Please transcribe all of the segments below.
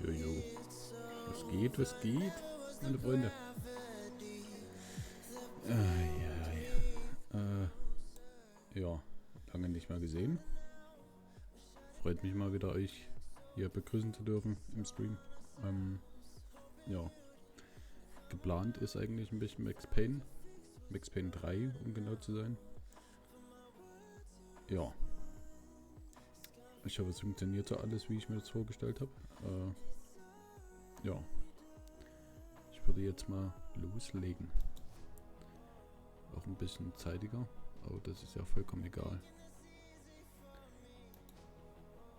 Jojo. Was geht, meine Freunde? Ja, lange nicht mehr gesehen. Freut mich mal wieder, euch hier begrüßen zu dürfen im Stream. Ja, geplant ist eigentlich ein bisschen Max Payne 3, um genau zu sein. Ja. Ich hoffe, es funktioniert so alles, wie ich mir das vorgestellt habe. Ja. Ich würde jetzt mal loslegen. Auch ein bisschen zeitiger, aber das ist ja vollkommen egal.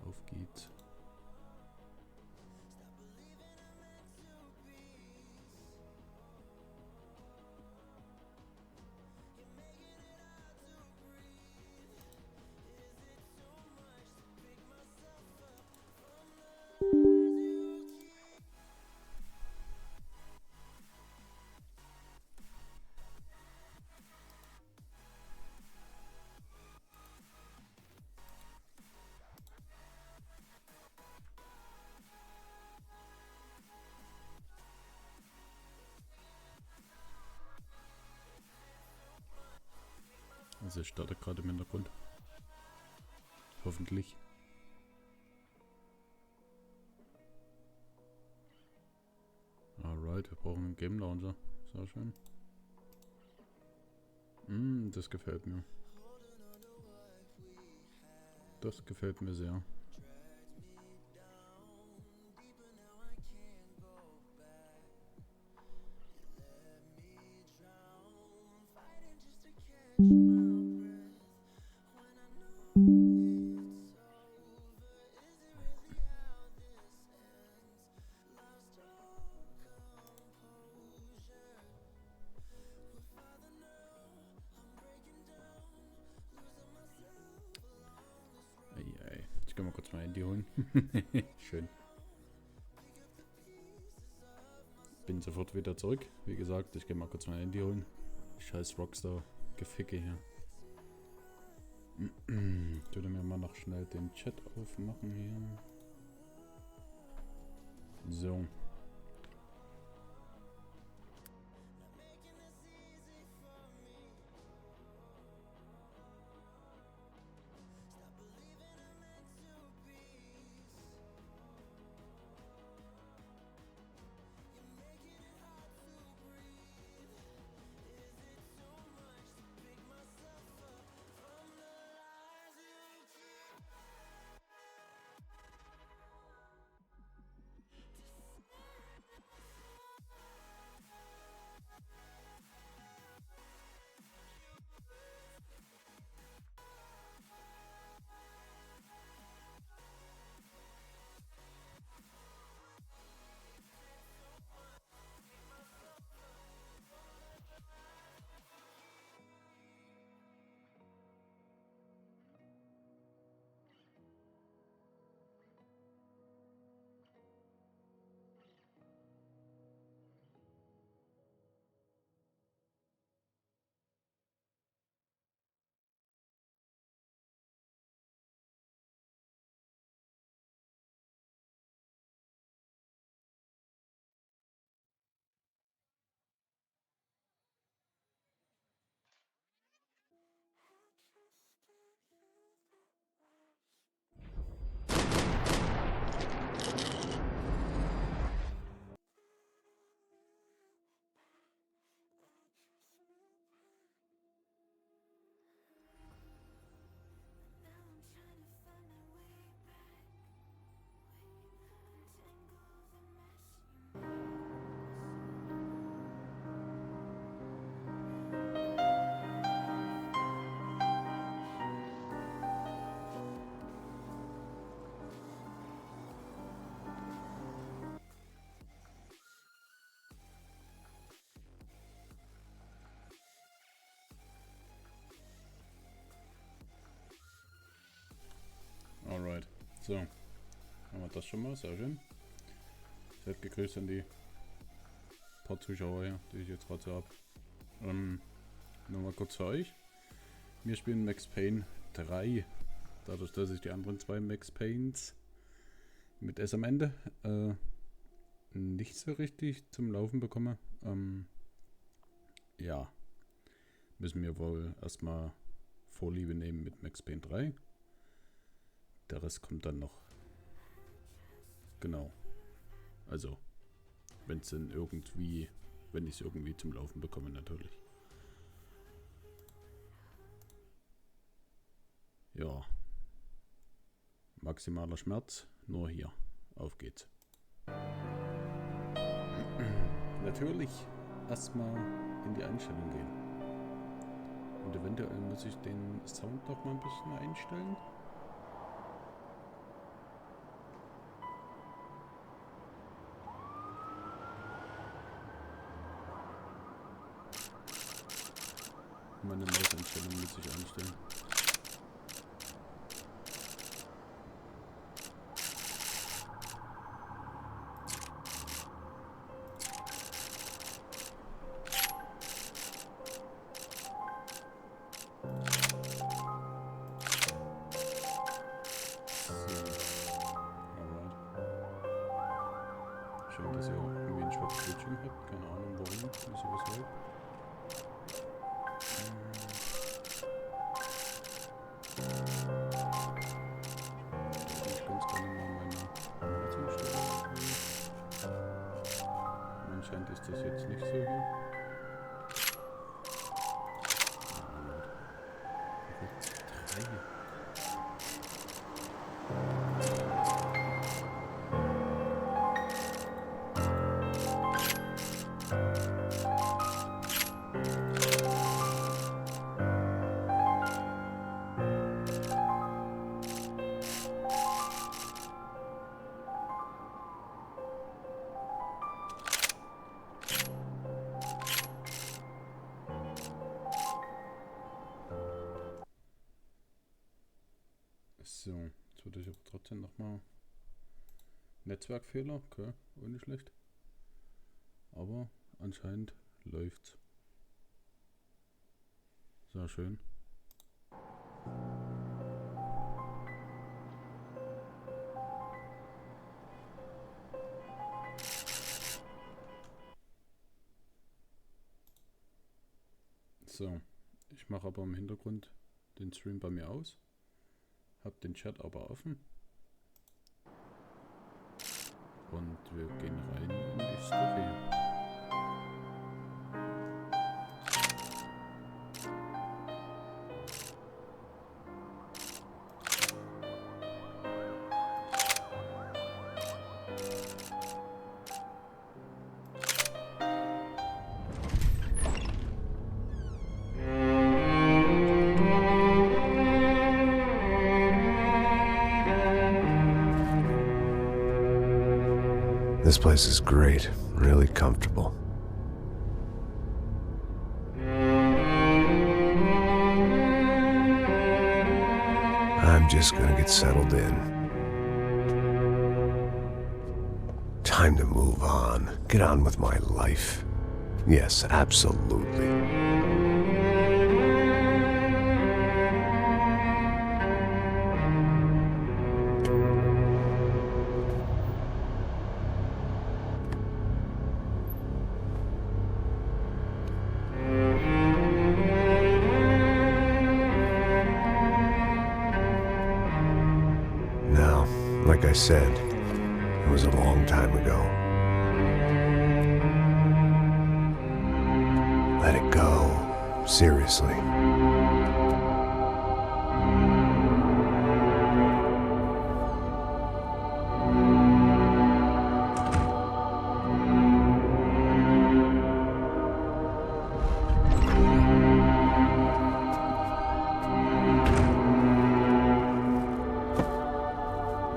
Auf geht's. Also ich starte gerade im Hintergrund. Hoffentlich. Alright, wir brauchen einen Game Launcher. Sehr schön. Das gefällt mir. Das gefällt mir sehr. Ich kann mal kurz mein Handy holen. Schön. Bin sofort wieder zurück. Wie gesagt, ich gehe mal kurz mein Handy holen. Scheiß Rockstar-Geficke hier. Ich würde mir mal noch schnell den Chat aufmachen hier. So. Alright. So. Haben wir das schon mal, sehr schön. Seid gegrüßt an die paar Zuschauer hier, die ich jetzt gerade so habe. Nochmal kurz für euch. Wir spielen Max Payne 3. Dadurch, dass ich die anderen zwei Max Paynes mit S am Ende nicht so richtig zum Laufen bekomme. Ja, müssen wir wohl erstmal Vorliebe nehmen mit Max Payne 3. Der Rest kommt dann noch. Genau. Also, wenn es dann irgendwie, wenn ich es irgendwie zum Laufen bekomme, natürlich. Ja. Maximaler Schmerz, nur hier. Auf geht's. Natürlich erstmal in die Einstellung gehen. Und eventuell muss ich den Sound noch mal ein bisschen einstellen. Meine Mauseinstellung muss ich einstellen. Schön, dass ihr irgendwie ein schwarzes Bildschirm habt. Keine Ahnung warum, wieso, weshalb. Ich ganz gerne mal meine Mauseinstellung. Anscheinend ist das jetzt nicht so hier. So, jetzt würde ich aber trotzdem nochmal Netzwerkfehler, okay, auch nicht schlecht. Aber anscheinend läuft's. Sehr schön. So, ich mache aber im Hintergrund den Stream bei mir aus. Hab den Chat aber offen. Und wir gehen rein in die Story. This place is great, really comfortable. I'm just gonna get settled in. Time to move on, get on with my life. Yes, absolutely. Like I said, it was a long time ago. Let it go. Seriously.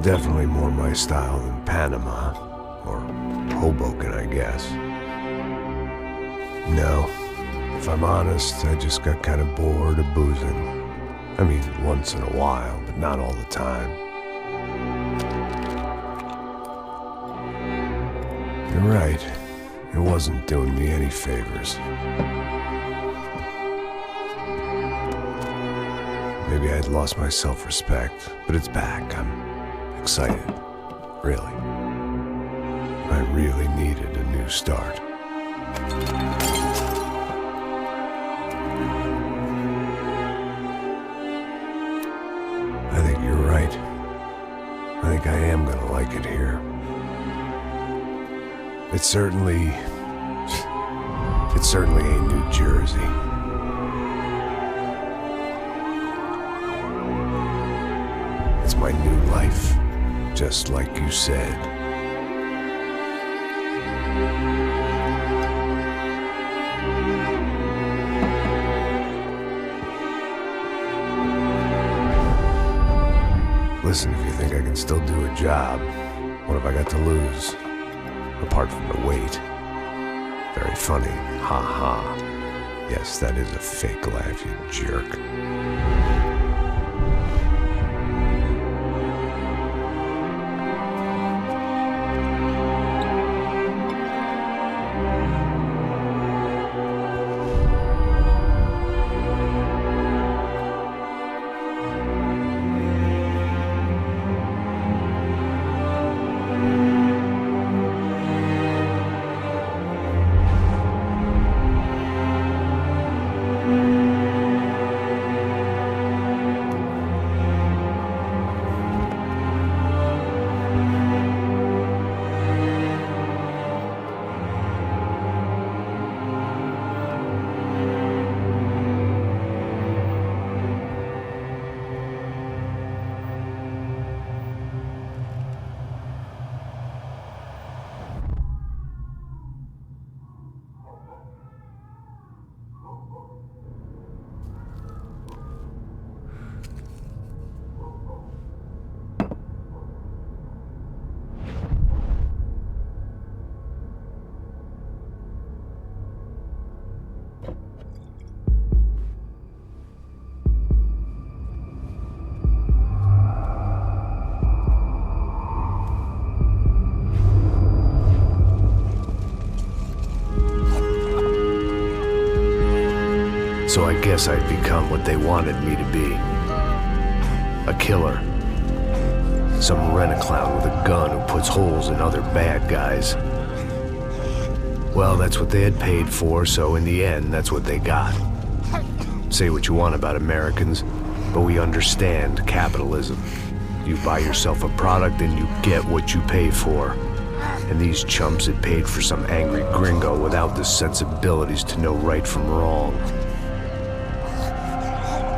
Definitely more my style than Panama, or Hoboken, I guess. No, if I'm honest, I just got kind of bored of boozing. I mean, once in a while, but not all the time. You're right. It wasn't doing me any favors. Maybe I'd lost my self-respect, but it's back. I'm excited. Really. I really needed a new start. I think you're right. I think I am gonna like it here. It certainly ain't New Jersey. It's my new life, just like you said. Listen, if you think I can still do a job, what have I got to lose? Apart from the weight. Very funny. Ha ha. Yes, that is a fake laugh, you jerk. So I guess I'd become what they wanted me to be. A killer. Some rent-a-clown with a gun who puts holes in other bad guys. Well, that's what they had paid for, so in the end, that's what they got. Say what you want about Americans, but we understand capitalism. You buy yourself a product and you get what you pay for. And these chumps had paid for some angry gringo without the sensibilities to know right from wrong.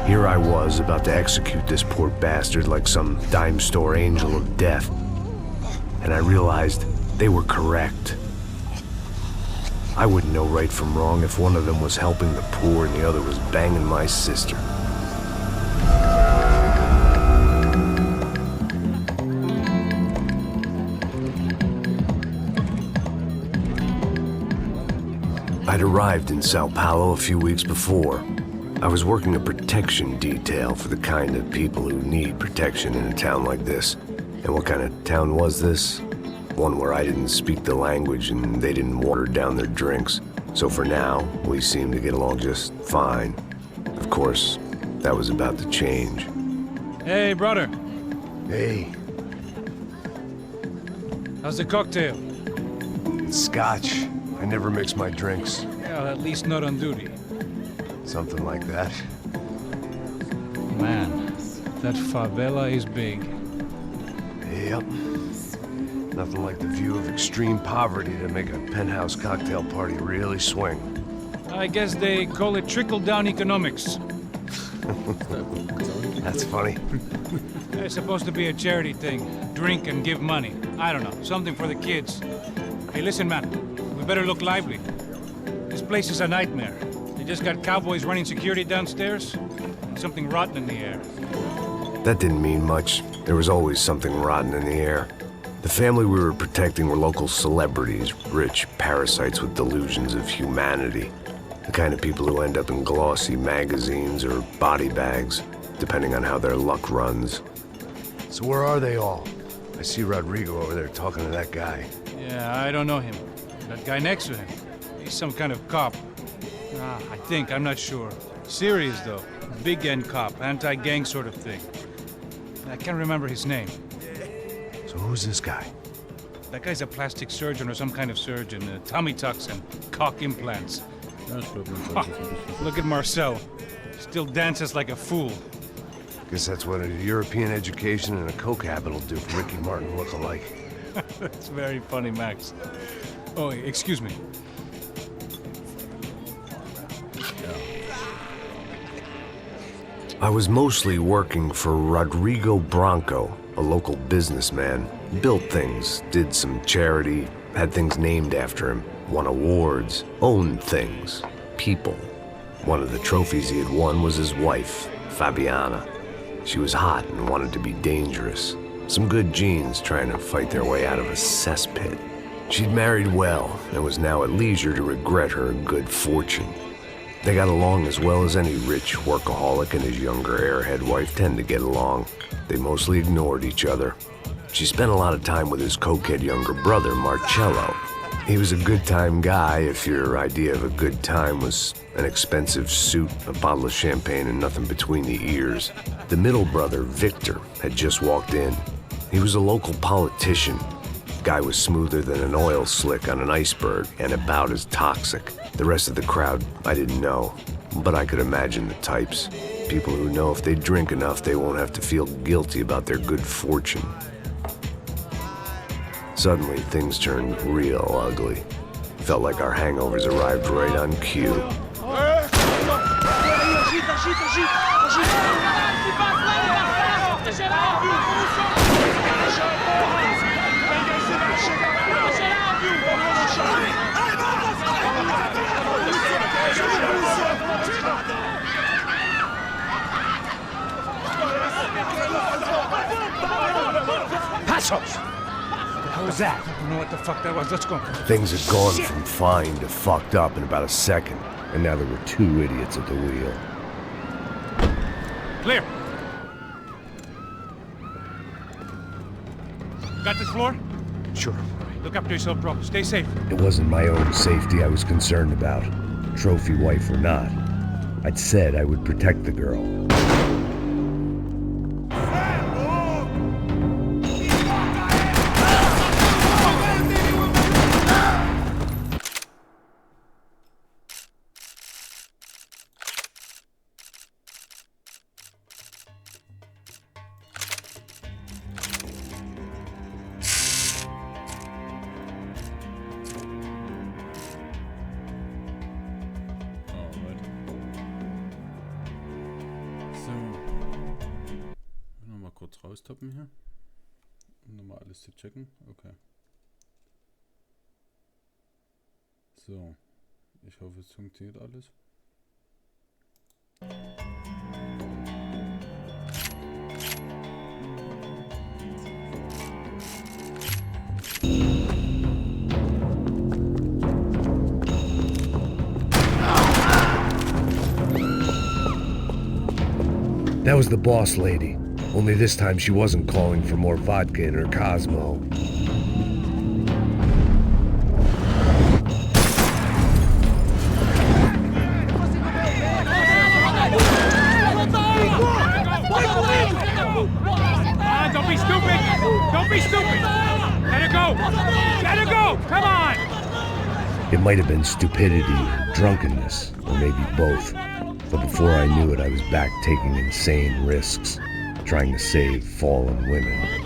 Here I was, about to execute this poor bastard like some dime store angel of death. And I realized they were correct. I wouldn't know right from wrong if one of them was helping the poor and the other was banging my sister. I'd arrived in Sao Paulo a few weeks before. I was working a protection detail for the kind of people who need protection in a town like this. And what kind of town was this? One where I didn't speak the language and they didn't water down their drinks. So for now, we seemed to get along just fine. Of course, that was about to change. Hey, brother. Hey, How's the cocktail? it's scotch. I never mix my drinks. Well, at least not on duty. Something like that. Man, that favela is big. Yep. Nothing like the view of extreme poverty to make a penthouse cocktail party really swing. I guess they call it trickle-down economics. That's funny. It's supposed to be a charity thing. Drink and give money. I don't know, something for the kids. Hey, listen, man. We better look lively. This place is a nightmare. They just got cowboys running security downstairs, and something rotten in the air. That didn't mean much. There was always something rotten in the air. The family we were protecting were local celebrities, rich parasites with delusions of humanity. The kind of people who end up in glossy magazines or body bags, depending on how their luck runs. So where are they all? I see Rodrigo over there talking to that guy. Yeah, I don't know him. That guy next to him, he's some kind of cop. I think, I'm not sure. Serious, though. Big-end cop, anti-gang sort of thing. I can't remember his name. So who's this guy? That guy's a plastic surgeon or some kind of surgeon. Tummy tucks and cock implants. Ja, ich glaube, man sollte es ein bisschen. Look at Marcel. Still dances like a fool. Guess that's what a European education and a coke habit will do for Ricky Martin look-alike. That's very funny, Max. Oh, excuse me. I was mostly working for Rodrigo Branco, a local businessman. Built things, did some charity, had things named after him, won awards, owned things, people. One of the trophies he had won was his wife, Fabiana. She was hot and wanted to be dangerous. Some good genes trying to fight their way out of a cesspit. She'd married well and was now at leisure to regret her good fortune. They got along as well as any rich workaholic and his younger airhead wife tend to get along. They mostly ignored each other. She spent a lot of time with his cokehead younger brother, Marcello. He was a good-time guy if your idea of a good time was an expensive suit, a bottle of champagne, and nothing between the ears. The middle brother, Victor, had just walked in. He was a local politician. Guy was smoother than an oil slick on an iceberg and about as toxic. The rest of the crowd, I didn't know, but I could imagine the types. People who know if they drink enough, they won't have to feel guilty about their good fortune. Suddenly, things turned real ugly. Felt like our hangovers arrived right on cue. Passos! What was that? I don't know what the fuck that was. Let's go. Things had gone from fine to fucked up in about a second, and now there were two idiots at the wheel. Clear. Got this floor? Sure. Look after yourself, bro. Stay safe. It wasn't my own safety I was concerned about, trophy wife or not. I'd said I would protect the girl. Kurz raustoppen hier, um nochmal alles zu checken. Okay. So, ich hoffe, es funktioniert alles. That was the boss lady. Only this time she wasn't calling for more vodka in her Cosmo. Don't be stupid! Don't be stupid! Let her go! Let her go! Come on! It might have been stupidity or drunkenness, or maybe both. But before I knew it, I was back taking insane risks, trying to save fallen women.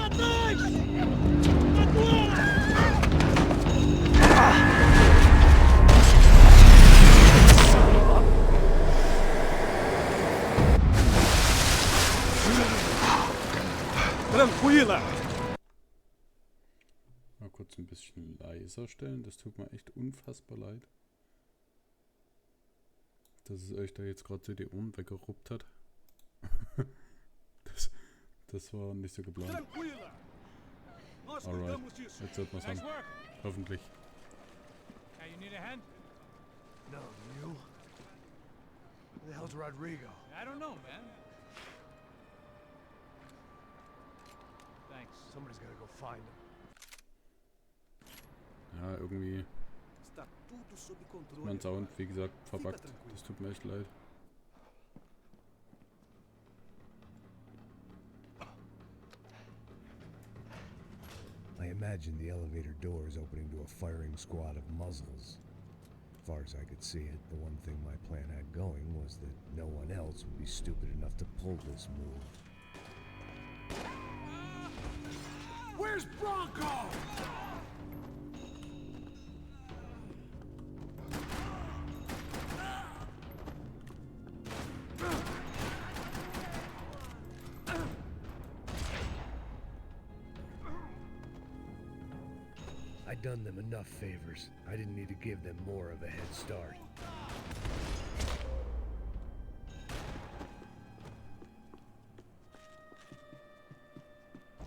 Mal kurz ein bisschen leiser stellen, das tut mir echt unfassbar leid. Dass es euch da jetzt gerade so die Ohren weggeruppt hat. Das war nicht so geplant. Alright, jetzt sollten wir es haben. Hoffentlich. Hey, you need a hand? No, you? Who the hell's Rodrigo? I don't know, man. Thanks. Somebody's gotta go find him. irgendwie Está tudo sob ist controle. mein Sound, wie gesagt, verbuggt. tranquilo. Das tut mir echt leid. I imagine the elevator doors opening to a firing squad of muzzles. As far as I could see it, the one thing my plan had going was that no one else would be stupid enough to pull this move. Where's Bronco? I'd done them enough favors. I didn't need to give them more of a head start.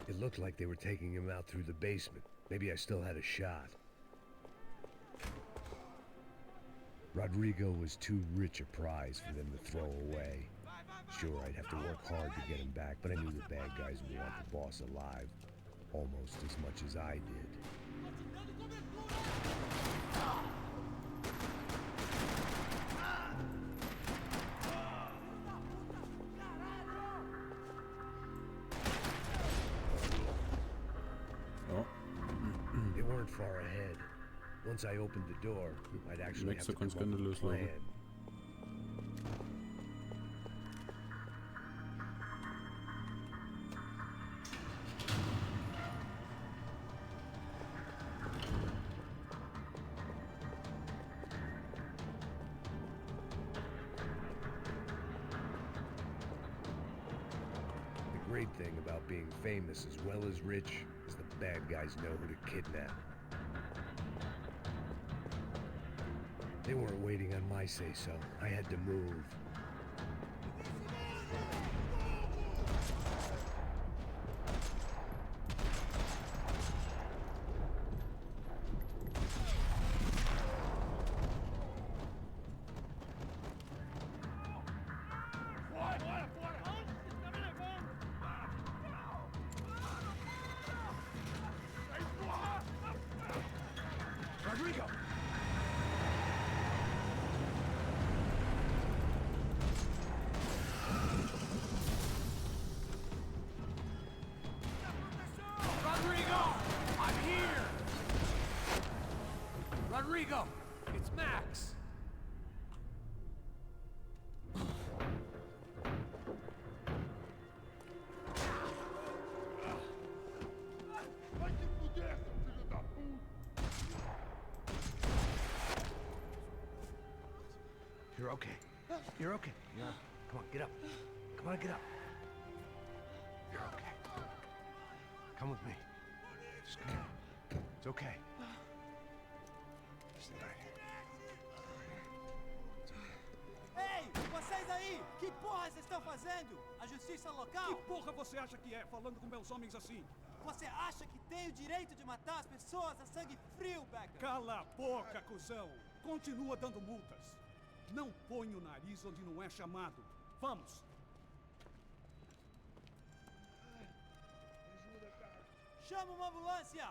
It looked like they were taking him out through the basement. Maybe I still had a shot. Rodrigo was too rich a prize for them to throw away. Sure, I'd have to work hard to get him back, but I knew the bad guys would want the boss alive. Almost as much as I did. Ja, They weren't far ahead. Once I opened the door, I'd actually have to come up with a Mexico-skandalös laufen. plan. The great thing about being famous as well as rich is the bad guys know who to kidnap. They weren't waiting on my say-so. I had to move. Rodrigo! Rodrigo! I'm here! Rodrigo! It's Max! You're okay. You're okay. Come on, get up. Come on, get up. You're okay. Come with me. Just come. It's okay. Stay right here. Ei, vocês aí! Que porra vocês estão fazendo? A justiça local? Que porra você acha que é, falando com meus homens assim? Você acha que tem o direito de matar as pessoas a sangue frio, Becker? Cala a boca, cuzão! Continua dando multas. Não põe o nariz onde não é chamado. Vamos! Chama uma ambulância!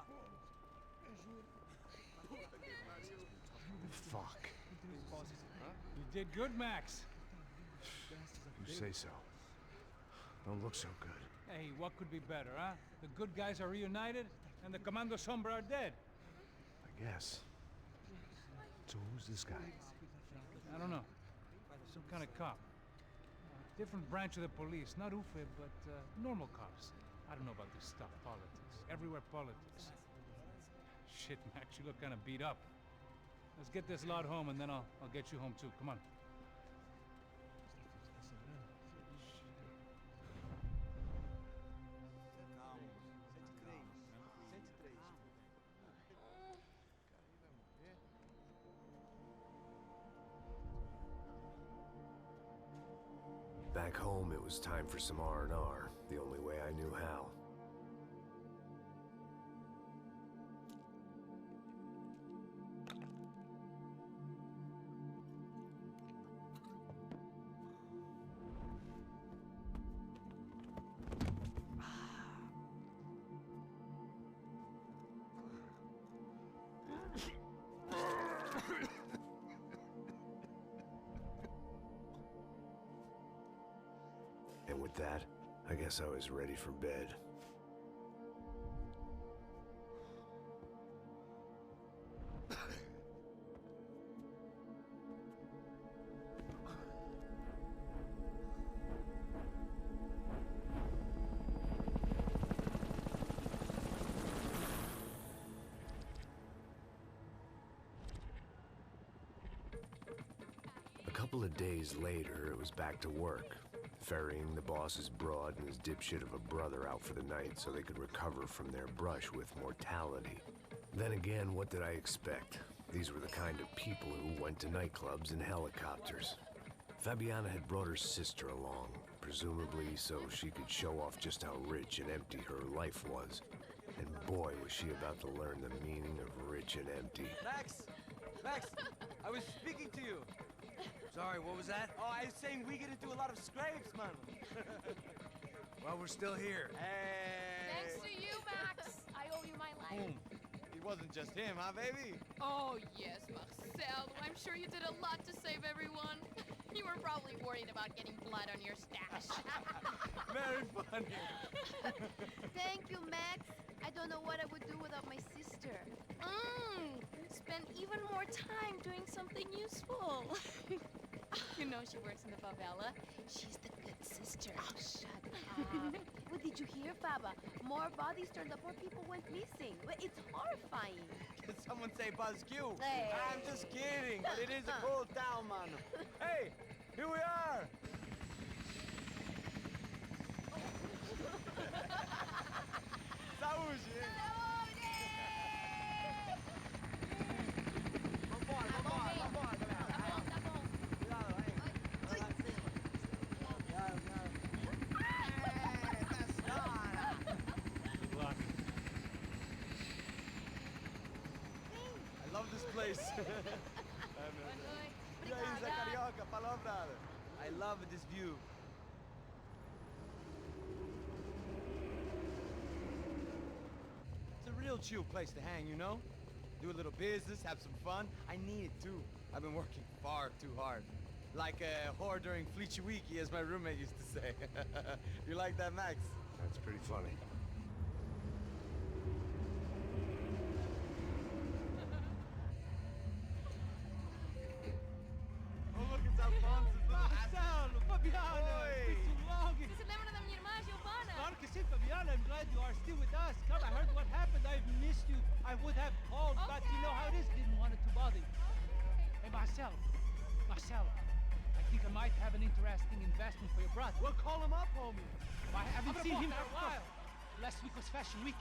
Fuck. You did good, Max. You say so. Don't look so good. Hey, what could be better, huh? The good guys are reunited, and the Commando Sombra are dead. I guess. So who's this guy? I don't know. Some kind of cop. Different branch of the police. Not UFE, but normal cops. I don't know about this stuff. Politics. Everywhere politics. Shit, Max, you look kind of beat up. Let's get this lot home, and then I'll get you home, too. Come on. Back home, it was time for some R&R, the only way I knew how. With that, I guess I was ready for bed. A couple of days later, it was back to work, ferrying the boss's broad and his dipshit of a brother out for the night so they could recover from their brush with mortality. Then again, what did I expect? These were the kind of people who went to nightclubs in helicopters. Fabiana had brought her sister along, presumably so she could show off just how rich and empty her life was. And boy, was she about to learn the meaning of rich and empty. Max! Max! I was speaking to you. Sorry, what was that? Oh, I was saying we get into a lot of scrapes, man. Well, we're still here. Hey! Thanks to you, Max. I owe you my life. Boom. It wasn't just him, huh, baby? Oh, yes, Marcel. I'm sure you did a lot to save everyone. You were probably worried about getting blood on your stash. Very funny. Thank you, Max. I don't know what I would do without my sister. Spend even more time doing something useful. You know she works in the favela. She's the good sister. Oh, shut up. Well, did you hear, Baba? More bodies turned up, more people went missing. Well, it's horrifying. Did someone say Buzz Q? Hey. I'm just kidding, but it is a cool town, man. Hey, here we are. Saúde! Vambora, vambora, vambora, galera. Tá bom. Cuidado, aí. Vai lá em cima. Cuidado, cuidado. Eita, senhora! Good luck. I love this place. E aí, Zé Carioca, falou, brother. I love this view. It's a real chill place to hang, you know? Do a little business, have some fun. I need it too. I've been working far too hard. Like a whore during Fleechy Weeky, as my roommate used to say. You like that, Max? That's pretty funny. Oh, look, it's Alfonso's little Marcelo, Fabiana, Oi. it's been too long. Você se lembra da minha irmã, Giovanna? Claro que sim, Fabiana. I'm glad you are still with us. Come, I heard what happened. I've missed you. I would have called, but you know how it is. Didn't want it to bother you. Hey, Marcelo. Marcelo, I think I might have an interesting investment for your brother. Well, call him up, homie. I haven't seen him for a while. Last week was Fashion Week.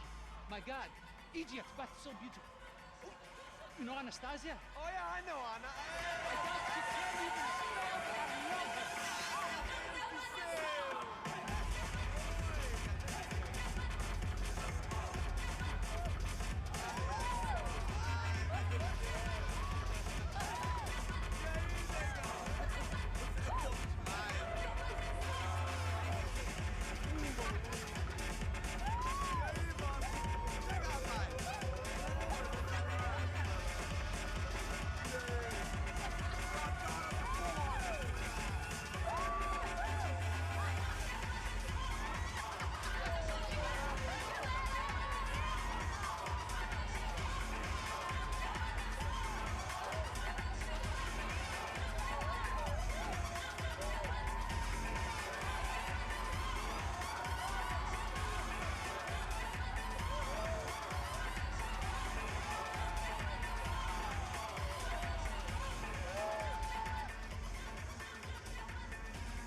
My God, Egypt, but so beautiful. You know Anastasia? Oh, yeah, I know, Anna. I doubt she can't even spell, but I love her.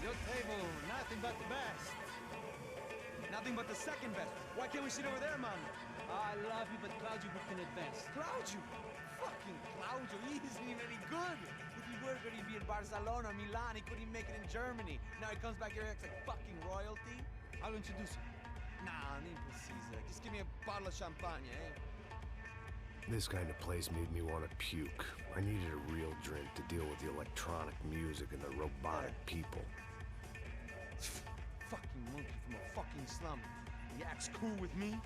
Your table, nothing but the best. Nothing but the second best. Why can't we sit over there, man? I love you, but Claudio booked in advance. Claudio! Fucking Claudio, he isn't even any good. If he were good, he'd be in Barcelona, Milan. He couldn't even make it in Germany. Now he comes back here, acts like fucking royalty. I'll introduce you. Nah, nem precisa. Just give me a bottle of champagne, eh? This kind of place made me want to puke. I needed a real drink to deal with the electronic music and the robotic people. Fucking monkey from a fucking slum. He acts cool with me.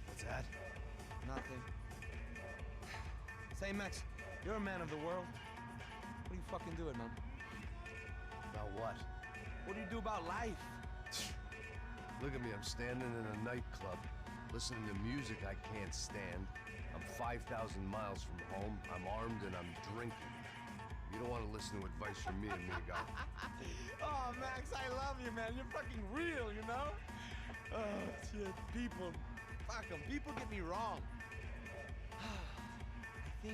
What's that? Nothing. Say, Max, you're a man of the world. What are you fucking doing, man? About what? What do you do about life? Look at me, I'm standing in a nightclub, listening to music I can't stand. I'm 5,000 miles from home, I'm armed, and I'm drinking. You don't want to listen to advice from me, amigo. Oh, Max, I love you, man. You're fucking real, you know? Oh, shit. People. Fuck 'em. People get me wrong. I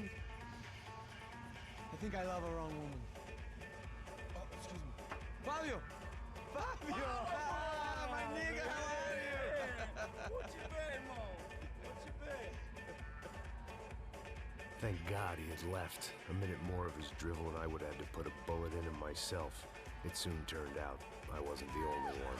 think I love a wrong woman. Oh, excuse me. Fabio! Fabio! Ah, my nigga, how are you? What you been, Mo? What you been? Thank God he had left. A minute more of his drivel and I would have had to put a bullet in him myself. It soon turned out I wasn't the only one.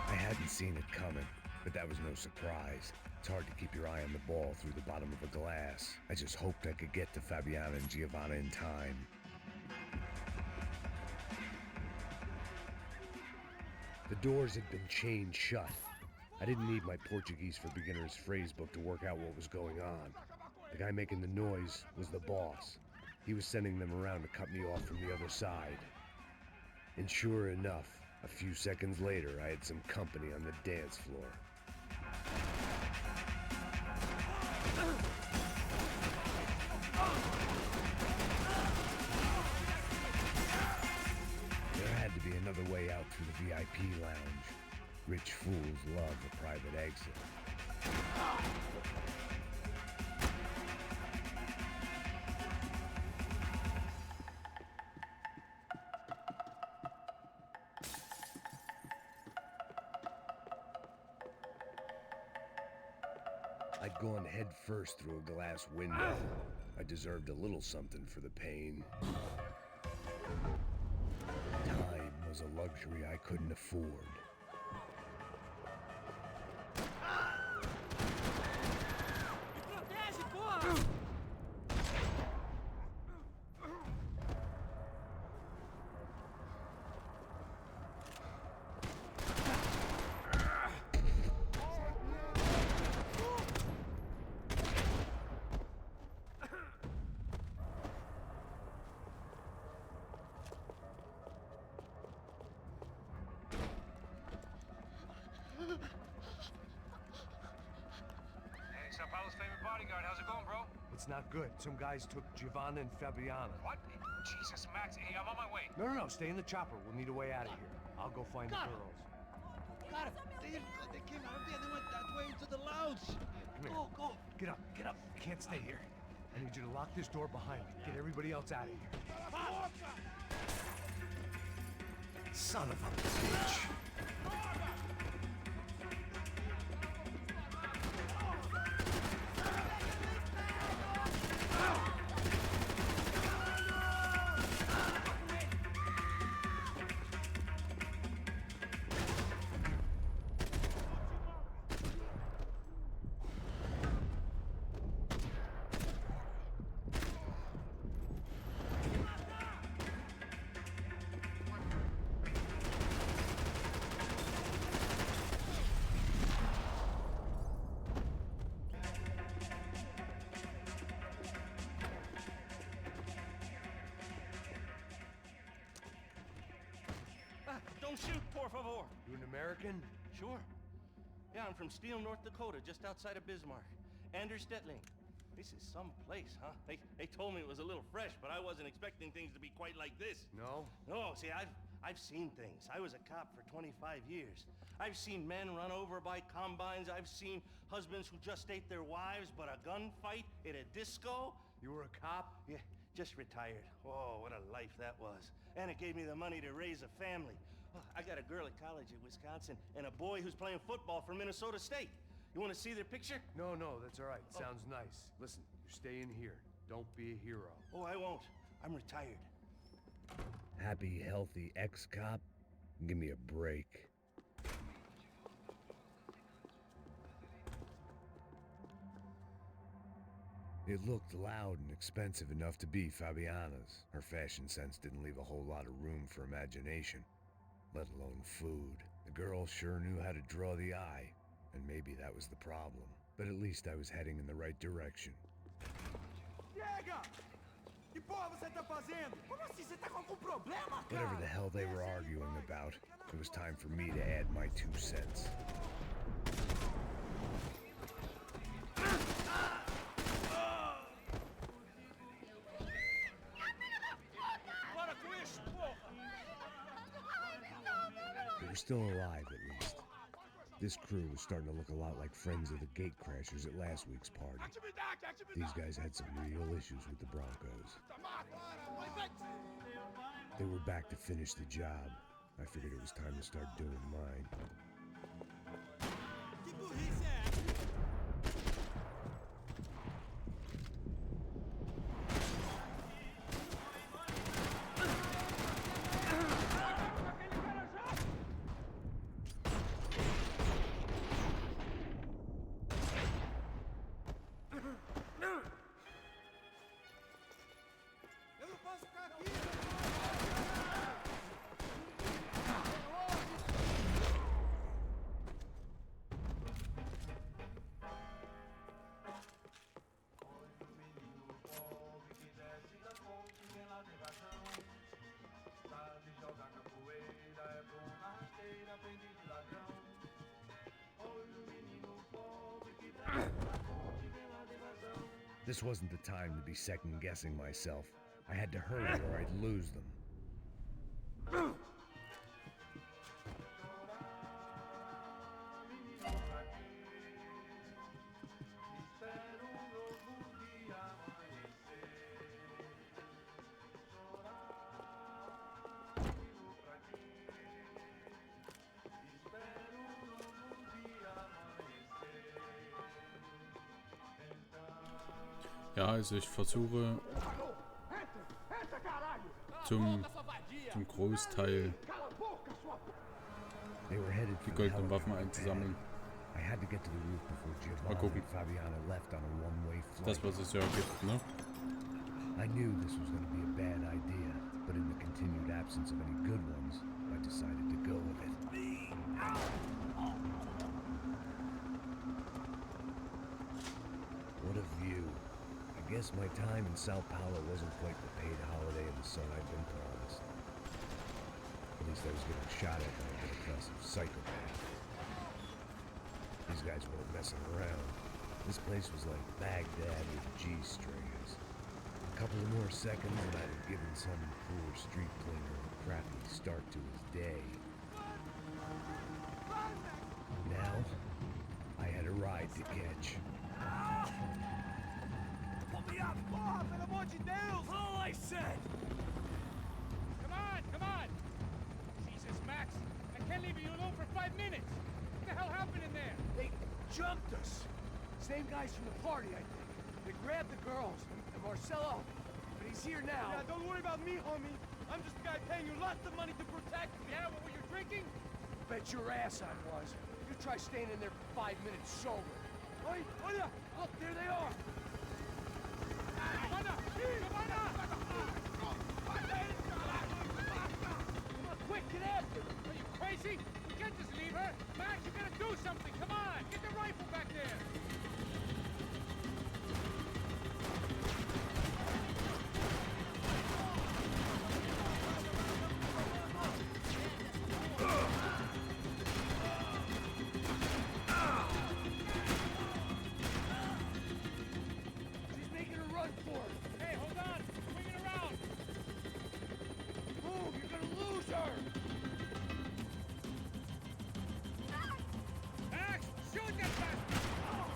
I hadn't seen it coming, but that was no surprise. It's hard to keep your eye on the ball through the bottom of a glass. I just hoped I could get to Fabiana and Giovanna in time. The doors had been chained shut. I didn't need my Portuguese for Beginners phrase book to work out what was going on. The guy making the noise was the boss. He was sending them around to cut me off from the other side. And sure enough, a few seconds later, I had some company on the dance floor. There had to be another way out through the VIP lounge. Rich fools love a private exit. I'd gone head first through a glass window. I deserved a little something for the pain. Time was a luxury I couldn't afford. Hey, Sao Paulo's favorite bodyguard. How's it going, bro? It's not good. Some guys took Giovanna and Fabiana. What? Jesus, Max. Hey, I'm on my way. No, stay in the chopper. We'll need a way out of here. I'll go find the girls. Got him. They came out of there. They went that way into the lounge. Come here. Go. Get up. You can't stay here. I need you to lock this door behind me. Get everybody else out of here. Son of a bitch. Don't shoot, por favor. You an American? Sure. Yeah, I'm from Steele, North Dakota, just outside of Bismarck. Anders Stetling. This is some place, huh? They told me it was a little fresh, but I wasn't expecting things to be quite like this. No? No, see, I've seen things. I was a cop for 25 years. I've seen men run over by combines. I've seen husbands who just ate their wives, but a gunfight at a disco. You were a cop? Yeah, Just retired. Oh, what a life that was. And it gave me the money to raise a family. Oh, I got a girl at college at Wisconsin and a boy who's playing football for Minnesota State. You want to see their picture? No, that's all right. Sounds nice. Listen, you're staying here. Don't be a hero. Oh, I won't. I'm retired. Happy, healthy ex-cop? Give me a break. It looked loud and expensive enough to be Fabiana's. Her fashion sense didn't leave a whole lot of room for imagination, let alone food. The girl sure knew how to draw the eye, and maybe that was the problem. But at least I was heading in the right direction. Whatever the hell they were arguing about, it was time for me to add my 2 cents. They were still alive, at least. This crew was starting to look a lot like friends of the gatecrashers at last week's party. These guys had some real issues with the Broncos. They were back to finish the job. I figured it was time to start doing mine. This wasn't the time to be second-guessing myself. I had to hurry or I'd lose them. Ja, also ich versuche zum Großteil die goldenen Waffen einzusammeln. Mal gucken. Das, was es ja gibt, ne? I knew this was going to be a bad idea, but in the continued absence of any good ones, I decided to go with it. What a view. I guess my time in Sao Paulo wasn't quite the paid holiday in the sun I'd been promised. At least I was getting shot at by a middle-class psychopath. These guys weren't messing around. This place was like Baghdad with G-strings. A couple of more seconds and I'd have given some poor street cleaner a crappy start to his day. Now, I had a ride to catch. All I said! Come on! Jesus, Max! I can't leave you alone for 5 minutes! What the hell happened in there? They jumped us. Same guys from the party, I think. They grabbed the girls and Marcelo, but he's here now. Yeah, don't worry about me, homie. I'm just a guy paying you lots of money to protect me. Yeah, what were you drinking? Bet your ass I was. You try staying in there for 5 minutes sober. Oi, look, there they are. Quick, get after them! Are you crazy? We can't just leave her! Max, you gotta do something! Come on! Get the rifle back there! She's making a run for it. Hey, hold on! Swing it around! Move, you're gonna lose her. Max! Shoot that bastard!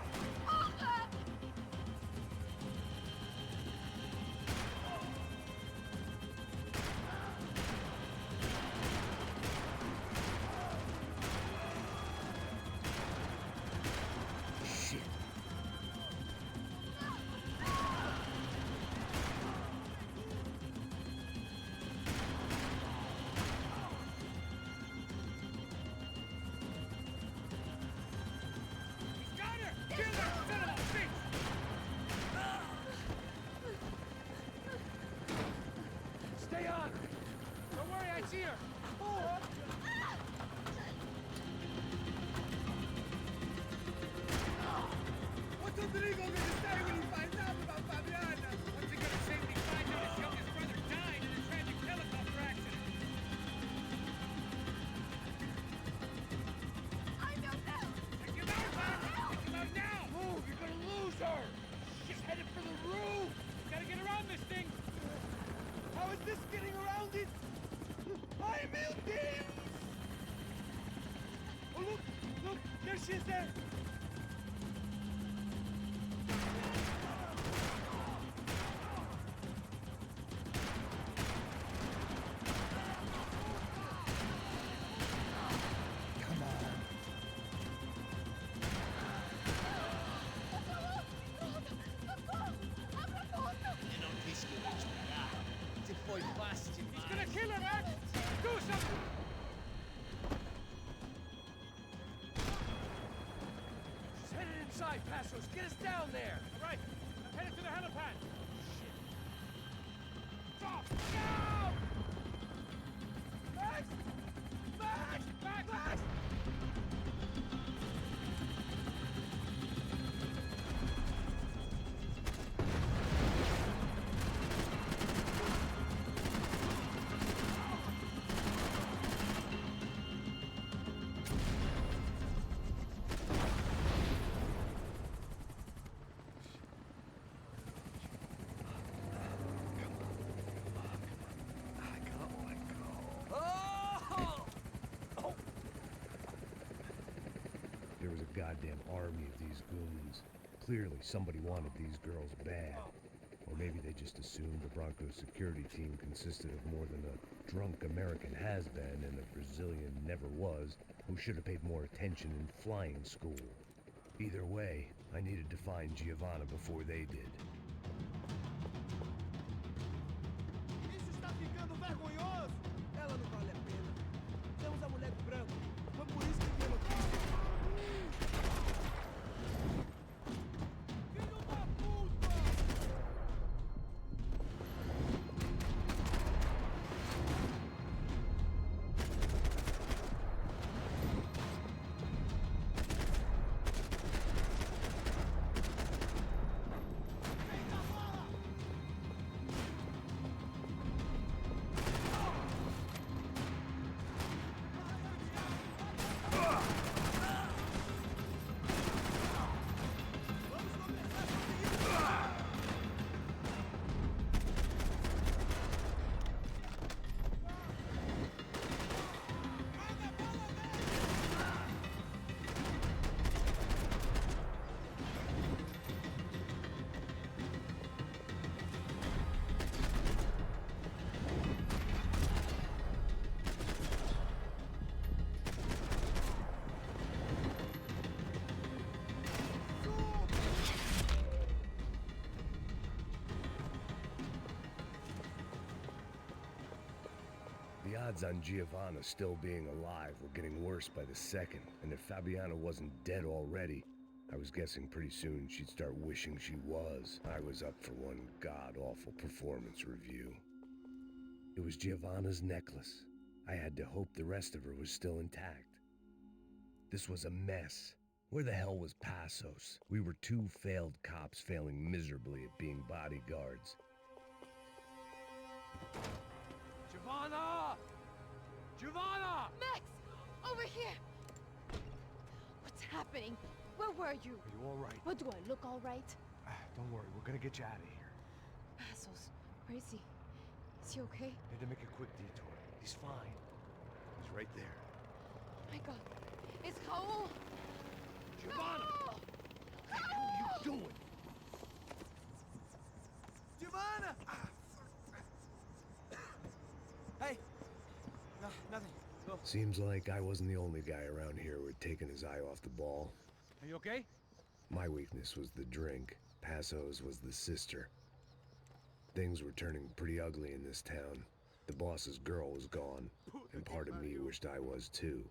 here! What's Rodrigo gonna say when he finds out about Fabiana? What's he gonna say when he finds out his youngest brother died in a tragic helicopter accident? I don't know. Take him out, man! Take him out now! Move! You're gonna lose her! She's headed for the roof! Gotta get around this thing! How is this getting around it? I'm building! Oh, look! Look! There she is there! Come on. He's gonna kill her, man! Do something! She's headed inside, Passos. Get us down there! All right, I'm headed to the helipad. Stop! No! Max! Max! Max! Max! There was a goddamn army of these goons. Clearly, somebody wanted these girls bad. Or maybe they just assumed the Broncos security team consisted of more than a drunk American has-been and a Brazilian never-was who should have paid more attention in flying school. Either way, I needed to find Giovanna before they did. Isso está ficando vergonhoso! Ela não vale a pena. Temos a mulher do branco. Foi por isso que vi a notícia. Filho da puta! The odds on Giovanna still being alive were getting worse by the second, and if Fabiana wasn't dead already, I was guessing pretty soon she'd start wishing she was. I was up for one god-awful performance review. It was Giovanna's necklace. I had to hope the rest of her was still intact. This was a mess. Where the hell was Passos? We were two failed cops failing miserably at being bodyguards. Giovanna! Giovanna! Max! Over here! What's happening? Where were you? Are you all right? What, do I look all right? Don't worry, we're gonna get you out of here. Passos, where is he? Is he okay? Had to make a quick detour. He's fine. He's right there. My God. It's Raul! Giovanna! Raul! What the hell are you doing? Giovanna! Hey! No, nothing. Go. Seems like I wasn't the only guy around here who had taken his eye off the ball. Are you okay? My weakness was the drink. Passos was the sister. Things were turning pretty ugly in this town. The boss's girl was gone, and part of me wished I was too.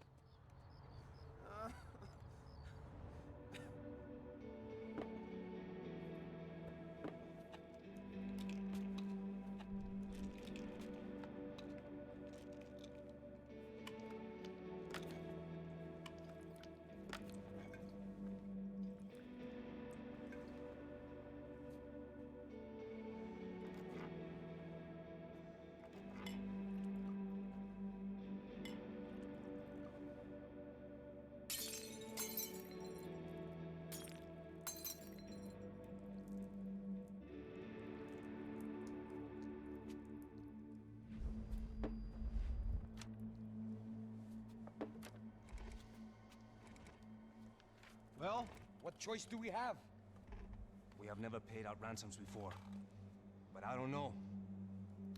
Well, what choice do we have? We have never paid out ransoms before. But I don't know.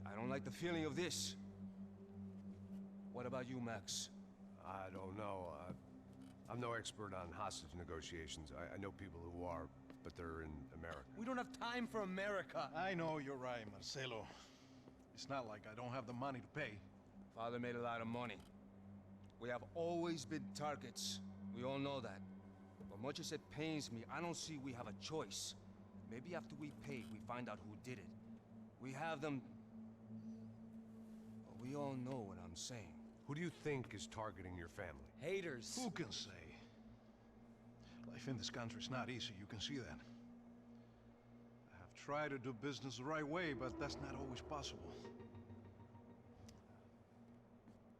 I don't like the feeling of this. What about you, Max? I don't know. I'm no expert on hostage negotiations. I know people who are, but they're in America. We don't have time for America. I know you're right, Marcelo. It's not like I don't have the money to pay. Father made a lot of money. We have always been targets. We all know that. But much as it pains me, I don't see we have a choice. Maybe after we pay, we find out who did it. We have them... Well, we all know what I'm saying. Who do you think is targeting your family? Haters. Who can say? Life in this country is not easy, you can see that. I have tried to do business the right way, but that's not always possible.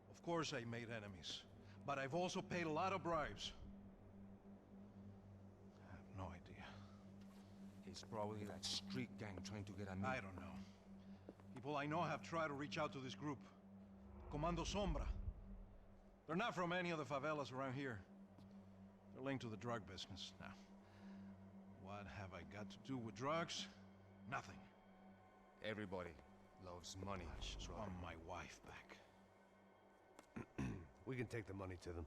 Of course I made enemies, but I've also paid a lot of bribes. I have no idea. It's probably that street gang trying to get at me. I don't know. People I know have tried to reach out to this group. Comando Sombra. They're not from any of the favelas around here. They're linked to the drug business. Now, what have I got to do with drugs? Nothing. Everybody loves money. I just want my wife back. We can take the money to them.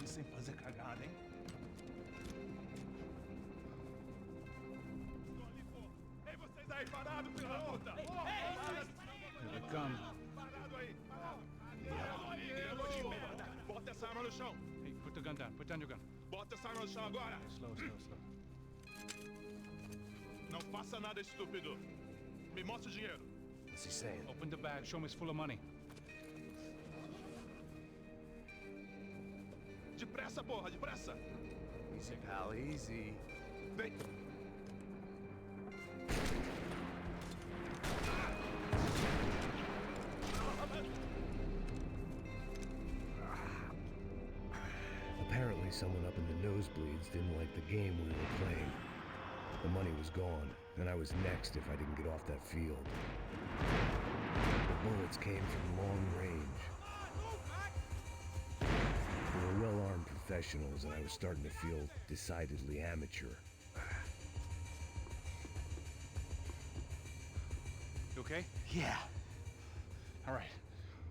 Sem fazer cagada, hein? Ei, vocês aí parados, filha da puta! Here they come. Parado aí! Bota essa arma no chão! Hey, put the gun down. Put down your gun. Bota essa arma no chão agora! Slow, slow, slow. Não faça nada estúpido! Me mostra o dinheiro! What's he saying? Open the bag. Show me it's full of money. Depressa, porra! Depressa! Easy, pal, easy. Vem! Apparently someone up in the nosebleeds didn't like the game we were playing. The money was gone, and I was next if I didn't get off that field. The bullets came from long range. We were well-armed professionals, and I was starting to feel decidedly amateur. You okay? Yeah. All right.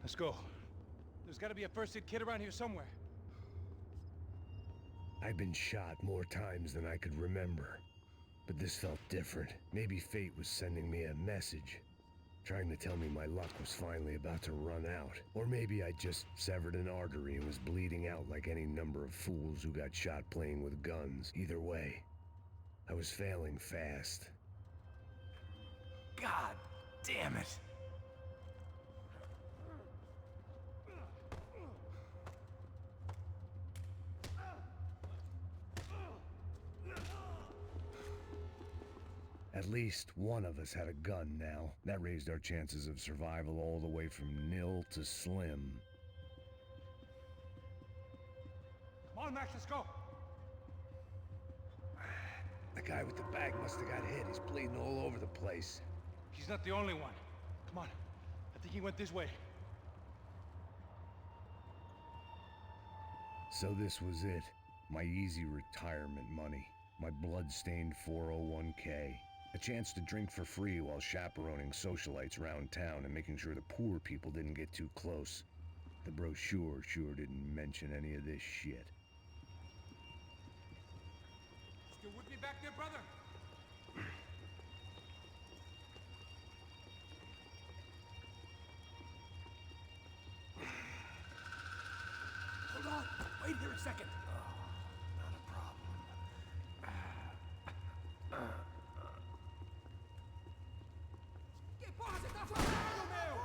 Let's go. There's got to be a first-aid kit around here somewhere. I'd been shot more times than I could remember. But this felt different. Maybe fate was sending me a message, trying to tell me my luck was finally about to run out. Or maybe I just severed an artery and was bleeding out like any number of fools who got shot playing with guns. Either way, I was failing fast. God damn it! At least one of us had a gun now. That raised our chances of survival all the way from nil to slim. Come on, Max, let's go. The guy with the bag must have got hit. He's bleeding all over the place. He's not the only one. Come on. I think he went this way. So this was it. My easy retirement money. My blood-stained 401k. A chance to drink for free while chaperoning socialites around town and making sure the poor people didn't get too close. The brochure sure didn't mention any of this shit. Still with me back there, brother? Hold on! Wait here a second! Not a problem. Que porra você tá fazendo, meu?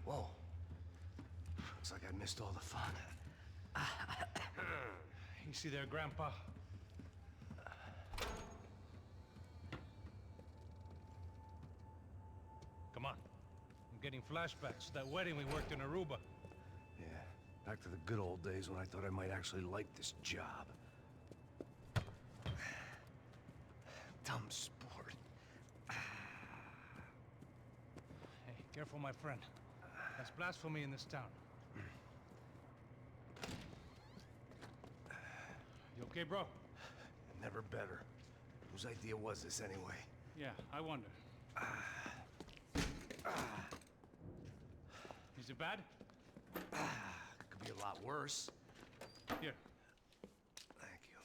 Whoa. Looks like I missed all the fun. Easy there, Grandpa. getting flashbacks. That wedding we worked in Aruba. Yeah, back to the good old days when I thought I might actually like this job. Dumb sport. Hey, careful, my friend. That's blasphemy in this town. You okay, bro? Never better. Whose idea was this anyway? Yeah, I wonder. Is it bad? Could be a lot worse. Here. Thank you.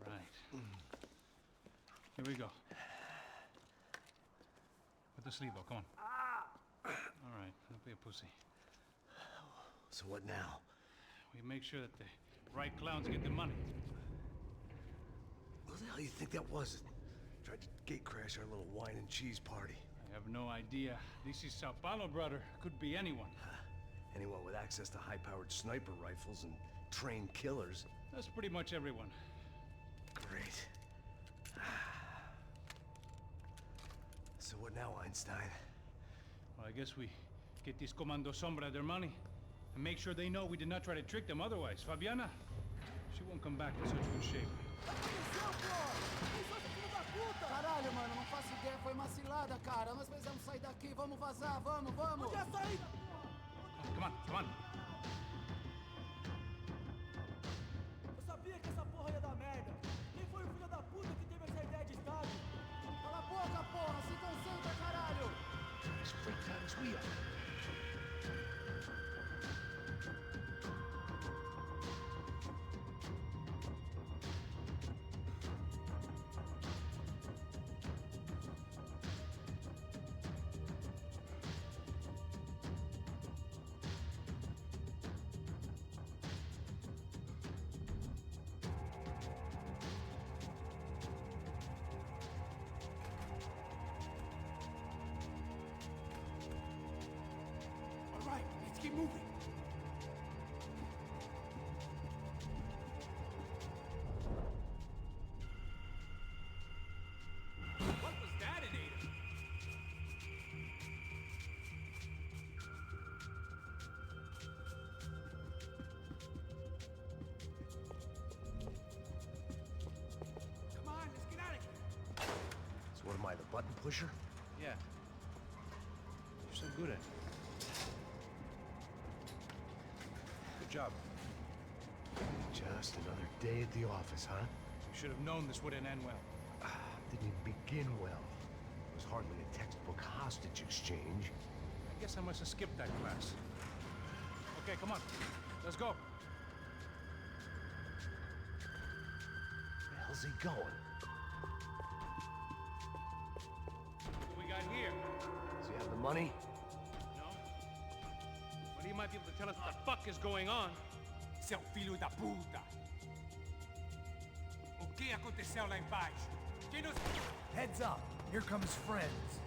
Right. Here we go. Put the sleeve on, come on. All right, don't be a pussy. So what now? We make sure that the right clowns get the money. Who the hell you think that was? Tried to gate crash our little wine and cheese party. I have no idea. This is Sao Paulo, brother. Could be anyone. Anyone with access to high-powered sniper rifles and trained killers. That's pretty much everyone. Great. So what now, Einstein? Well, I guess we get these Comando Sombra their money. And make sure they know we did not try to trick them otherwise. Fabiana, she won't come back in such good shape. Caralho, mano, não faço ideia, foi uma cilada, cara. Nós precisamos sair daqui, vamos vazar, vamos, vamos! Onde é a saída? Come on, come on. Eu sabia que essa porra ia dar merda. Quem foi o filho da puta que teve essa ideia de estado? Cala a boca, porra, se concentra, caralho! As freaked out as we are. All right, let's keep moving. What was that in Ada? Come on, let's get out of here. So what am I, the button pusher? Yeah. You're so good at it. Good job. Just another day at the office, huh? You should have known this wouldn't end well. Didn't even begin well. It was hardly a textbook hostage exchange. I guess I must have skipped that class. Okay, come on. Let's go. Where the hell's he going? What we got here? Does he have the money? No? But he might be able to tell us what the fuck is going on. Seu filho da puta! O que aconteceu lá embaixo? Quem nos... Heads up, here come his friends.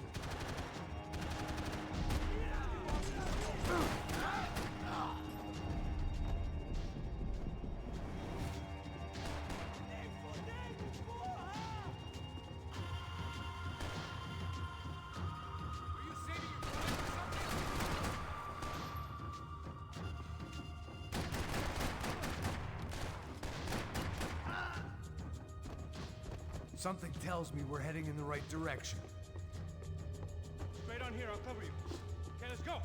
Are you saving your friend or Something tells me we're heading in the right direction. Straight on here, I'll cover you. Okay, let's go.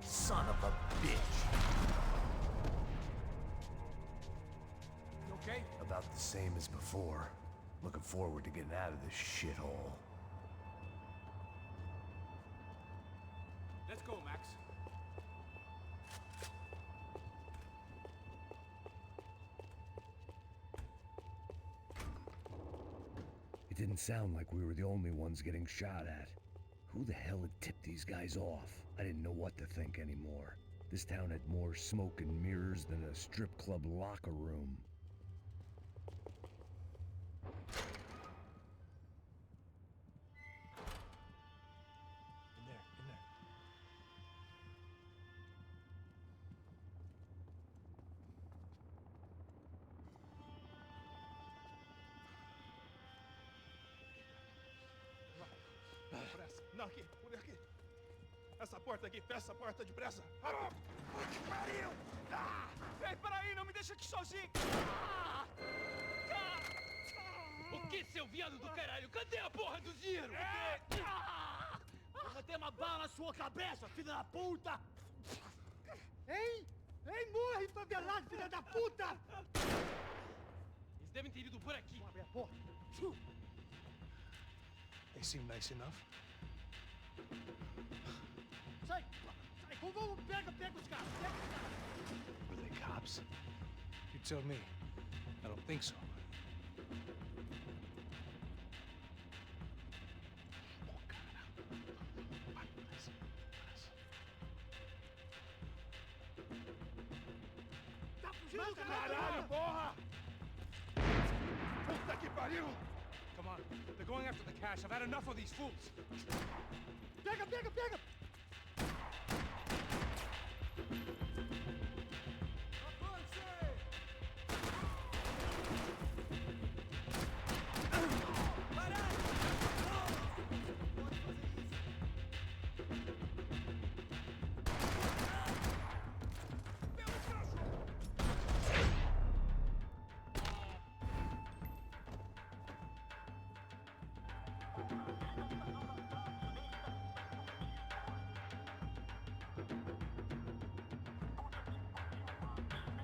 Son of a bitch. You okay? About the same as before. Looking forward to getting out of this shithole. Let's go, Max. It didn't sound like we were the only ones getting shot at. Who the hell had tipped these guys off? I didn't know what to think anymore. This town had more smoke and mirrors than a strip club locker room. In there, in there. Pressa. Não, aqui, por aqui. Essa porta aqui, fecha essa porta depressa. Rápido. Que pariu! Ei, peraí, não me deixa aqui sozinho! O que, seu viado do caralho? Cadê a porra do dinheiro? Vou meter uma bala na sua cabeça, filha da puta! Ei! Ei, morre, favelado, filha da puta! Eles devem ter ido por aqui. Abre a porta. They seem nice enough. Sai! Sai! Vamos, pega os caras! Pega os caras! Were they cops? You tell me. I don't think so. Caralho, porra! Puta que pariu! Come on. They're going after the cash. I've had enough of these fools. Pega!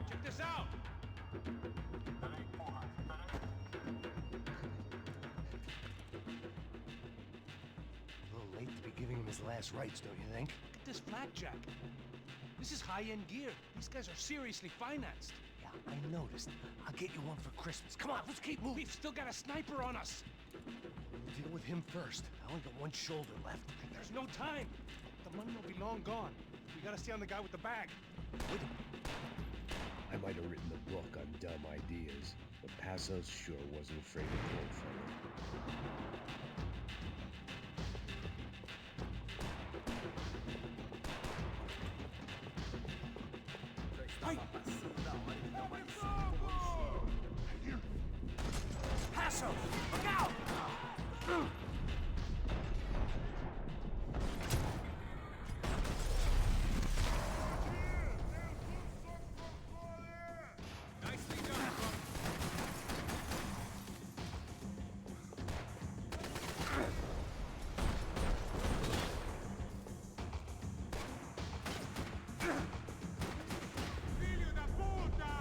Check this out! A little late to be giving him his last rites, don't you think? Look at this blackjack. This is high-end gear. These guys are seriously financed. Yeah, I noticed. I'll get you one for Christmas. Come on, let's keep moving. We've still got a sniper on us. We'll deal with him first. I only got one shoulder left. There's no time. The money will be long gone. We gotta stay on the guy with the bag. Wait a minute. I might have written a book on dumb ideas, but Passos sure wasn't afraid to quote from it. Passo! Look out! Nicely done, bro. Filho da puta!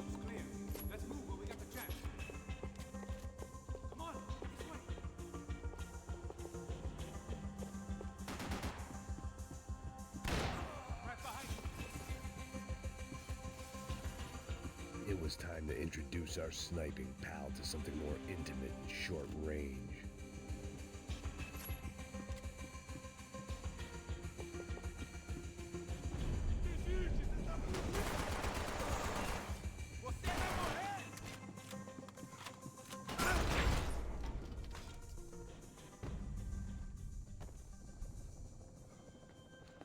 It's clear. Let's move where we got the chance. Come on, this way. Right behind you. It was time to introduce our sniping pal to something more intimate and short range.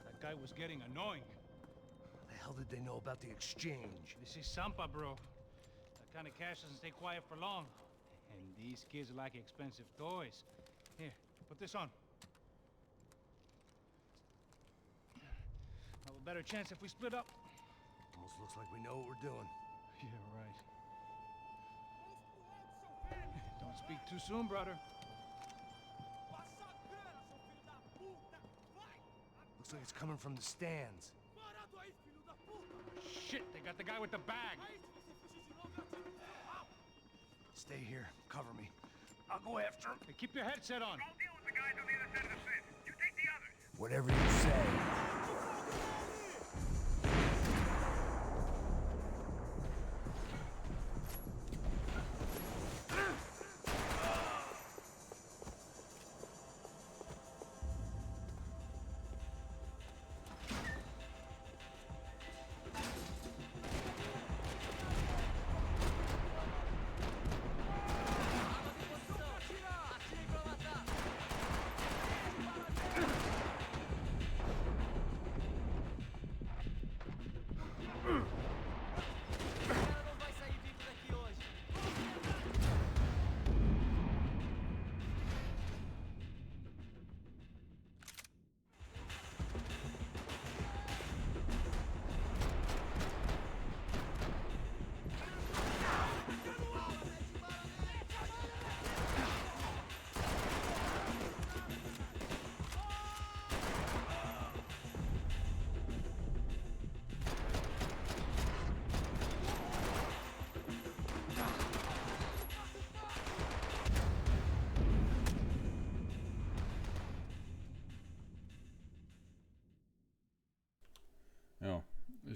That guy was getting annoying. The hell did they know about the exchange? This is Sampa, bro. That kind of cash doesn't stay quiet for long. And these kids like expensive toys. Here, put this on. Have a better chance if we split up. Almost looks like we know what we're doing. Yeah, right. Don't speak too soon, brother. Looks like it's coming from the stands. Shit, they got the guy with the bag. Stay here. Cover me. I'll go after him. Hey, keep your headset on. I'll deal with the guys on the other side of the fence. You take the others. Whatever you say.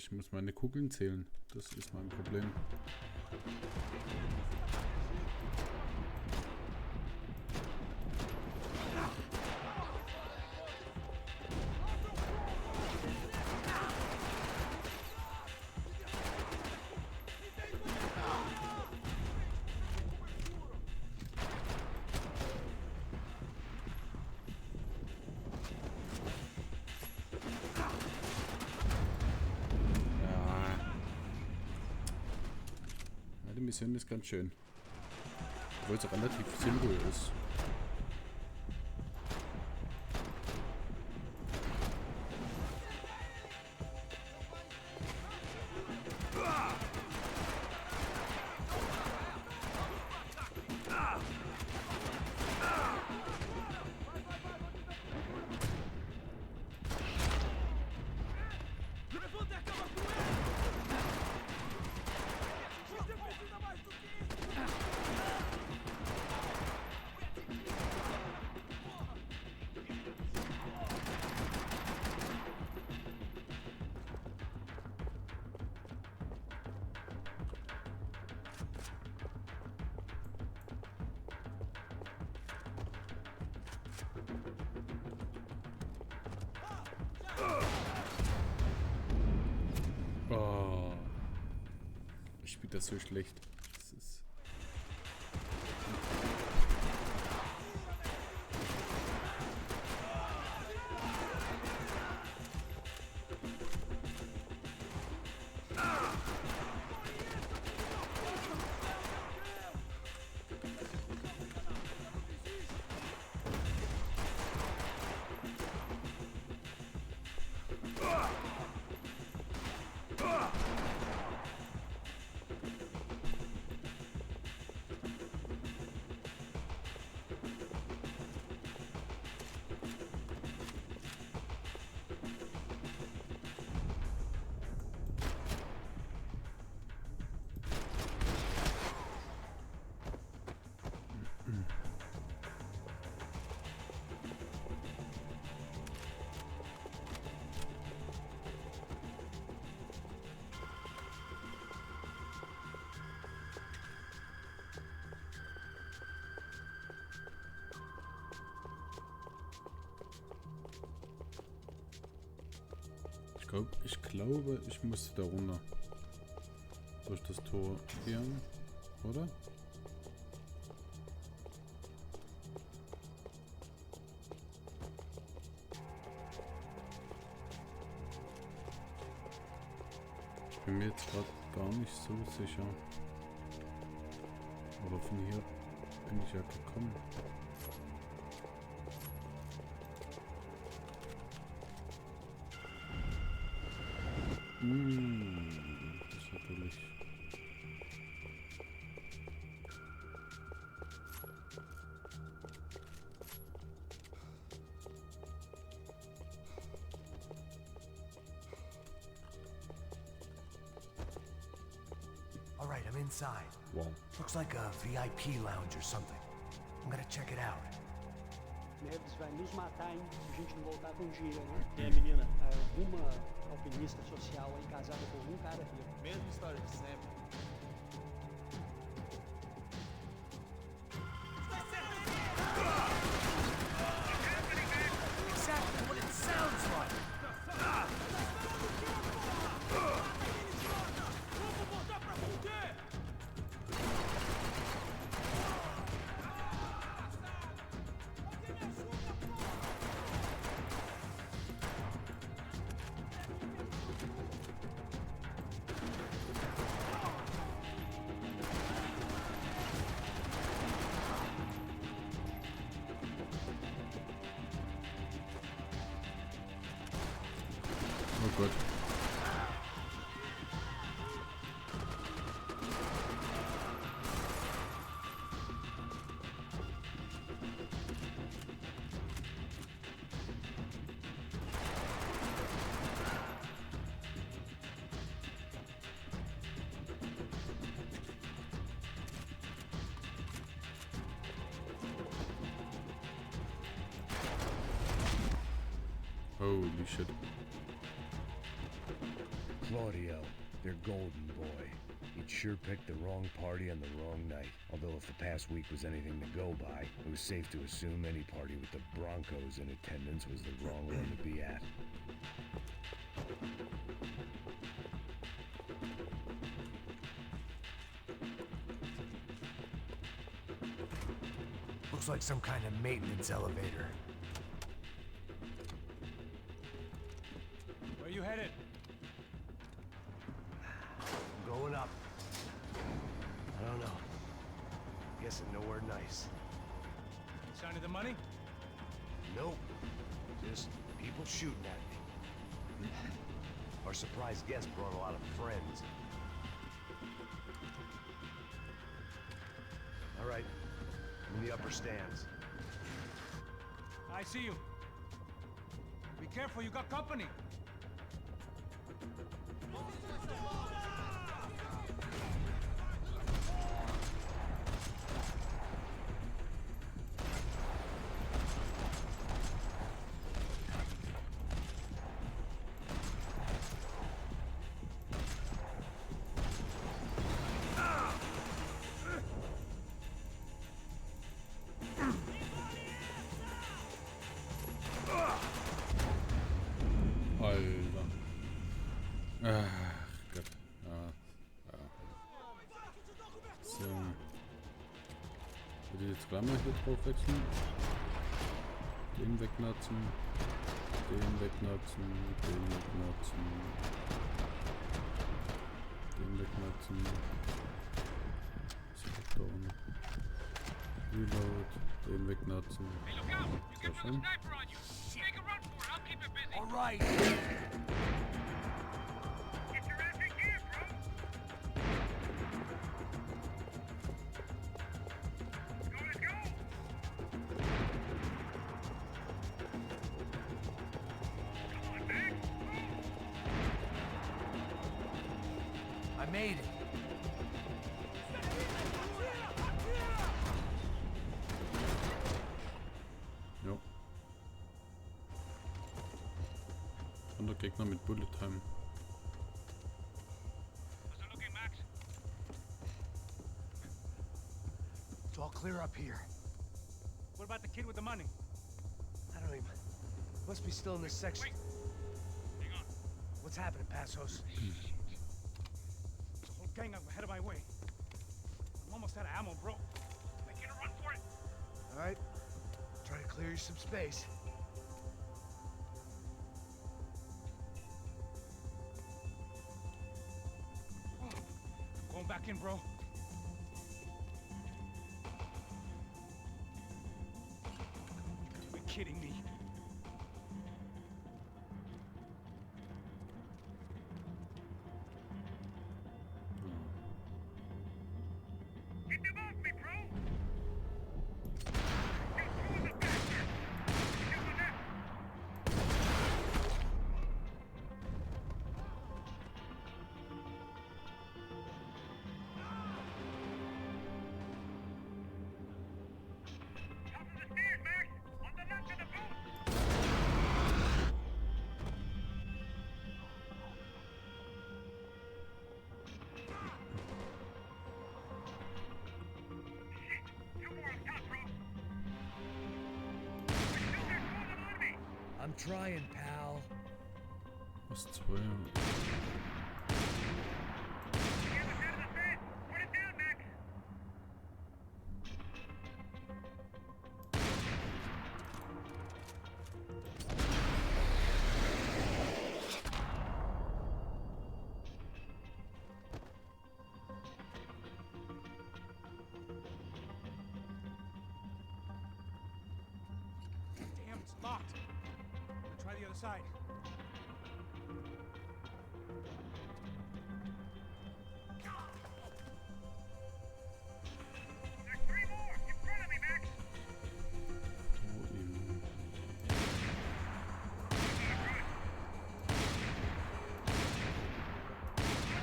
Ich muss meine Kugeln zählen. Das ist mein Problem. Die Mission ist ganz schön. Obwohl es relativ simpel ist. Oh. Ich spiele das so schlecht. Das ist... Ich glaube, ich muss da runter. Durch das Tor hier, oder? Ich bin mir jetzt gerade gar nicht so sicher. Aber von hier bin ich ja gekommen. Das ist natürlich... All right, I'm inside. Wow. Looks like a VIP lounge or something. I'm gonna check it out. Neves vai nos matar, hein? Se a gente não voltar com dinheiro, né? É, menina, alguma alpinista social aí casada com algum cara rico. Mesma história de sempre. Exactly what it sounds like. Oh Gott. Holy shit. Claudio, their golden boy. He'd sure picked the wrong party on the wrong night. Although if the past week was anything to go by, it was safe to assume any party with the Broncos in attendance was the wrong one to be at. Looks like some kind of maintenance elevator. Where you headed? I'm going up. I don't know. Guessing nowhere nice. Sign of the money? Nope. Just people shooting at me. Our surprise guest brought a lot of friends. All right. I'm in the upper stands. I see you. Be careful, you got company. Alter. Ach Gott. Ja. So. Würde ich jetzt gleich mal hier drauf wechseln. Den wegnatzen. Den wegnatzen. Den wegnatzen. Den wegnatzen. Down. Reload. Den wegnatzen. Sehr schön. All right. Get your ass in gear, bro! Let's go! Come on, Max! I made it. Jo. Anderer Gegner mit Bullet Time. How's it looking, Max? It's all clear up here. What about the kid with the money? I don't even... Must be still in this section. Wait. Hang on. What's happening, Passos? The whole gang up ahead of my way. I'm almost out of ammo, bro. Make it a run for it! All right. Try to clear you some space. Going back in, bro. You gotta be kidding me. Get them off me, bro! Just through the bastard! Get the net! Top of the stairs, Max! On the left of the booth! Shit! Two more on top, bro! They're still there closing on me! I'm trying, pal. Was 2. The other side of the fence! Put it down, Max! Damn, it's locked. I'll try the other side. There's three more! In front of me, Max!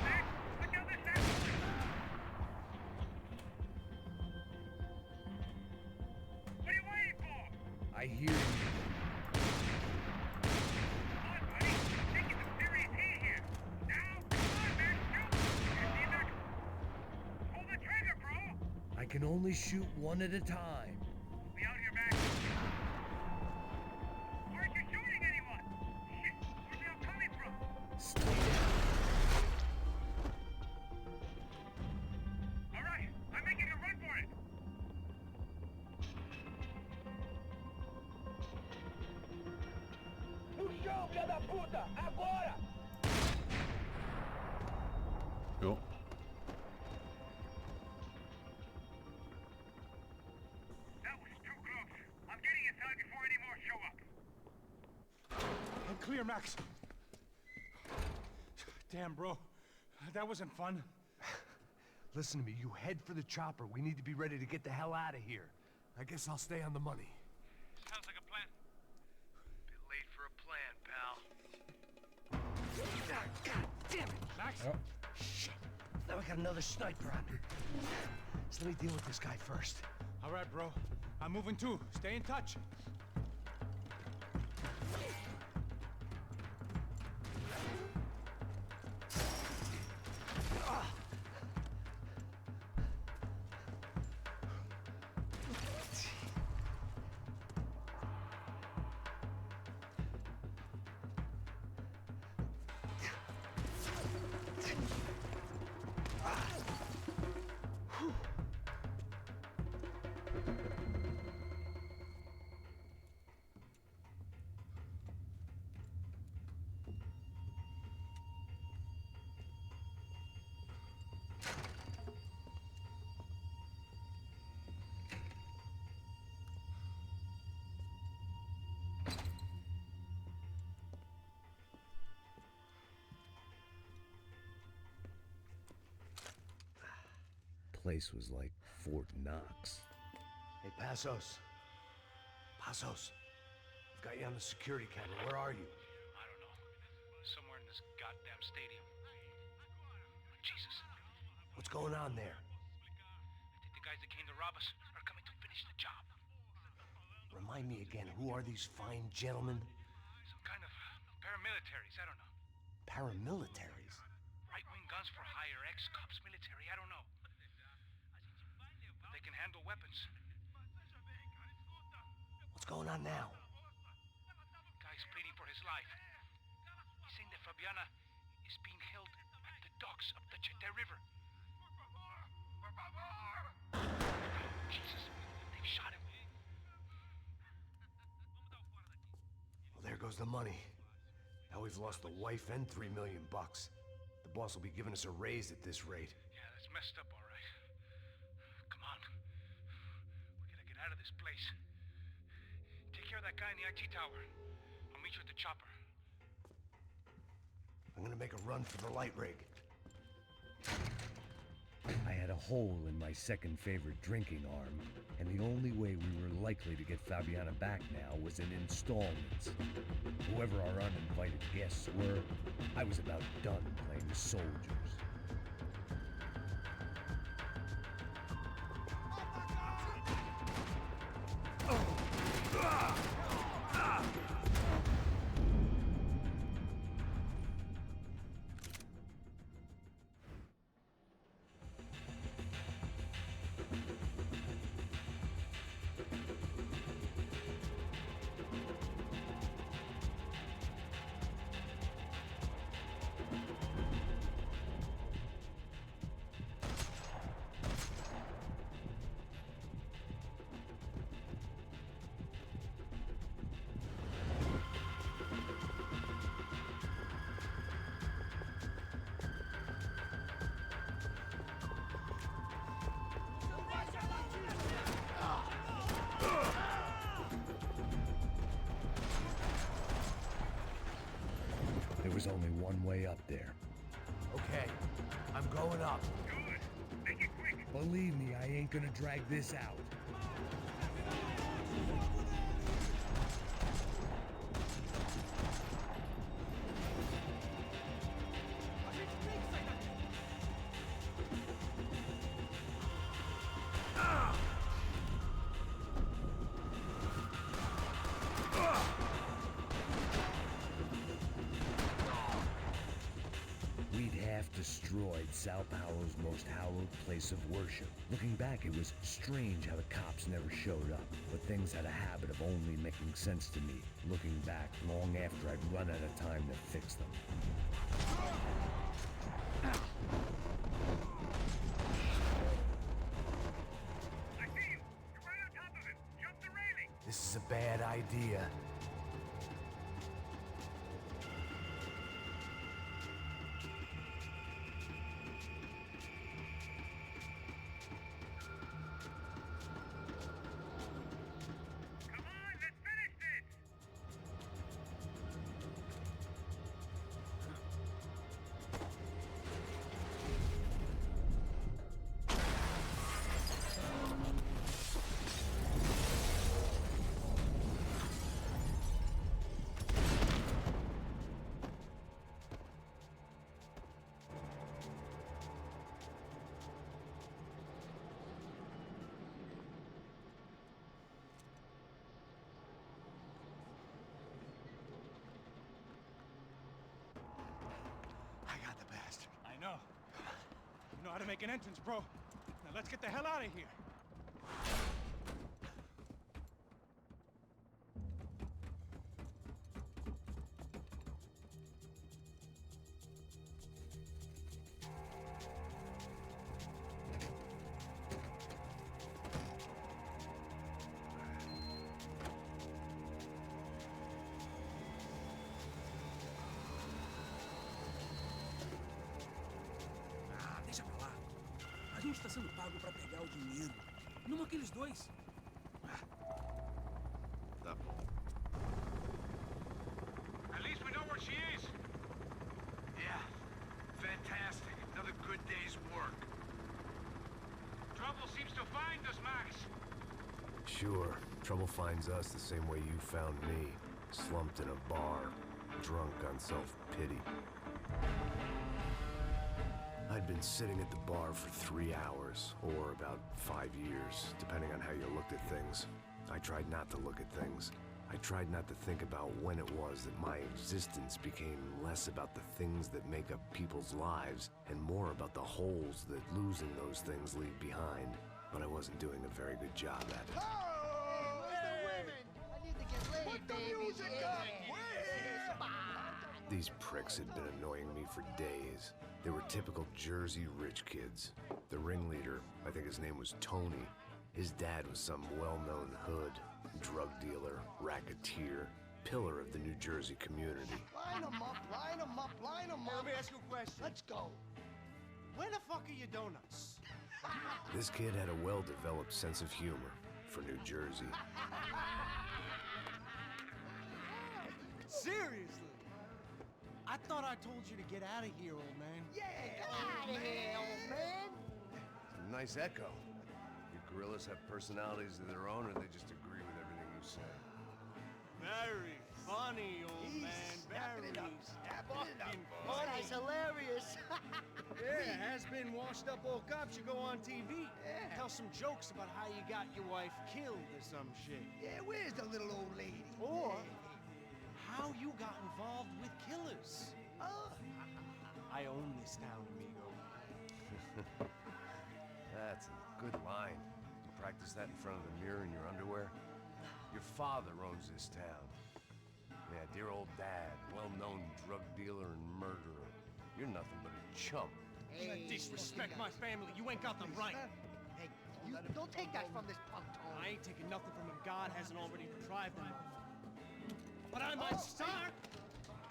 Max, look down this side! What are you waiting for? I hear you. Come on, buddy. Taking some serious heat here. Now can only shoot one at a time. Be out here, Max. Aren't you shooting anyone? Shit, where's they all coming from? Stay down. All right, I'm making a run for it. No chão, filha da puta! Agora! Jo. That was too close. I'm getting inside before any more show up. I'm clear, Max. Damn, bro. That wasn't fun. Listen to me, you head for the chopper. We need to be ready to get the hell out of here. I guess I'll stay on the money. Sounds like a plan. Bit late for a plan, pal. God damn it! Max? Ja. Shit. Now we got another sniper on me. So let me deal with this guy first. All right, bro. I'm moving too. Stay in touch. Place was like Fort Knox. Hey, Passos. Passos. I've got you on the security camera. Where are you? I don't know. Somewhere in this goddamn stadium. Jesus. What's going on there? I think the guys that came to rob us are coming to finish the job. Remind me again, who are these fine gentlemen? Some kind of paramilitaries, I don't know. Paramilitaries? Right-wing guns for hire, ex-cops, military, I don't know. But they can handle weapons. What's going on now? Guy's pleading for his life. He's saying that Fabiana is being held at the docks of the Chete River. Jesus, they've shot him. Well, there goes the money. Now we've lost the wife and $3 million bucks. The boss will be giving us a raise at this rate. Yeah, that's messed up, all right. Come on. We gotta get out of this place. Take care of that guy in the IT tower. I'll meet you at the chopper. I'm gonna make a run for the light rig. I had a hole in my second favorite drinking arm, and the only way we were likely to get Fabiana back now was in installments. Whoever our uninvited guests were, I was about done playing soldiers. There was only one way up there. Okay, I'm going up. Good. Make it quick. Believe me, I ain't gonna drag this out. We'd half destroyed It's Sao Paulo's most hallowed place of worship. Looking back, it was strange how the cops never showed up, but things had a habit of only making sense to me, looking back long after I'd run out of time to fix them. I see you! You're right on top of him! Jump the railing! This is a bad idea. Come on, let's finish this! I got the bastard. I know. You know how to make an entrance, bro. Now let's get the hell out of here. Ah, deixa pra lá. A gente tá sendo pago pra pegar o dinheiro. Não aqueles dois. Tá bom. At least we know where she is! Yeah. Fantastic. Another good day's work. Trouble seems to find us, Max! Sure, trouble finds us the same way you found me. Slumped in a bar, drunk on self-pity. I'd been sitting at the bar for 3 hours, or about 5 years, depending on how you looked at things. I tried not to look at things. I tried not to think about when it was that my existence became less about the things that make up people's lives, and more about the holes that losing those things leave behind. But I wasn't doing a very good job at it. These pricks had been annoying me for days. They were typical Jersey rich kids. The ringleader, I think his name was Tony. His dad was some well-known hood, drug dealer, racketeer, pillar of the New Jersey community. Line them up, line them up, line them up. Let me ask you a question. Let's go. Where the fuck are your donuts? This kid had a well-developed sense of humor for New Jersey. Seriously? I thought I told you to get out of here, old man. Yeah, get out of here, old man. Nice echo. Your gorillas have personalities of their own, or they just agree with everything you say? Very funny, old man. Very fucking funny. This guy's hilarious. Yeah, has-been washed-up old cops should go on TV. Yeah. Tell some jokes about how you got your wife killed or some shit. Yeah, where's the little old lady? Or how you got involved with killers. I own this town, amigo. That's a good line. You practice that in front of the mirror in your underwear? Your father owns this town. Yeah, dear old dad, well-known drug dealer and murderer. You're nothing but a chump. Hey, disrespect my family. You ain't got the right. Hey, you don't take that from this punk, Tony. I ain't taking nothing from him. God hasn't already deprived him of. But I might start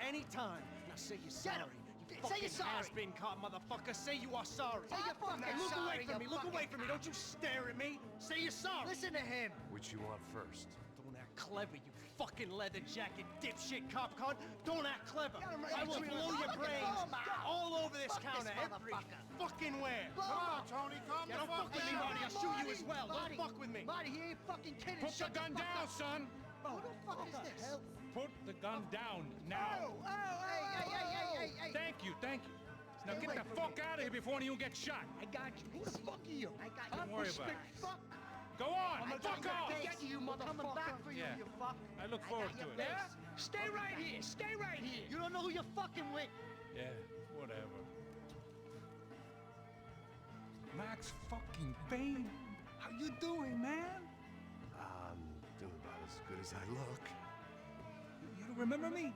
anytime. Now say you're sorry. You Say you're sorry. has-been caught, motherfucker. Say you are sorry. Say you're fucking Look sorry, away from me. you Look away fucking- from me. Don't you stare at me. Say you're sorry. Listen to him. Which you want first? Don't act clever, you fucking leather jacket dipshit cop cunt. Don't act clever. I will blow your brains all over this counter every fucking where. Come on, Tony. Come don't fuck with me, Marty. I'll shoot you as well. Don't fuck with me. Marty, he ain't fucking kidding. Put the gun down, son! Who the fuck is this? Put the gun down now! Hey. Thank you, thank you. Now get the fuck out of here before you get shot. I got you. Who the fuck are you? I got you. Don't worry about it. Fuck. Go on, I fuck got off! your face. You motherfucker. Coming back for you, Yeah. you fuck. I look forward got to your it. face. Yeah? Stay right here. Stay right here. You don't know who you're fucking with. Yeah, whatever. Max fucking Payne. How you doing, man? I'm doing about as good as I look. You don't remember me?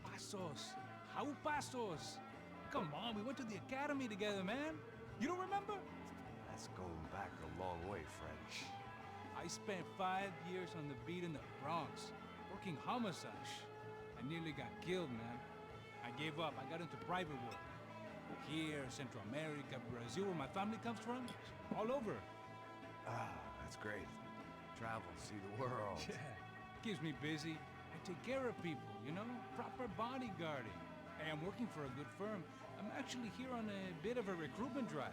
Pasos. How Pasos? Come on, we went to the academy together, man. You don't remember? That's going back a long way, French. I spent 5 years on the beat in the Bronx, working homicide. I nearly got killed, man. I gave up. I got into private work. Here, Central America, Brazil, where my family comes from, all over. Ah, that's great. Travel, see the world. Yeah, keeps me busy. I take care of people, you know? Proper bodyguarding. Hey, I'm working for a good firm. I'm actually here on a bit of a recruitment drive.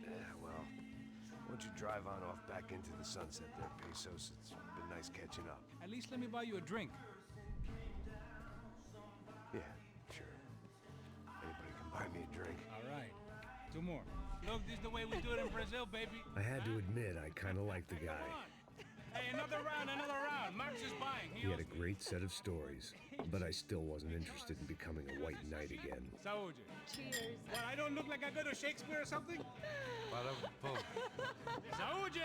Yeah, well, why don't you drive on off back into the sunset there, Pesos? It's been nice catching up. At least let me buy you a drink. Yeah, sure. Anybody can buy me a drink. All right. 2 more. Look, this is the way we do it in Brazil, baby. I had to admit, I kind of liked the guy. Hey, another round, another round. Max is buying. He had a great set of stories, but I still wasn't interested in becoming a white knight again. Saúde. Cheers. What, I don't look like I go to Shakespeare or something? Saúde!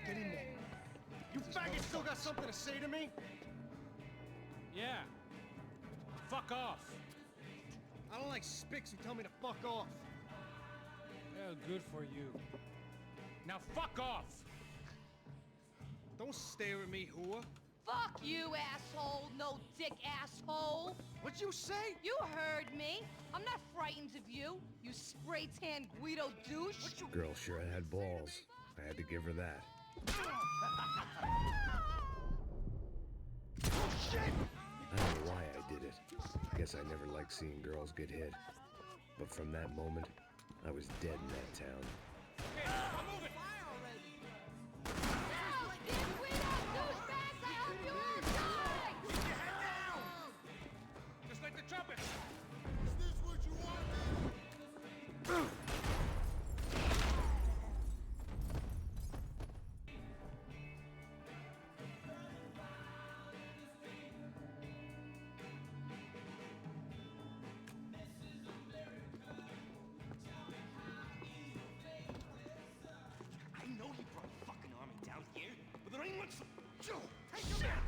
Get in there. You faggot still got something to say to me? Yeah. Fuck off. I don't like spics who tell me to fuck off. Well, good for you. Now fuck off! Don't stare at me, whore. Fuck you, asshole. No dick asshole. What'd you say? You heard me. I'm not frightened of you, you spray-tan Guido douche. Girl sure had balls. I had to give her that. Oh, shit! I don't know why I did it. Guess I never liked seeing girls get hit. But from that moment, I was dead in that town. Okay, I'm moving. Just like the trumpet. Is this what you wanted? I know he brought a fucking army down here, but there ain't much. Joe, take Shit! him out!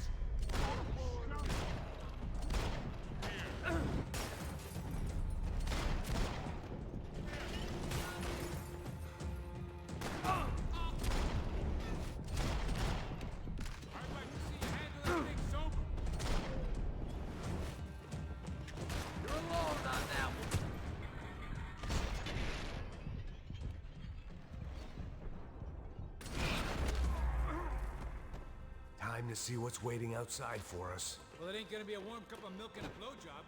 I'd like to see you handle everything sober. You're alone on that one. Time to see what's waiting outside for us. Well, it ain't gonna be a warm cup of milk and a blowjob.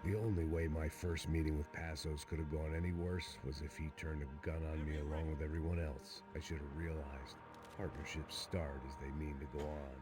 The only way my first meeting with Passos could have gone any worse was if he turned a gun on me along with everyone else. I should have realized partnerships start as they mean to go on.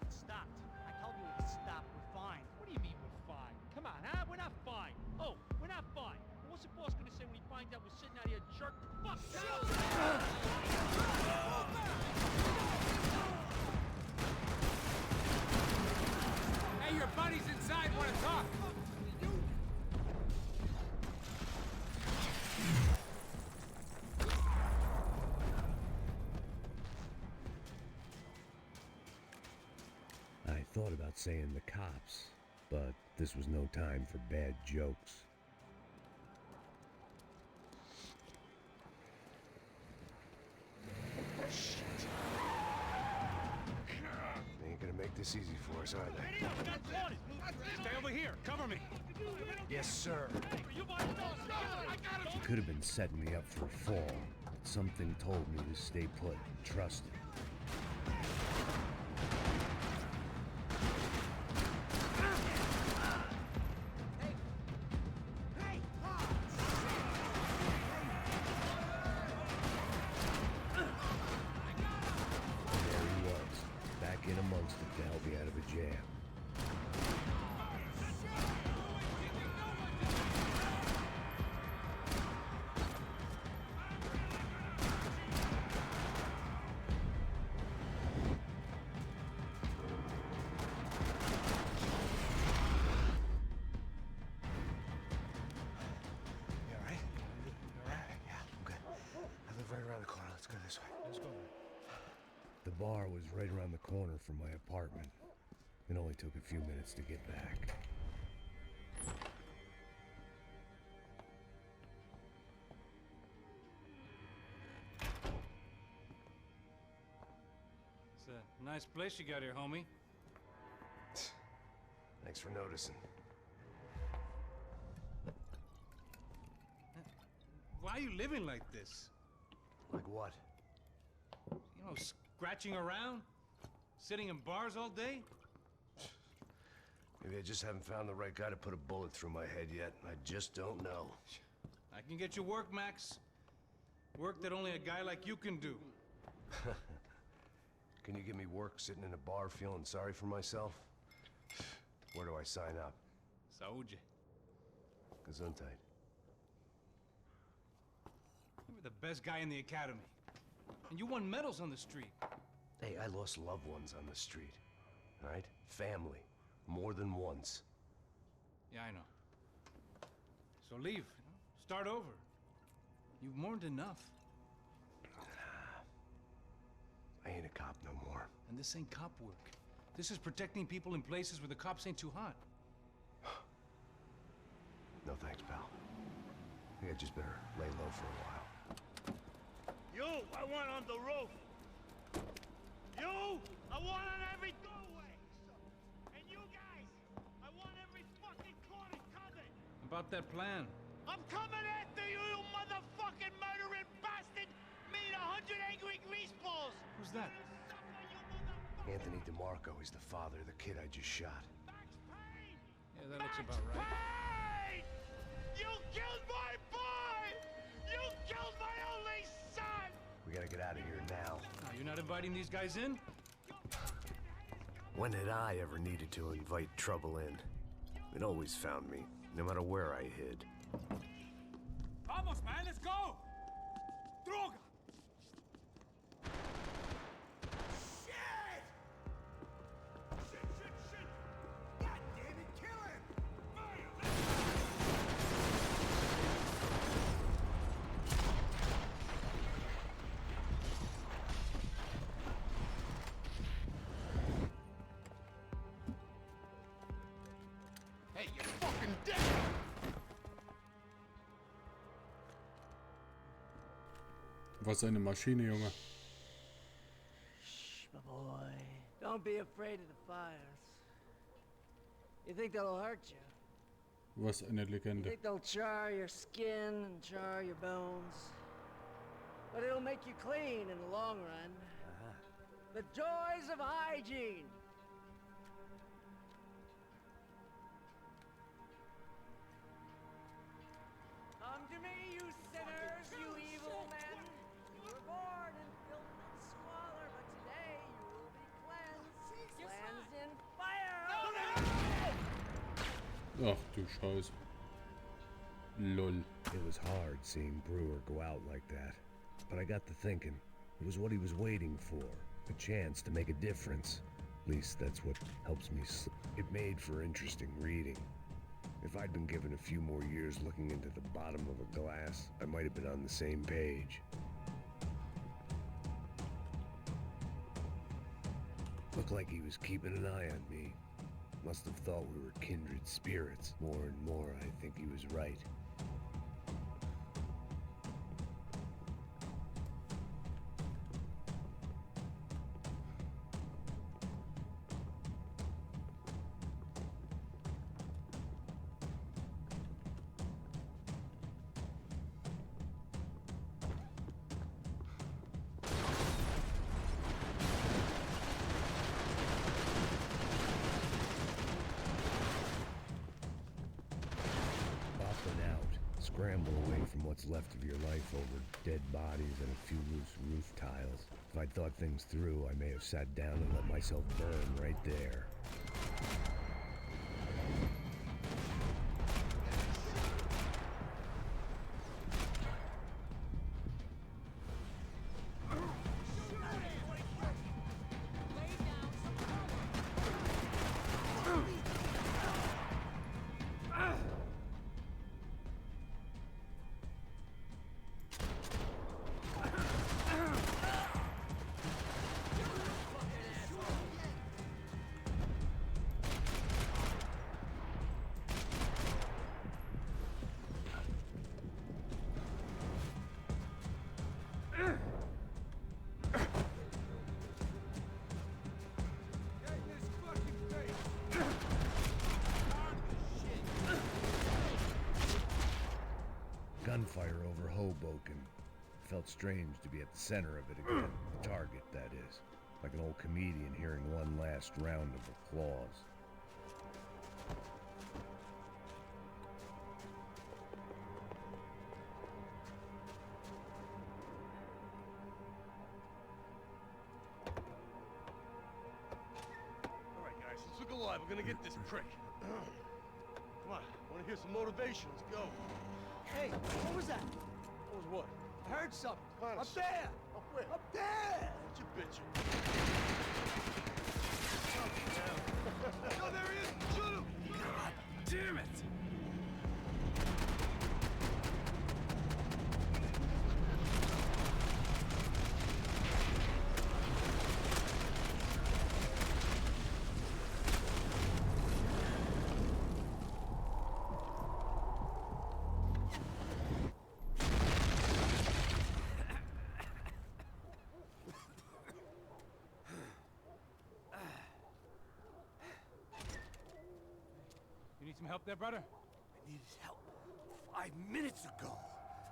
Stopped. I told you to stop. We're fine. What do you mean we're fine? Come on, huh? We're not fine. Oh, we're not fine. What's the boss gonna say when he finds out we're sitting out here jerk the fuck out? Hey, your buddies inside want to talk. I thought about saying the cops, but this was no time for bad jokes. They ain't gonna make this easy for us, are they? Stay over here. Cover me. Yes, sir. He could have been setting me up for a fall, but something told me to stay put and trust him. The bar was right around the corner from my apartment. It only took a few minutes to get back. It's a nice place you got here, homie. Thanks for noticing. Why are you living like this? Like what? You know, scratching around? Sitting in bars all day? Maybe I just haven't found the right guy to put a bullet through my head yet. I just don't know. I can get you work, Max. Work that only a guy like you can do. Can you give me work sitting in a bar feeling sorry for myself? Where do I sign up? Saúde. Gesundheit. You were the best guy in the academy. And you won medals on the street. Hey, I lost loved ones on the street. All right? Family. More than once. Yeah, I know. So leave. You know? Start over. You've mourned enough. I ain't a cop no more. And this ain't cop work. This is protecting people in places where the cops ain't too hot. No thanks, pal. I think I just better lay low for a while. You, I want on the roof. You, I want on every doorway. And you guys, I want every fucking corner covered. About that plan. I'm coming after you, you motherfucking murdering bastard! Me and 100 angry greaseballs! Who's that? Anthony DeMarco. He's the father of the kid I just shot. Yeah, that looks about right. Payne! You killed my boy! You killed my only son! We gotta get out of here now. Oh, you're not inviting these guys in? When had I ever needed to invite trouble in? It always found me, no matter where I hid. Vamos, man, let's go! Droga! Hey, you're fucking dead! Was eine Maschine, Junge. Shh, my boy. Don't be afraid of the fires. You think they'll hurt you? Was eine You Legende. think they'll char your skin and char your bones? But it'll make you clean in the long run. The joys of hygiene. Come to me, you sinners, you evil men. You were born in filth and squalor, but today you will be cleansed. Cleansed in fire. Ach du Scheiße. Lol. It was hard seeing Brewer go out like that. But I got to thinking, it was what he was waiting for. A chance to make a difference. At least that's what helps me sleep. It made for interesting reading. If I'd been given a few more years looking into the bottom of a glass, I might have been on the same page. Looked like he was keeping an eye on me. Must have thought we were kindred spirits. More and more, I think he was right. Scramble away from what's left of your life over dead bodies and a few loose roof tiles. If I'd thought things through, I may have sat down and let myself burn right there. gunfire over Hoboken. Felt strange to be at the center of it again. The target, that is. Like an old comedian hearing one last round of applause. Alright, guys, let's look alive. We're gonna get this prick. Come on, I wanna hear some motivation. Let's go. Hey, what was that? What was what? I heard something. Connor, Up there! Up where? Up there! What you bitching? No, there he is! Shoot him! God damn it! You need some help there, brother? I needed help 5 minutes ago.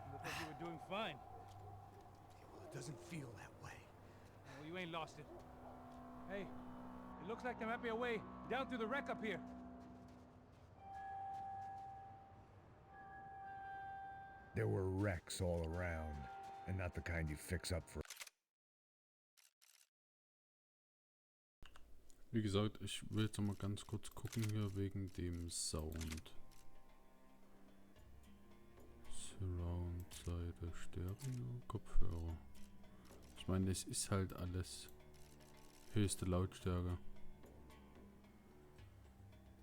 You look like you were doing fine. Yeah, well, it doesn't feel that way. Well, you ain't lost it. Hey, it looks like there might be a way down through the wreck up here. There were wrecks all around, and not the kind you fix up for. Wie gesagt, ich will jetzt noch mal ganz kurz gucken hier wegen dem Sound. Surround-Seite, Stereo, Kopfhörer. Ich meine, es ist halt alles höchste Lautstärke.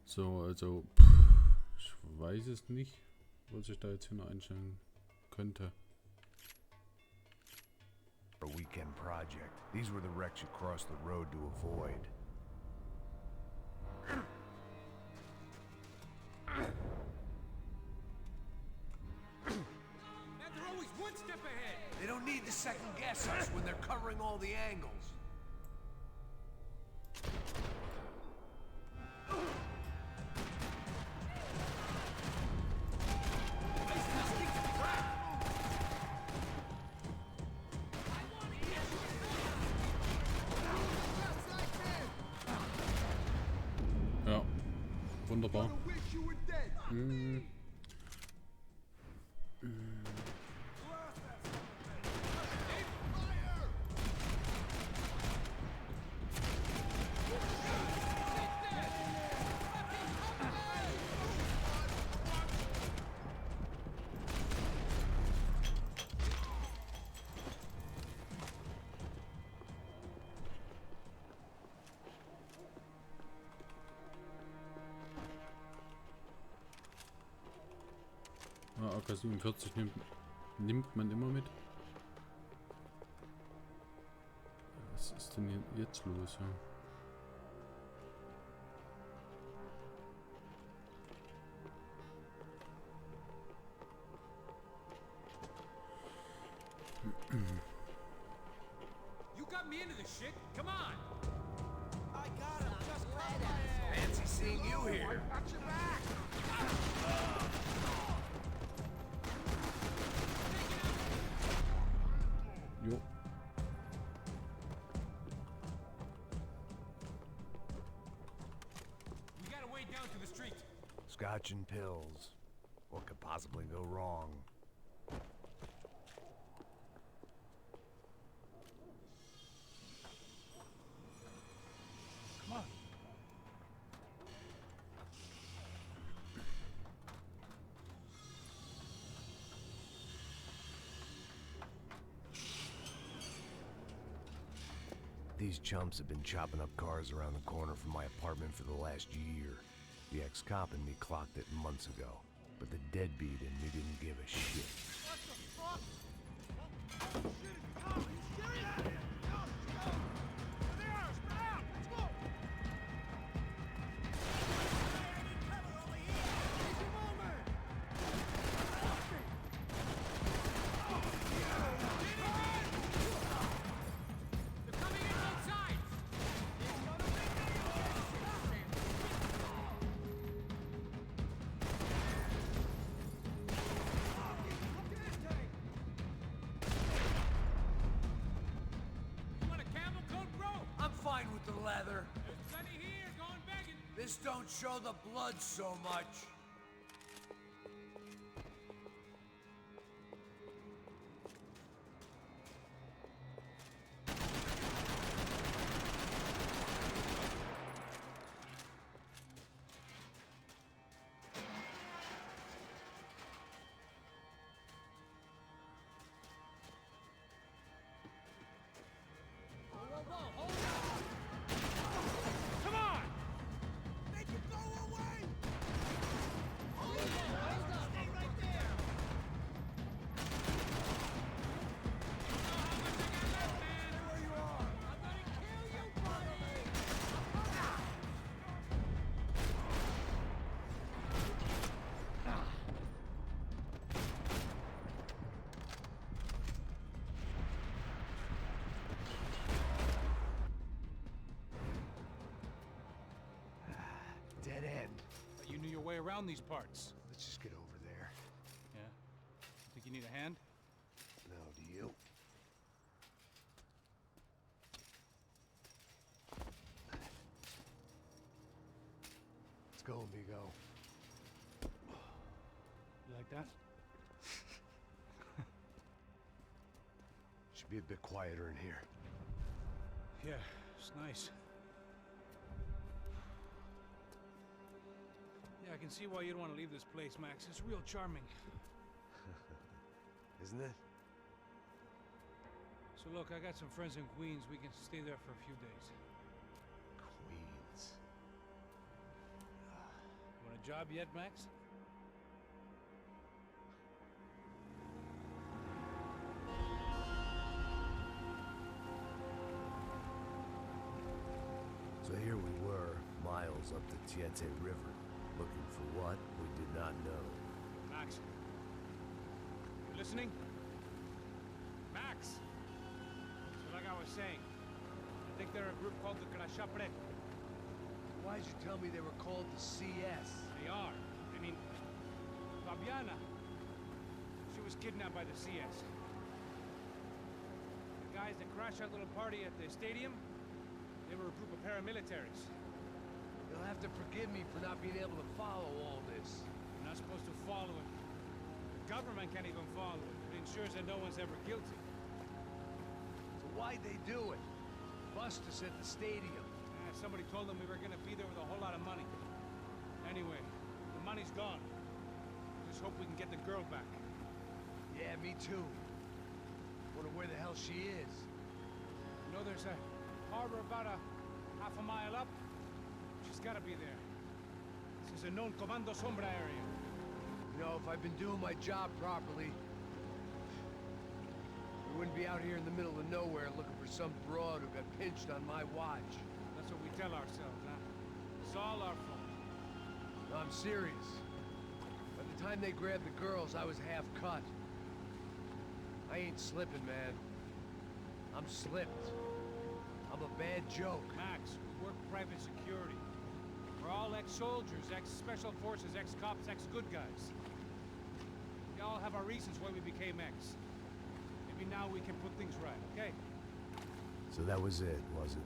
So, also, ich weiß es nicht, was ich da jetzt hier noch einstellen könnte. A weekend project. These were the wrecks you crossed the road to avoid. And they're always one step ahead. They don't need to second guess us when they're covering all the angles. Ja, wunderbar. Hm. Ja, AK-47 nimmt man immer mit. Was ist denn jetzt los? Ja? You got me into this shit. Come on. I got him. Just let us. Fancy seeing you here. Watch your back. Jo. We got a way down to the street. Scotch and pills. What could possibly go wrong? Come on. These chumps have been chopping up cars around the corner from my apartment for the last year. The ex-cop in me clocked it months ago, but the deadbeat in me didn't give a shit. What the fuck? Oh, shit, it's Tom. Are you serious? Go, go. There they are. Spread out. Let's go. Take him over. They're coming in both sides. leather. Plenty here, going begging. This don't show the blood so much. Come on! Make it go away! Stay right there! Where you are? I'm gonna kill you, buddy! Dead end. But you knew your way around these parts. Let's just get over there. Yeah? Think you need a hand? No, do you? Let's go, amigo. You like that? Should be a bit quieter in here. Yeah, it's nice. Yeah, I can see why you'd want to leave this place, Max. It's real charming. Isn't it? So look, I got some friends in Queens. We can stay there for a few days. Queens. You want a job yet, Max? So here we were, miles up the Tiete River, looking for what we did not know. Max. You listening? Max! So like I was saying, I think they're a group called the Crashapre. Why'd you tell me they were called the CS? They are. I mean, Fabiana. She was kidnapped by the CS. The guys that crashed that little party at the stadium, they were a group of paramilitaries. You'll have to forgive me for not being able to follow all this. You're not supposed to follow it. The government can't even follow it. It ensures that no one's ever guilty. So why'd they do it? Bust us at the stadium. Somebody told them we were gonna be there with a whole lot of money. Anyway, the money's gone. Just hope we can get the girl back. Yeah, me too. Wonder where the hell she is. You know, there's a harbor about half a mile up. She's gotta be there. This is a known Comando Sombra area. You know, if I'd been doing my job properly, we wouldn't be out here in the middle of nowhere looking for some broad who got pinched on my watch. That's what we tell ourselves, huh? It's all our fault. No, I'm serious. By the time they grabbed the girls, I was half cut. I ain't slipping, man. I'm slipped. I'm a bad joke. Max, we work private security. We're all ex-soldiers, ex-special forces, ex-cops, ex-good guys. We all have our reasons why we became ex. Maybe now we can put things right, okay? So that was it, was it?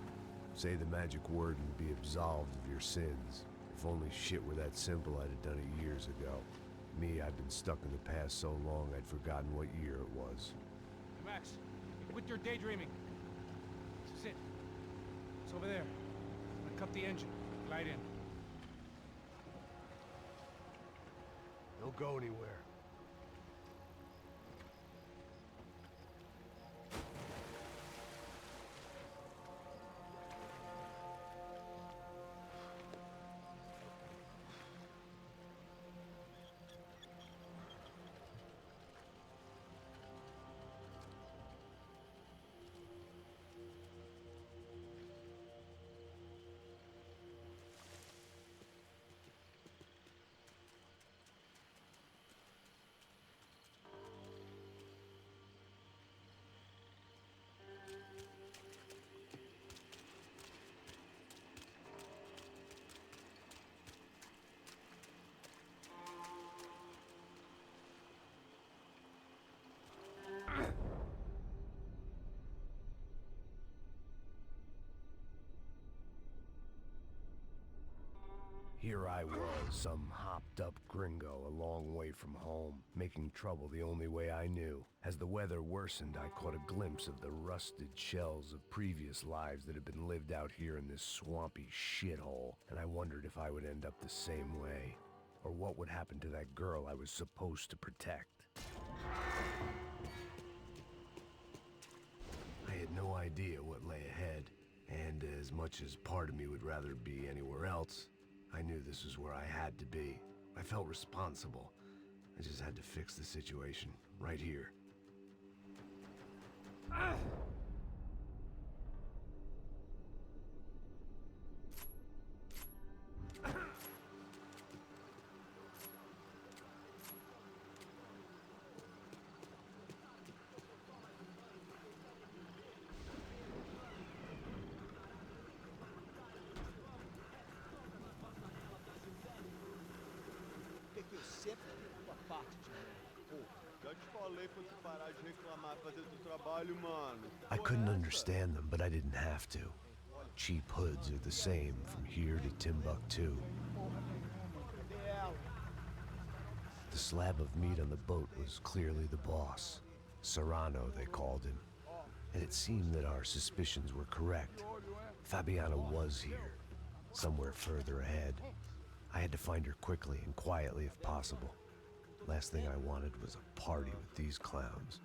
Say the magic word and be absolved of your sins. If only shit were that simple, I'd have done it years ago. Me, I've been stuck in the past so long I'd forgotten what year it was. Hey, Max, quit your daydreaming. This is it. It's over there. I'm gonna cut the engine. Glide in. Don't go anywhere. Here I was, some hopped-up gringo a long way from home, making trouble the only way I knew. As the weather worsened, I caught a glimpse of the rusted shells of previous lives that had been lived out here in this swampy shithole, and I wondered if I would end up the same way, or what would happen to that girl I was supposed to protect. I had no idea what lay ahead, and as much as part of me would rather be anywhere else, I knew this was where I had to be. I felt responsible. I just had to fix the situation, right here. Eu sempre fico a parte de mim. Pô, já te falei pra tu parar de reclamar, fazer teu trabalho, mano. I couldn't understand them, but I didn't have to. Cheap hoods are the same from here to Timbuktu. The slab of meat on the boat was clearly the boss. Serrano, they called him. And it seemed that our suspicions were correct. Fabiana was here, somewhere further ahead. I had to find her quickly and quietly if possible. Last thing I wanted was a party with these clowns.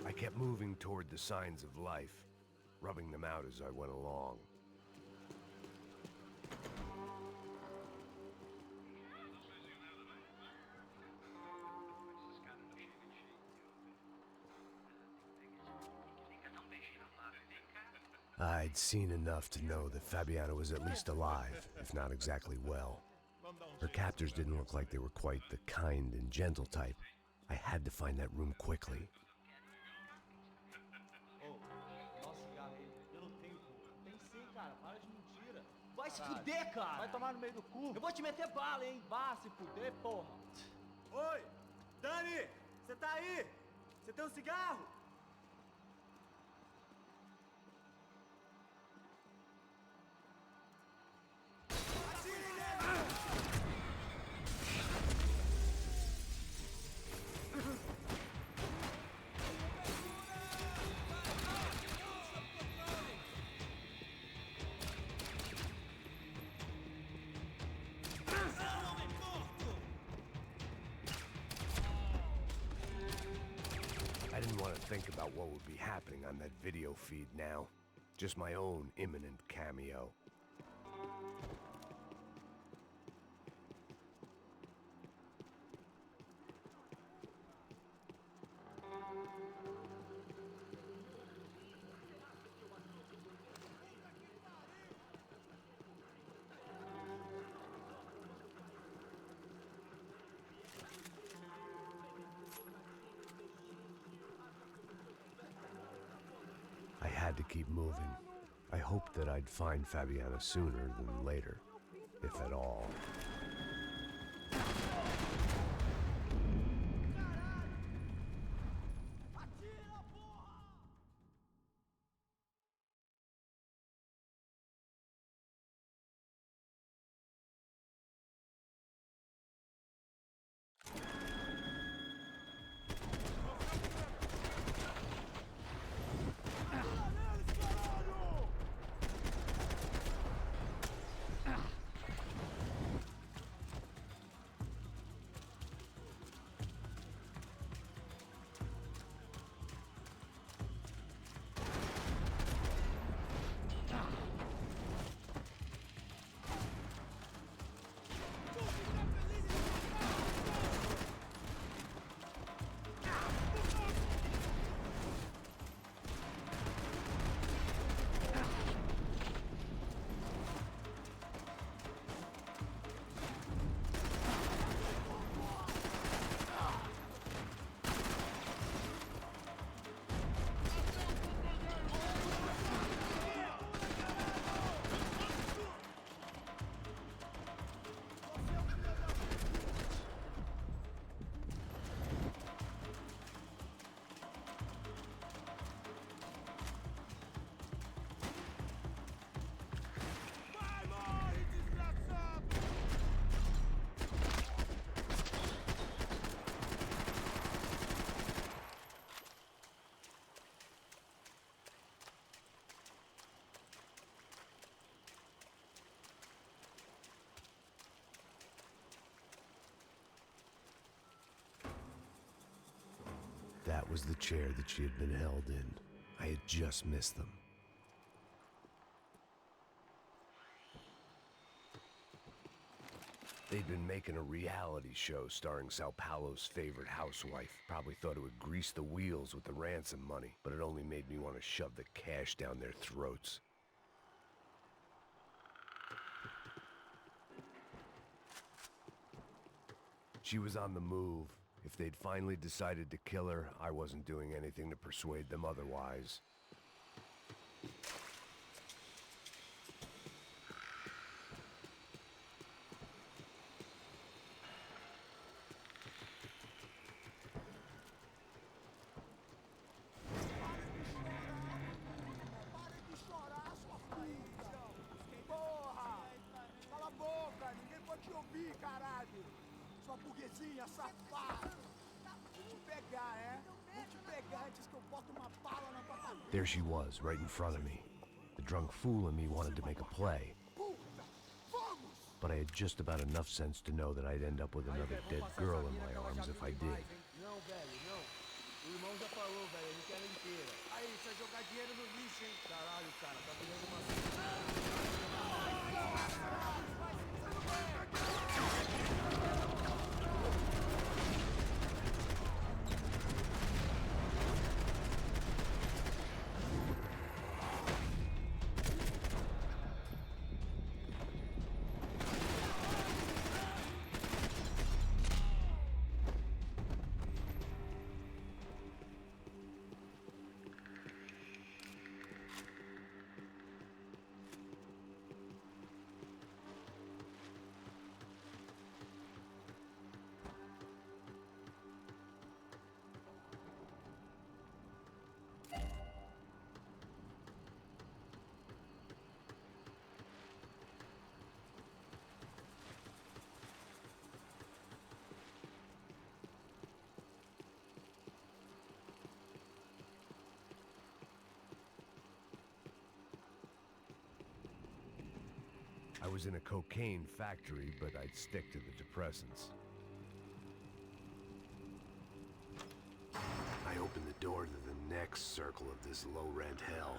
I kept moving toward the signs of life, rubbing them out as I went along. I'd seen enough to know that Fabiana was at least alive, if not exactly well. Her captors didn't look like they were quite the kind and gentle type. I had to find that room quickly. Vai se fuder, cara! Vai tomar no meio do cu! Eu vou te meter bala, hein? Vá se fuder, porra! Oi! Dani! Você tá aí? Você tem um cigarro? I didn't want to think about what would be happening on that video feed now. Just my own imminent cameo. I had to keep moving. I hoped that I'd find Fabiana sooner than later, if at all. was the chair that she had been held in. I had just missed them. They'd been making a reality show starring Sao Paulo's favorite housewife. Probably thought it would grease the wheels with the ransom money, but it only made me want to shove the cash down their throats. She was on the move. If they'd finally decided to kill her, I wasn't doing anything to persuade them otherwise. There she was, right in front of me. The drunk fool in me wanted to make a play. But I had just about enough sense to know that I'd end up with another dead girl in my arms if I did. Não, velho, não. O irmão já falou, velho, ele quer ela inteira. Aí, você vai jogar dinheiro no lixo, hein? Caralho, cara, tá virando uma... I was in a cocaine factory, but I'd stick to the depressants. I opened the door to the next circle of this low-rent hell.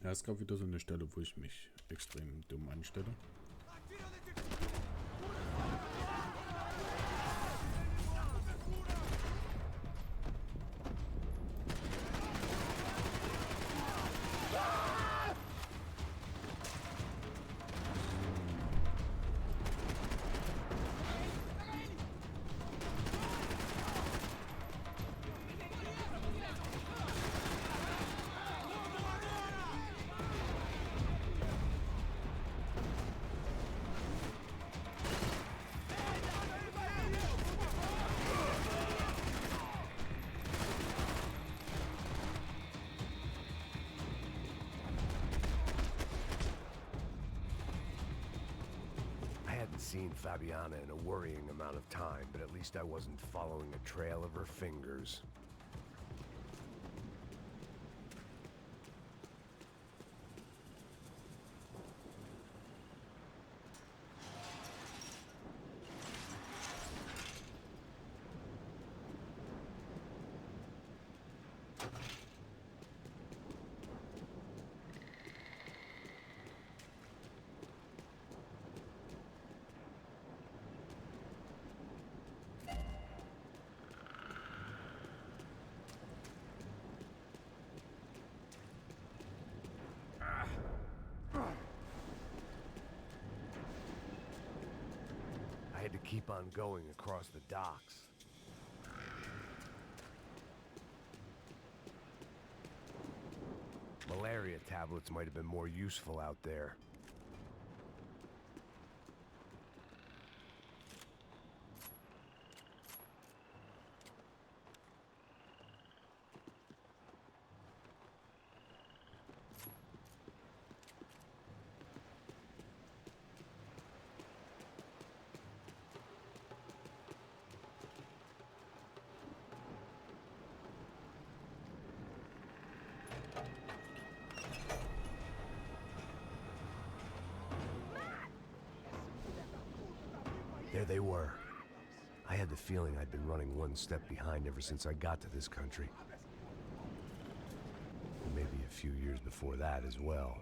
Ja, es gab wieder so eine Stelle, wo ich mich extrem dumm anstelle. seen Fabiana in a worrying amount of time, but at least I wasn't following a trail of her fingers. I had to keep on going across the docks. Malaria tablets might have been more useful out there. There they were. I had the feeling I'd been running one step behind ever since I got to this country. And maybe a few years before that as well.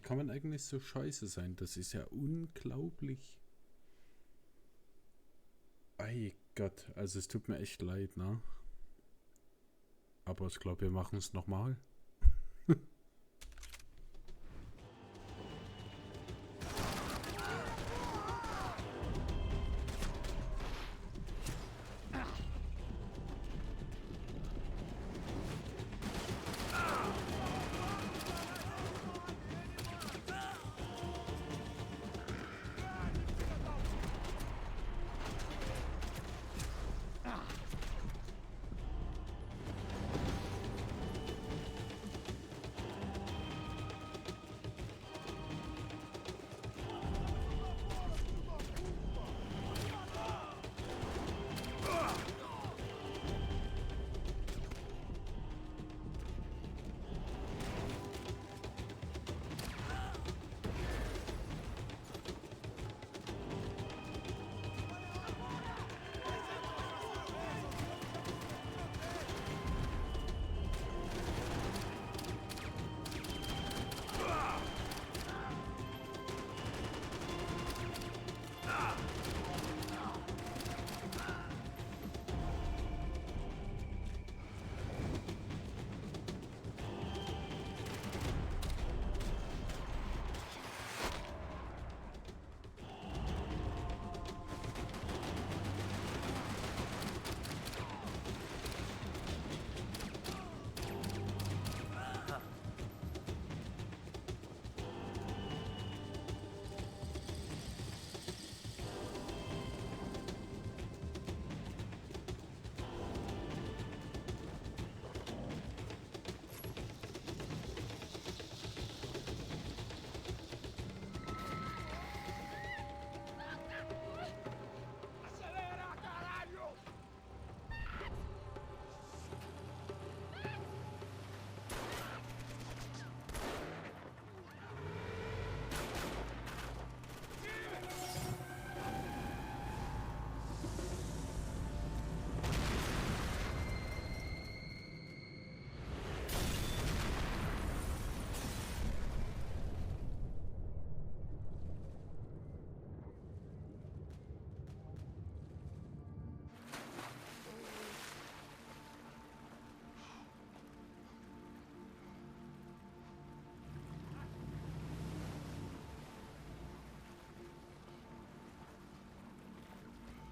kann man eigentlich so scheiße sein? Das ist ja unglaublich. Ei Gott, also es tut mir echt leid, ne? Aber ich glaube, wir machen es nochmal.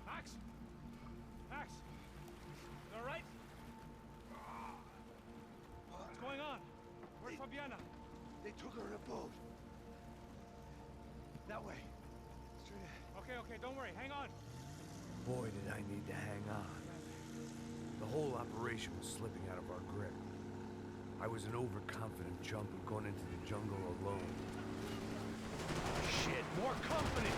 Max? Max? You all right? What's going on? Where's Fabiana? They took her in a boat. That way. Straight ahead. Okay, don't worry. Hang on. Boy, did I need to hang on. The whole operation was slipping out of our grip. I was an overconfident chump who'd gone into the jungle alone. Shit, more company!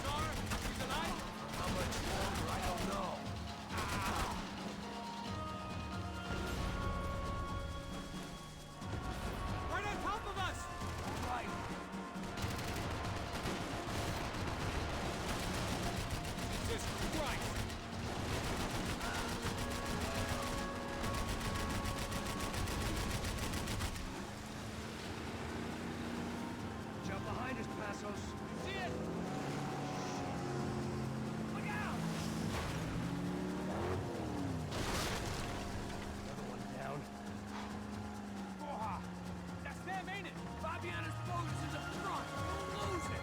Star, he's alive? How much longer? I don't know. Right on top of us! Right. Jesus Christ! Jump behind us, Passos. See it? Look out! Another one down. Porra! That's them, ain't it? Fabiana's boat is in the front. We'll lose it.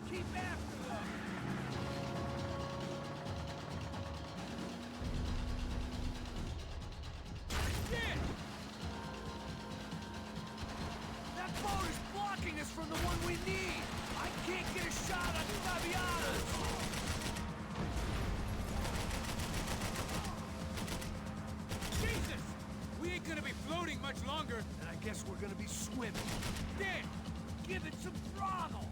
Keep after them. Shit! That boat is blocking us from the one we need. I can't get a shot on Fabiana's. Jesus! We ain't gonna be floating much longer. And I guess we're gonna be swimming. Dan! Give it some throttle.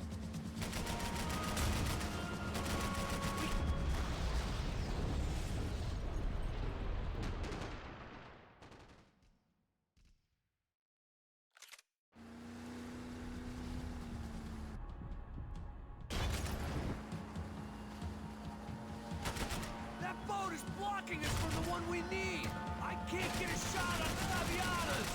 parking is for the one we need. I can't get a shot on the Lavianas.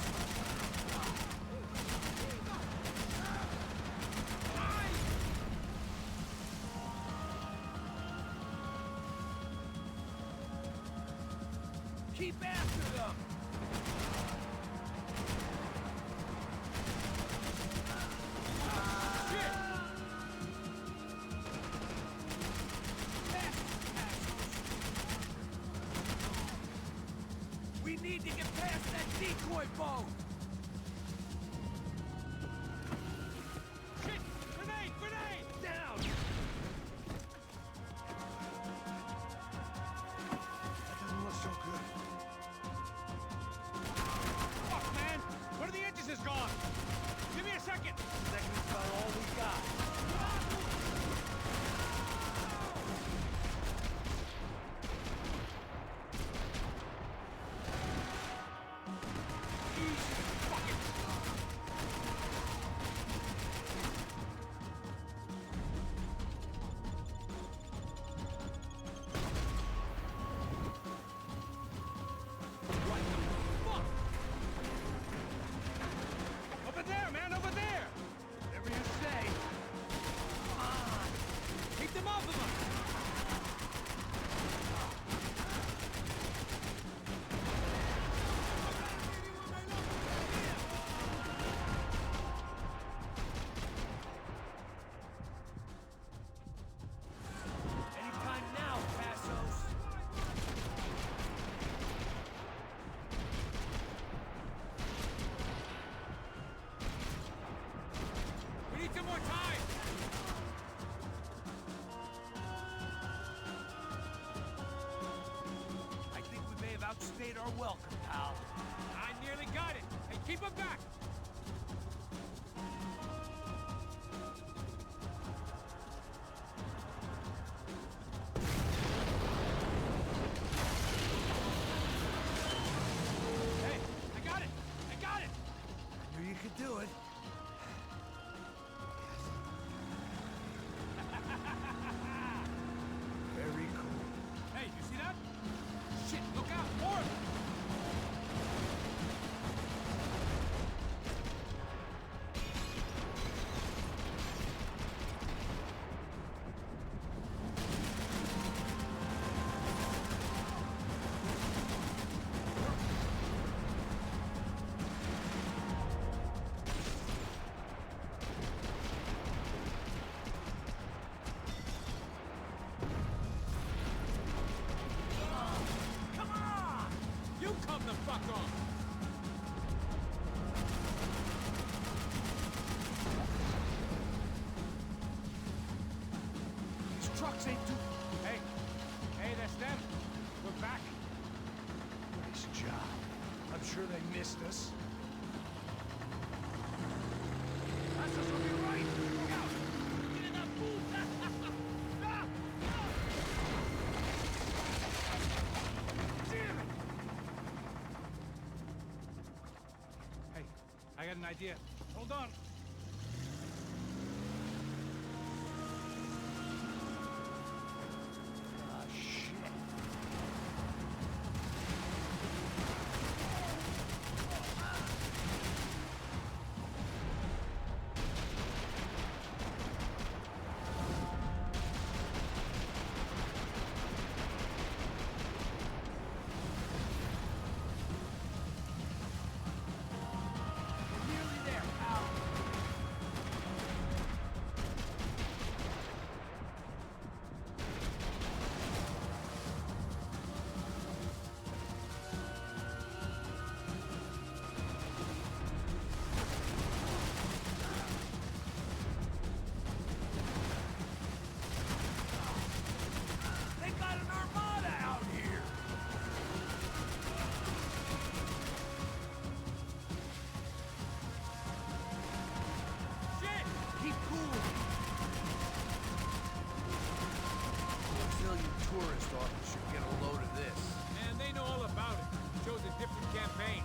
Keep after them. We need to get past that decoy boat! Shit! Grenade! Grenade! Down! That doesn't look so good. Fuck, man! One of the engines is gone! Give me a second! Second's about all we got. Over there, man! Over there! Whatever you say. Come on! Keep them off of us! Anytime now, Passos! We need some more time! I think we may have outstayed our welcome, pal. I nearly got it! Hey, keep them back! Hey, I got it! I got it! I knew you could do it. Very cool. Hey, you see that? Shit, look out! More! of them. Come on! You come the fuck on! These trucks ain't too... Hey, hey, that's them. We're back. Nice job. I'm sure they missed us. Passos will be right! Look out! Get in that booth! Stop! Damn it! Hey, I got an idea. Hold on. Ah, shit. We're nearly there, pal. They got an armada out here! Shit! Keep cool! Brazilian tourist office should get a load of this. Man, they know all about it. Shows a different campaign.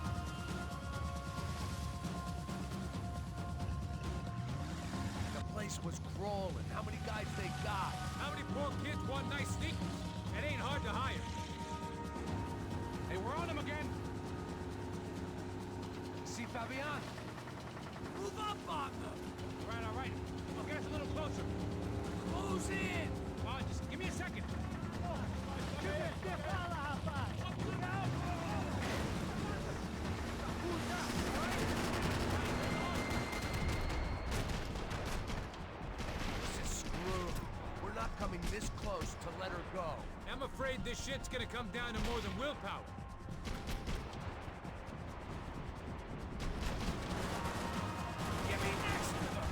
The place was crawling. How many guys they got? How many poor kids want nice sneakers? It ain't hard to hire. Hey, we're on him again! See Fabian? Move up on them! All right. I'll get us a little closer. Close in! Oh, just give me a second. This is screwed. We're not coming this close to let her go. I'm afraid this shit's gonna come down to more than willpower. Get me next to them!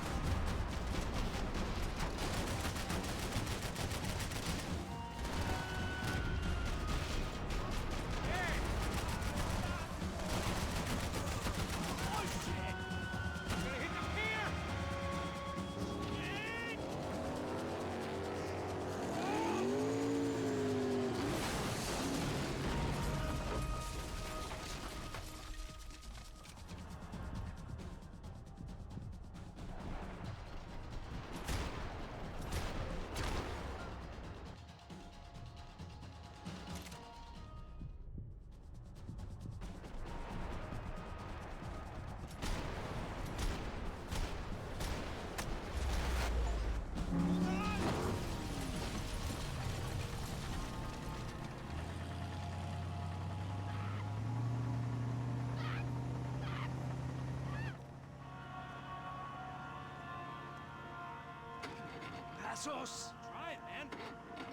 Passos! Try it, man.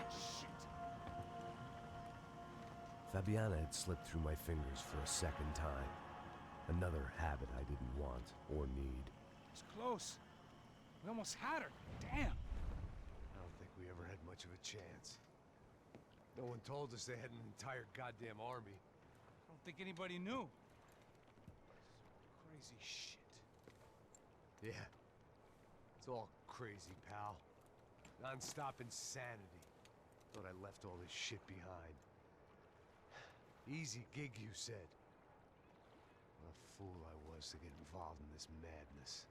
Shit. Fabiana had slipped through my fingers for a second time. Another habit I didn't want or need. It's close. We almost had her. Damn. I don't think we ever had much of a chance. No one told us they had an entire goddamn army. I don't think anybody knew. Crazy shit. Yeah. It's all crazy, pal. Non-stop insanity. Thought I left all this shit behind. Easy gig, you said. What a fool I was to get involved in this madness.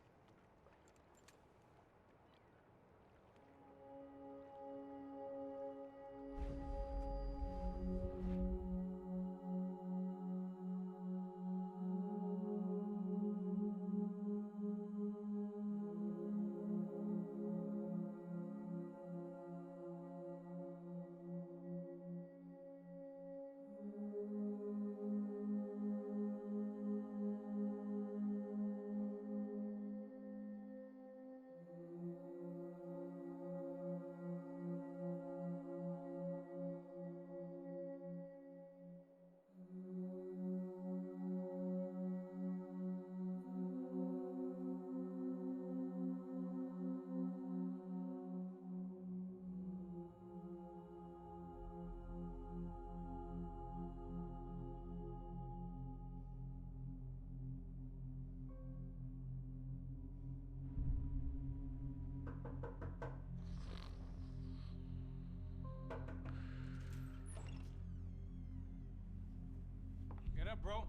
Get up, bro.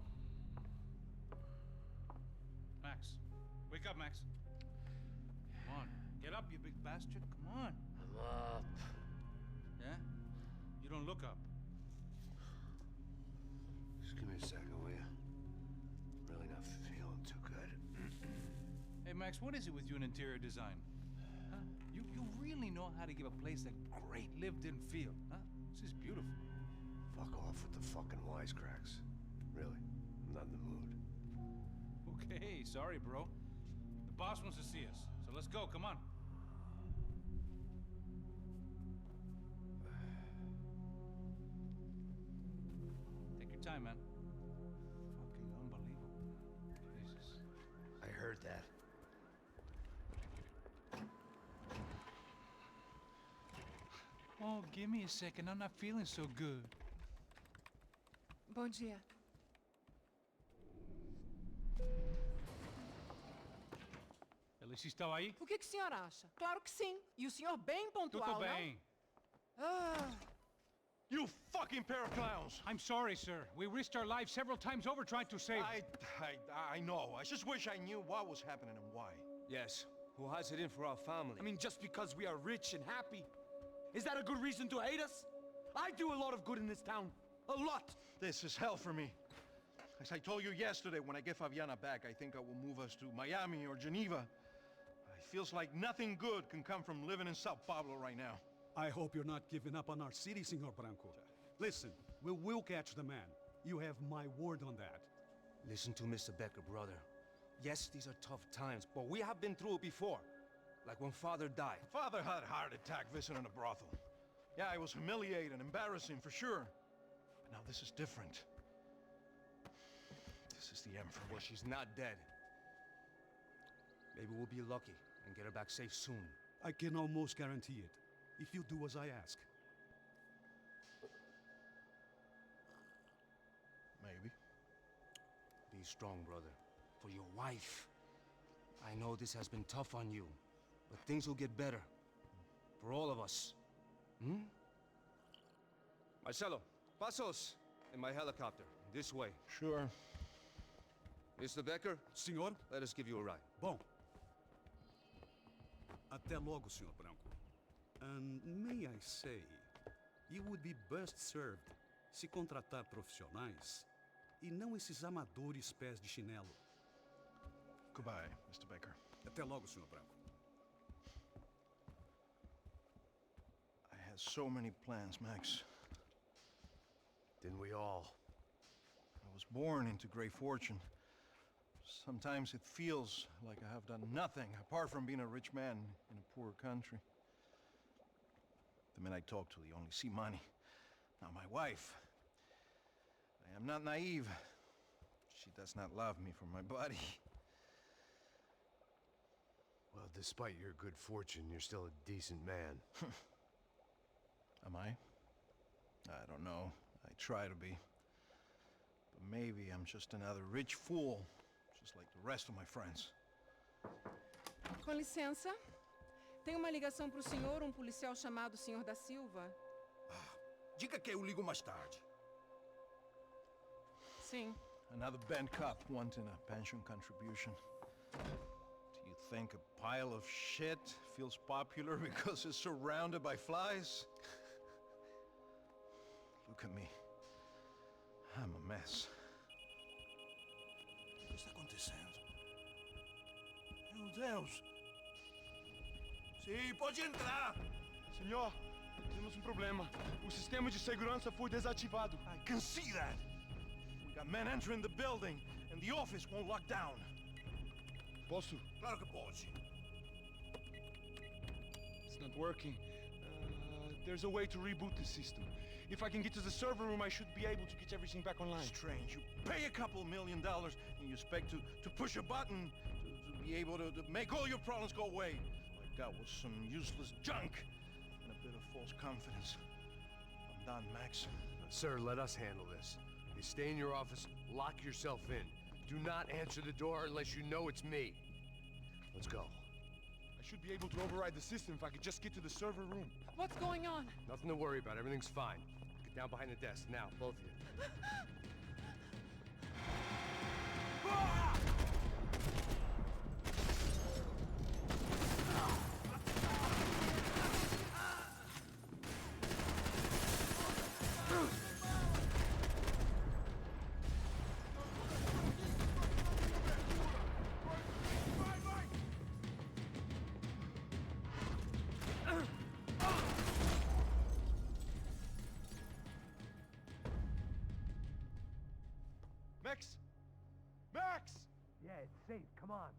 Max. Wake up, Max. Come on. Get up, you big bastard. Come on. I'm up. Yeah? You don't look up. Just give me a second, will you? Really not feeling too good. Hey, Max, what is it with you and interior design? Huh? You really know how to give a place that great lived-in feel, huh? This is beautiful. Fuck off with the fucking wisecracks. Really, I'm not in the mood. Okay, sorry, bro. The boss wants to see us, so let's go, come on. Take your time, man. Fucking unbelievable. Jesus. I heard that. Oh, give me a second. I'm not feeling so good. Bom dia. Alice estava aí? O que o senhor acha? Claro que sim. E o senhor bem pontual, Tudo bem. não? Ah. You fucking pair of clowns! I'm sorry, sir. We risked our lives several times over trying to save... I know. I just wish I knew what was happening and why. Yes. Who has it in for our family? I mean, just because we are rich and happy, is that a good reason to hate us? I do a lot of good in this town. A lot. This is hell for me. As I told you yesterday, when I get Fabiana back, I think I will move us to Miami or Geneva. It feels like nothing good can come from living in Sao Paulo right now. I hope you're not giving up on our city, Senor Branco. Listen, we will catch the man. You have my word on that. Listen to Mr. Becker, brother. Yes, these are tough times, but we have been through it before. Like when Father died. Father had a heart attack visiting a brothel. Yeah, it was humiliating, embarrassing, for sure. But now this is different. This is the end for me. Well, she's not dead. Maybe we'll be lucky and get her back safe soon. I can almost guarantee it, if you do as I ask. Maybe. Be strong, brother. For your wife. I know this has been tough on you, but things will get better. For all of us. Hmm? Marcelo, pasos in my helicopter. This way. Sure. Mr. Becker? Senhor? Let us give you a ride. Bom. Até logo, Senhor Branco. And may I say, you would be best served se contratar profissionais e não esses amadores pés de chinelo. Goodbye, Mr. Becker. Até logo, Senhor Branco. I had so many plans, Max. Didn't we all? I was born into great fortune. Sometimes it feels like I have done nothing apart from being a rich man in a poor country. The men I talk to, they only see money. Now my wife, I am not naive. She does not love me for my body. Well, despite your good fortune, you're still a decent man. Am I? I don't know. I try to be. But maybe I'm just another rich fool, just like the rest of my friends. Com licença. Tem uma ligação para o senhor, policial chamado Senhor da Silva. Diga que eu ligo mais tarde. Sim. Another band cop wanting a pension contribution. Do you think a pile of shit feels popular because it's surrounded by flies? Look at me. I'm a mess. O que está acontecendo? Meu Deus! Sim, pode entrar! Senhor, temos problema. O sistema de segurança foi desativado. I can see that! We got men entering the building, and the office won't lock down. Posso? Claro que pode. It's not working. There's a way to reboot the system. If I can get to the server room, I should be able to get everything back online. Strange. You pay a couple $1 million, and you expect to push a button to be able to make all your problems go away. All I got was some useless junk and a bit of false confidence. I'm done, Max. Sir, let us handle this. You stay in your office, lock yourself in. Do not answer the door unless you know it's me. Let's go. I should be able to override the system if I could just get to the server room. What's going on? Nothing to worry about. Everything's fine. Get down behind the desk now, both of you. Max! Max! Yeah, it's safe. Come on.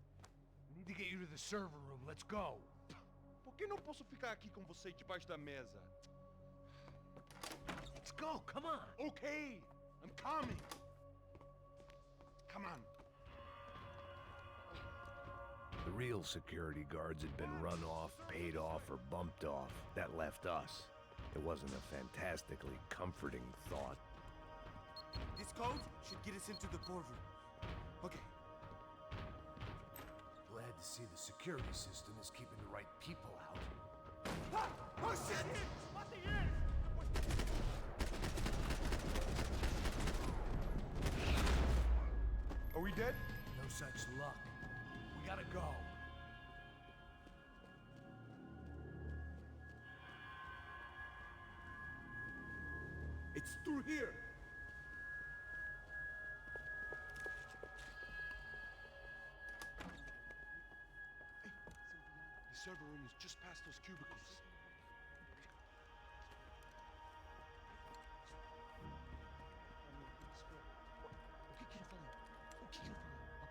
We need to get you to the server room. Let's go. Por que não posso ficar aqui com você debaixo da mesa? Let's go. Come on. Okay, I'm coming. Come on. The real security guards had been run off, paid off, or bumped off. That left us. It wasn't a fantastically comforting thought. This code should get us into the boardroom. Okay. Glad to see the security system is keeping the right people out. Ah! Oh shit! What the is? Are we dead? No such luck. We gotta go. It's through here. server room is just past those cubicles. O que eu falei? O que eu falei? A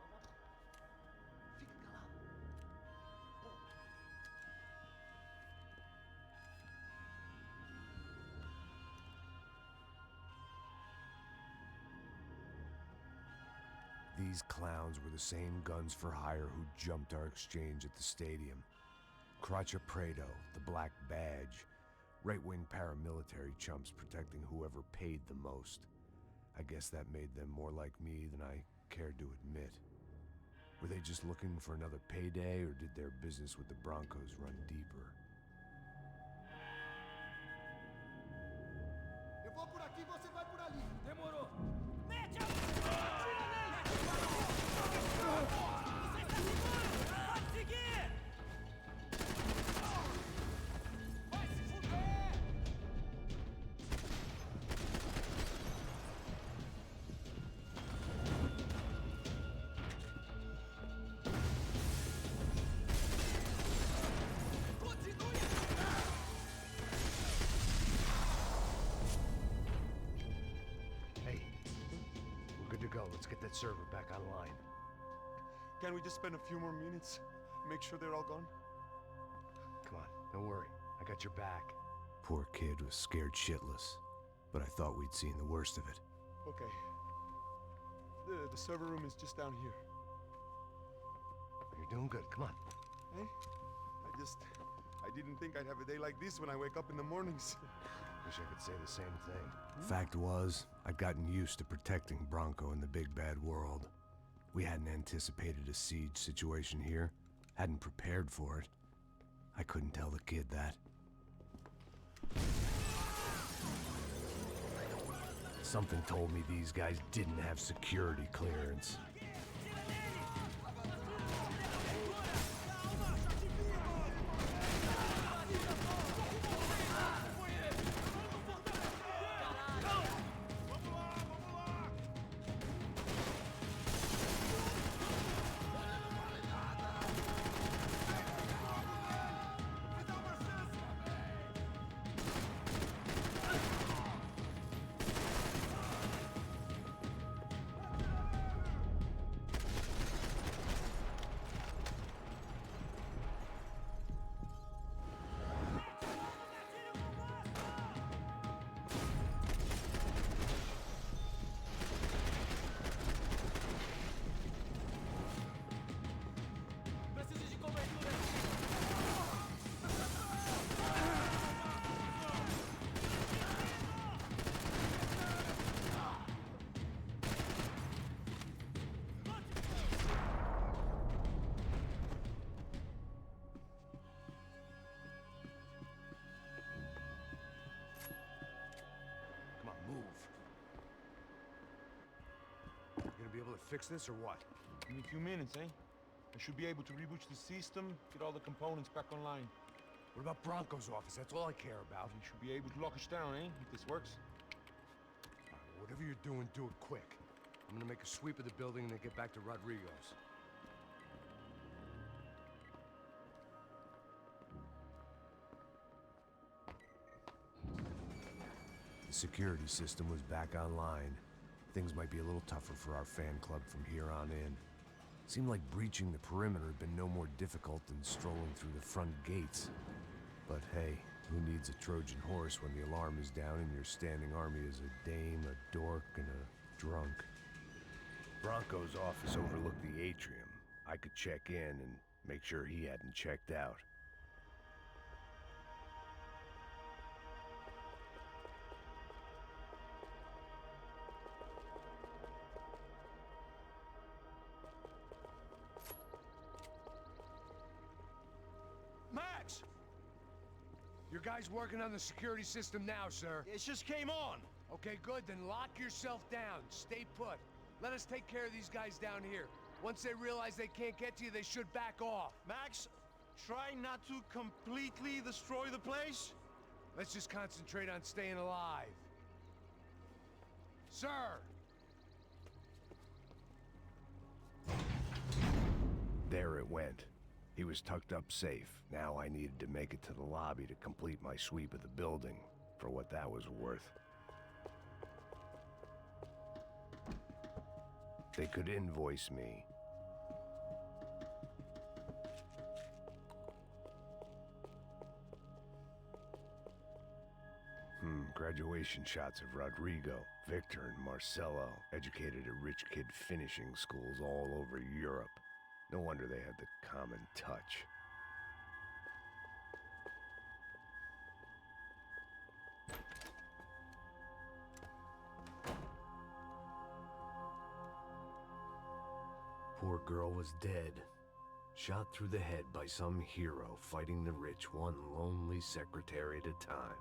próxima pessoa vai levar uma... Fica calado. These clowns were the same guns for hire who jumped our exchange at the stadium. Craccia Prado, the Black Badge, right-wing paramilitary chumps protecting whoever paid the most. I guess that made them more like me than I cared to admit. Were they just looking for another payday, or did their business with the Broncos run deeper? Eu vou por aqui, você vai por ali. Demorou. Mete a mão! Você está seguro! Pode seguir! Vai se fuder! Continue! Hey, we're good to go. Let's get that server back online. Can we just spend a few more minutes? Make sure they're all gone? Come on, don't worry. I got your back. Poor kid was scared shitless, but I thought we'd seen the worst of it. Okay. The server room is just down here. You're doing good. Come on. Hey? I didn't think I'd have a day like this when I wake up in the mornings. Wish I could say the same thing. Fact was, I'd gotten used to protecting Bronco in the big bad world. We hadn't anticipated a siege situation here, hadn't prepared for it. I couldn't tell the kid that. Something told me these guys didn't have security clearance. Preciso de cobertura. Come on, move. You gonna be able to fix this or what? In a few minutes, eh? I should be able to reboot the system, get all the components back online. What about Bronco's office? That's all I care about. You should be able to lock us down, eh? If this works. Whatever you're doing, do it quick. I'm gonna make a sweep of the building and then get back to Rodrigo's. The security system was back online. Things might be a little tougher for our fan club from here on in. Seemed like breaching the perimeter had been no more difficult than strolling through the front gates. But hey, who needs a Trojan horse when the alarm is down and your standing army is a dame, a dork, and a drunk? Bronco's office overlooked the atrium. I could check in and make sure he hadn't checked out. Max! Your guys working on the security system now, sir. It just came on. Okay, good. Then lock yourself down. Stay put. Let us take care of these guys down here. Once they realize they can't get to you, they should back off. Max, try not to completely destroy the place. Let's just concentrate on staying alive. Sir! There it went. He was tucked up safe. Now I needed to make it to the lobby to complete my sweep of the building, for what that was worth. They could invoice me. Graduation shots of Rodrigo, Victor, and Marcelo, educated at rich kid finishing schools all over Europe. No wonder they had the common touch. Poor girl was dead. Shot through the head by some hero fighting the rich one lonely secretary at a time.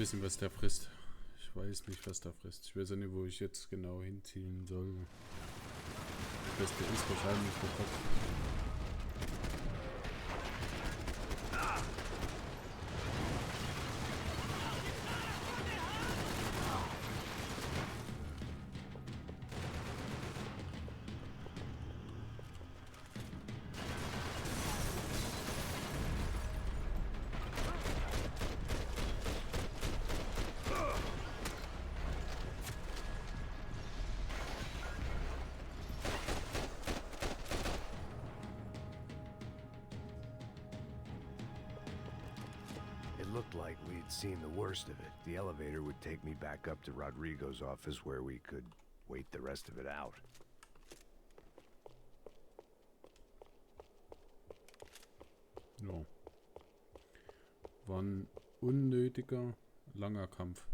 wissen, was der frisst. Ich weiß nicht, was der frisst. Ich weiß auch nicht, wo ich jetzt genau hinziehen soll. Das Beste ist wahrscheinlich der Kopf. It looked like we'd seen the worst of it. The elevator would take me back up to Rodrigo's office where we could wait the rest of it out. Ja. War ein unnötiger, langer Kampf.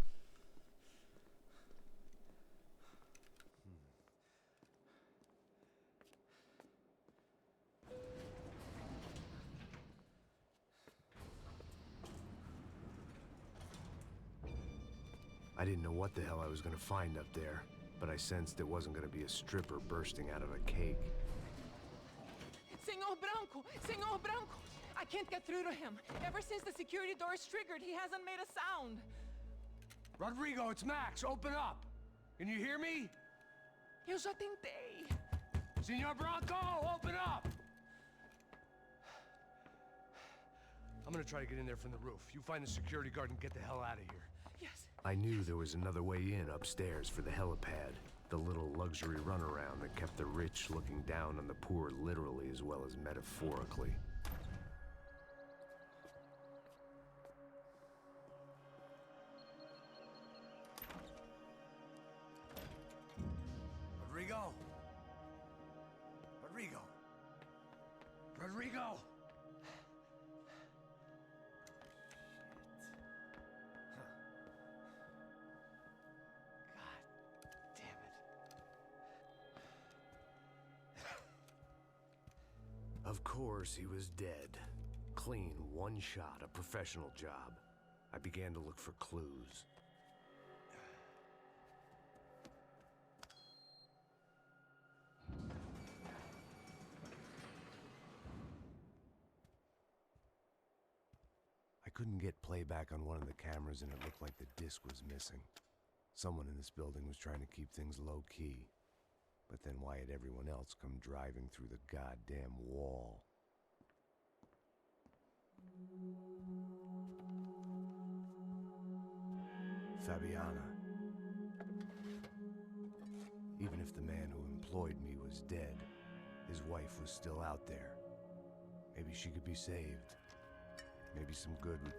I didn't know what the hell I was gonna find up there, but I sensed it wasn't gonna be a stripper bursting out of a cake. Senor Branco! Senor Branco! I can't get through to him. Ever since the security door is triggered, he hasn't made a sound. Rodrigo, it's Max. Open up. Can you hear me? Eu já tentei. Senor Branco, open up! I'm gonna try to get in there from the roof. You find the security guard and get the hell out of here. Yes. I knew there was another way in upstairs for the helipad. The little luxury runaround that kept the rich looking down on the poor literally as well as metaphorically. Rodrigo! Rodrigo! Rodrigo! Of course, he was dead. Clean, one shot, a professional job. I began to look for clues. I couldn't get playback on one of the cameras and it looked like the disc was missing. Someone in this building was trying to keep things low-key. But then why had everyone else come driving through the goddamn wall? Fabiana. Even if the man who employed me was dead, his wife was still out there. Maybe she could be saved. Maybe some good would...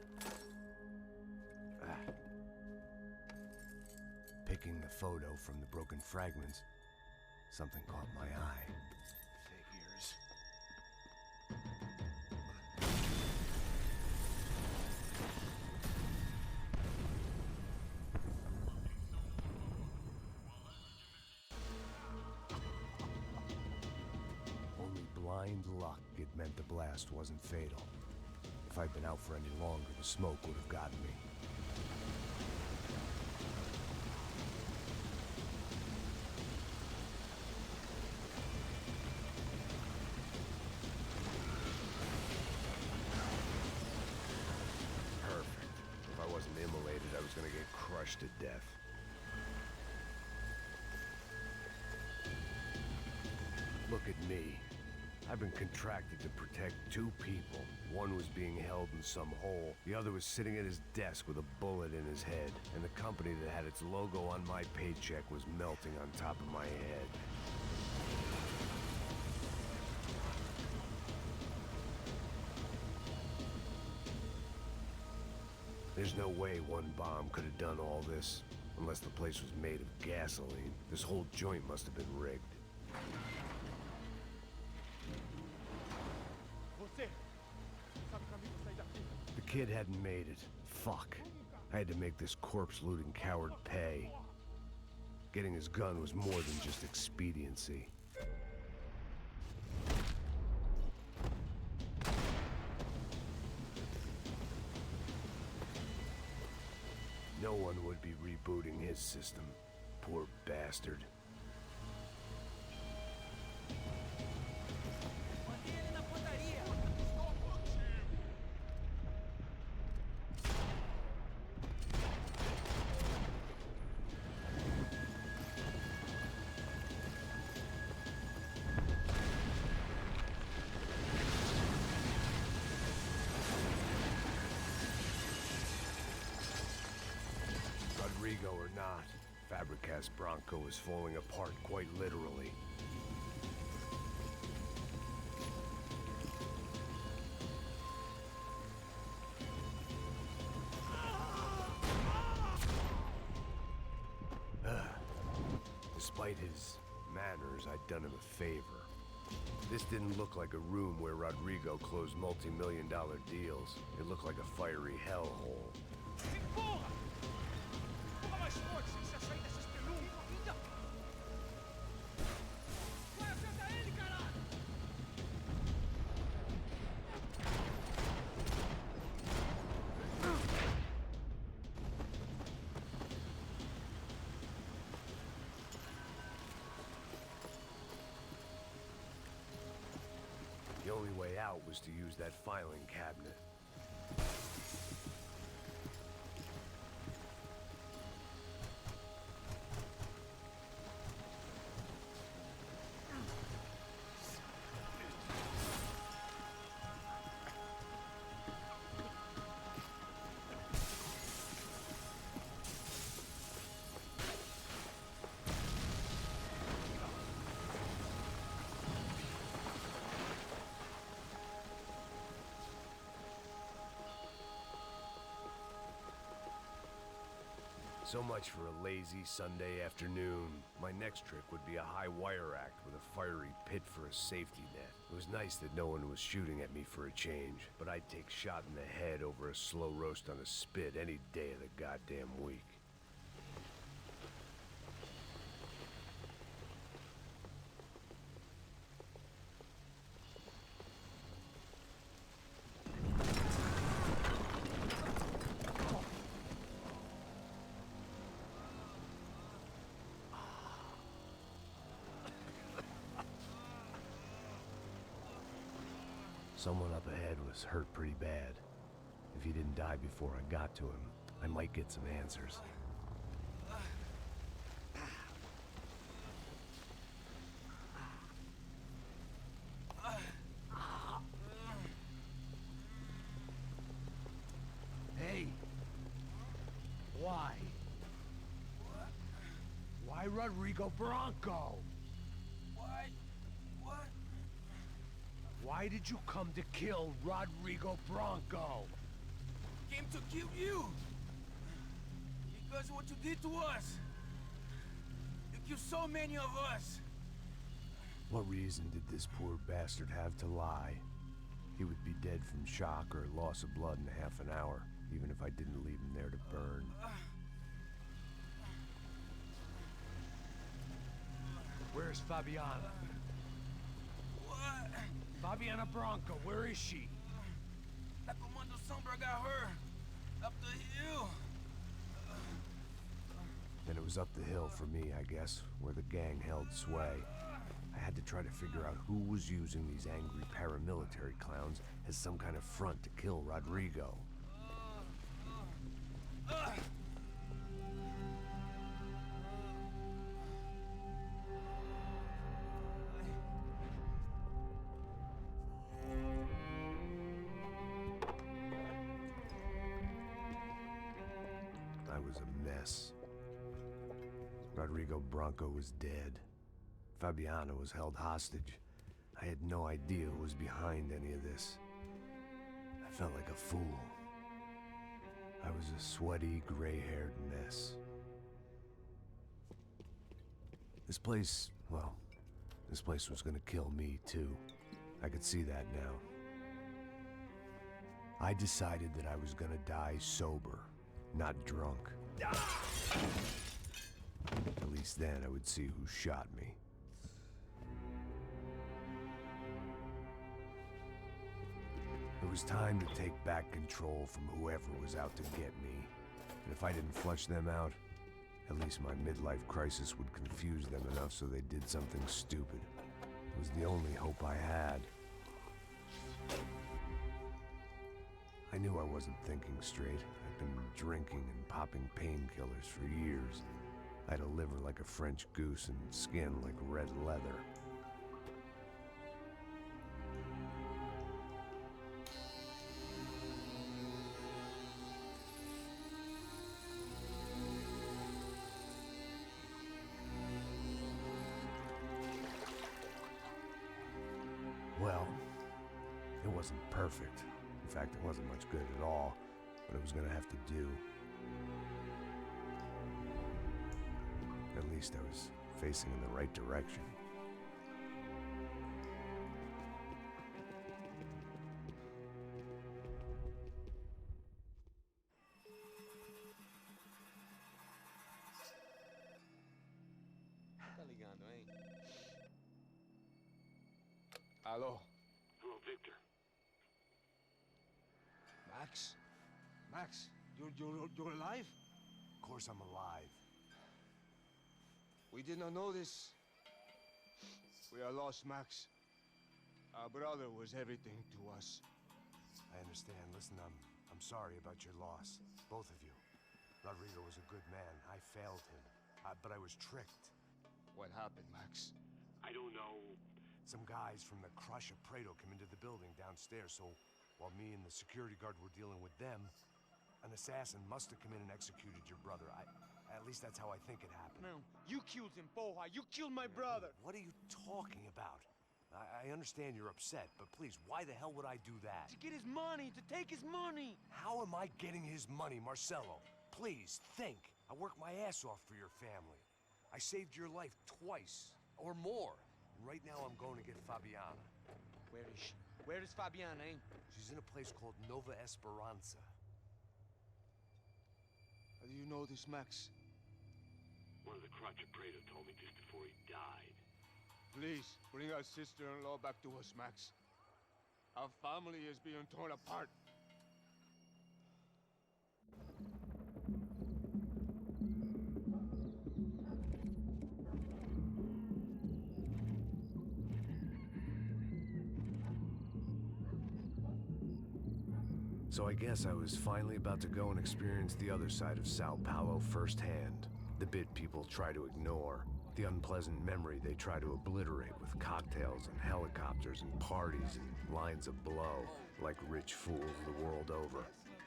Picking the photo from the broken fragments, something caught my eye. Figures. Only blind luck it meant the blast wasn't fatal. If I'd been out for any longer, the smoke would have gotten me. I was gonna get crushed to death. Look at me. I've been contracted to protect two people. One was being held in some hole. The other was sitting at his desk with a bullet in his head. And the company that had its logo on my paycheck was melting on top of my head. There's no way one bomb could have done all this, unless the place was made of gasoline. This whole joint must have been rigged. The kid hadn't made it. Fuck. I had to make this corpse-looting coward pay. Getting his gun was more than just expediency. one would be rebooting his system. Poor bastard. Rodrigo or not, Fabricas Bronco is falling apart quite literally. Despite his manners, I'd done him a favor. This didn't look like a room where Rodrigo closed multi-million-dollar deals. It looked like a fiery hellhole. The only way out was to use that filing cabinet. So much for a lazy Sunday afternoon. My next trick would be a high wire act with a fiery pit for a safety net. It was nice that no one was shooting at me for a change, but I'd take shot in the head over a slow roast on a spit any day of the goddamn week. Someone up ahead was hurt pretty bad. If he didn't die before I got to him, I might get some answers. Hey! Why? Why Rodrigo Bronco? Why did you come to kill Rodrigo Bronco? Came to kill you! Because of what you did to us! You killed so many of us! What reason did this poor bastard have to lie? He would be dead from shock or loss of blood in half an hour, even if I didn't leave him there to burn. Where's Fabiana? Fabiana Bronco, where is she? La Comando Sombra got her. Up the hill. Then it was up the hill for me, I guess, where the gang held sway. I had to try to figure out who was using these angry paramilitary clowns as some kind of front to kill Rodrigo. I was a mess. Rodrigo Bronco was dead. Fabiana was held hostage. I had no idea who was behind any of this. I felt like a fool. I was a sweaty, gray-haired mess. This place, well, this place was gonna kill me too. I could see that now. I decided that I was gonna die sober, not drunk. At least then I would see who shot me. It was time to take back control from whoever was out to get me. And if I didn't flush them out, at least my midlife crisis would confuse them enough so they did something stupid. It was the only hope I had. I knew I wasn't thinking straight. I'd been drinking and popping painkillers for years. I had a liver like a French goose and skin like red leather. Well, it wasn't perfect. In fact, it wasn't much good at all, but it was gonna have to do. At least I was facing in the right direction. Tá ligando, hein? Alô? Hello, Victor. Max? Max, you're alive? Of course I'm alive. We did not know this. We are lost, Max. Our brother was everything to us. I understand. Listen, I'm sorry about your loss. Both of you. Rodrigo was a good man. I failed him. But I was tricked. What happened, Max? I don't know. Some guys from the Crush of Prado came into the building downstairs, so while me and the security guard were dealing with them, an assassin must have come in and executed your brother. At least that's how I think it happened. No, you killed him, Boha. You killed my brother. What are you talking about? I understand you're upset, but please, why the hell would I do that? To get his money, to take his money. How am I getting his money, Marcelo? Please, think. I worked my ass off for your family. I saved your life twice, or more. Right now, I'm going to get Fabiana. Where is she? Where is Fabiana, eh? She's in a place called Nova Esperanza. How do you know this, Max? One of the Crotch of Prado told me just before he died. Please, bring our sister-in-law back to us, Max. Our family is being torn apart. So I guess I was finally about to go and experience the other side of Sao Paulo firsthand. The bit people try to ignore. The unpleasant memory they try to obliterate with cocktails and helicopters and parties and lines of blow, like rich fools the world over.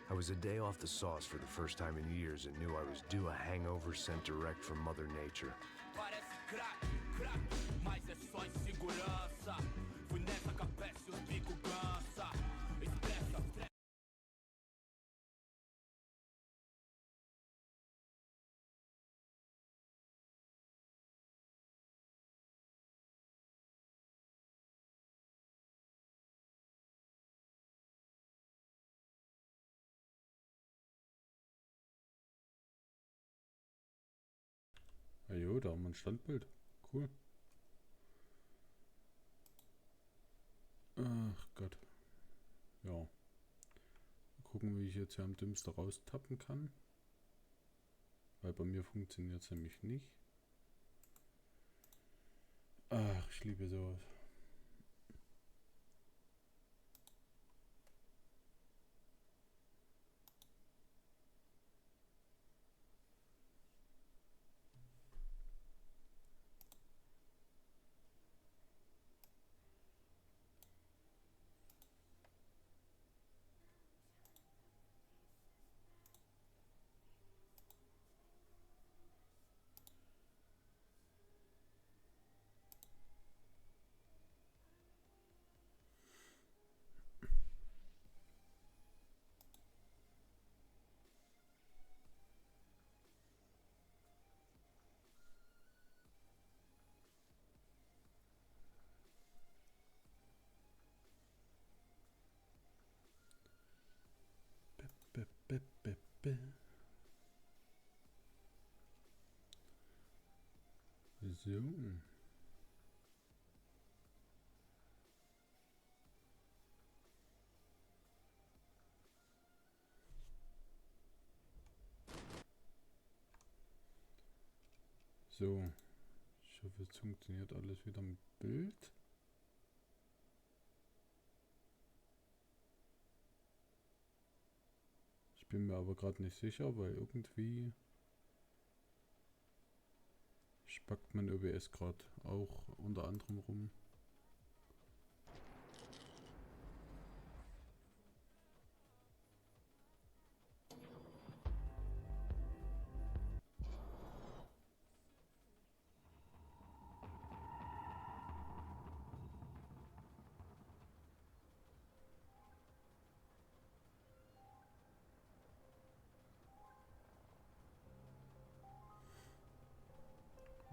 I was a day off the sauce for the first time in years and knew I was due a hangover sent direct from Mother Nature. Parece crack, crack, mas é só insegurança. Fui nessa cabeça e o bico cansa. Expressa, Ja, jo, da haben wir ein Standbild. Cool. Ach Gott. Ja. Mal gucken, wie ich jetzt hier am dümmsten raustappen kann. Weil bei mir funktioniert es nämlich nicht. Ach, ich liebe sowas. So. So, ich hoffe, es funktioniert alles wieder mit Bild. Ich bin mir aber gerade nicht sicher, weil irgendwie spackt mein OBS gerade auch unter anderem rum.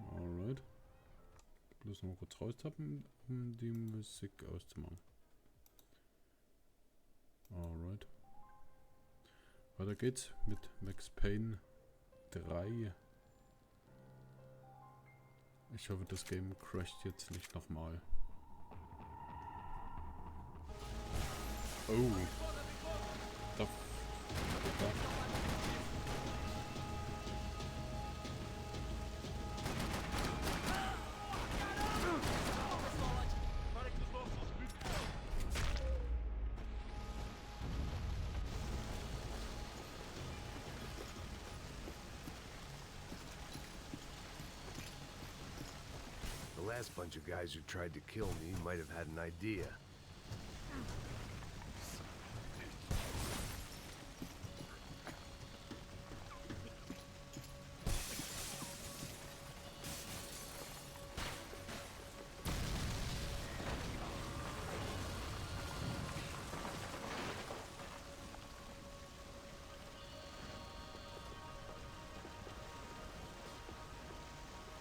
Alright. Bloß noch mal kurz raustappen, um die Musik auszumachen. Alright. Weiter geht's mit Max Payne 3. Ich hoffe, das Game crasht jetzt nicht nochmal. Oh. Da. The last bunch of guys who tried to kill me might have had an idea.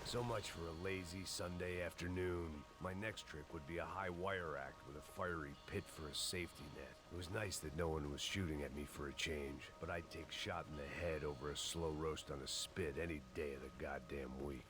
So much for a lazy Sunday afternoon. My next trick would be a high wire act with a fiery pit for a safety net. It was nice that no one was shooting at me for a change, but I'd take shot in the head over a slow roast on a spit any day of the goddamn week.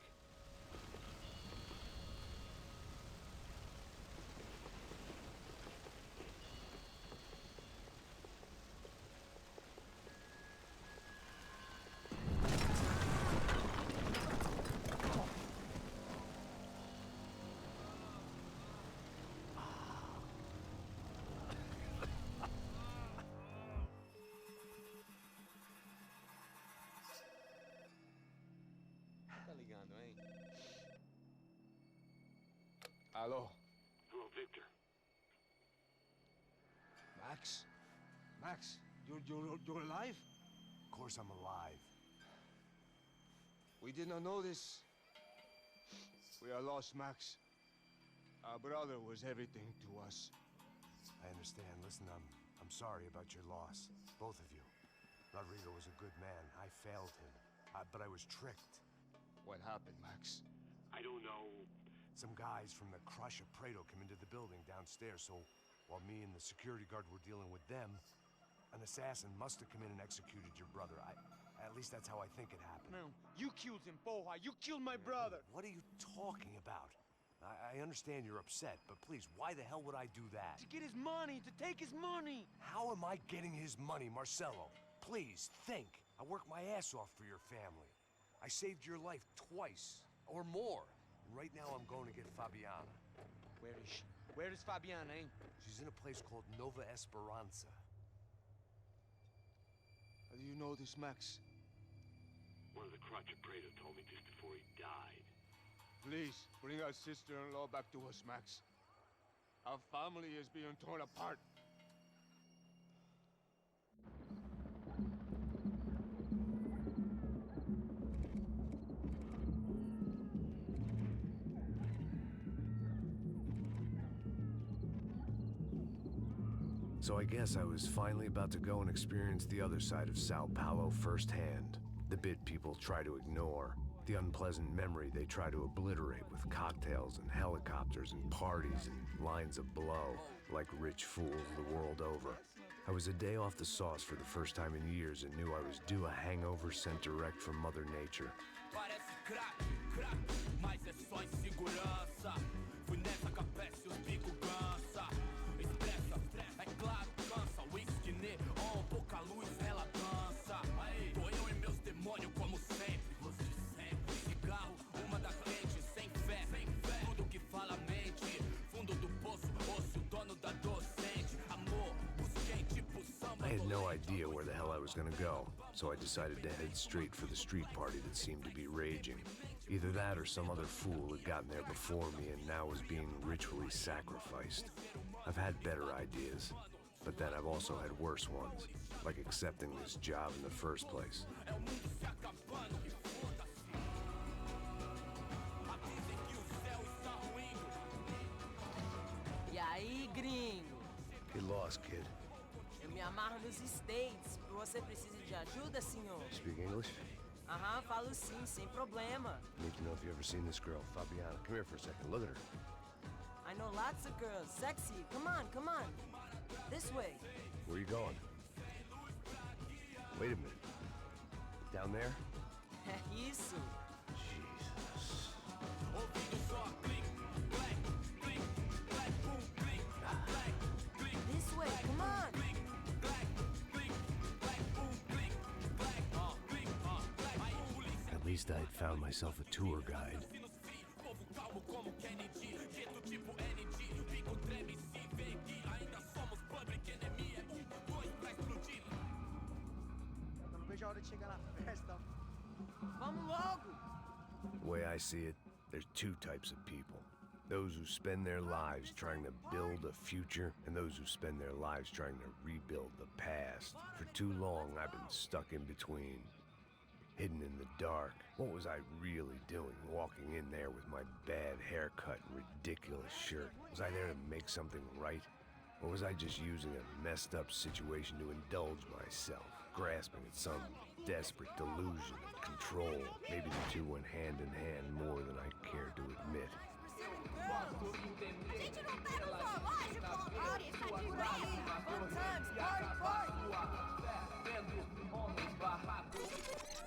Hello. Hello, Victor. Max? Max, you're alive? Of course I'm alive. We did not know this. We are lost, Max. Our brother was everything to us. I understand. Listen, I'm sorry about your loss. Both of you. Rodrigo was a good man. I failed him. But I was tricked. What happened, Max? I don't know. Some guys from the Crush of Prado came into the building downstairs, so while me and the security guard were dealing with them, an assassin must have come in and executed your brother. At least that's how I think it happened. No, you killed him, Boha. You killed my brother. What are you talking about? I understand you're upset, but please, why the hell would I do that? To get his money, to take his money. How am I getting his money, Marcelo? Please, think. I worked my ass off for your family. I saved your life twice, or more. And right now I'm going to get Fabiana. Where is she? Where is Fabiana, eh? She's in a place called Nova Esperanza. How do you know this, Max? One of the Crotch of Prado told me just before he died. Please, bring our sister-in-law back to us, Max. Our family is being torn apart. So I guess I was finally about to go and experience the other side of Sao Paulo firsthand. The bit people try to ignore. The unpleasant memory they try to obliterate with cocktails and helicopters and parties and lines of blow, like rich fools the world over. I was a day off the sauce for the first time in years and knew I was due a hangover sent direct from Mother Nature. Parece crack, crack, mas é só insegurança. Fui nessa capeste, os bico cansa. Expressa, é claro, cansa. Whisky neon, pouca luz, ela dança. Tô eu e meus demônios como sempre. Você sempre. Cigarro, uma idea where the hell I was gonna go, so I decided to head straight for the street party that seemed to be raging. Either that or some other fool had gotten there before me and now was being ritually sacrificed. I've had better ideas, but then I've also had worse ones, like accepting this job in the first place. E aí, gringo? Get lost, kid. Eu me amarro nos States. Você precisa de ajuda, senhor? Speak English? Aham, falo sim, sem problema. Need to know if you ever seen this girl, Fabiana. Come here for a second. Look at her. I know lots of girls. Sexy. Come on, come on. This way. Where you going? Wait a minute. Down there? Isso. Jesus. This way, come on. At least I'd found myself a tour guide. Eu não vejo a hora de chegar na festa. Vamos logo. The way I see it, there's two types of people. Those who spend their lives trying to build a future, and those who spend their lives trying to rebuild the past. For too long, I've been stuck in between. Hidden in the dark. What was I really doing, walking in there with my bad haircut and ridiculous shirt? Was I there to make something right? Or was I just using a messed up situation to indulge myself, grasping at some desperate delusion of control? Maybe the two went hand in hand more than I care to admit. A gente não tá no zoológico. Party, está direito. Fun times, party,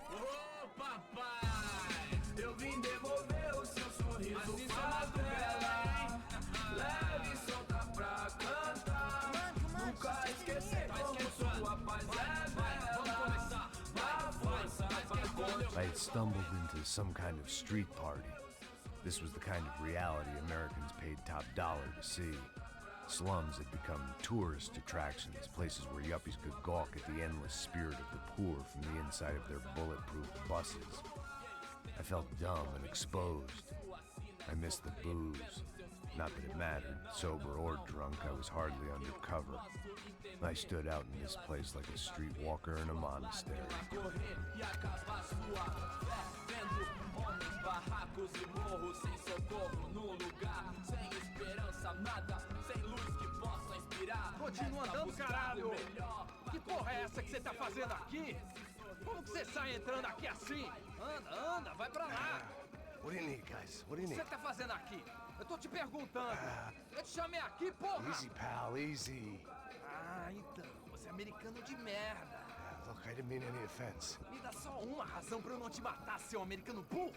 Ô papai, eu vim devolver o seu sorriso favela. Leve e solta pra cantar. Nunca esquecer como sua paz é bela. Dá força pra I had stumbled into some kind of street party. This was the kind of reality Americans paid top dollar to see. Slums had become tourist attractions, places where yuppies could gawk at the endless spirit of the poor from the inside of their bulletproof buses. I felt dumb and exposed. I missed the booze. Not that it mattered, sober or drunk, I was hardly undercover. I stood out in this place like a streetwalker in a monastery. barracos e morros sem socorro no lugar, sem esperança, nada, sem luz que possa inspirar. Continua andando, caralho! Que porra é essa que você tá fazendo aqui? Como que você sai entrando aqui assim? Anda, anda, vai pra lá! What do you need, guys? What do you O que need? você tá fazendo aqui? Eu tô te perguntando. Eu te chamei aqui, porra! Easy, pal, easy. Ah, então, você é americano de merda. Look, I didn't mean any offense. Me dá só uma razão pra eu não te matar, seu americano burro.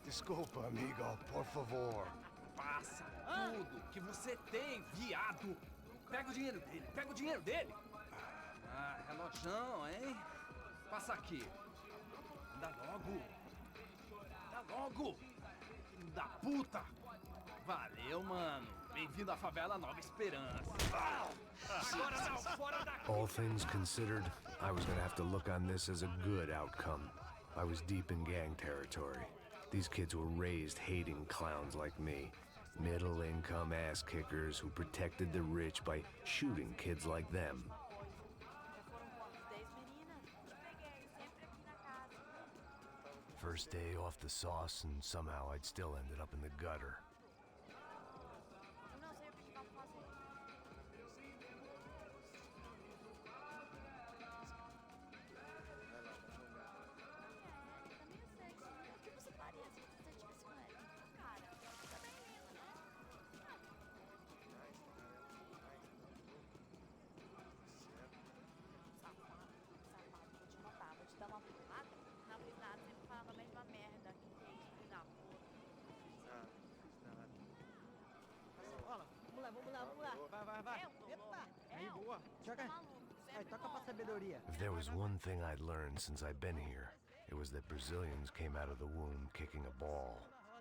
Desculpa, amigo, por favor. Passa tudo que você tem, viado. Pega o dinheiro dele, pega o dinheiro dele. Ah, relojão, hein? Passa aqui. Dá logo. Dá logo. Filho da puta. Valeu, mano. Bem-vindo à favela Nova Esperança. Agora não, fora daqui. All things considered, I was gonna have to look on this as a good outcome. I was deep in gang territory. These kids were raised hating clowns like me. Middle-income ass-kickers who protected the rich by shooting kids like them. First day off the sauce, and somehow I'd still ended up in the gutter. If there was one thing I'd learned since I'd been here, it was that Brazilians came out of the womb kicking a ball.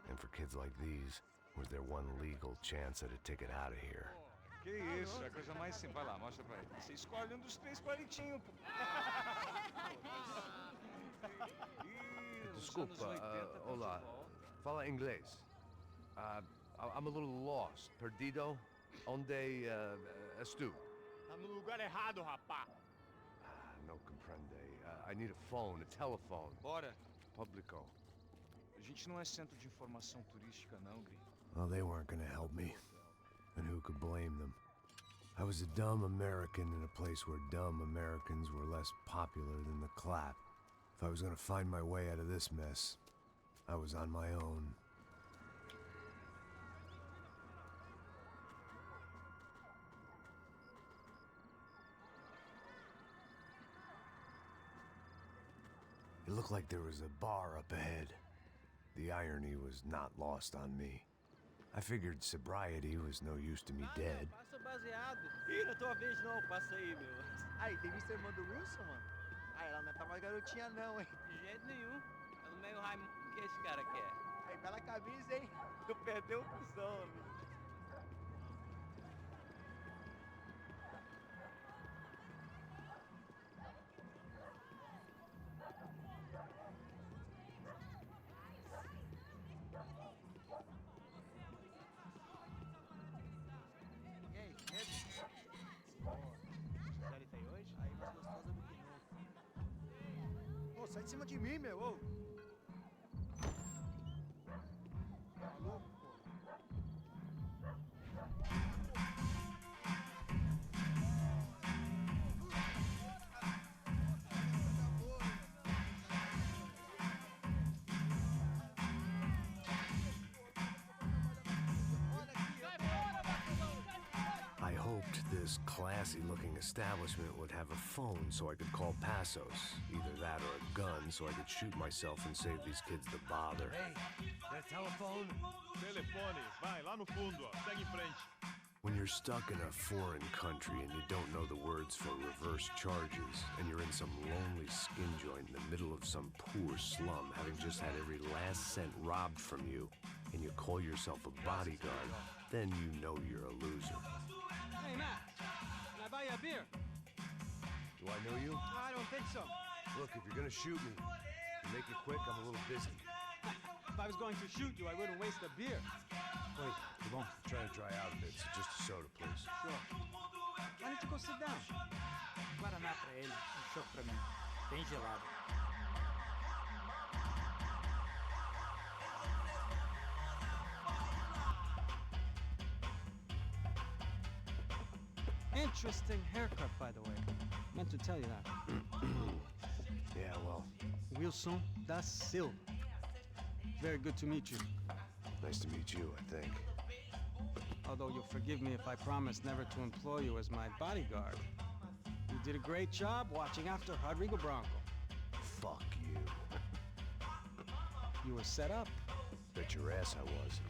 And for kids like these, was their one legal chance at a ticket out of here. Que isso, é a coisa mais simples. Vai lá, mostra pra ele. Você escolhe um dos 3 palitinhos, pô. Desculpa, olá. Fala inglês. I'm a little lost. Perdido? Onde estou? Tá no lugar errado, rapá. No comprende. I need a phone, a telephone. Bora. Publico. A gente não é centro de informação turística, não, gringo. Well, they weren't gonna help me. And who could blame them? I was a dumb American in a place where dumb Americans were less popular than the clap. If I was gonna find my way out of this mess, I was on my own. It looked like there was a bar up ahead. The irony was not lost on me. I figured sobriety was no use to me dead. Passa baseado. Ih, não é tua vez não, passa aí, meu. Aí, tem visto a irmã do Wilson, mano? Ah, ela não tá mais garotinha não, hein? De jeito nenhum. Tá no meio Raimundo que esse cara quer. Aí, bela camisa, hein? Eu perdi o cuzão, amigo. Sai de cima de mim, meu. Ô. Maluco, pô. I hoped this classy-looking establishment would have a phone so I could call Passos. Either that or a gun so I could shoot myself and save these kids the bother. Hey, that telephone? Telefone, vai lá no fundo, ó. Segue em frente. When you're stuck in a foreign country and you don't know the words for reverse charges, and you're in some lonely skin joint in the middle of some poor slum, having just had every last cent robbed from you, and you call yourself a bodyguard, then you know you're a loser. Hey, Matt. Can I buy you a beer? Do I know you? I don't think so. Look, if you're gonna shoot me, to make it quick, I'm a little busy. If I was going to shoot you, I wouldn't waste a beer. Wait, come on. I'm trying to dry out a bit, so just a soda, please. Sure. Why don't you go sit down? Guaraná pra ele, chopp pra mim. Bem gelado. Interesting haircut, by the way. Meant to tell you that. Yeah, well, Wilson da Silva. Very good to meet you. nice to meet you, I think. Although you'll forgive me if I promise never to employ you as my bodyguard. You did a great job watching after Rodrigo Bronco. Fuck you. You were set up. Bet your ass I was.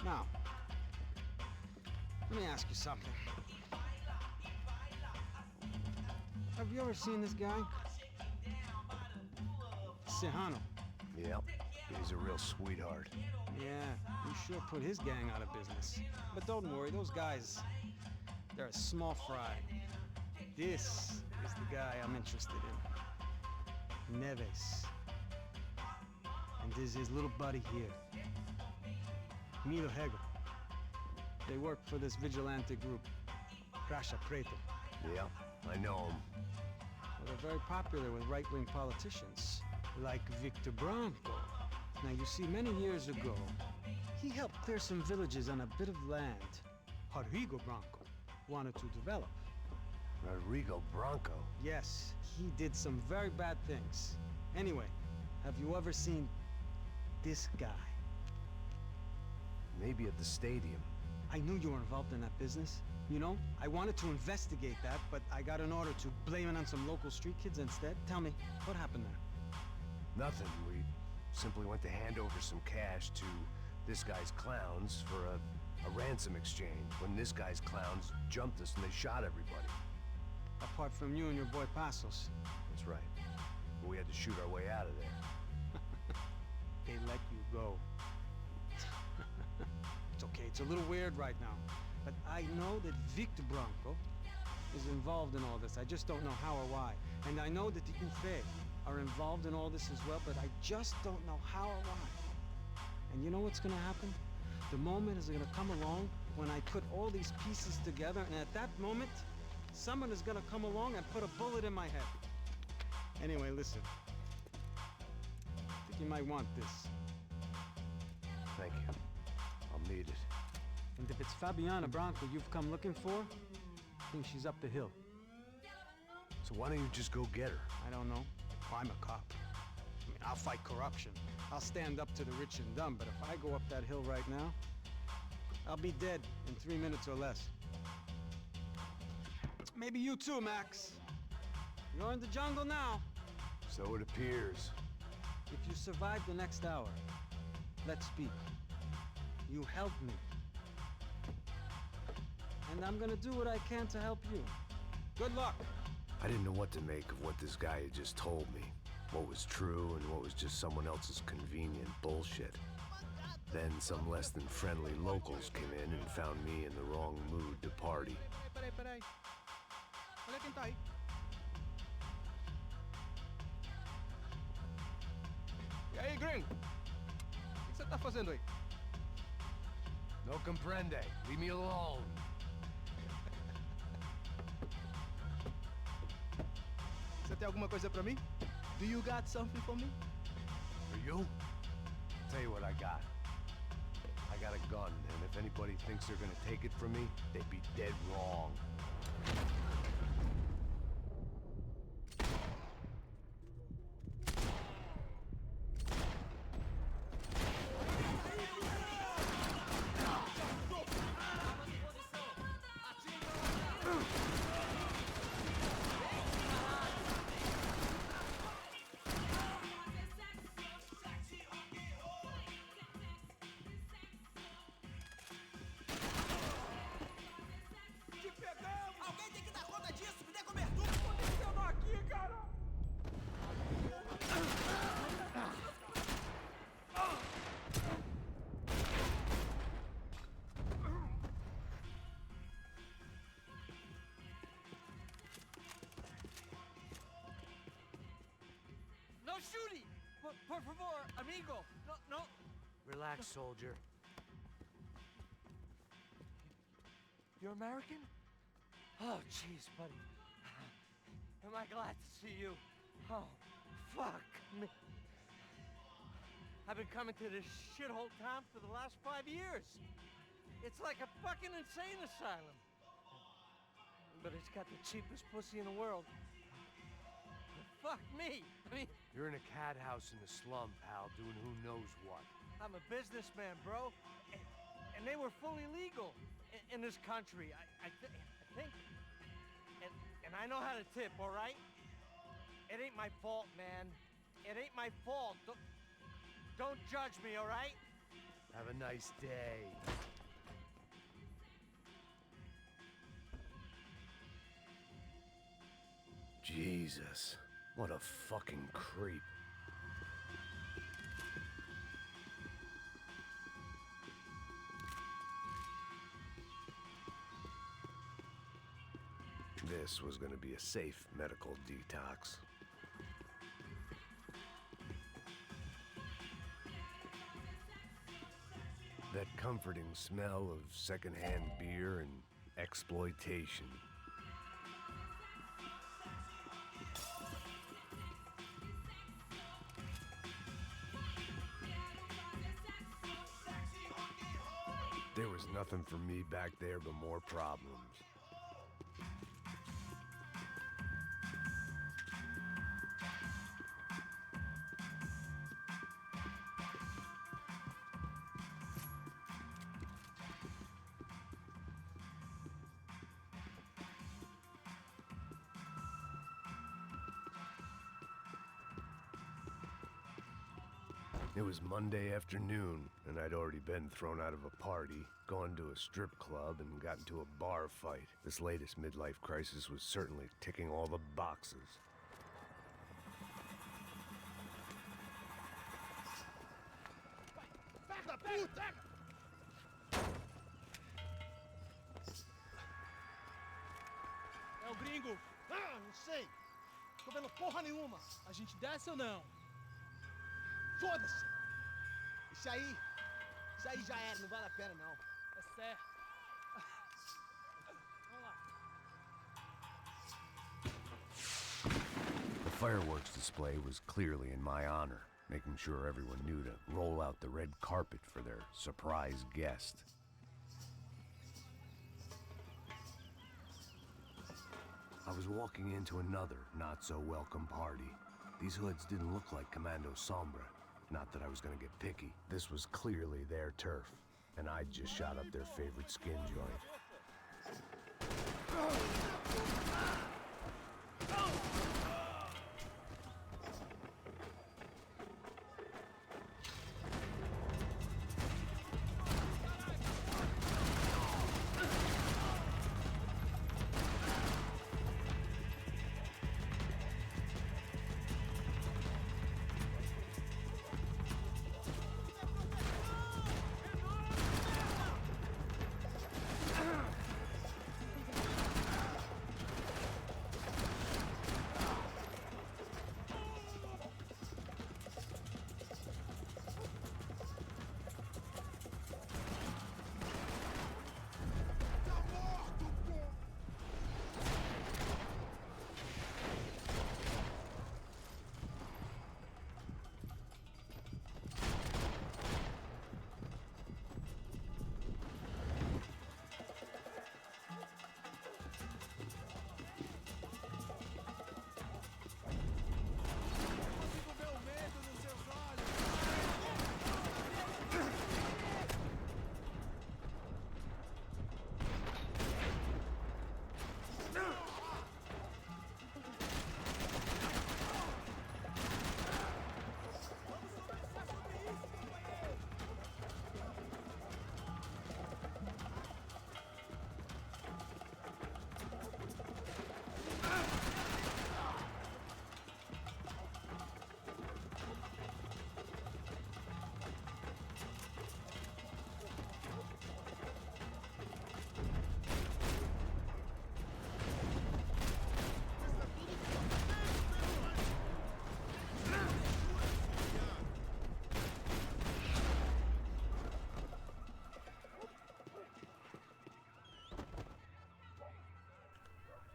Now, let me ask you something. Have you ever seen this guy? Sejano. Yep, he's a real sweetheart. Yeah, you sure put his gang out of business. But don't worry, those guys, they're a small fry. This is the guy I'm interested in. Neves. And this is his little buddy here. Milo Hegel. They work for this vigilante group, Crasha Preto. Yep, I know him. Well, they're very popular with right-wing politicians, like Victor Bronco. Now, you see, many years ago, he helped clear some villages on a bit of land Rodrigo Bronco wanted to develop. Rodrigo Bronco? Yes, he did some very bad things. Anyway, have you ever seen this guy? Maybe at the stadium. I knew you were involved in that business. You know, I wanted to investigate that, but I got an order to blame it on some local street kids instead. Tell me, what happened there? Nothing. We simply went to hand over some cash to this guy's clowns for a ransom exchange when this guy's clowns jumped us and they shot everybody. Apart from you and your boy Passos. That's right. But we had to shoot our way out of there. They let you go. It's okay, it's a little weird right now. But I know that Victor Branco is involved in all this. I just don't know how or why. And I know that the Ufe are involved in all this as well, but I just don't know how or why. And you know what's gonna happen? The moment is gonna come along when I put all these pieces together, and at that moment, someone is gonna come along and put a bullet in my head. Anyway, listen. I think you might want this. Thank you. I'll need it. And if it's Fabiana Branco you've come looking for, I think she's up the hill. So why don't you just go get her? I don't know. I'm a cop. I mean, I'll fight corruption. I'll stand up to the rich and dumb, but if I go up that hill right now, I'll be dead in 3 minutes or less. Maybe you too, Max. You're in the jungle now. So it appears. If you survive the next hour, let's speak. You help me. And I'm gonna do what I can to help you. Good luck. I didn't know what to make of what this guy had just told me. What was true and what was just someone else's convenient bullshit. Then some less than friendly locals came in and found me in the wrong mood to party. Peraí. Olha quem tá aí. E aí, gringo? O que você tá fazendo aí? No comprende. Leave me alone. Você tem alguma coisa pra mim? Do you got something for me? For you? Tell you what I got. I got a gun, and if anybody thinks they're gonna take it from me, they'd be dead wrong. No shooting! Por favor, amigo! No. Relax, soldier. You're American? Oh, jeez, buddy. Am I glad to see you? Oh, fuck me. I've been coming to this shithole town for the last 5 years. It's like a fucking insane asylum. But it's got the cheapest pussy in the world. Fuck me. I mean, You're in a cat house in the slum, pal, doing who knows what. I'm a businessman, bro. And they were fully legal in this country. I think. And I know how to tip, all right? It ain't my fault, man. It ain't my fault. Don't judge me, all right? Have a nice day. Jesus, what a fucking creep. This was gonna be a safe medical detox. That comforting smell of secondhand beer and exploitation. There was nothing for me back there but more problems. It was Monday afternoon, and I'd already been thrown out of a party, gone to a strip club, and got into a bar fight. This latest midlife crisis was certainly ticking all the boxes. gringo? Ah, não sei. Tô vendo porra nenhuma. A gente desce ou não? Foda-se. Isso aí já era, não vale a pena não. É certo. Vamos lá. The fireworks display was clearly in my honor, making sure everyone knew to roll out the red carpet for their surprise guest. I was walking into another not-so-welcome party. These hoods didn't look like Commando Sombra. Not that I was gonna get picky. This was clearly their turf, and I'd just shot up their favorite skin joint.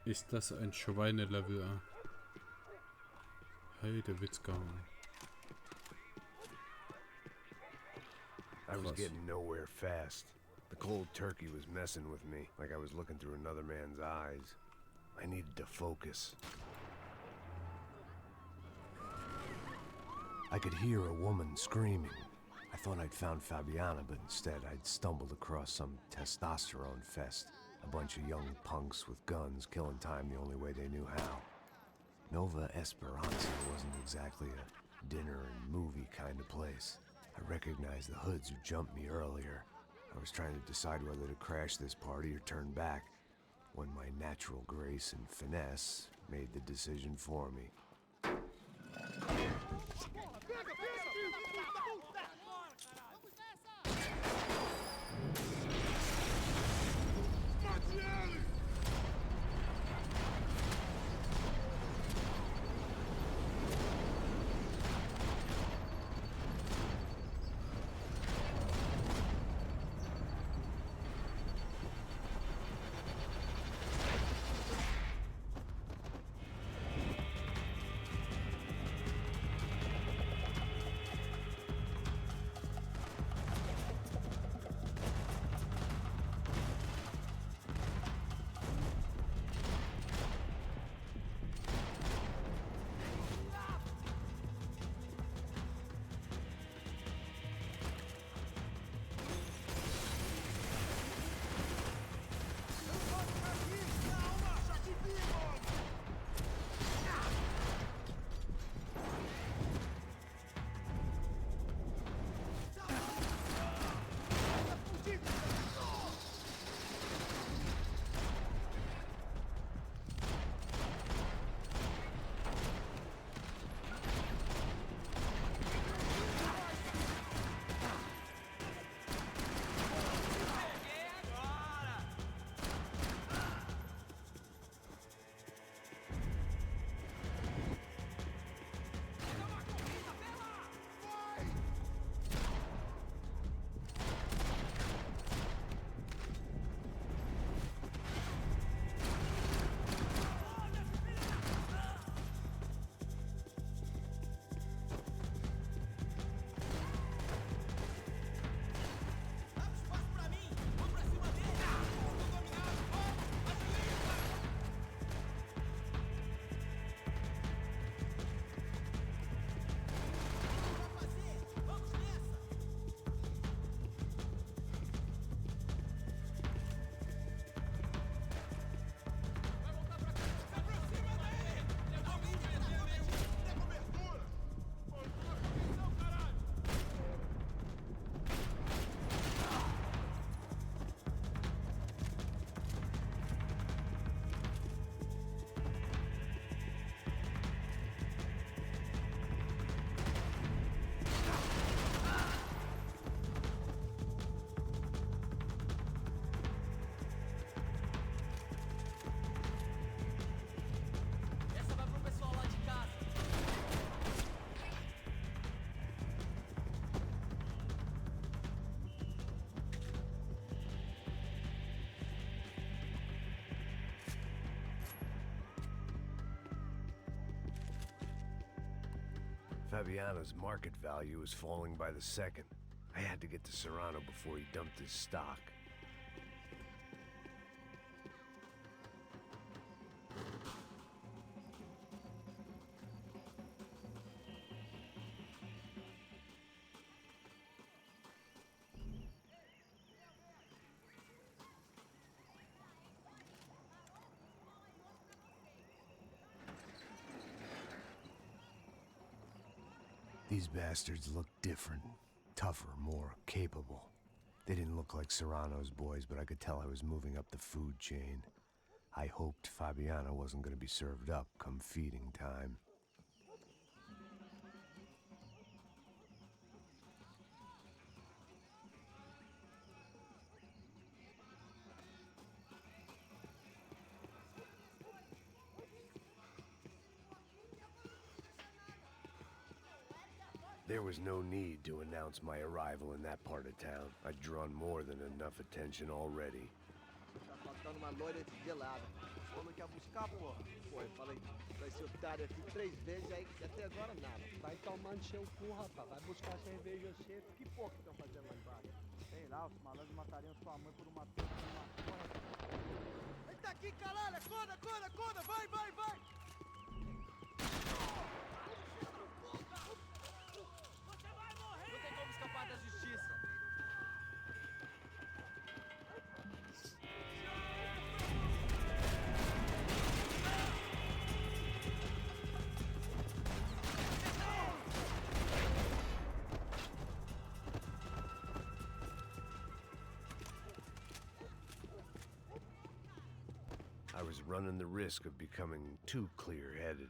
Ist das ein Schweinelevel? Heidewitzka. I was getting nowhere fast. The cold turkey was messing with me, like I was looking through another man's eyes. I needed to focus. I could hear a woman screaming. I thought I'd found Fabiana, but instead I'd stumbled across some testosterone fest. A bunch of young punks with guns killing time the only way they knew how. Nova Esperanza wasn't exactly a dinner and movie kind of place. I recognized the hoods who jumped me earlier. I was trying to decide whether to crash this party or turn back, when my natural grace and finesse made the decision for me. Fabiana's market value was falling by the second. I had to get to Serrano before he dumped his stock. These bastards looked different, tougher, more capable. They didn't look like Serrano's boys, but I could tell I was moving up the food chain. I hoped Fabiana wasn't going to be served up come feeding time. There was no need to announce my arrival in that part of town. I'd drawn more than enough attention already. Tá faltando uma loira desgelada. Falou que ia buscar, porra. Pô, eu falei pra esse otário aqui 3 vezes, aí até agora nada. Vai tomando seu cu, rapaz. Vai buscar cerveja cedo. Que porra que estão fazendo lá embaixo? Sei lá, os malandros matariam sua mãe por uma porra de uma porra. Ele tá aqui, caralho! Acorda, acorda, acorda! Vai, vai, vai! Não tem como escapar da justiça. I was running the risk of becoming too clear-headed.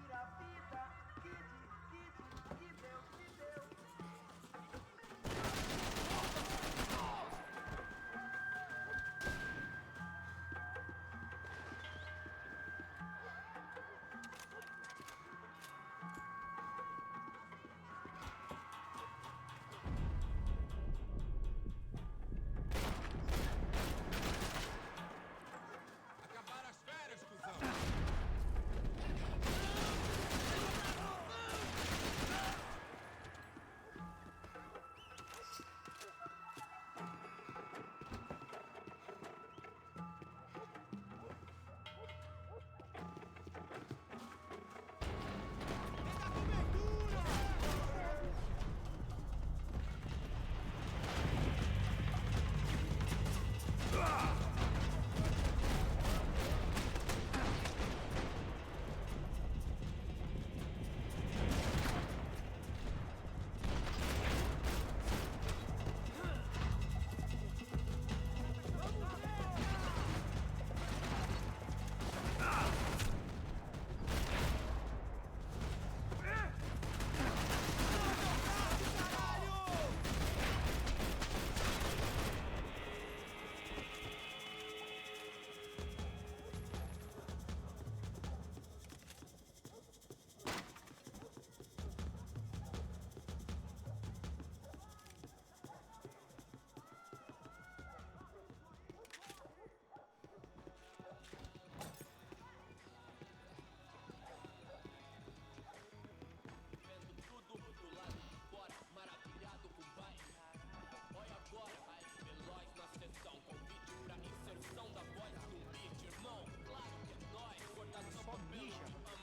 Só mija.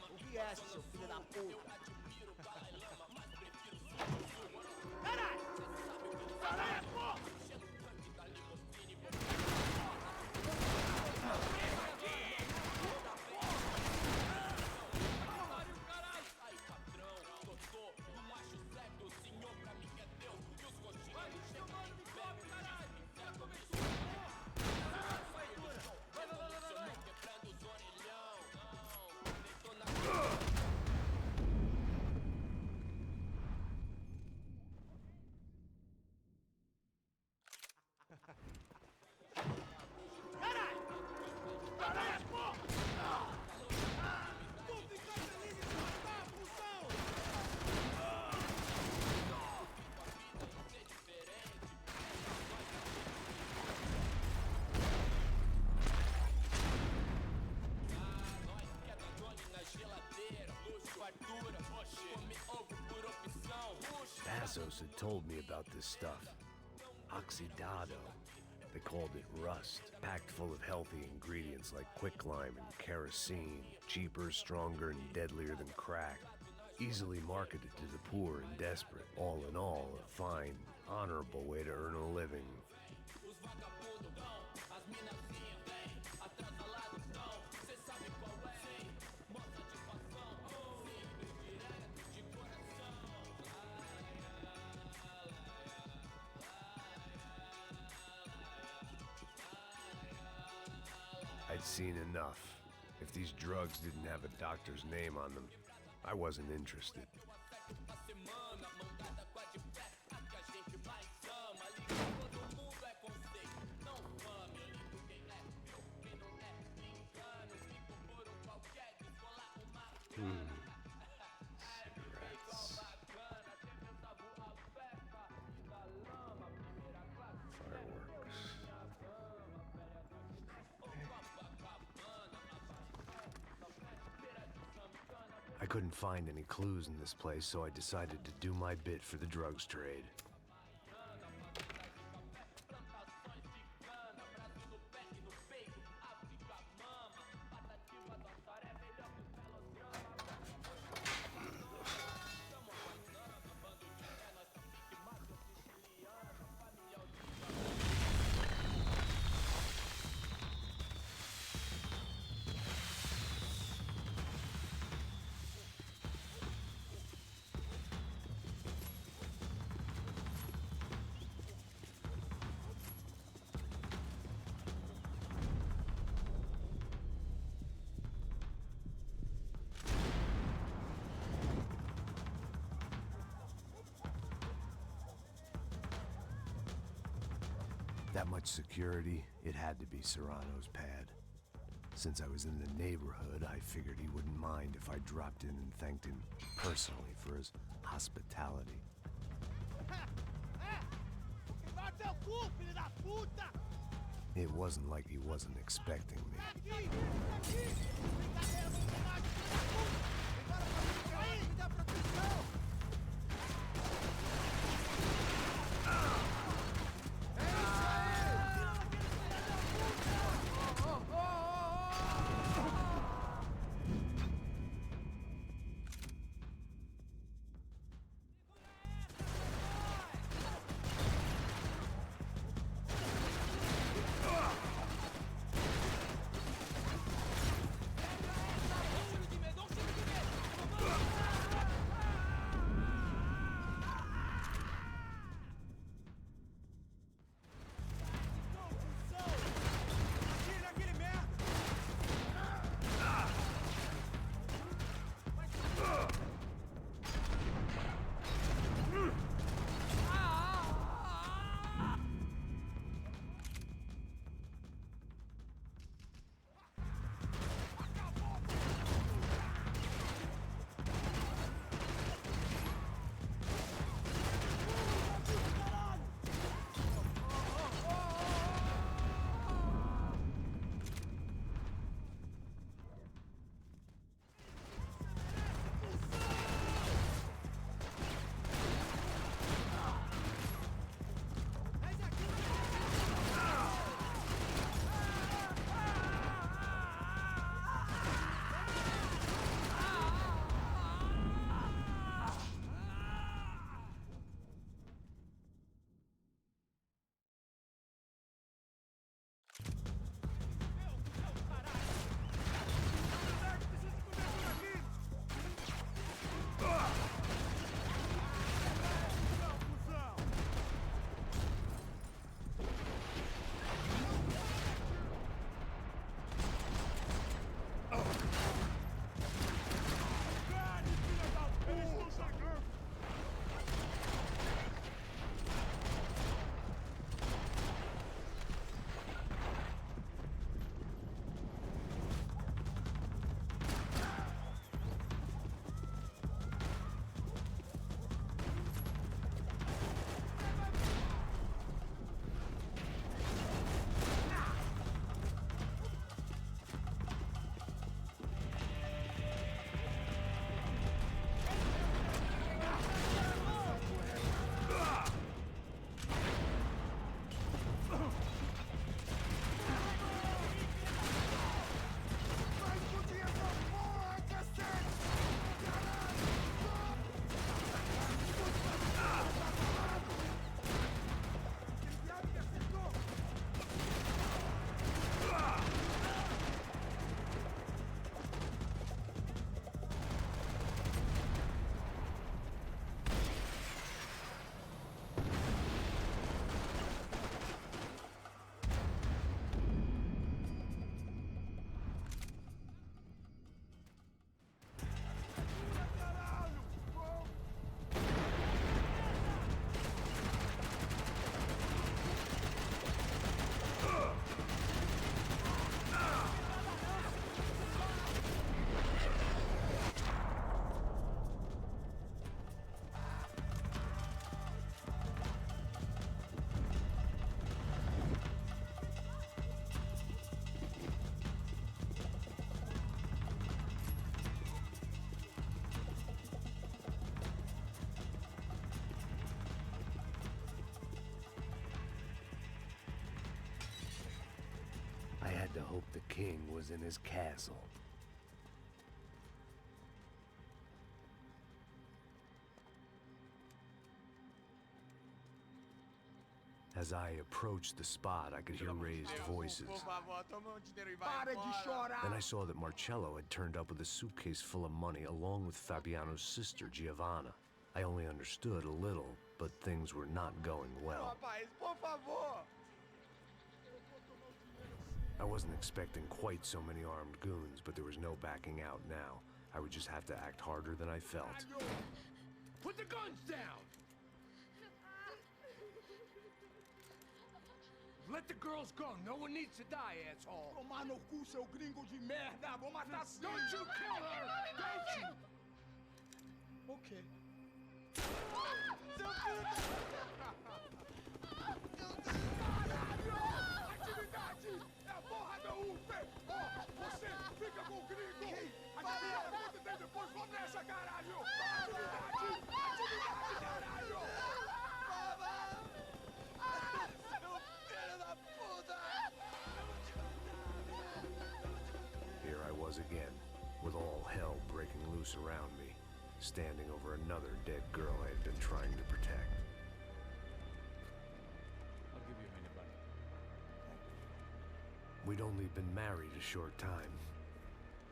Ouvi essa, seu filho da puta. Serranos had told me about this stuff. Oxidado. They called it rust, packed full of healthy ingredients like quicklime and kerosene, cheaper, stronger, and deadlier than crack. Easily marketed to the poor and desperate. All in all, a fine, honorable way to earn a living. I'd seen enough. If these drugs didn't have a doctor's name on them, I wasn't interested. Cigarettes. Fireworks. I couldn't find any clues in this place, so I decided to do my bit for the drugs trade. That much security, it had to be Serrano's pad. Since I was in the neighborhood, I figured he wouldn't mind if I dropped in and thanked him personally for his hospitality. It wasn't like he wasn't expecting me. hope the king was in his castle. As I approached the spot, I could hear raised voices. Then I saw that Marcello had turned up with a suitcase full of money along with Fabiano's sister, Giovanna. I only understood a little, but things were not going well. I wasn't expecting quite so many armed goons, but there was no backing out now. I would just have to act harder than I felt. Put the guns down! Let the girls go. No one needs to die, asshole. Don't you kill her! Don't you? Okay. Here I was again, with all hell breaking loose around me, standing over another dead girl I had been trying to protect. I'll give you a minute, buddy. We'd only been married a short time.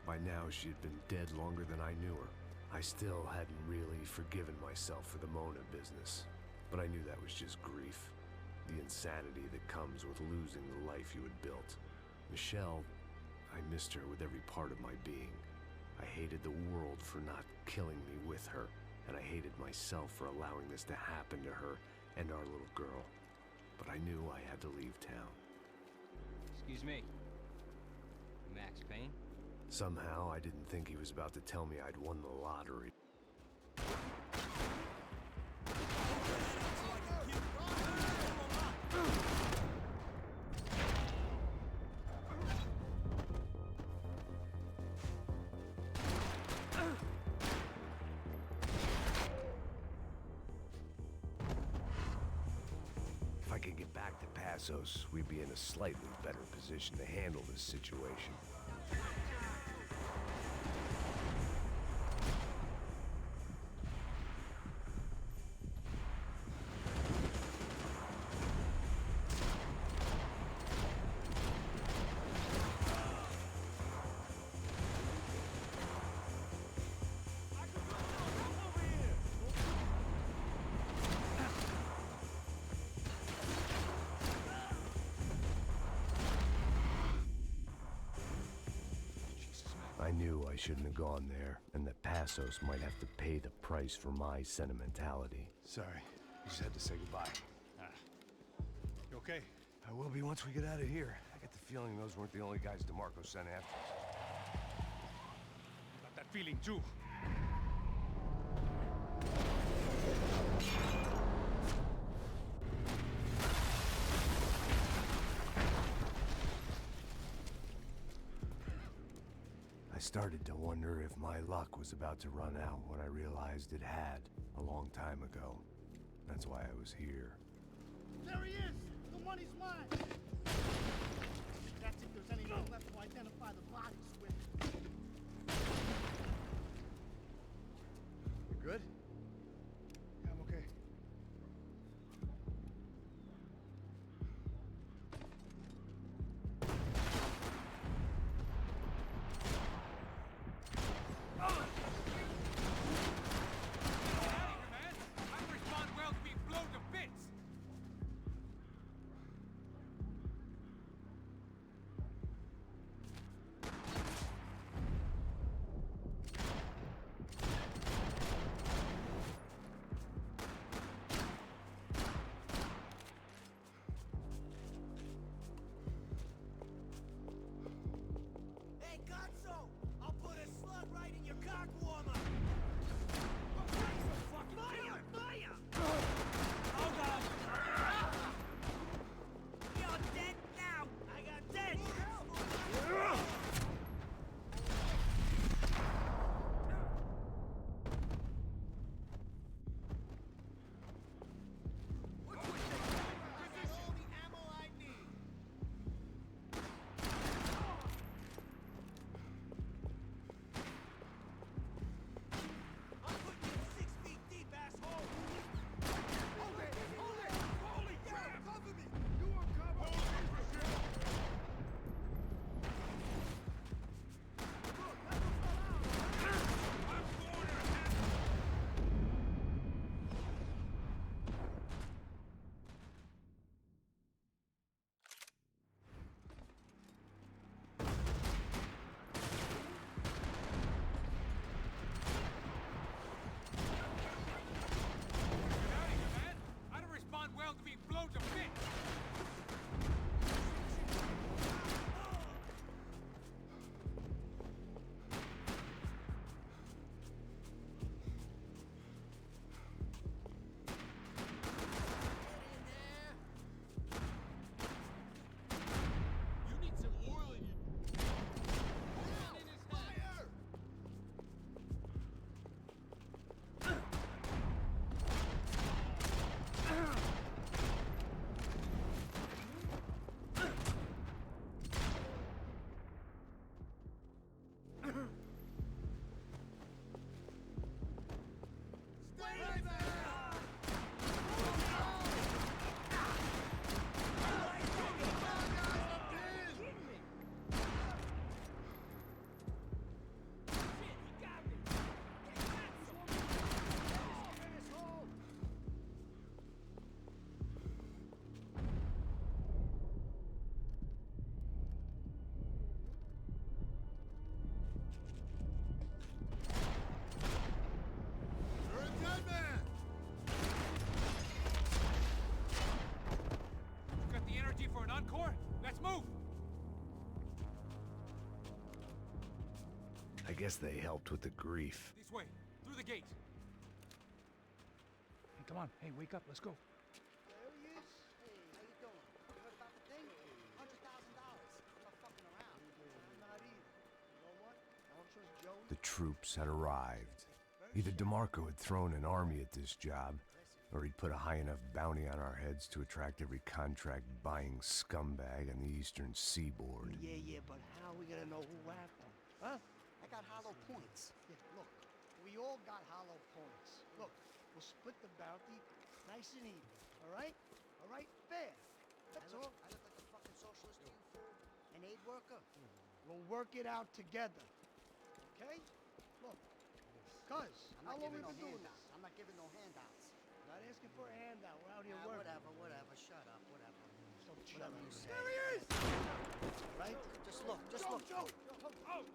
By now, she had been dead longer than I knew her. I still hadn't really forgiven myself for the Mona business, but I knew that was just grief. The insanity that comes with losing the life you had built. Michelle, I missed her with every part of my being. I hated the world for not killing me with her, and I hated myself for allowing this to happen to her and our little girl. But I knew I had to leave town. Excuse me. Max Payne? Somehow, I didn't think he was about to tell me I'd won the lottery. If I could get back to Passos, we'd be in a slightly better position to handle this situation. I knew I shouldn't have gone there, and that Passos might have to pay the price for my sentimentality. Sorry, we just had to say goodbye. You okay? I will be once we get out of here. I get the feeling those weren't the only guys DeMarco sent after us. Got that feeling too. I started to wonder if my luck was about to run out when I realized it had a long time ago. That's why I was here. There he is! The money's mine! That's if there's anyone left to identify the bodies with. You good? Yeah, I'm okay. Hey, Gonzo! I'll put a slug right in your cock warmer! Fire! Fire! Hold on! You're dead now! I got dead! This is all the ammo I need! guess they helped with the grief. This way, through the gate. Hey, come on. Hey, wake up. Let's go. There he is. Hey, how you doing? You heard about the thing? $100,000. I'm not fucking around. I'm not either. You know what? I don't trust Joey. The troops had arrived. Either DeMarco had thrown an army at this job, or he'd put a high enough bounty on our heads to attract every contract-buying scumbag on the eastern seaboard. Yeah, but how are we gonna know who whacked him? Huh? I got hollow points. Yeah, look, we all got hollow points. Look, we'll split the bounty nice and even, all right? All right? Fair. That's all. I look like a fucking socialist to you, fool? An aid worker? We'll work it out together, okay? Look, cuz, how long we been doing this? I'm not giving no handouts. Not asking for a handout. We're out here working. Whatever. Shut up. Whatever. Shut up. There he is! Right? Just look. Joe. Oh!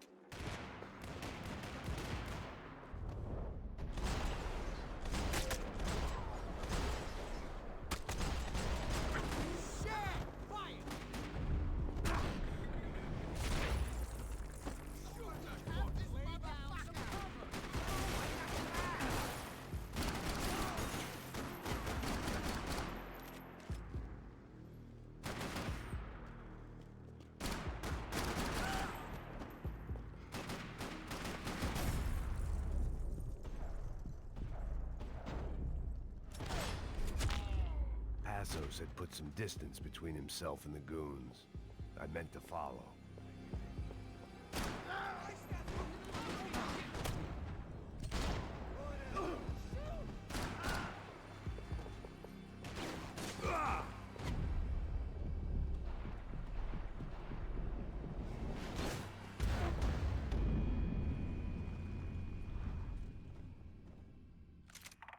Passos had put some distance between himself and the goons. I meant to follow.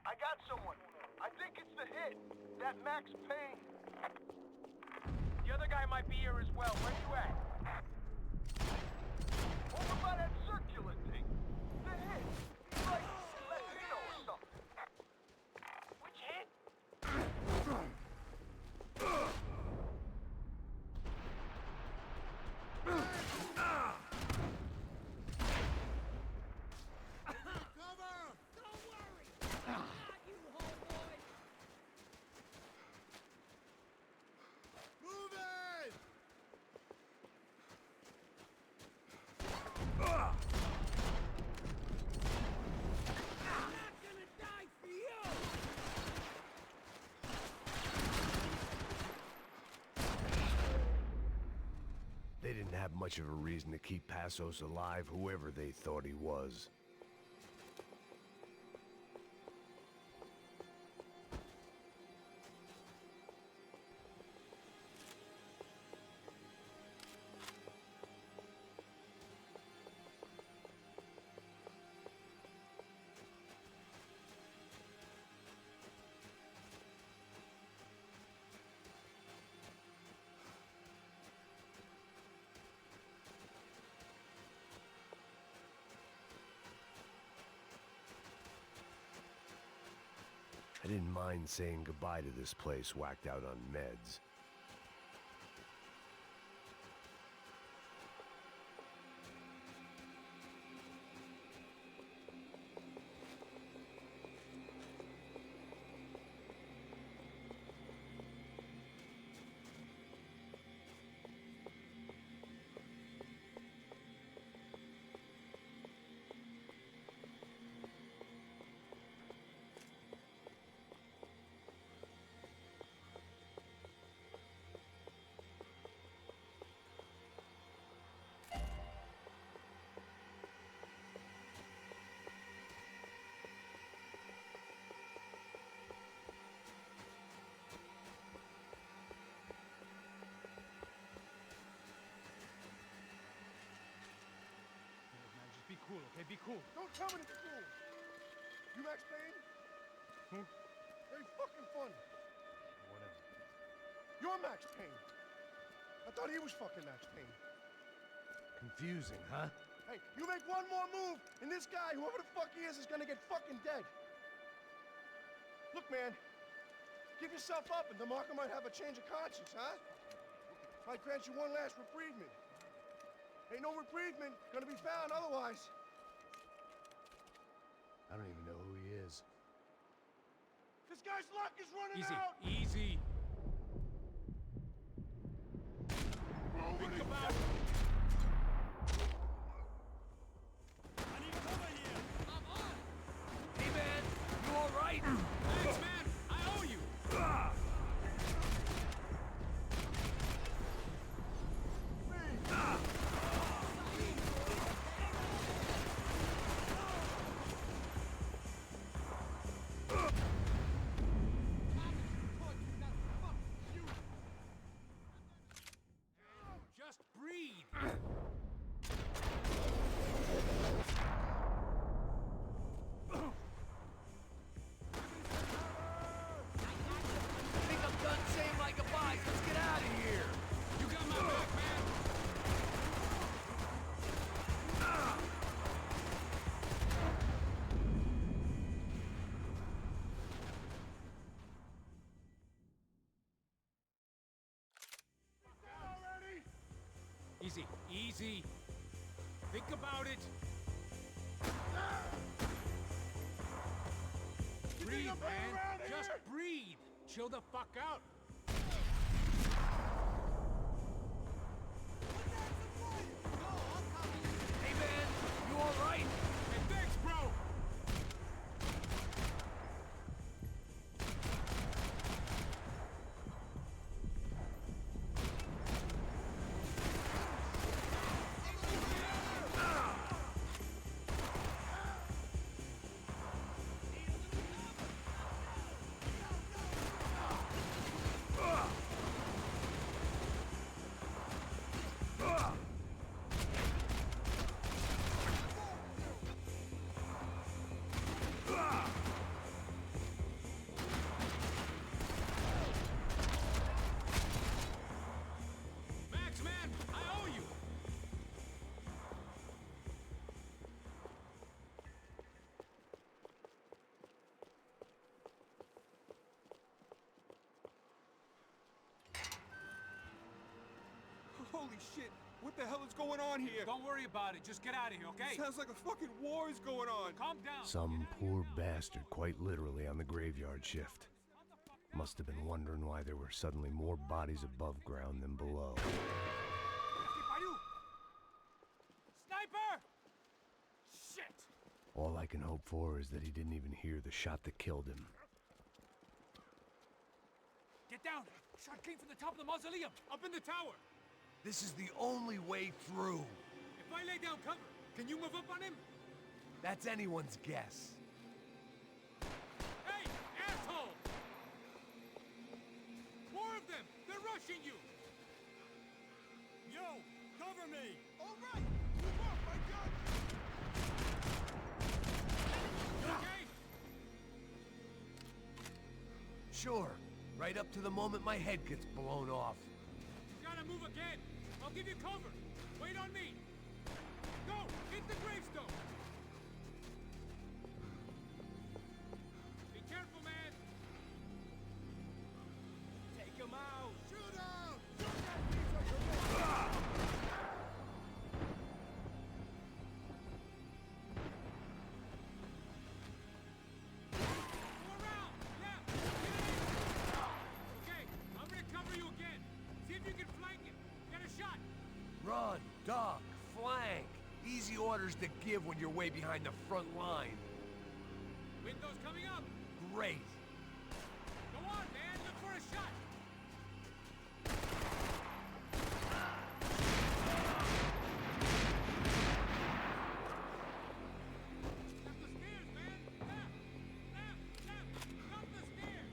I got someone. I think it's the hit. That Max Payne. The other guy might be here as well. Where you at? Over by that circular thing. The hit. He's like Latino or something. Which hit? They didn't have much of a reason to keep Passos alive, whoever they thought he was. I didn't mind saying goodbye to this place whacked out on meds. Be cool, okay? Be cool. Don't tell me to be cool. You Max Payne? Who? Very fucking funny. Whatever. You're Max Payne. I thought he was fucking Max Payne. Confusing, huh? Hey, you make one more move, and this guy, whoever the fuck he is gonna get fucking dead. Look, man, give yourself up, and DeMarco might have a change of conscience, huh? Might grant you one last reprievement. Ain't no reprievement gonna be found otherwise. I don't even know who he is. This guy's luck is running Easy, out! easy. Think about it! I need cover here! I'm on! Hey man, you alright? Thanks, man! I owe you! Just breathe. I think I'm done saying my goodbyes. Let's get out of here. You got my back, man. Easy, easy. Think about it. Breathe, man. Just breathe. Chill the fuck out. Hey man, you alright? Hey, thanks, bro. Max, man, I owe you. Holy shit! What the hell is going on here? Don't worry about it. Just get out of here, okay? Sounds like a fucking war is going on. Calm down. Some poor bastard quite literally on the graveyard shift. Must have been wondering why there were suddenly more bodies above ground than below. Sniper! Shit! All I can hope for is that he didn't even hear the shot that killed him. Get down! Shot came from the top of the mausoleum, up in the tower. This is the only way through. If I lay down cover, can you move up on him? That's anyone's guess. Hey, asshole! More of them! They're rushing you! Yo, cover me! All right! Move up, my gun! You okay? Sure, right up to the moment my head gets blown off. You gotta move again. I'll give you cover. Wait on me. Go! Hit the gravestone! Be careful, man! Take him out! Shoot him! Go around! Left! Get in! Okay, I'm gonna cover you again. See if you can flank him. Get a shot! Run, duck, flank. Easy orders to give when you're way behind the front line. Window's coming up! Great. Go on, man! Look for a shot! Up the stairs, man! Left! Left! Left! Up the stairs!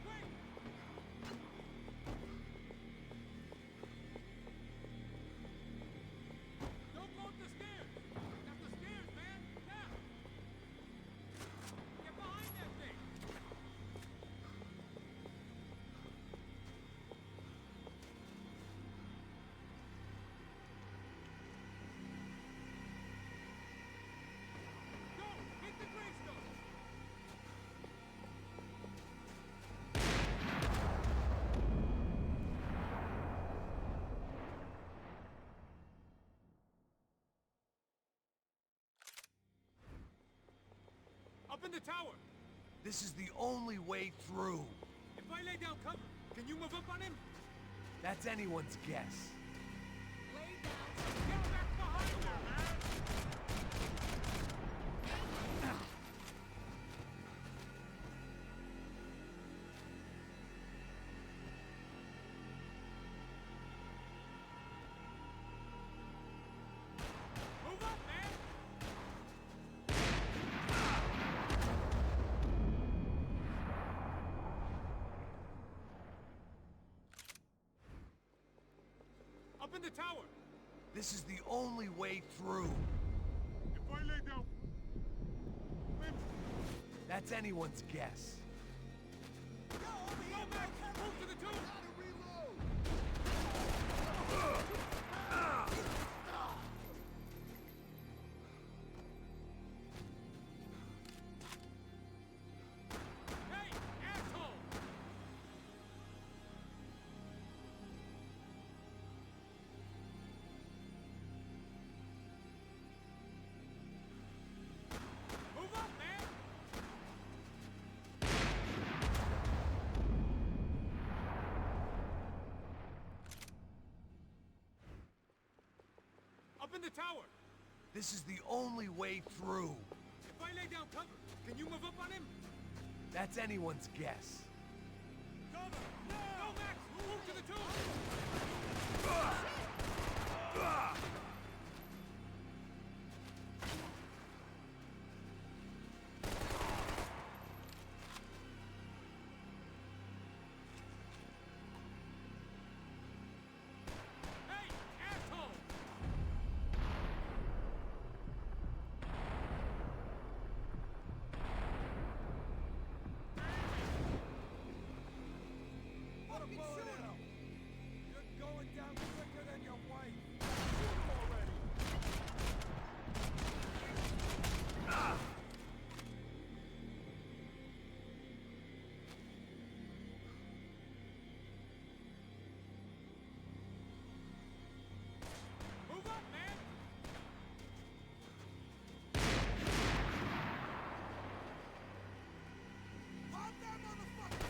Quick! Don't go up the stairs! Up the stairs, man! Left! Get behind that thing! Up in the tower! This is the only way through. If I lay down cover, can you move up on him? That's anyone's guess. Lay down. Get back behind her, man! Move up, man! Up in the tower! This is the only way through. If I lay down... That's anyone's guess. Go, Max! Move to the tomb! Hey, asshole! Move up, man! Up in the tower! This is the only way through. If I lay down cover, can you move up on him? That's anyone's guess. Cover! No! Go, Max! Move to the tomb! Hey, asshole! Fucking shoot him! You're going down quicker than your wife. Shoot him already! Move up, man! Pop that motherfucker!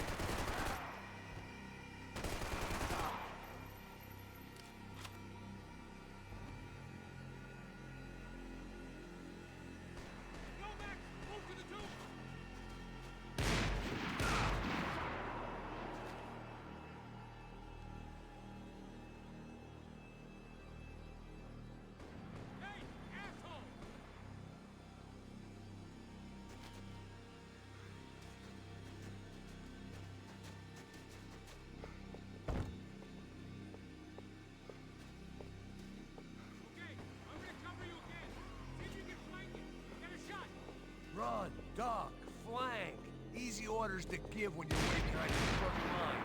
Go, Max! Move to the tomb! Hey, asshole! Okay, I'm gonna cover you again. See if you can flank it. Get a shot. Run, duck, flank. Easy orders to give when you're way behind the front line.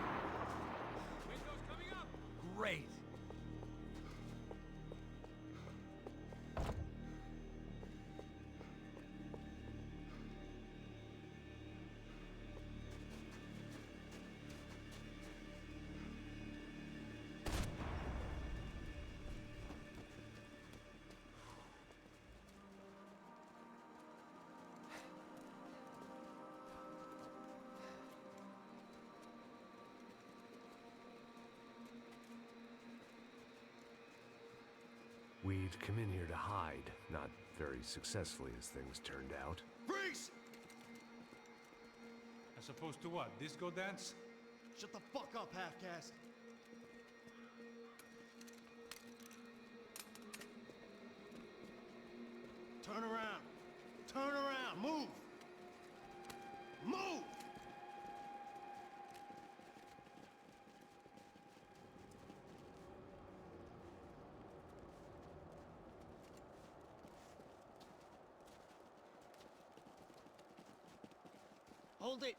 Windows coming up. Great. We'd come in here to hide, not very successfully as things turned out. Freeze! As opposed to what? Disco dance? Shut the fuck up, half-caste. Turn around. Turn around. Move. Move! Hold it!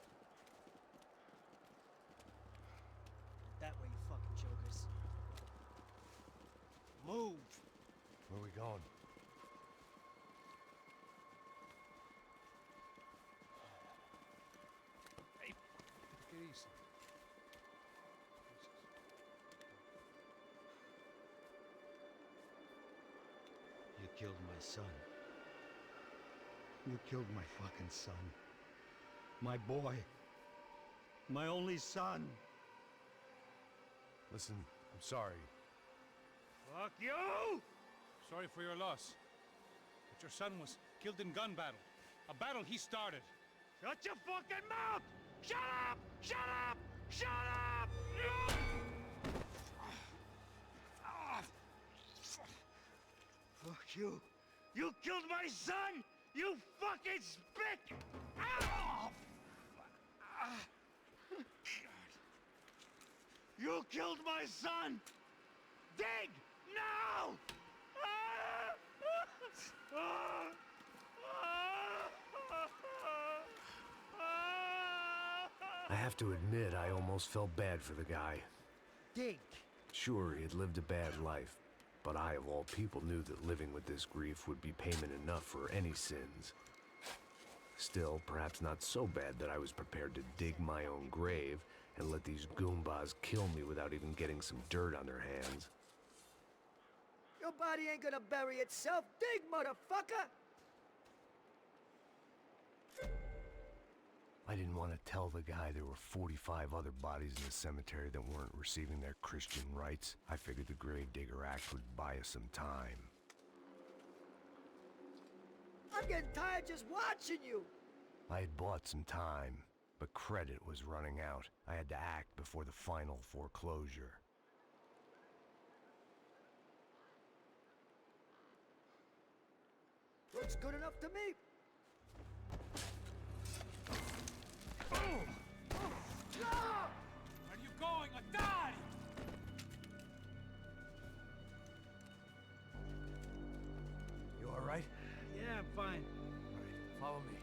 That way, you fucking jokers. Move! Where are we going? Hey, take it easy. You killed my son. You killed my fucking son. My boy. My only son. Listen, I'm sorry. Fuck you! Sorry for your loss. But your son was killed in gun battle. A battle he started. Shut your fucking mouth! Shut up! Shut up! Shut up! Fuck you. You killed my son! You fucking spick! Ow! You killed my son! Dig! Now! I have to admit, I almost felt bad for the guy. Dig! Sure, he had lived a bad life, but I, of all people, knew that living with this grief would be payment enough for any sins. Still, perhaps not so bad that I was prepared to dig my own grave and let these goombas kill me without even getting some dirt on their hands. Your body ain't gonna bury itself. Dig, motherfucker! I didn't want to tell the guy there were 45 other bodies in the cemetery that weren't receiving their Christian rites. I figured the Gravedigger Act would buy us some time. I'm getting tired just watching you. I had bought some time, but credit was running out. I had to act before the final foreclosure. Looks good enough to me. Where are you going? A die! You all right? Yeah, I'm fine. All right, follow me.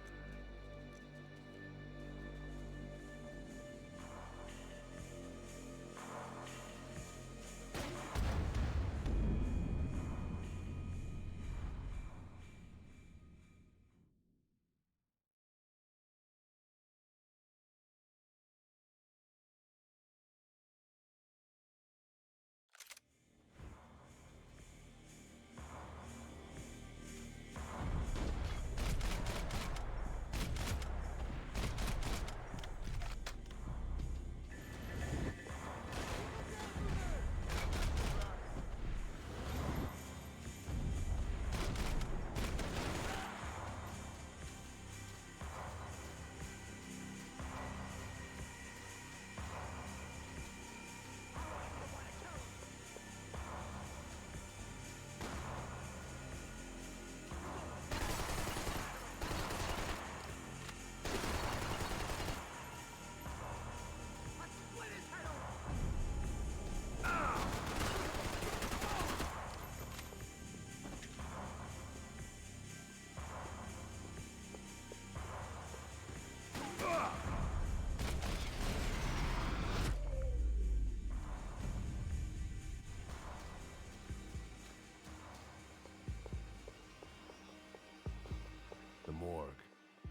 The morgue.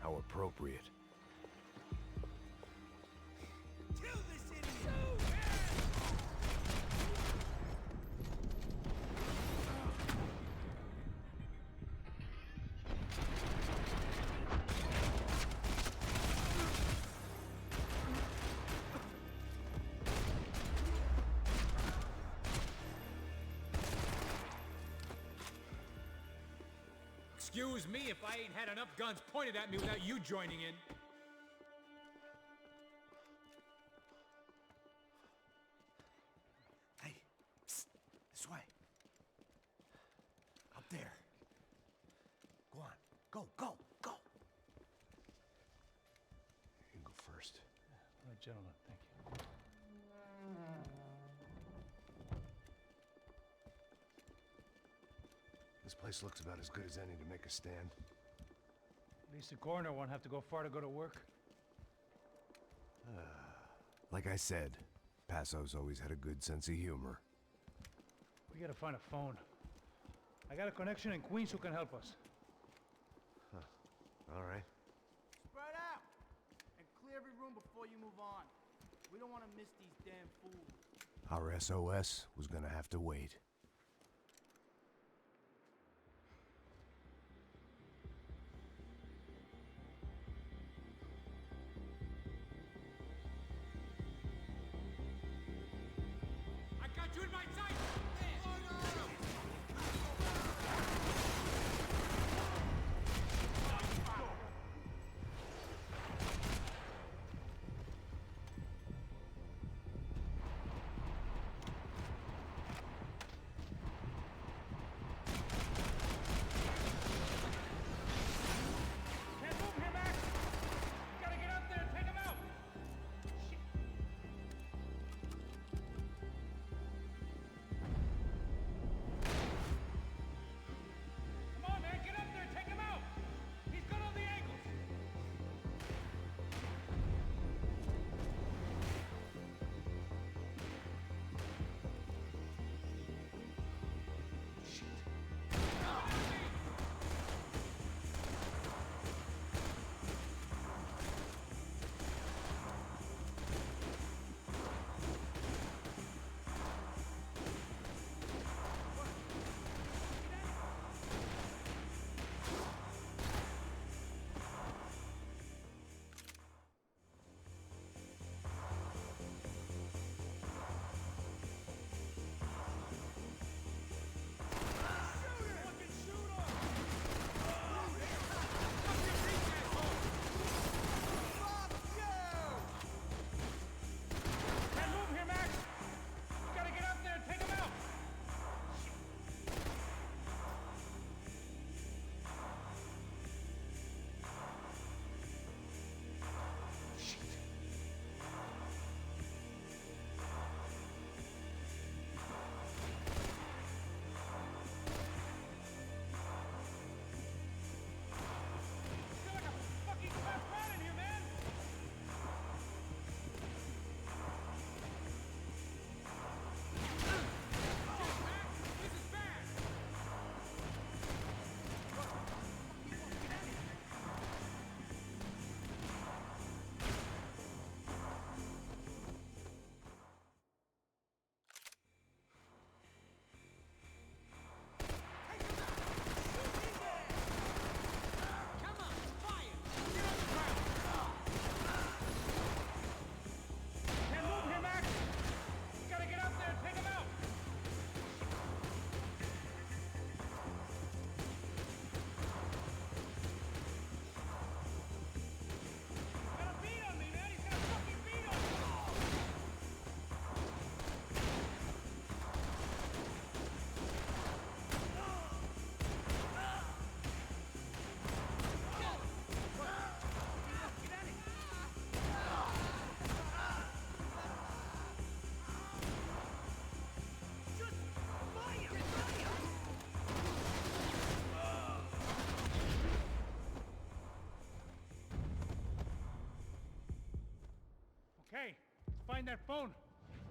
How appropriate. Kill this idiot! Excuse me if I ain't had enough guns pointed at me without you joining in. Hey, psst, this way. Up there. Go on. Go, go, go. You can go first. All right, gentlemen, thank you. This place looks about as good as any to make a stand. At least the coroner won't have to go far to go to work. Like I said, Passo's always had a good sense of humor. We gotta find a phone. I got a connection in Queens who can help us. All right. Spread out! And clear every room before you move on. We don't want to miss these damn fools. Our SOS was gonna have to wait. Okay, find that phone.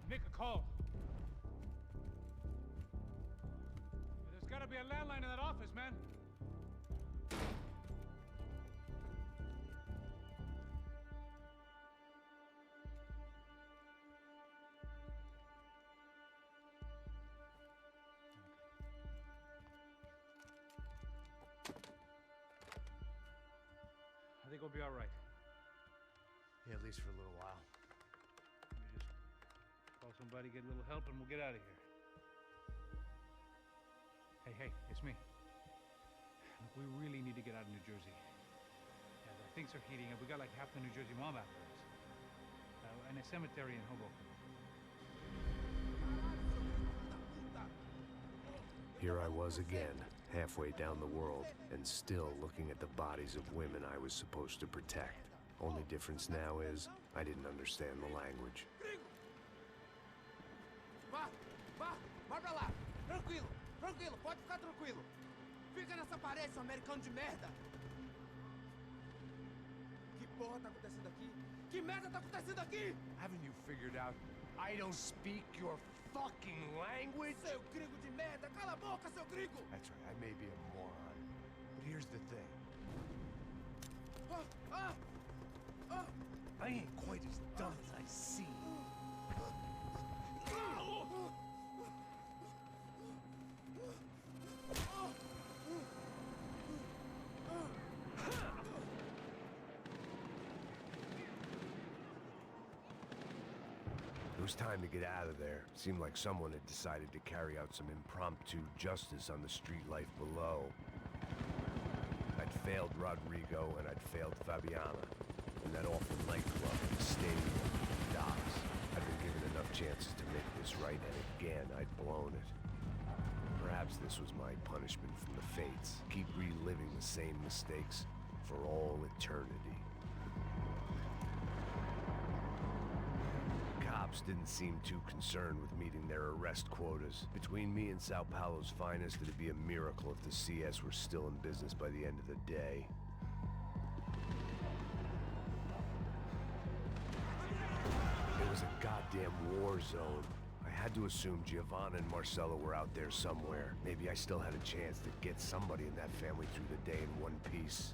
Make a call. There's gotta be a landline in that office, man. I think we'll be all right. Yeah, at least for a little while. Let me just call somebody, get a little help, and we'll get out of here. Hey, it's me. Look, we really need to get out of New Jersey. Yeah, things are heating up. We got like half the New Jersey mob after us. And a cemetery in Hoboken. Here I was again, halfway down the world, and still looking at the bodies of women I was supposed to protect. Only difference now is, I didn't understand the language. Vai pra lá. Tranquilo, pode ficar tranquilo. Fica nessa parede, seu americano de merda. Que porra tá acontecendo aqui? Que merda tá acontecendo aqui? Haven't you figured out I don't speak your fucking language? Seu gringo de merda, cala a boca, seu gringo! That's right, I may be a moron, but here's the thing. I ain't quite as dumb as I seem. was time to get out of there. Seemed like someone had decided to carry out some impromptu justice on the street life below. I'd failed Rodrigo and I'd failed Fabiana. In that awful nightclub, the stadium, the docks. I'd been given enough chances to make this right, and again, I'd blown it. Perhaps this was my punishment from the fates. Keep reliving the same mistakes for all eternity. Cops didn't seem too concerned with meeting their arrest quotas. Between me and Sao Paulo's finest, it'd be a miracle if the CS were still in business by the end of the day. It was a goddamn war zone. I had to assume Giovanna and Marcello were out there somewhere. Maybe I still had a chance to get somebody in that family through the day in one piece.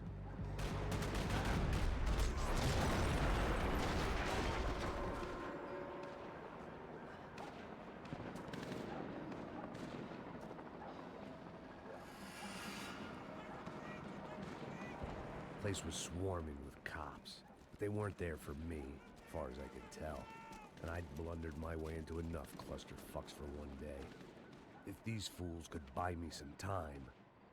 The place was swarming with cops, but they weren't there for me, as far as I could tell. And I'd blundered my way into enough clusterfucks for one day. If these fools could buy me some time,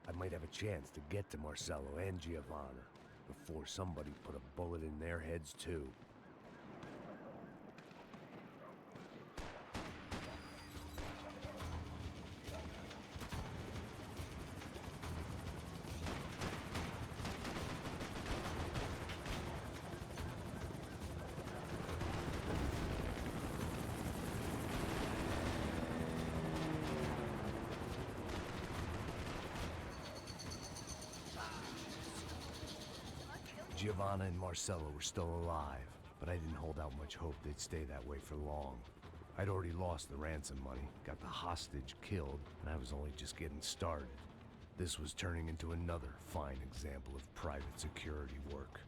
I might have a chance to get to Marcello and Giovanna before somebody put a bullet in their heads too. Giovanna and Marcello were still alive, but I didn't hold out much hope they'd stay that way for long. I'd already lost the ransom money, got the hostage killed, and I was only just getting started. This was turning into another fine example of private security work.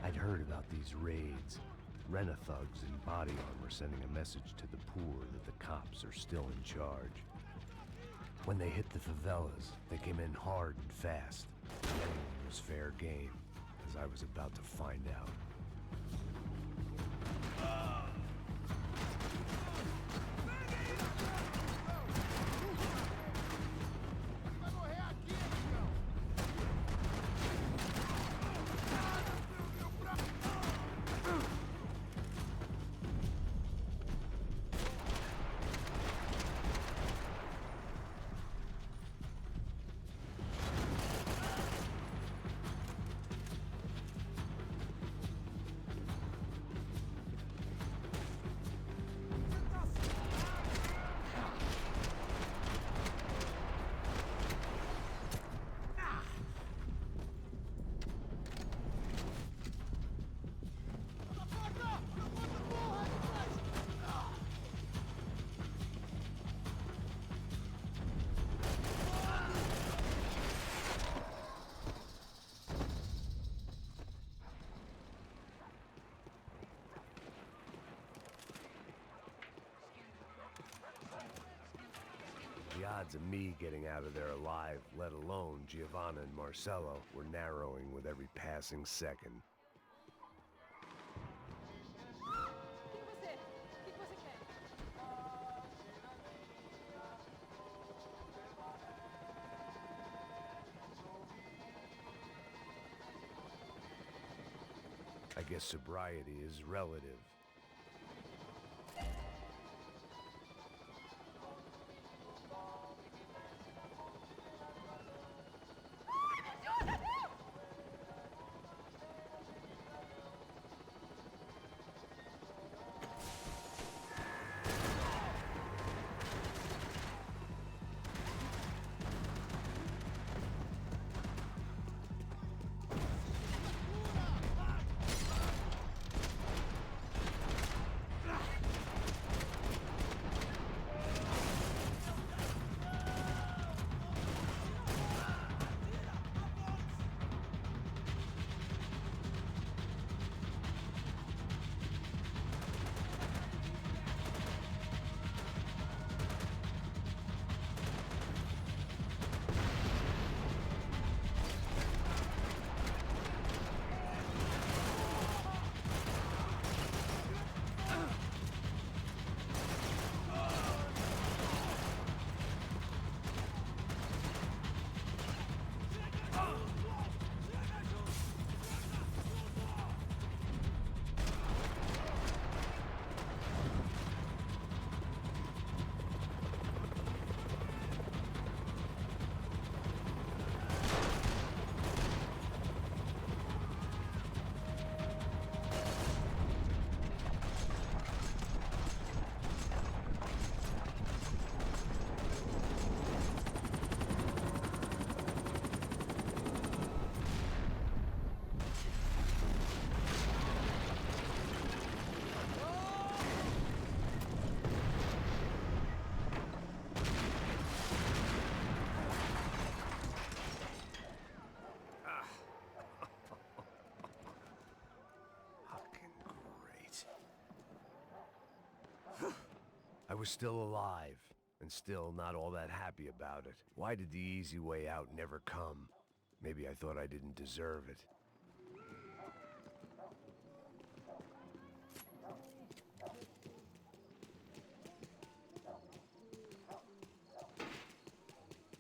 I'd heard about these raids. Rent-a-thugs in body armor sending a message to the poor that the cops are still in charge. When they hit the favelas, they came in hard and fast. Anyone was fair game, as I was about to find out. The odds of me getting out of there alive, let alone Giovanna and Marcello, were narrowing with every passing second. I guess sobriety is relative. I was still alive, and still not all that happy about it. Why did the easy way out never come? Maybe I thought I didn't deserve it.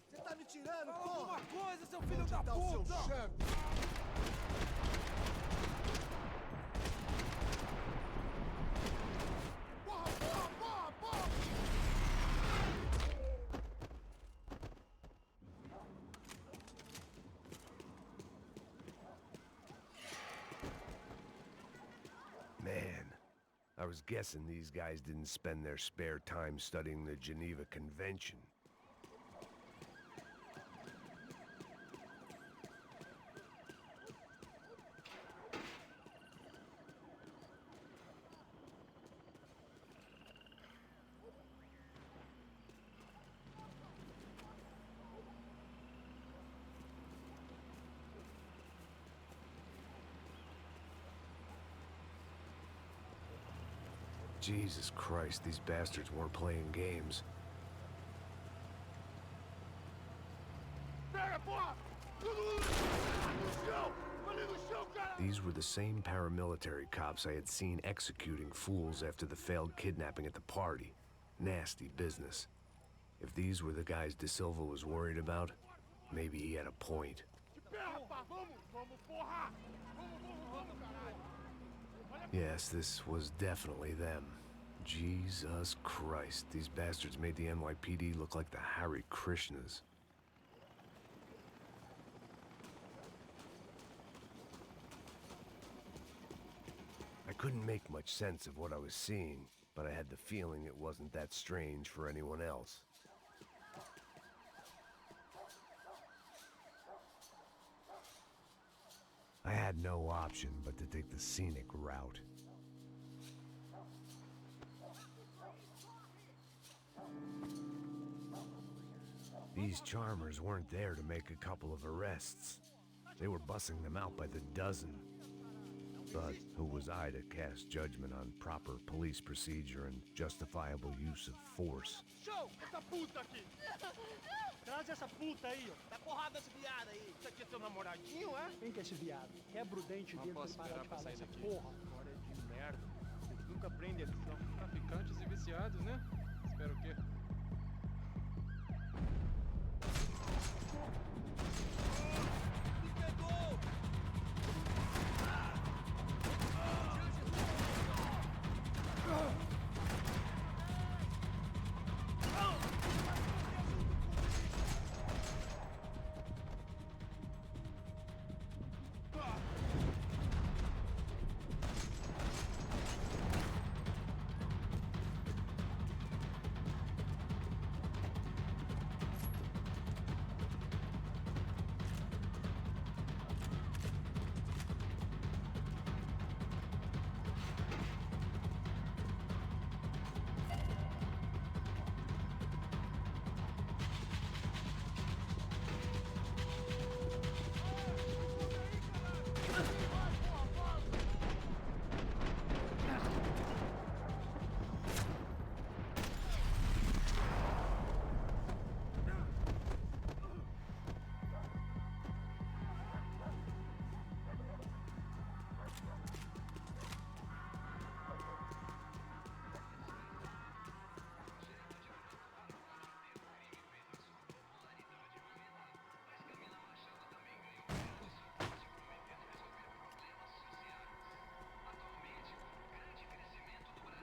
Você tá me tirando, Fala porra? alguma coisa, seu filho da Onde tá o seu puta! chefe? Porra, porra, porra, porra! Man, I was guessing these guys didn't spend their spare time studying the Geneva Convention. Jesus Christ, these bastards weren't playing games. These were the same paramilitary cops I had seen executing fools after the failed kidnapping at the party. Nasty business. If these were the guys De Silva was worried about, maybe he had a point. Yes, this was definitely them. Jesus Christ, these bastards made the NYPD look like the Hare Krishnas. I couldn't make much sense of what I was seeing, but I had the feeling it wasn't that strange for anyone else. I had no option but to take the scenic route. These charmers weren't there to make a couple of arrests. They were bussing them out by the dozen. But who was I to cast judgment on proper police procedure and justifiable use of force? Show! Essa puta aqui! Traz essa puta aí, ó. Dá porrada esse viado aí. Isso aqui é seu namoradinho, é? Quem que é esse viado? Quebra o dente dele pra parar de falar essa porra. Agora é de merda. Eles nunca prendem eles, não. Traficantes e viciados, né? Espera o quê? Me pegou!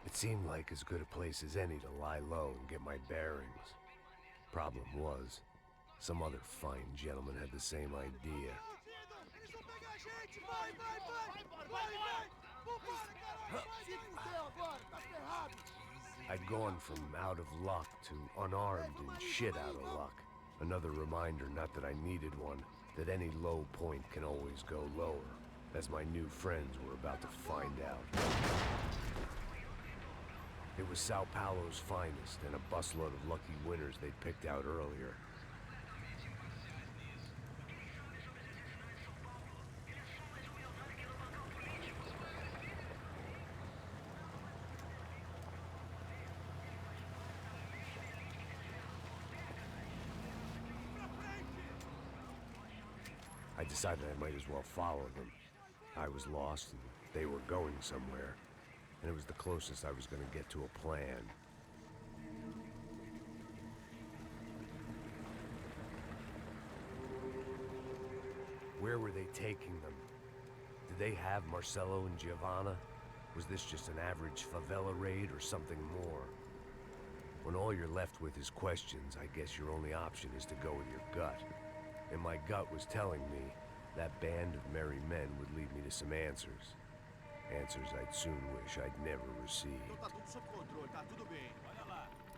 It seemed like as good a place as any to lie low and get my bearings. Problem was, some other fine gentleman had the same idea. I'd gone from out of luck to unarmed and shit out of luck. Another reminder, not that I needed one, that any low point can always go lower, as my new friends were about to find out. It was Sao Paulo's finest, and a busload of lucky winners they'd picked out earlier. I decided I might as well follow them. I was lost and they were going somewhere, and it was the closest I was going to get to a plan. Where were they taking them? Did they have Marcelo and Giovanna? Was this just an average favela raid or something more? When all you're left with is questions, I guess your only option is to go with your gut. And my gut was telling me that band of merry men would lead me to some answers. Answers I'd soon wish I'd never received.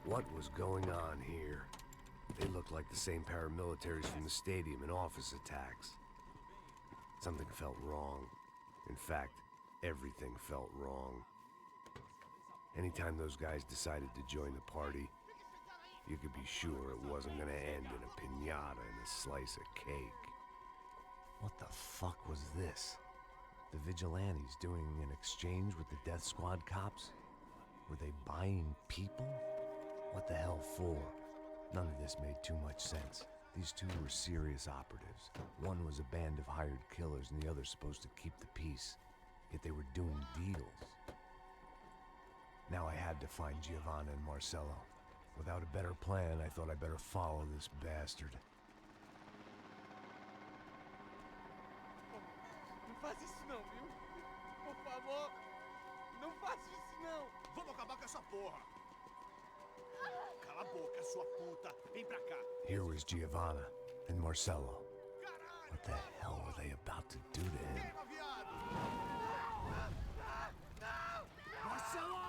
What was going on here? They looked like the same paramilitaries from the stadium in office attacks. Something felt wrong. In fact, everything felt wrong. Anytime those guys decided to join the party, you could be sure it wasn't gonna end in a piñata and a slice of cake. What the fuck was this? The vigilantes doing an exchange with the death squad cops? Were they buying people? What the hell for? None of this made too much sense. These two were serious operatives. One was a band of hired killers and the other supposed to keep the peace. Yet they were doing deals. Now I had to find Giovanna and Marcelo. Without a better plan, I thought I'd better follow this bastard. Não faz isso não, viu? Por favor, não faça isso não. Vamos acabar com essa porra. Cala a boca, sua puta. Vem pra cá. Here was Giovanna and Marcelo. What the hell were they about to do to him? Marcelo!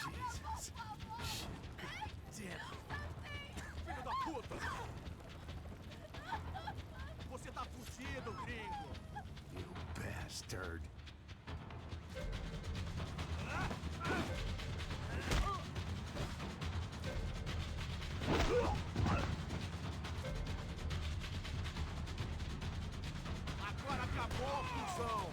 Jesus. Damn. Filho da puta! Você tá fugido, gringo! You bastard. Agora acabou, cuzão!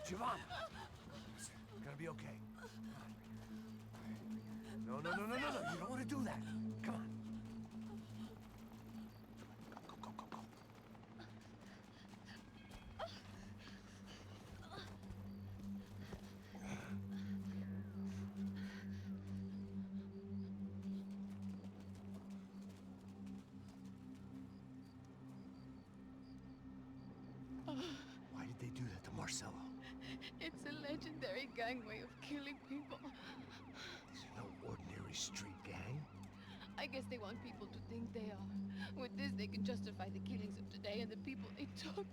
Giovanna! It's gonna be okay. No. You don't want to do that. Come on. Go. Why did they do that to Marcelo? It's a legendary gangway of killing people. This is no ordinary street gang. I guess they want people to think they are. With this, they can justify the killings of today and the people they took.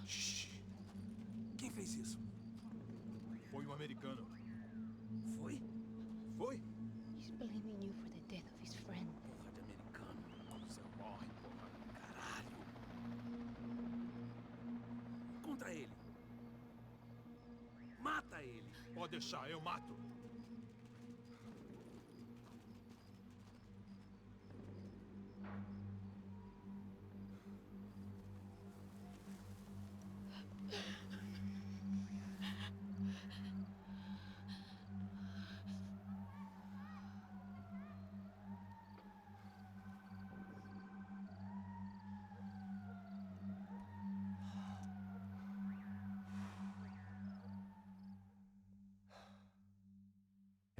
Shh. Quem fez isso? Foi americano. Foi? Foi? He's blaming you for the death of his friend. Porra de americano. Você morre, porra. Caralho. Contra ele. Mata ele. Pode deixar, eu mato.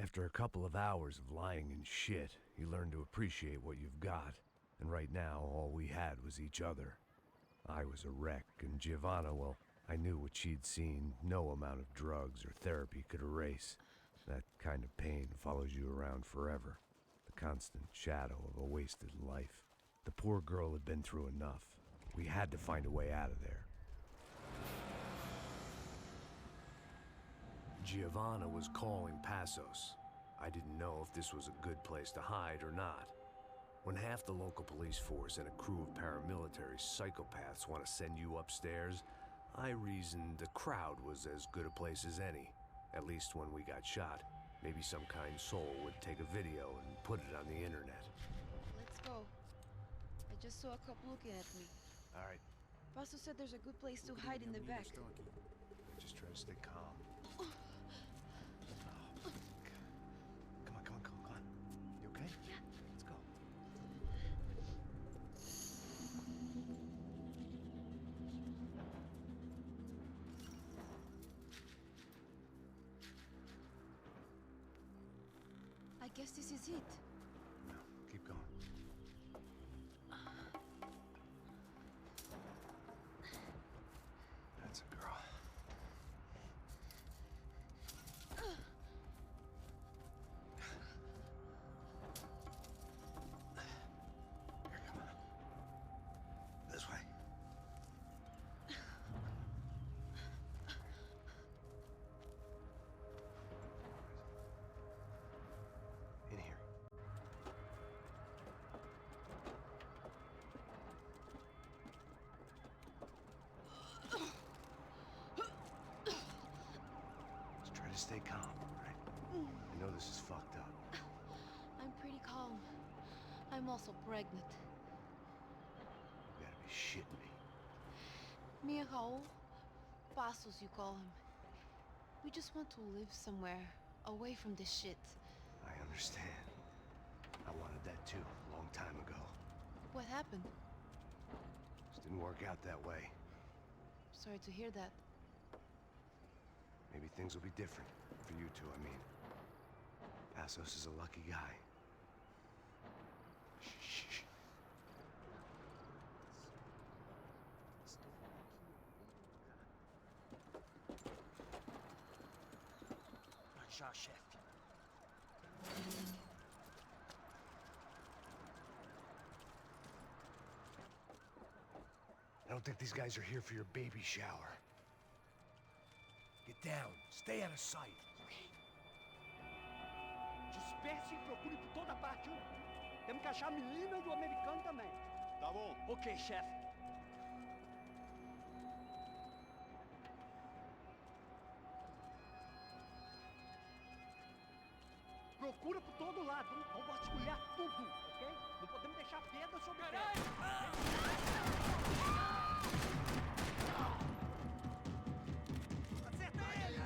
After a couple of hours of lying and shit, you learn to appreciate what you've got. And right now, all we had was each other. I was a wreck, and Giovanna, well, I knew what she'd seen no amount of drugs or therapy could erase. That kind of pain follows you around forever. The constant shadow of a wasted life. The poor girl had been through enough. We had to find a way out of there. Giovanna was calling Passos. I didn't know if this was a good place to hide or not. When half the local police force and a crew of paramilitary psychopaths want to send you upstairs, I reasoned the crowd was as good a place as any. At least when we got shot. Maybe some kind soul would take a video and put it on the internet. Let's go. I just saw a cop looking at me. All right, Paso said there's a good place to hide in the back. just try to stay calm. Come on. You okay? Yeah. Let's go. I guess this is it. No, keep going. That's a girl. Here, come on. This way. In here. Just try to stay calm, all right? I know this is fucked up. I'm pretty calm. I'm also pregnant. You gotta be shitting me. Me and Raul, Pasos you call him. We just want to live somewhere, away from this shit. I understand. I wanted that too, a long time ago. What happened? Just didn't work out that way. Sorry to hear that. Maybe things will be different. For you two, I mean. Pasos is a lucky guy. Shh. Já, chefe. I don't think these guys are here for your baby shower. Get down. Stay out of sight. Disperse e procure por toda parte. Temos que achar a menina e o americano também. Tá bom. Ok, chefe. Procura por todo lado. Vamos vasculhar tudo, ok? Não podemos deixar pedra sobre pedra. Acerta ele!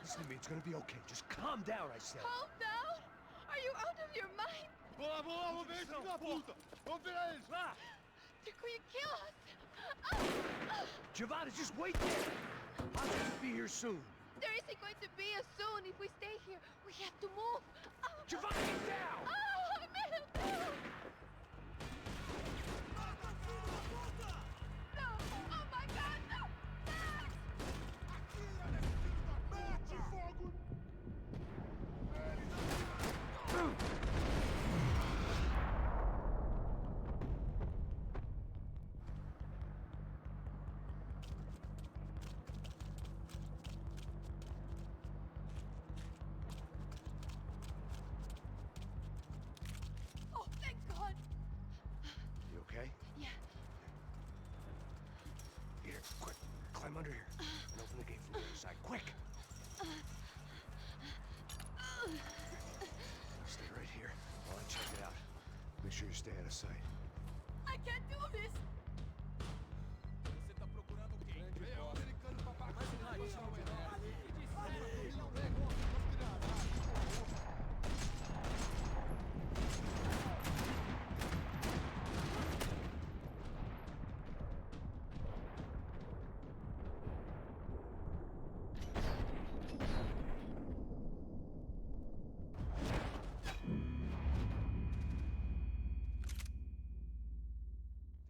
Listen to me, it's gonna be okay. Just calm down, I said. Calm down? Are you out of your mind? Vamos ver esse filho da puta! Vamos virar eles, vá! They're going to kill us! Giovanna, just wait there! I'll just be here soon. There isn't going to be a soon if we stay here. We have to move. Giovanna, get down! Oh, man! No! Oh my God, no! Mete fogo! Oh, thank God! You okay? Yeah. Here, quick. Climb under here. And open the gate from the other side. Quick! Stay right here while I check it out. Make sure you stay out of sight. I can't do this! Você tá procurando quem? É o americano papai.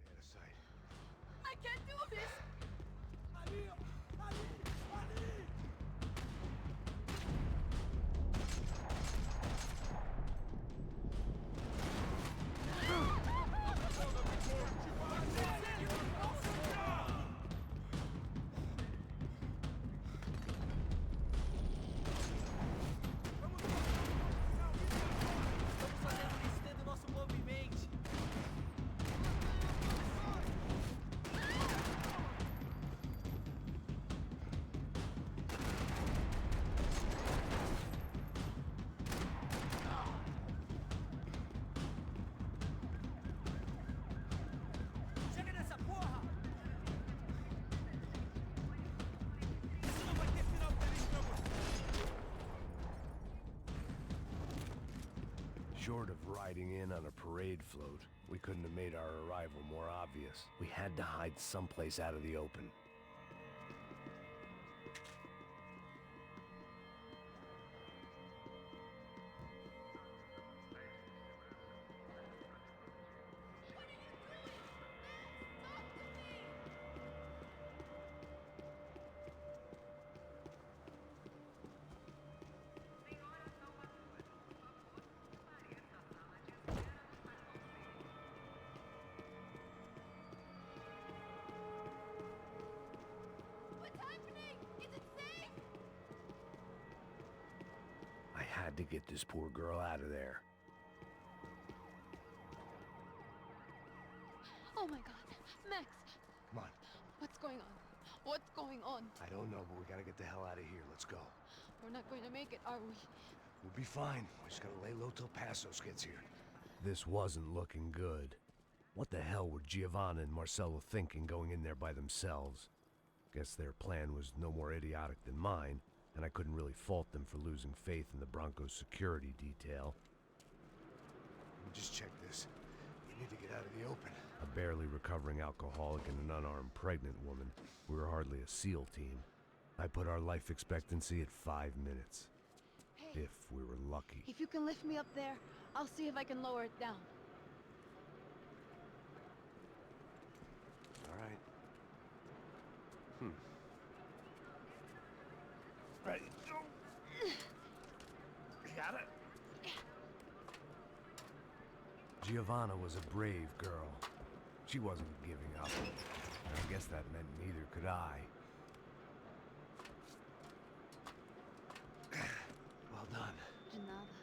Stay out of sight. I can't do this! Ali, ali, ali! Short of riding in on a parade float, we couldn't have made our arrival more obvious. We had to hide someplace out of the open. I had to get this poor girl out of there. Oh my god. Max, Come on. what's going on? What's going on? I don't know, but we gotta get the hell out of here. Let's go. We're not going to make it, are we? We'll be fine. We just gotta lay low till Passos gets here. This wasn't looking good. What the hell were Giovanna and Marcello thinking going in there by themselves? Guess their plan was no more idiotic than mine, and I couldn't really fault them for losing faith in the Broncos security detail. Let me just check this. We need to get out of the open. A barely recovering alcoholic and an unarmed pregnant woman. We were hardly a SEAL team. I put our life expectancy at 5 minutes. Hey. If we were lucky. If you can lift me up there, I'll see if I can lower it down. All right. Ready, go. Got it. Giovanna was a brave girl. She wasn't giving up. And I guess that meant neither could I. Well done. De nada.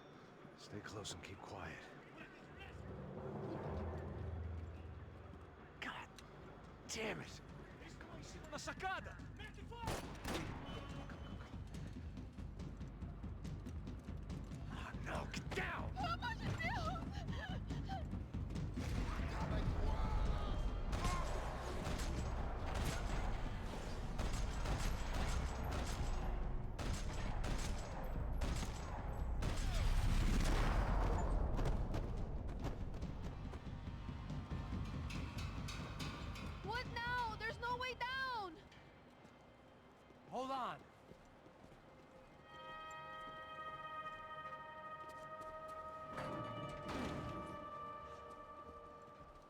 Stay close and keep quiet. God damn it! Na sacada! Oh no, get down! Pelo amor de Deus! What now? There's no way down! Hold on.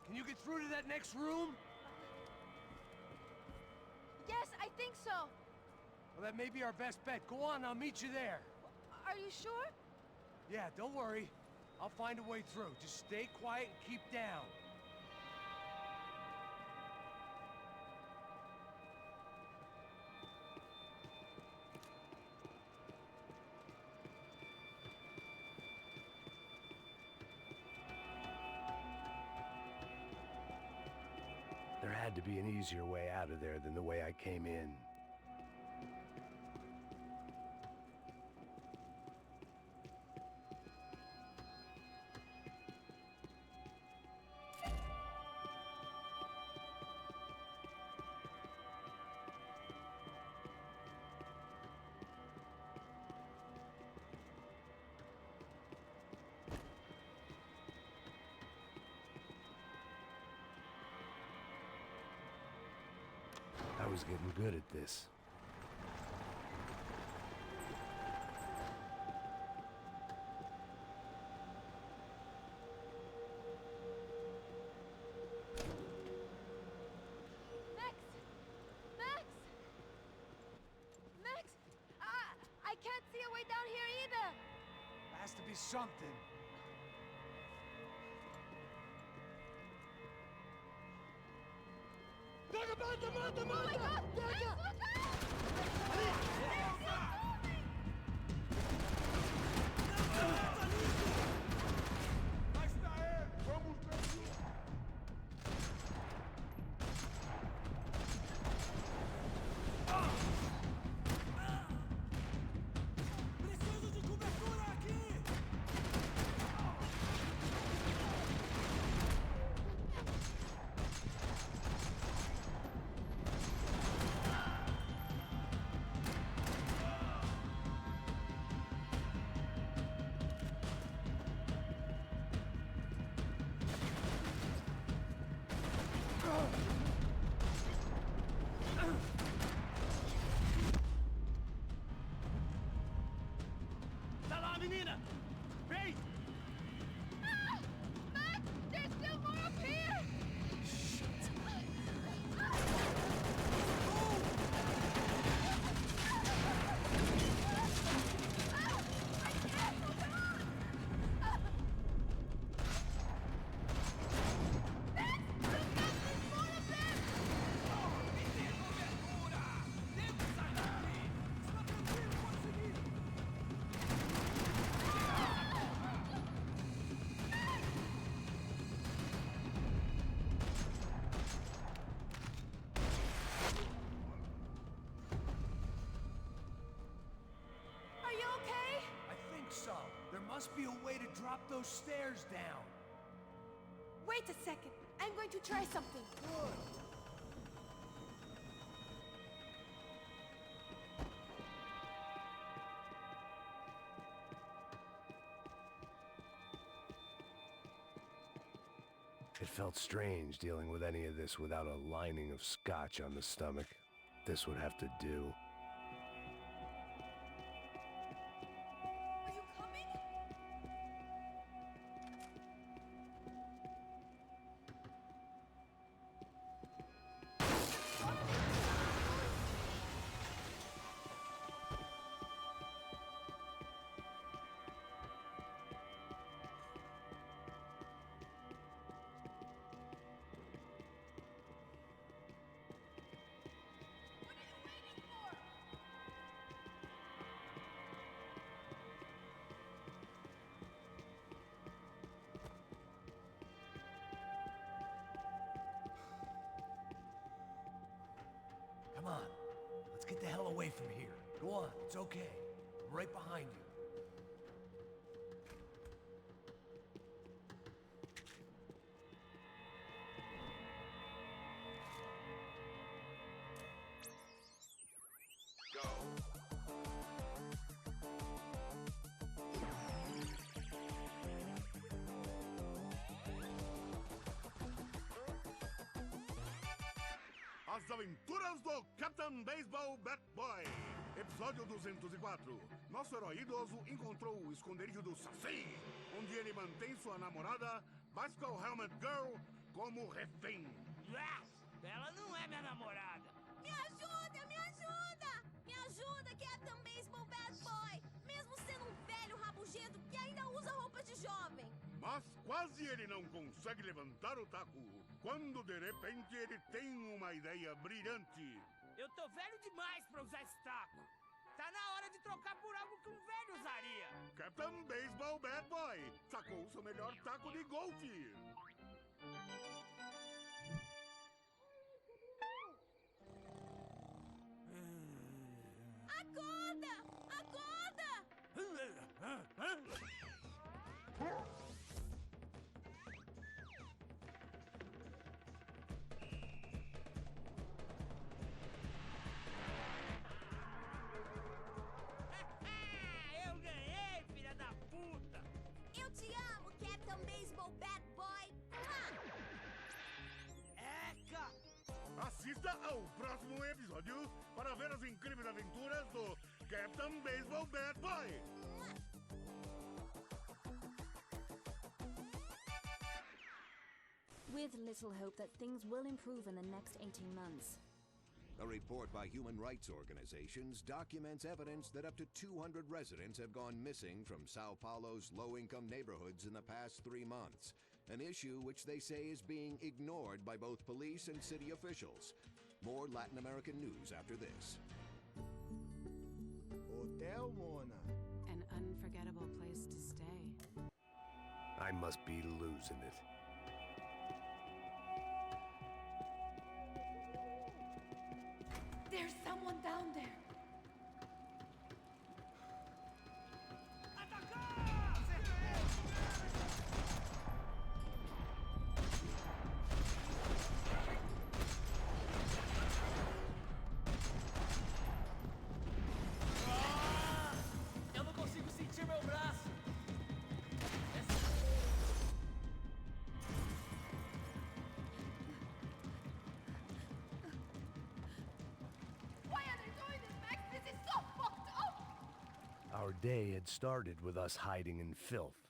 Can you get through to that next room? Yes, I think so. Well, that may be our best bet. Go on, I'll meet you there. Are you sure? Yeah, don't worry. I'll find a way through. Just stay quiet and keep down. There had to be an easier way out of there than the way I came in. I was getting good at this. Max! Max! Max! I can't see a way down here either! Has to be something. Oh my God! Max, look out! Preciso de cobertura aqui! drop those stairs down. Wait a second. I'm going to try something. Good. It felt strange dealing with any of this without a lining of scotch on the stomach. This would have to do. Are you coming? Come on. Let's get the hell away from here. Go on, it's okay. I'm right behind you. As Aventuras do Captain Baseball Bat Boy. Episódio 204. Nosso herói idoso encontrou o esconderijo do Saci, onde ele mantém sua namorada, Bicycle Helmet Girl, como refém. Ela não é minha namorada. Me ajuda, me ajuda! Me ajuda, Captain Baseball Bad Boy! Mesmo sendo um velho rabugento que ainda usa roupas de jovem. Mas quase ele não consegue levantar o taco, quando de repente ele tem uma ideia brilhante. Eu tô velho demais pra usar esse taco. Tá na hora de trocar por algo que um velho usaria. Captain Baseball Bad Boy sacou seu melhor taco de golfe. Acorda! Acorda! Eu ganhei, filha da puta! Eu te amo, Captain Baseball Bad Boy! Eca! Assista ao próximo episódio para ver as incríveis aventuras do Captain Baseball Bad Boy. With little hope that things will improve in the next 18 months. A report by human rights organizations documents evidence that up to 200 residents have gone missing from Sao Paulo's low-income neighborhoods in the past 3 months, an issue which they say is being ignored by both police and city officials. More Latin American news after this. Hotel Mona. An unforgettable place to stay. I must be losing it. There's someone down there. Eu não consigo sentir meu braço. Why are they doing this, Max? This is so fucked up! Our day had started with us hiding in filth,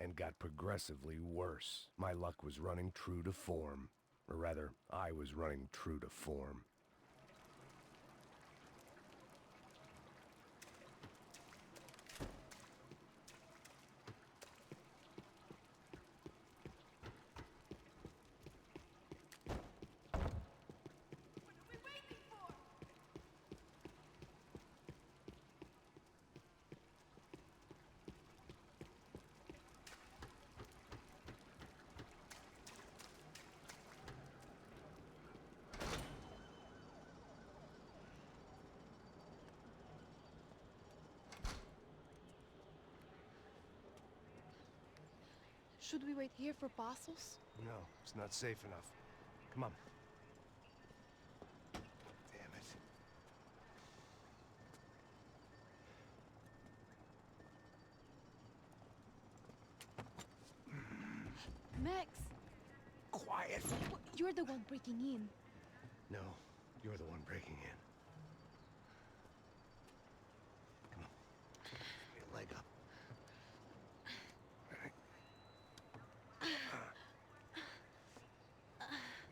and got progressively worse. My luck was running true to form. Or rather, I was running true to form. Should we wait here for Passos? No, it's not safe enough. Come on. Damn it. Max! Quiet! You're the one breaking in. No, you're the one breaking in. Come on. Get a leg up. All right.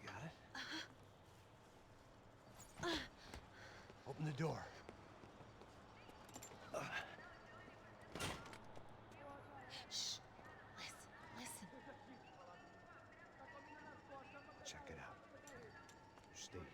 You got it? Open the door. Shh. Listen. Check it out. You stay here.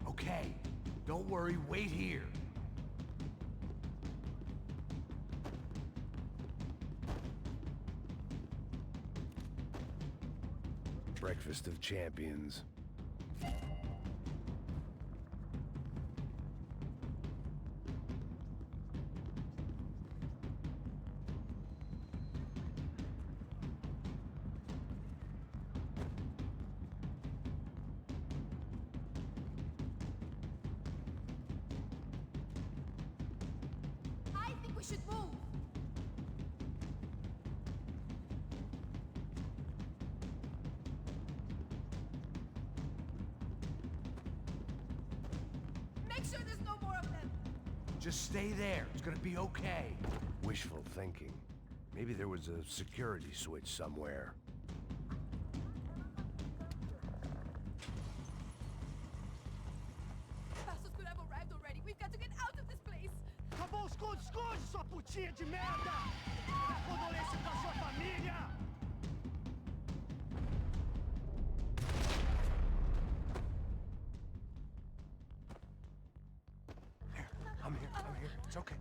Okay, don't worry, wait here. Breakfast of champions. I think we should move. Make sure there's no more of them. Just stay there. It's gonna be okay. Wishful thinking. Maybe there was a security switch somewhere. Passos could have arrived already. We've got to get out of this place. Acabou, esconde, sua putinha de merda! A condolência da sua família! I'm here. It's okay.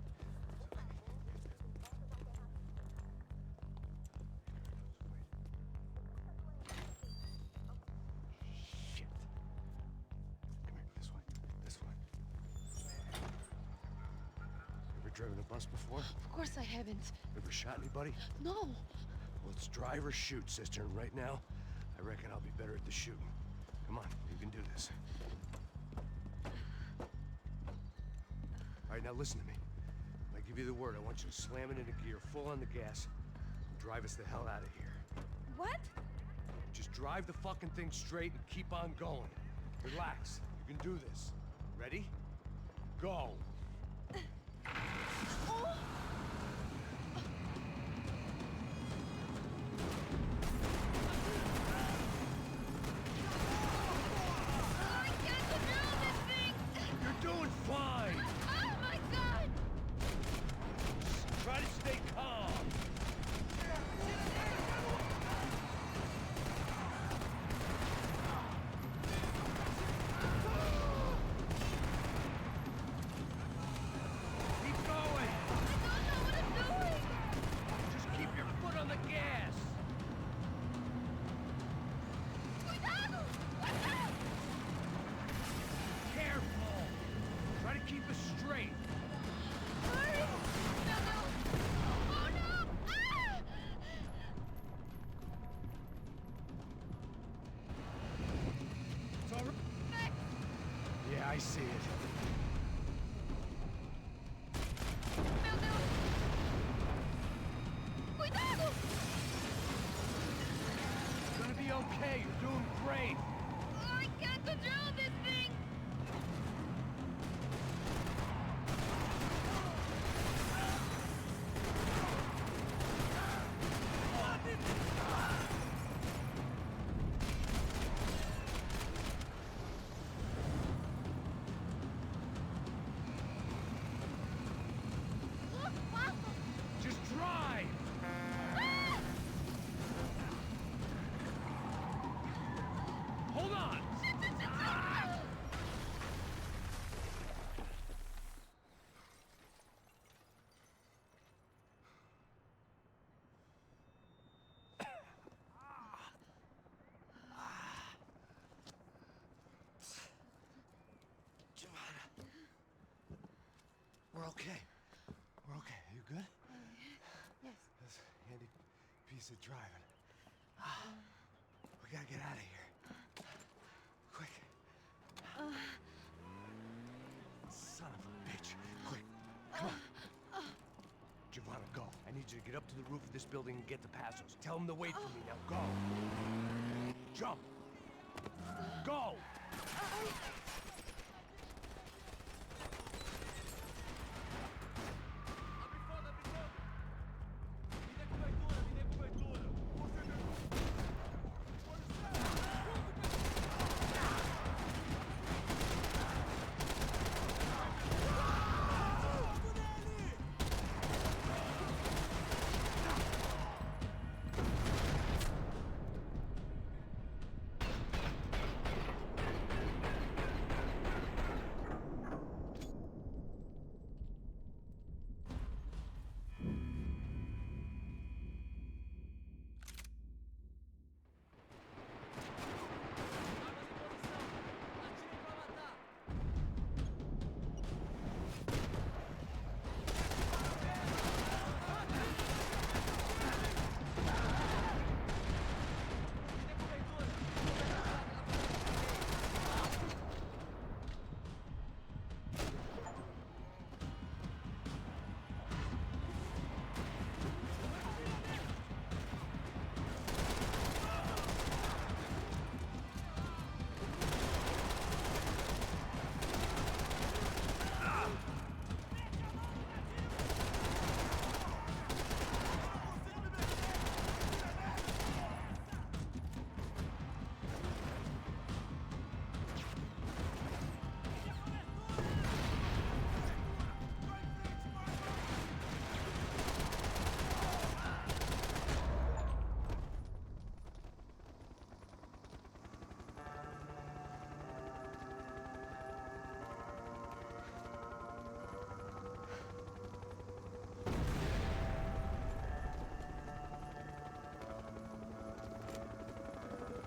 Shit. Come here, this way. Ever driven a bus before? Of course I haven't. Ever shot anybody? No. Well, it's drive or shoot, sister, and right now, I reckon I'll be better at the shooting. Come on, you can do this. All right, now listen to me. When I give you the word, I want you to slam it into gear, full on the gas, and drive us the hell out of here. What? Just drive the fucking thing straight and keep on going. Relax. You can do this. Ready? Go. I can't control this thing! You're doing fine. Oh my god! Try to stay calm. I see it. Meu Deus! Cuidado! It's gonna be okay. You're doing great. I can't control this thing! Look, Papa! Just drive! Hold on! We're okay. We're okay. You good? Yes. That's a handy piece of driving. We gotta get out of here. Quick. Son of a bitch. Quick. Come on. Giovanna, go. I need you to get up to the roof of this building and get the Passos. Tell them to wait for me. Now go. Jump. Go!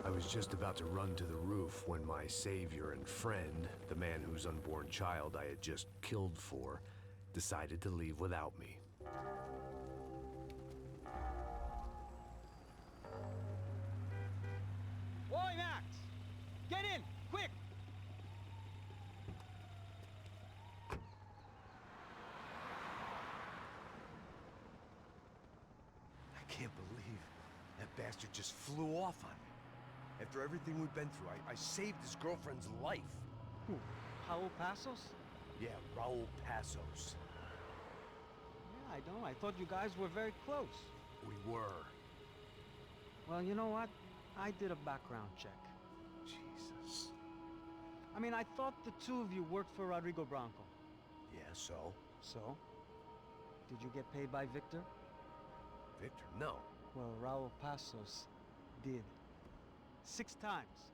I was just about to run to the roof when my savior and friend, the man whose unborn child I had just killed for, decided to leave without me. Oi, Max! Get in! Quick! I can't believe that bastard just flew off on me. After everything we've been through, I saved his girlfriend's life. Who? Raul Passos? Yeah, Raul Passos. Yeah, I know. I thought you guys were very close. We were. Well, you know what? I did a background check. Jesus. I mean, I thought the two of you worked for Rodrigo Branco. Yeah, so? So? Did you get paid by Victor? Victor? No. Well, Raul Passos did. 6 times.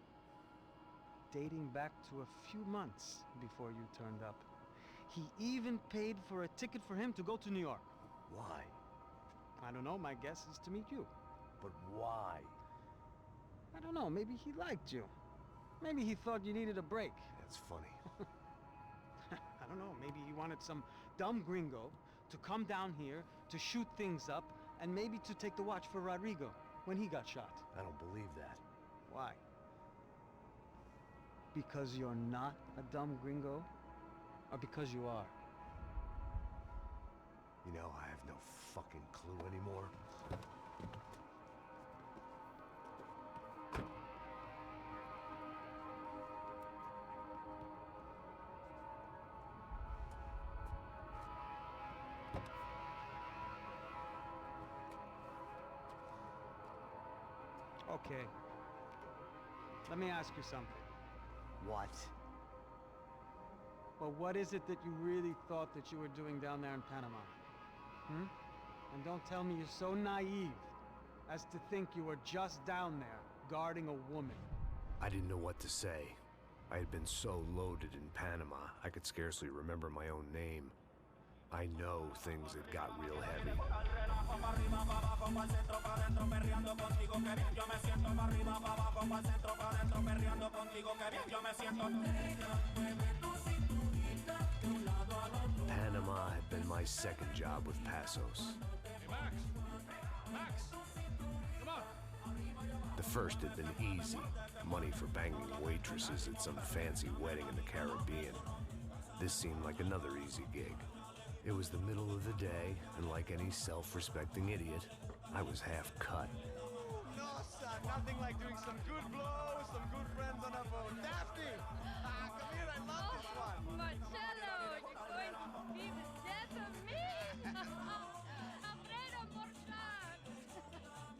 Dating back to a few months before you turned up. He even paid for a ticket for him to go to New York. Why? I don't know, my guess is to meet you. But why? I don't know, maybe he liked you. Maybe he thought you needed a break. That's funny. I don't know, maybe he wanted some dumb gringo to come down here to shoot things up and maybe to take the watch for Rodrigo when he got shot. I don't believe that. Why? because you're not a dumb gringo? Or because you are? You know, I have no fucking clue anymore. Okay. Let me ask you something. What? Well, what is it that you really thought that you were doing down there in Panama? Hmm? And don't tell me you're so naive as to think you were just down there guarding a woman. I didn't know what to say. I had been so loaded in Panama, I could scarcely remember my own name. I know things had got real heavy. Panama had been my second job with Passos. Hey, Max! Max! Come on! The first had been easy. Money for banging waitresses at some fancy wedding in the Caribbean. This seemed like another easy gig. It was the middle of the day, and like any self-respecting idiot, I was half cut. No, son, nothing like doing some good blows, some good friends on a boat. Daphne! Come here, I love this one. Marcello, you're going to be the death of me! Alfredo Borchardt!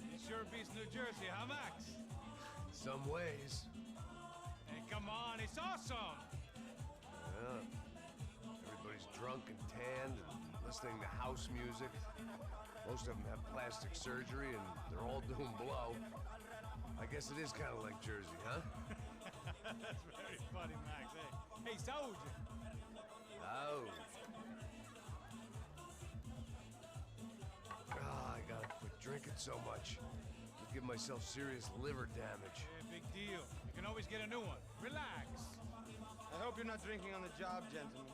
It sure beats New Jersey, huh, Max? Some ways. Hey, come on, it's awesome! Yeah. Everybody's drunk and tanned and listening to house music. Most of them have plastic surgery and they're all doing blow. I guess it is kind of like Jersey, huh? That's very funny, Max. Hey, Saúde! Oh. I gotta quit drinking so much. I'll give myself serious liver damage. Hey, big deal. You can always get a new one. Relax. I hope you're not drinking on the job, gentlemen.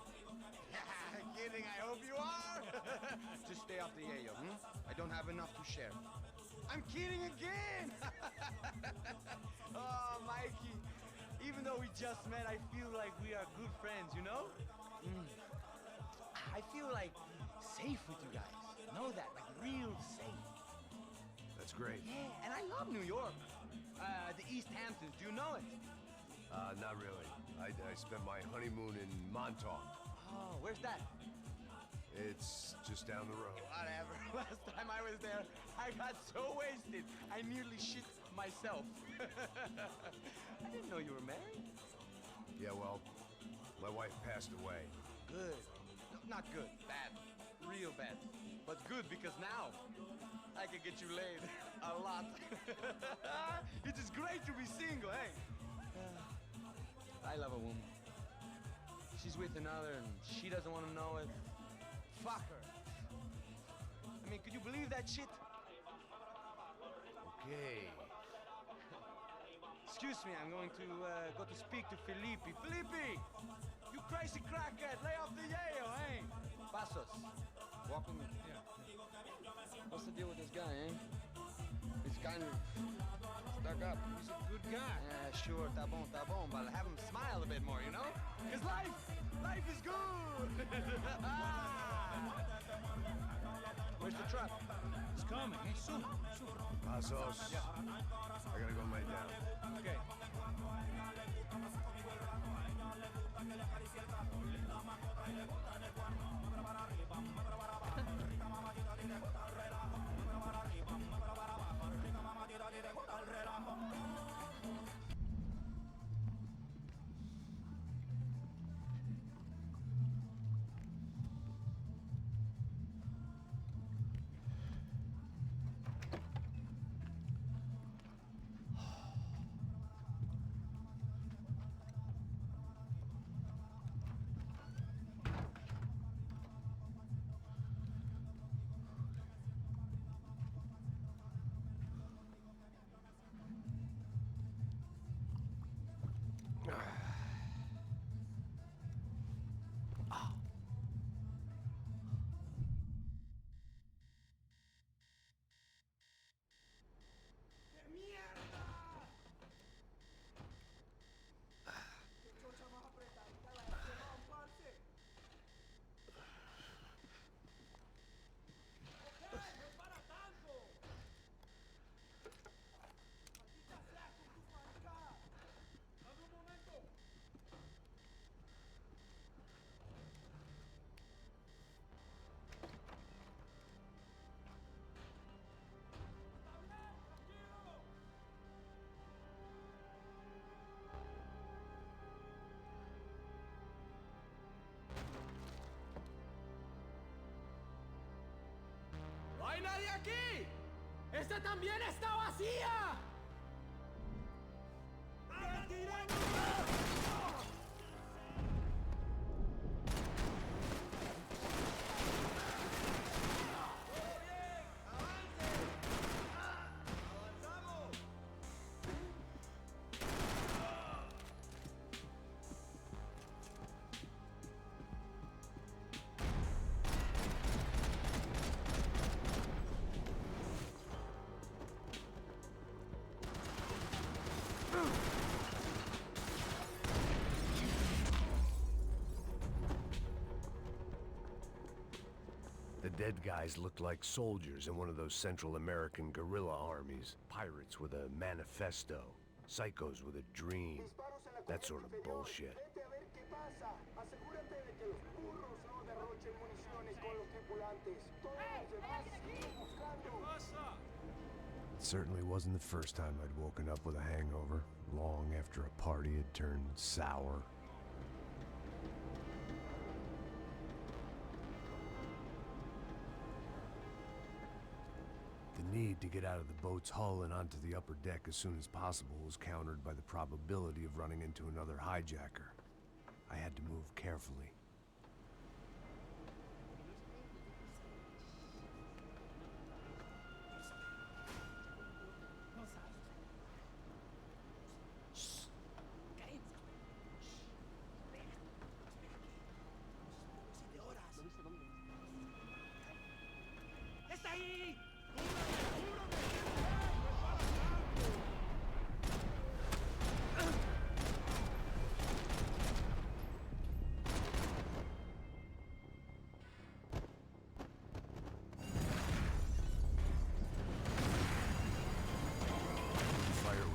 Kidding, I hope you are. Just stay off the yayo, hmm? I don't have enough to share. I'm kidding again! Oh, Mikey. Even though we just met, I feel like we are good friends, you know? I feel like safe with you guys. Know that, like real safe. That's great. Yeah, and I love New York. The East Hamptons, do you know it? Not really. I spent my honeymoon in Montauk. Oh, where's that? It's just down the road. Whatever. Last time I was there, I got so wasted, I nearly shit myself. I didn't know you were married. Yeah, well, my wife passed away. Good. No, not good. Bad. Real bad. But good because now I can get you laid a lot. It is great to be single, hey? I love a woman. She's with another and she doesn't want to know it. Fuck her. I mean, could you believe that shit? Okay. Excuse me, I'm going to go to speak to Felipe. Felipe! You crazy crackhead! Lay off the yayo, hey? Passos, walk with me. Yeah. What's the deal with this guy, eh? He's kind of stuck up. He's a good guy. Yeah, sure, tá bom, but have him smile a bit more, you know? Because life is good! Where's the truck? It's coming. Hey, soon. Passos. Yeah. I gotta go lay down. Okay. aquí! ¡Esta también está vacía! The dead guys looked like soldiers in one of those Central American guerrilla armies. Pirates with a manifesto. Psychos with a dream. That sort of bullshit. It certainly wasn't the first time I'd woken up with a hangover, long after a party had turned sour. The need to get out of the boat's hull and onto the upper deck as soon as possible was countered by the probability of running into another hijacker. I had to move carefully. ¡Está ahí!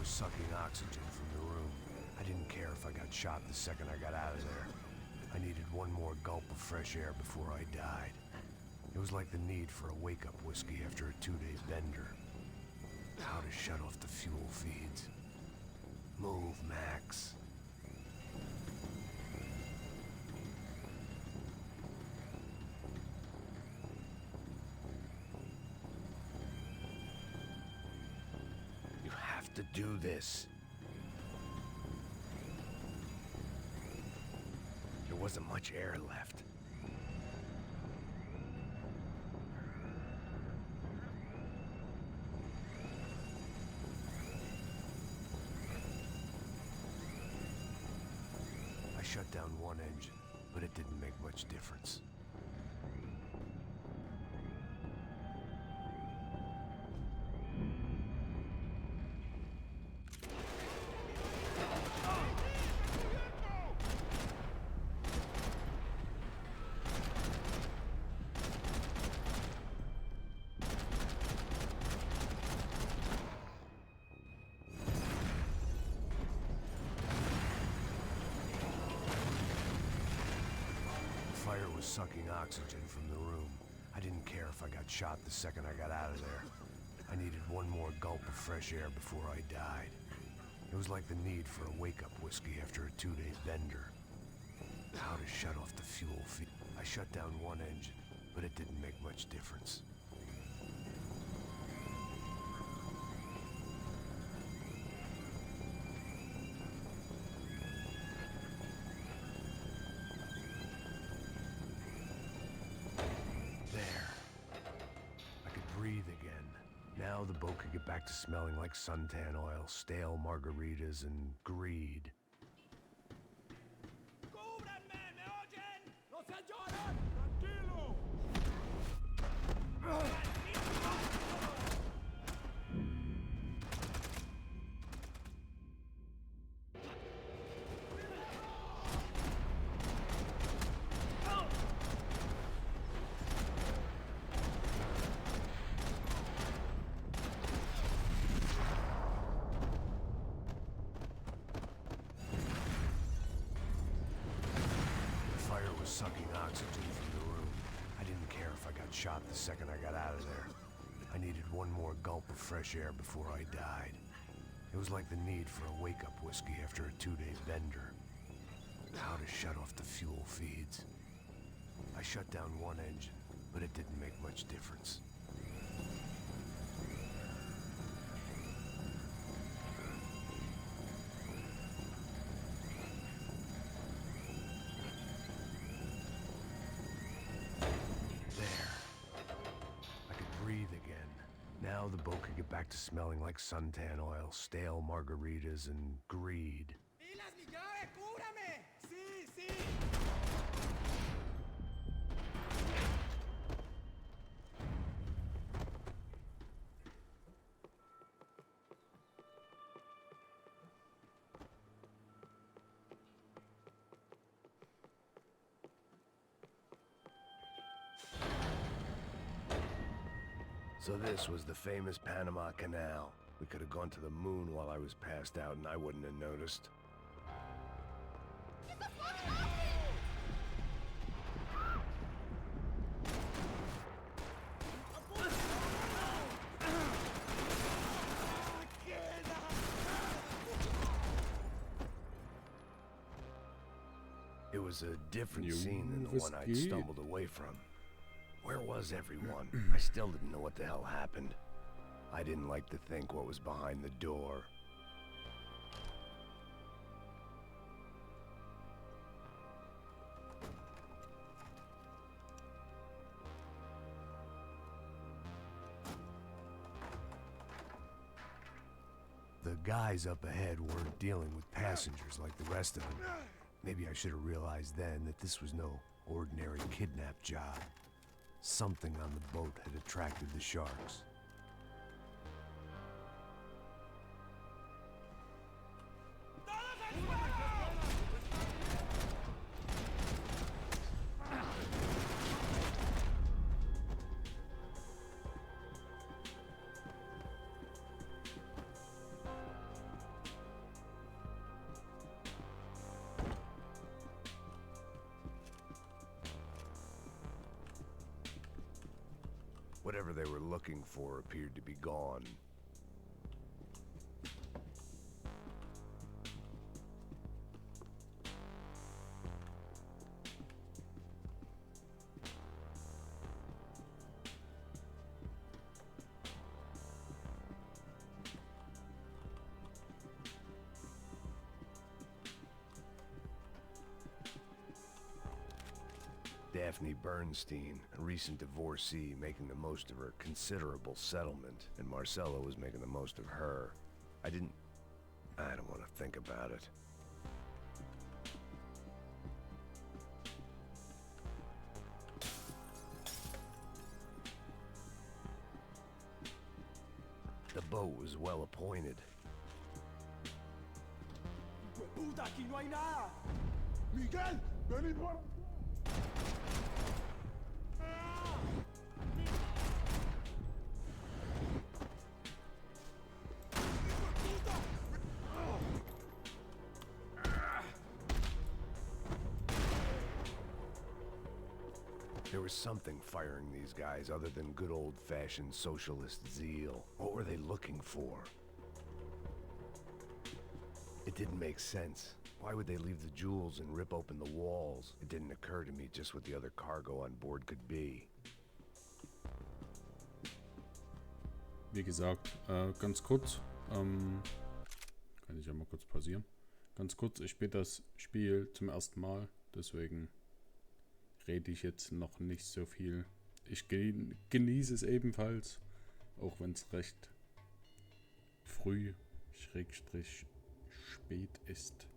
Sucking oxygen from the room. I didn't care if I got shot the second I got out of there. I needed one more gulp of fresh air before I died. It was like the need for a wake-up whiskey after a 2-day bender. How to shut off the fuel feeds. Move, Max. To do this. There wasn't much air left. I shut down one engine, but it didn't make much difference. Sucking oxygen from the room. I didn't care if I got shot the second I got out of there. I needed one more gulp of fresh air before I died. It was like the need for a wake-up whiskey after a 2-day bender. How to shut off the fuel feed. I shut down one engine, but it didn't make much difference. Now the boat could get back to smelling like suntan oil, stale margaritas, and greed. ¡Cúbranme! ¿Me oyen? ¡No sean lloran! ¡Tranquilo! Sucking oxygen from the room. I didn't care if I got shot the second I got out of there. I needed one more gulp of fresh air before I died. It was like the need for a wake-up whiskey after a 2-day bender. How to shut off the fuel feeds. I shut down one engine, but it didn't make much difference. how the boat could get back to smelling like suntan oil, stale margaritas, and greed. ¡Pilas, mi llave! ¡Cúbrame! ¡Sí, sí! So this was the famous Panama Canal. We could have gone to the moon while I was passed out and I wouldn't have noticed. It was a different scene than the one I'd stumbled away from. Where was everyone? I still didn't know what the hell happened. I didn't like to think what was behind the door. The guys up ahead weren't dealing with passengers like the rest of them. Maybe I should have realized then that this was no ordinary kidnap job. Something on the boat had attracted the sharks. Whatever they were looking for appeared to be gone. Daphne Bernstein, a recent divorcee, making the most of her considerable settlement, and Marcella was making the most of her. I don't want to think about it. The boat was well appointed. ¡Puta, aquí no hay nada! ¡Miguel! ¡Ven y por... There was something firing these guys other than good old-fashioned socialist zeal. What were they looking for? It didn't make sense. Why would they leave the jewels and rip open the walls? It didn't occur to me just what the other cargo on board could be. Wie gesagt, ganz kurz, kann ich ja mal kurz pausieren. Ganz kurz, ich spiele das Spiel zum ersten Mal, deswegen rede ich jetzt noch nicht so viel. Ich genieße es ebenfalls, auch wenn es recht früh, Schrägstrich, spät ist.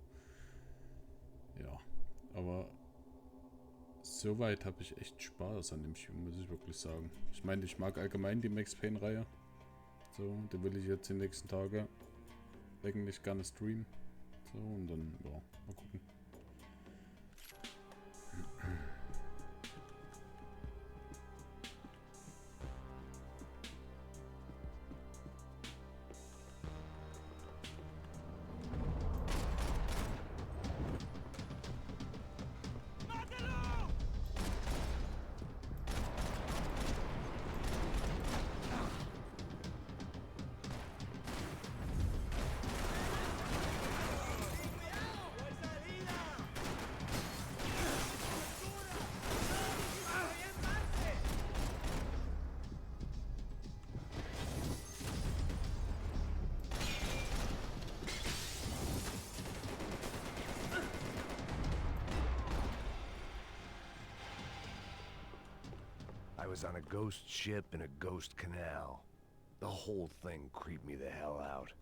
Ja, aber soweit habe ich echt Spaß an dem Spiel, muss ich wirklich sagen. Ich meine, ich mag allgemein die Max Payne-Reihe. So, da will ich jetzt die nächsten Tage eigentlich gerne streamen. So, und dann, ja, mal gucken. I was on a ghost ship in a ghost canal. The whole thing creeped me the hell out.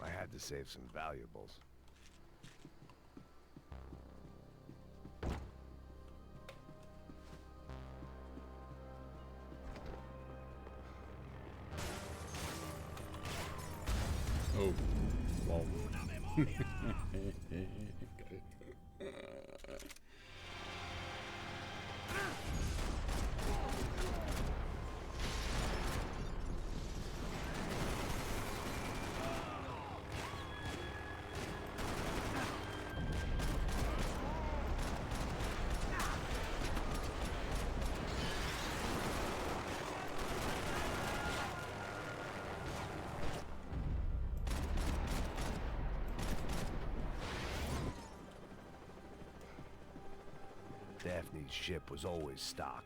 I had to save some valuables. Oh, wow. Geil. Daphne's ship was always stocked.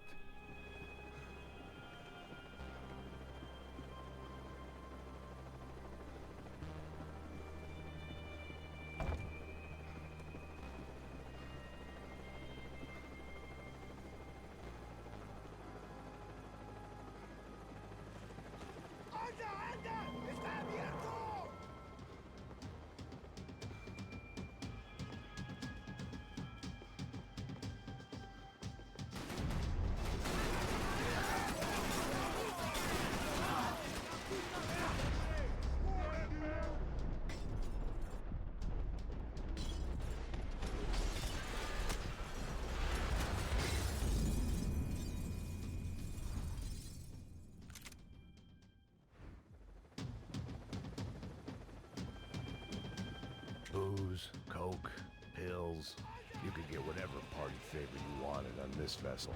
Booze, coke, pills. You could get whatever party favor you wanted on this vessel.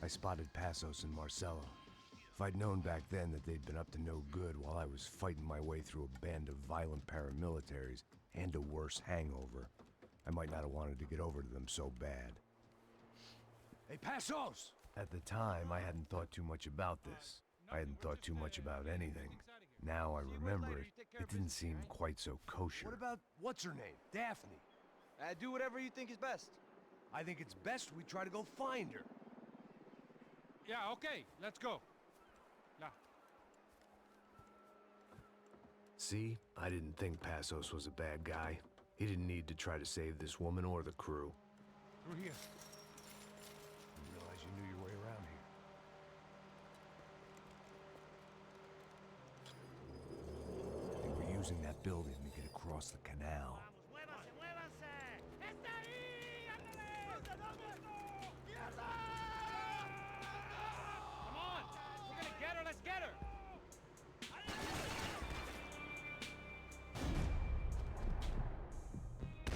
I spotted Passos and Marcelo. If I'd known back then that they'd been up to no good while I was fighting my way through a band of violent paramilitaries and a worse hangover, I might not have wanted to get over to them so bad. Hey, Passos! At the time, I hadn't thought too much about this. I hadn't thought too much about anything. Now I remember it, it didn't seem quite so kosher. What about, what's her name? Daphne. Do whatever you think is best. I think it's best we try to go find her. Yeah, okay, let's go. Now. See, I didn't think Passos was a bad guy. He didn't need to try to save this woman or the crew. Through here. Didn't realize you knew your way around here. They were using that building to get across the canal. Come on! We're gonna get her, let's get her!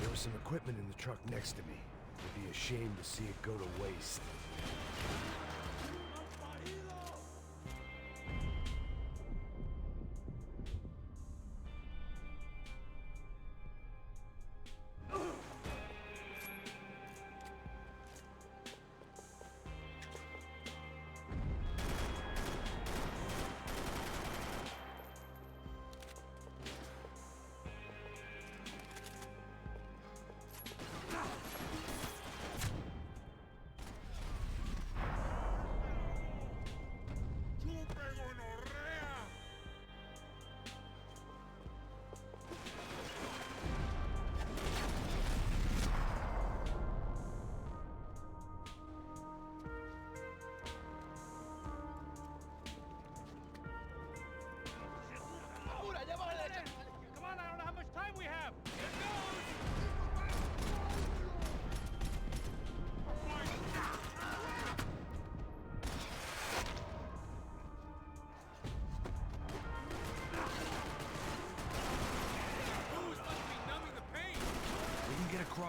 There was some equipment in the truck next to me. It'd be a shame to see it go to waste.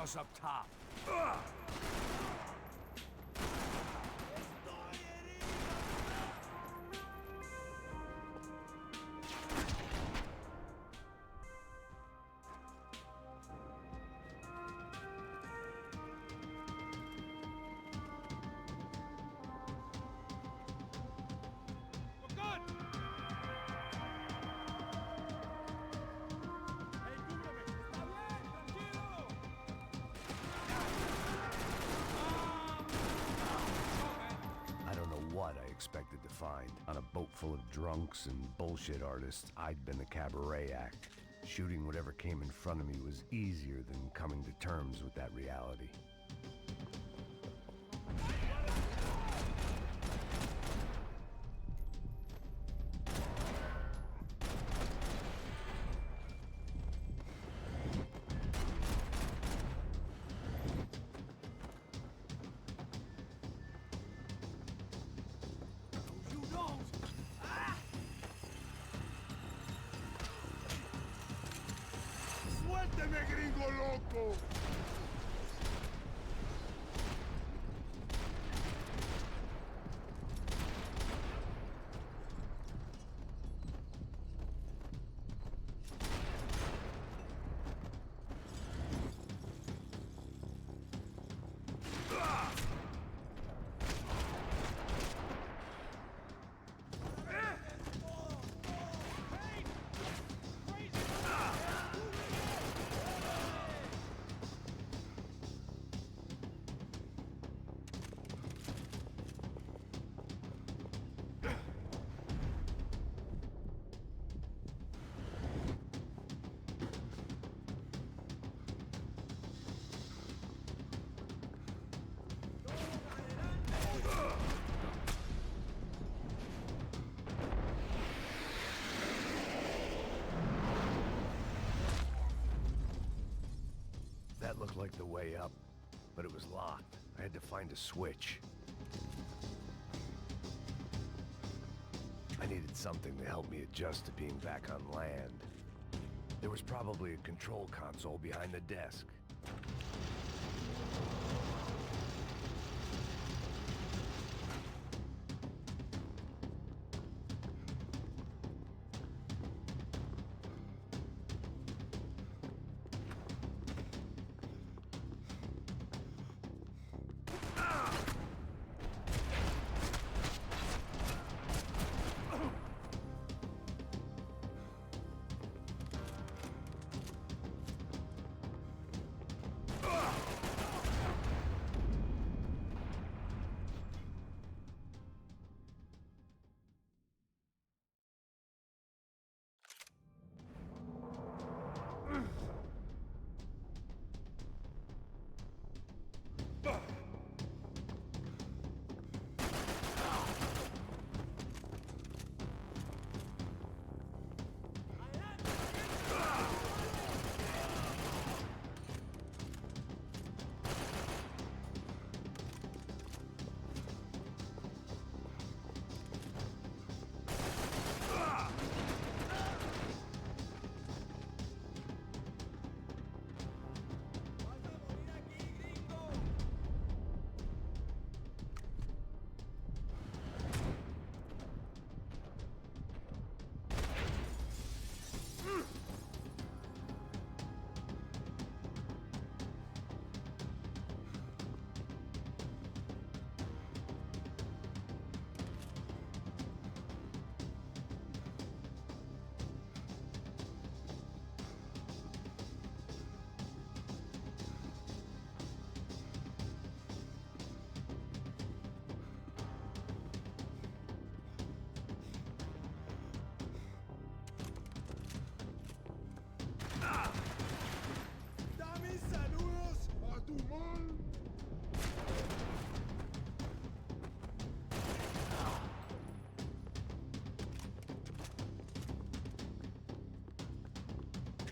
jaws up top. I don't know what I expected to find. On a boat full of drunks and bullshit artists, I'd been the cabaret act. Shooting whatever came in front of me was easier than coming to terms with that reality. ¡Suélteme, gringo loco! That looked like the way up, but it was locked. I had to find a switch. I needed something to help me adjust to being back on land. There was probably a control console behind the desk.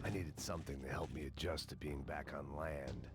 I needed something to help me adjust to being back on land.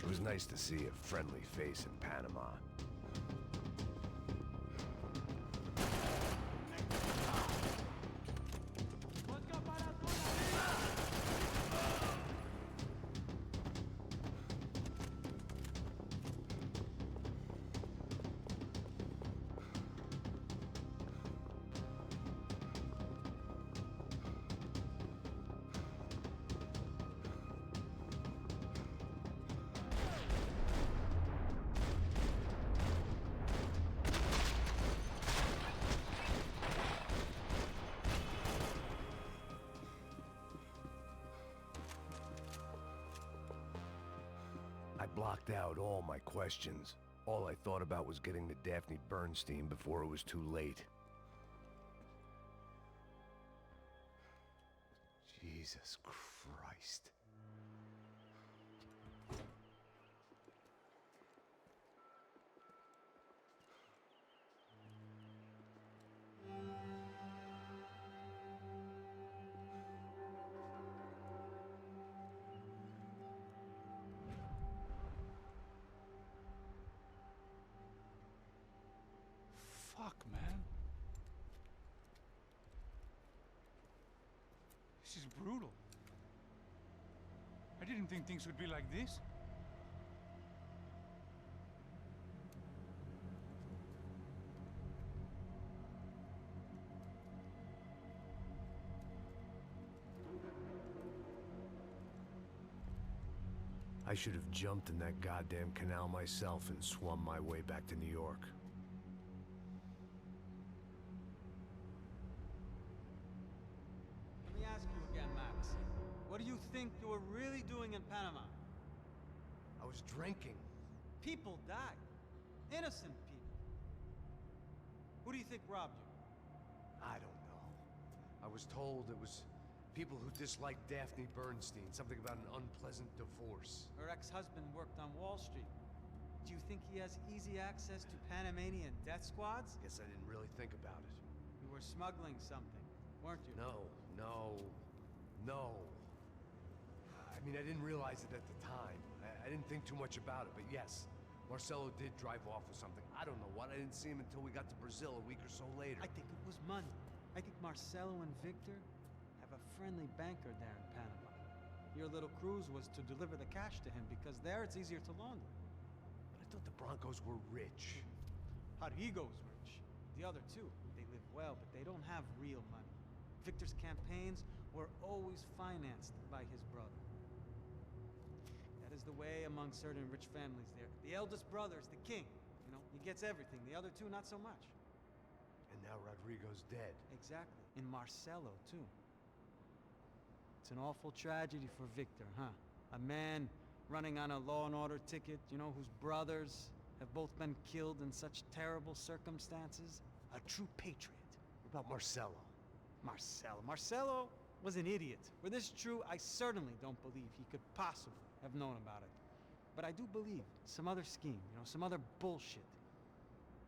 It was nice to see a friendly face in Panama. I blocked out all my questions. All I thought about was getting to Daphne Bernstein before it was too late. Jesus Christ. Fuck, man. This is brutal. I didn't think things would be like this. I should have jumped in that goddamn canal myself and swum my way back to New York. Let me ask you again, Max. What do you think you were really doing in Panama? I was drinking. People died. Innocent people. Who do you think robbed you? I don't know. I was told it was people who disliked Daphne Bernstein, something about an unpleasant divorce. Her ex-husband worked on Wall Street. Do you think he has easy access to Panamanian death squads? Guess I didn't really think about it. You were smuggling something, weren't you? No. I mean, I didn't realize it at the time. I didn't think too much about it, but yes, Marcelo did drive off with something. I don't know what. I didn't see him until we got to Brazil a week or so later. I think it was money. I think Marcelo and Victor have a friendly banker there in Panama. Your little cruise was to deliver the cash to him because there it's easier to launder. But I thought the Broncos were rich. Rodrigo's rich. The other two, they live well, but they don't have real money. Victor's campaigns were always financed by his brother. That is the way among certain rich families there. The eldest brother is the king. You know, he gets everything. The other two, not so much. And now Rodrigo's dead. Exactly. And Marcelo, too. It's an awful tragedy for Victor, huh? A man running on a law and order ticket, you know, whose brothers have both been killed in such terrible circumstances. A true patriot. What about Marcelo? Marcelo was an idiot. Were this true, I certainly don't believe he could possibly have known about it. But I do believe some other scheme, you know, some other bullshit.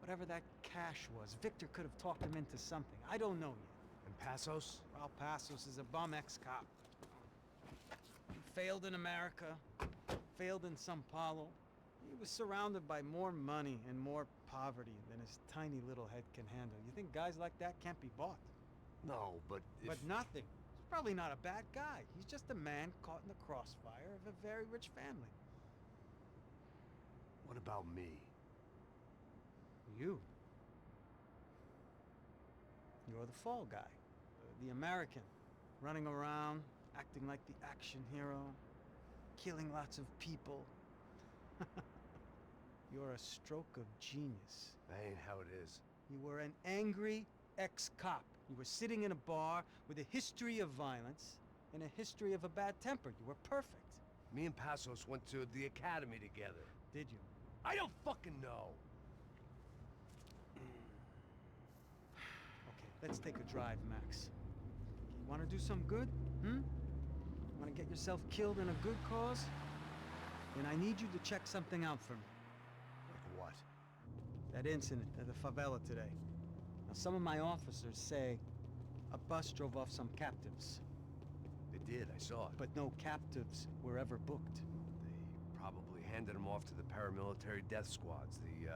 Whatever that cash was, Victor could have talked him into something. I don't know yet. And Passos? Raul Passos is a bum ex-cop. He failed in America, failed in Sao Paulo. He was surrounded by more money and more poverty than his tiny little head can handle. You think guys like that can't be bought? No, but But nothing. He's probably not a bad guy. He's just a man caught in the crossfire of a very rich family. What about me? You. You're the fall guy. The American. Running around, acting like the action hero. Killing lots of people. You're a stroke of genius. That ain't how it is. You were an angry ex-cop. You were sitting in a bar with a history of violence and a history of a bad temper. You were perfect. Me and Passos went to the academy together. Did you? I don't fucking know. Okay, let's take a drive, Max. You want to do some good? Want to get yourself killed in a good cause? Then I need you to check something out for me. Like what? That incident at the favela today. Now, some of my officers say a bus drove off some captives. They did, I saw it. But no captives were ever booked. They probably handed him off to the paramilitary death squads, the,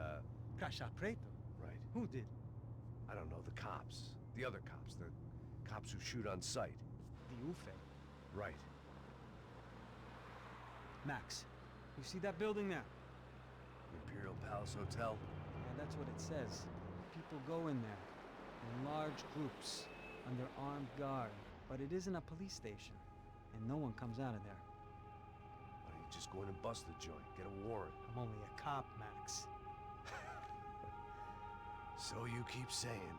Caixa Preto? Right. Who did? I don't know, the cops. The other cops. The cops who shoot on sight. The UFE. Right. Max, you see that building there? Imperial Palace Hotel? Yeah, that's what it says. People go in there, in large groups, under armed guard. But it isn't a police station, and no one comes out of there. Why don't you just go in and bust the joint, get a warrant? I'm only a cop, Max. So you keep saying.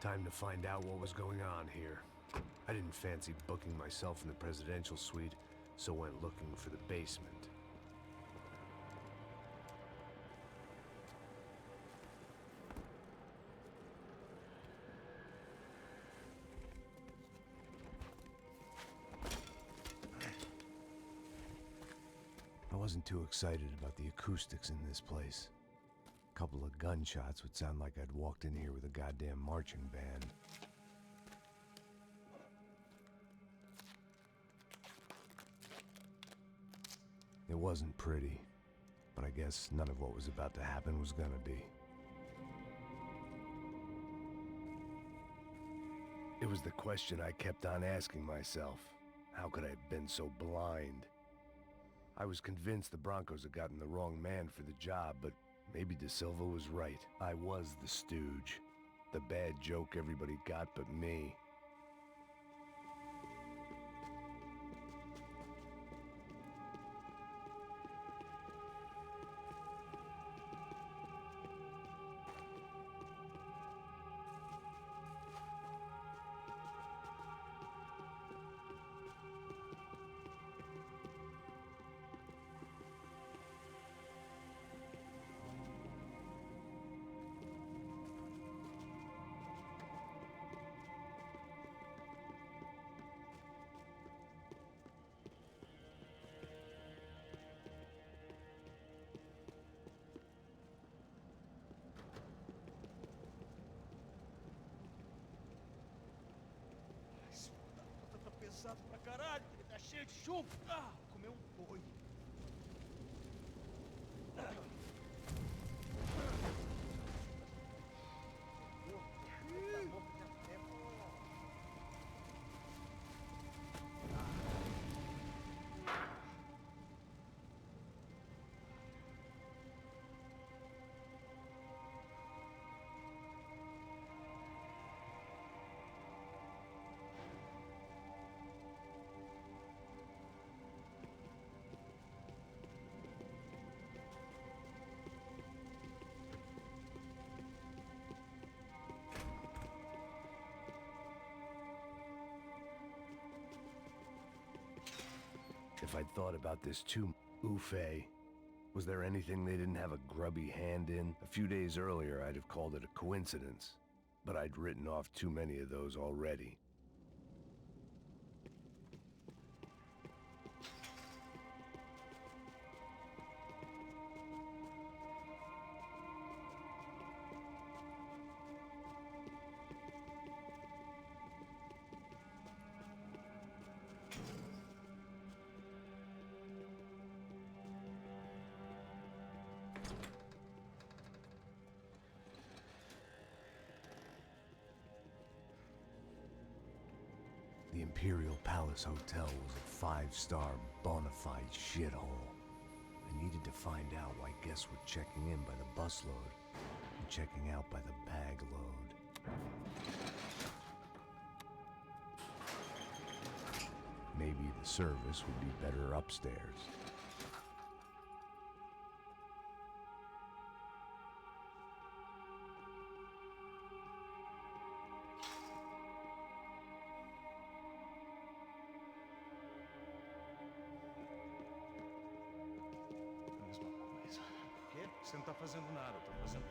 Time to find out what was going on here. I didn't fancy booking myself in the presidential suite, so went looking for the basement. I wasn't too excited about the acoustics in this place. A couple of gunshots would sound like I'd walked in here with a goddamn marching band. It wasn't pretty, but I guess none of what was about to happen was gonna be. It was the question I kept on asking myself. How could I have been so blind? I was convinced the Broncos had gotten the wrong man for the job, but maybe De Silva was right. I was the stooge. The bad joke everybody got but me. Pesado pra caralho, ele tá cheio de chumbo. Ah, comeu um boi. If I'd thought about this too, Ufe, was there anything they didn't have a grubby hand in? A few days earlier, I'd have called it a coincidence, but I'd written off too many of those already. The Imperial Palace Hotel was a five-star bona fide shithole. I needed to find out why guests were checking in by the busload and checking out by the bag load. Maybe the service would be better upstairs. Você não tá fazendo nada, eu tô fazendo.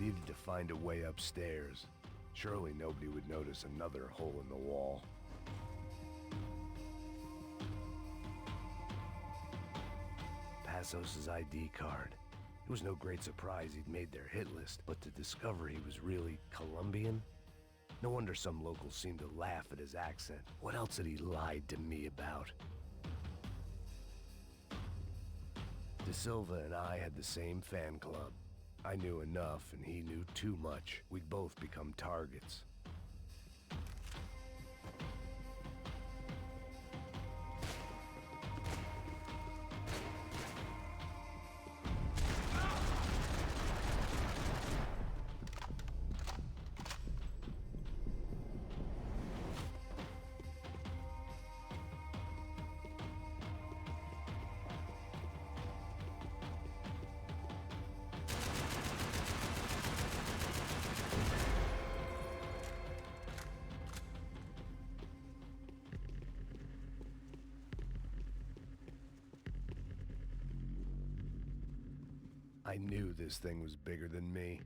needed to find a way upstairs. Surely nobody would notice another hole in the wall. Passos' ID card. It was no great surprise he'd made their hit list, but to discover he was really Colombian? No wonder some locals seemed to laugh at his accent. What else had he lied to me about? De Silva and I had the same fan club. I knew enough, and he knew too much. We'd both become targets. I knew this thing was bigger than me,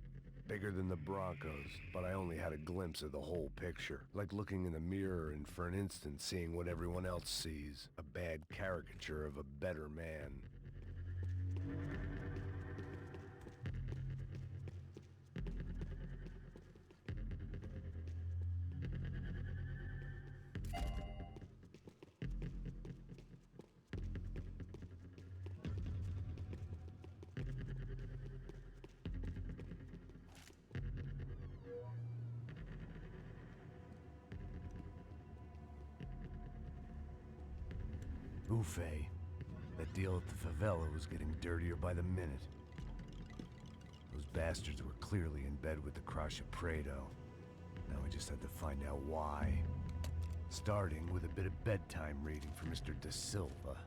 bigger than the Broncos, but I only had a glimpse of the whole picture, like looking in the mirror and for an instant seeing what everyone else sees, a bad caricature of a better man. Buffet. That deal at the favela was getting dirtier by the minute. Those bastards were clearly in bed with the Crash of Prado. Now we just had to find out why. Starting with a bit of bedtime reading for Mr. De Silva.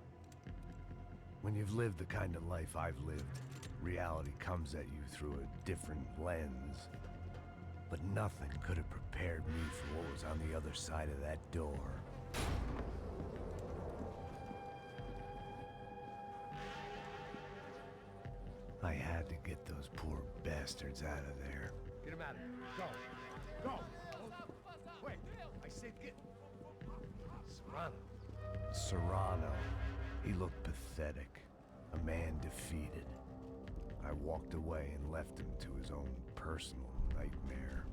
When you've lived the kind of life I've lived, reality comes at you through a different lens. But nothing could have prepared me for what was on the other side of that door. I had to get those poor bastards out of there. Get him out of there. Go. Go. Wait. I said get... Serrano. Serrano. He looked pathetic. A man defeated. I walked away and left him to his own personal nightmare.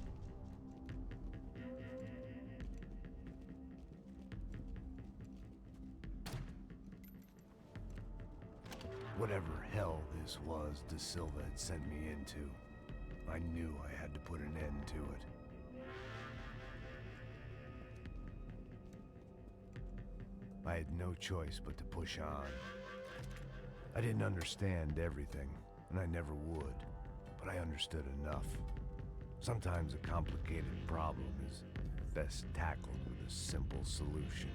Whatever hell this was De Silva had sent me into, I knew I had to put an end to it. I had no choice but to push on. I didn't understand everything, and I never would, but I understood enough. Sometimes a complicated problem is best tackled with a simple solution.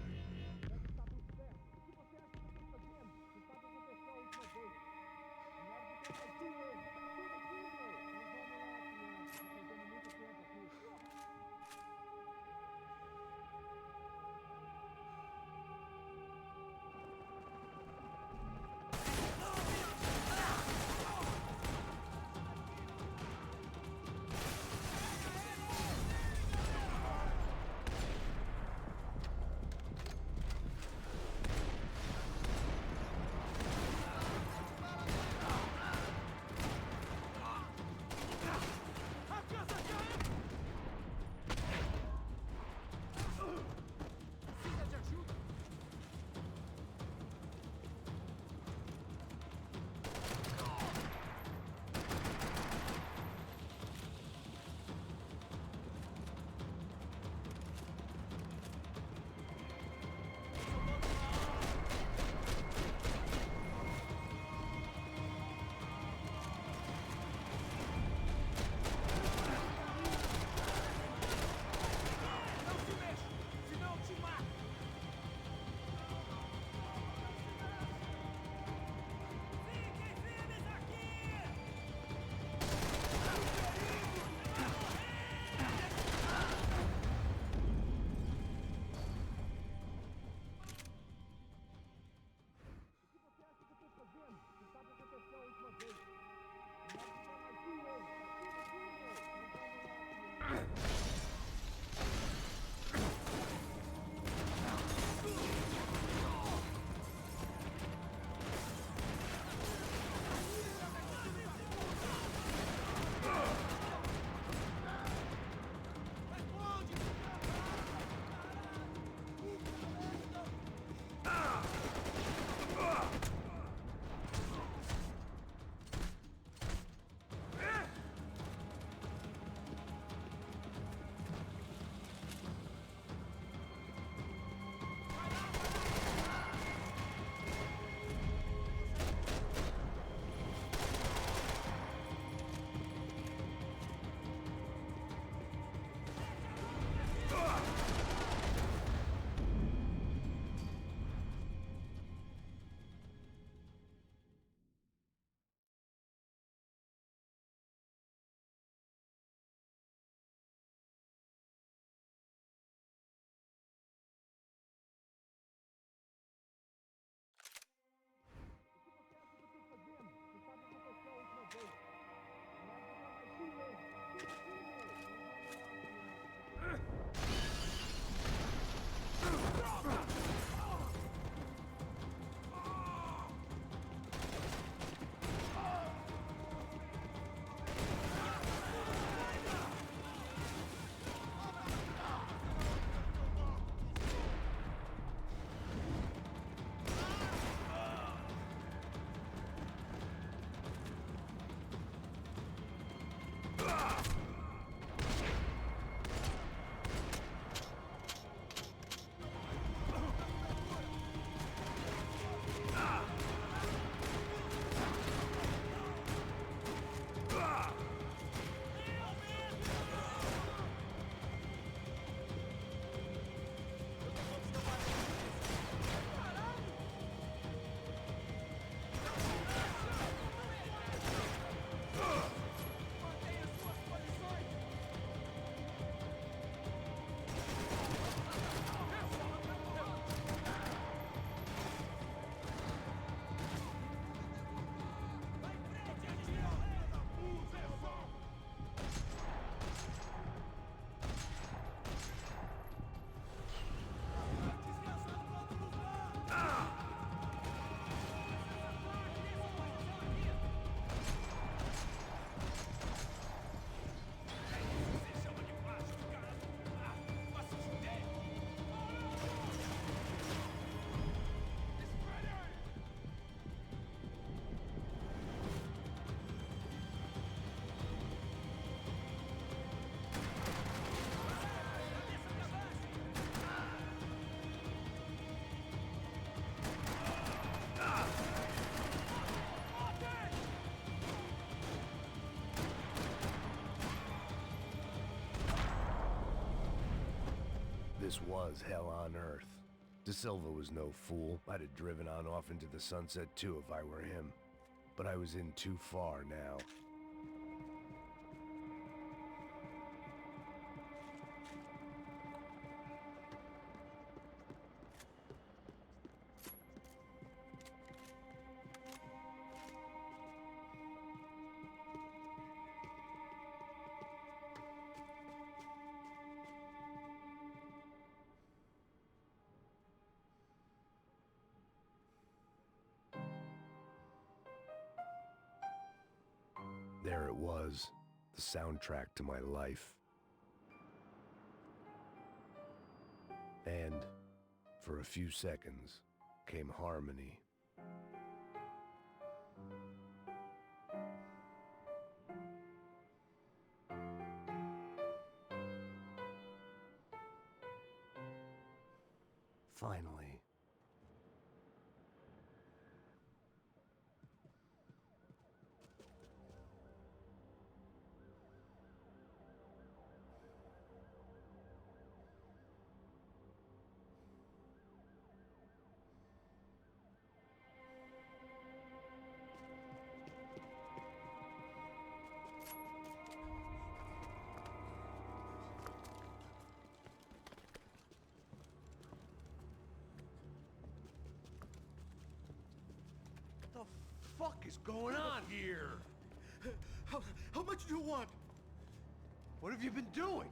This was hell on earth. De Silva was no fool. I'd have driven on off into the sunset too if I were him. But I was in too far now. There it was, the soundtrack to my life. And, for a few seconds, came harmony. Finally. What the fuck is going on here? How much do you want? What have you been doing?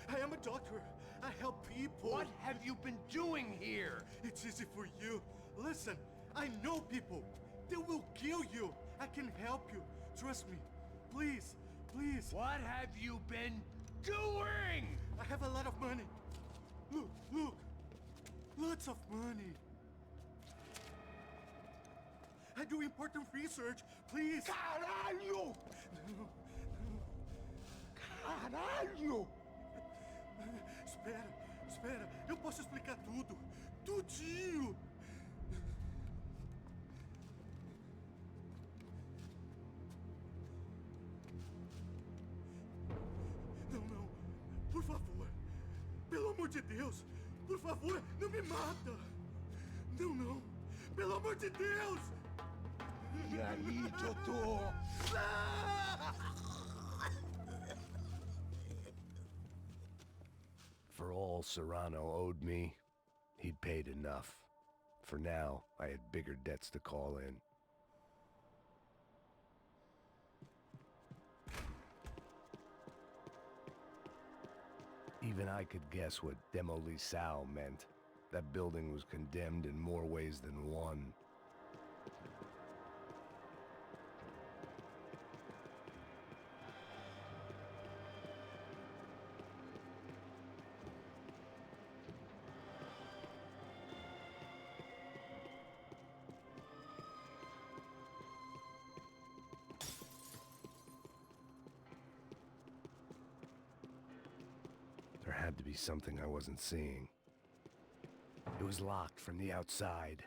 I am a doctor. I help people. What have you been doing here? It's easy for you. Listen, I know people. They will kill you. I can help you. Trust me. Please, please. What have you been doing? I have a lot of money. Look, look. Lots of money. I do important research. Please. Caralho! No, Caralho! Espera, espera. Eu posso explicar tudo. Tudinho. Não, não. Por favor. Pelo amor de Deus. Por favor, não me mata. Não, não. Pelo amor de Deus. E aí, doutor? For all Serrano owed me, he'd paid enough. For now, I had bigger debts to call in. Even I could guess what Demolição meant. That building was condemned in more ways than one. There had to be something I wasn't seeing. It was locked from the outside.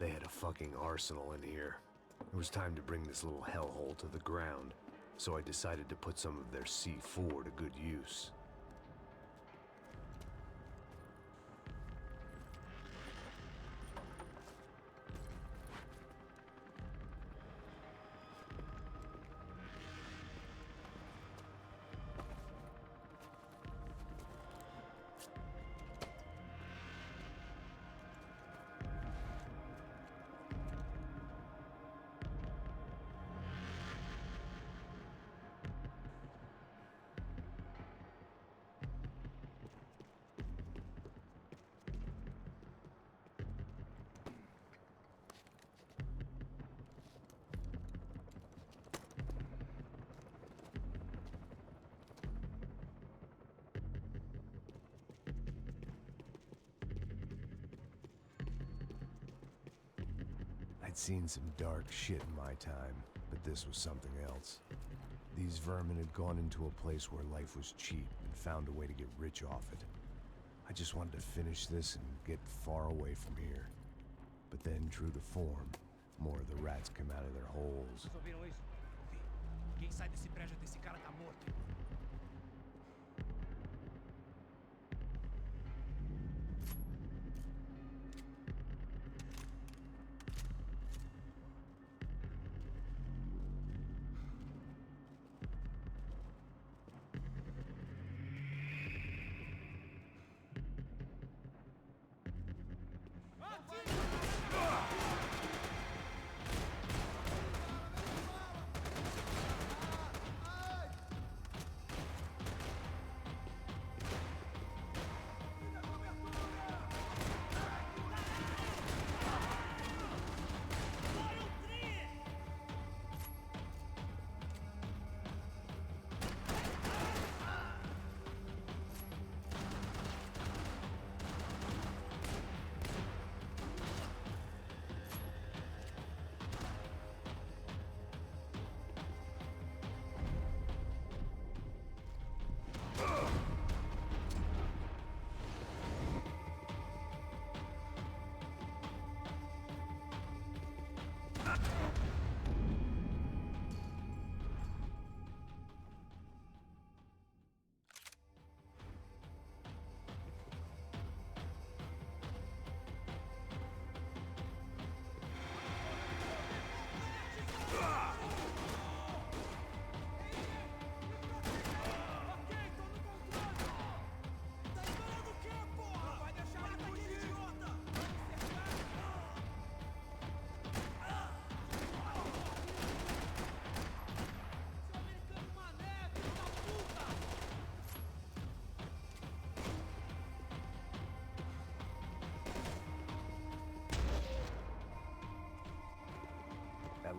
They had a fucking arsenal in here. It was time to bring this little hellhole to the ground, so I decided to put some of their C4 to good use. I'd seen some dark shit in my time, but this was something else. These vermin had gone into a place where life was cheap and found a way to get rich off it. I just wanted to finish this and get far away from here. But then, true to form, more of the rats come out of their holes. Vocês ouviram isso? Ouvi. Quem sai desse prédio desse cara tá morto.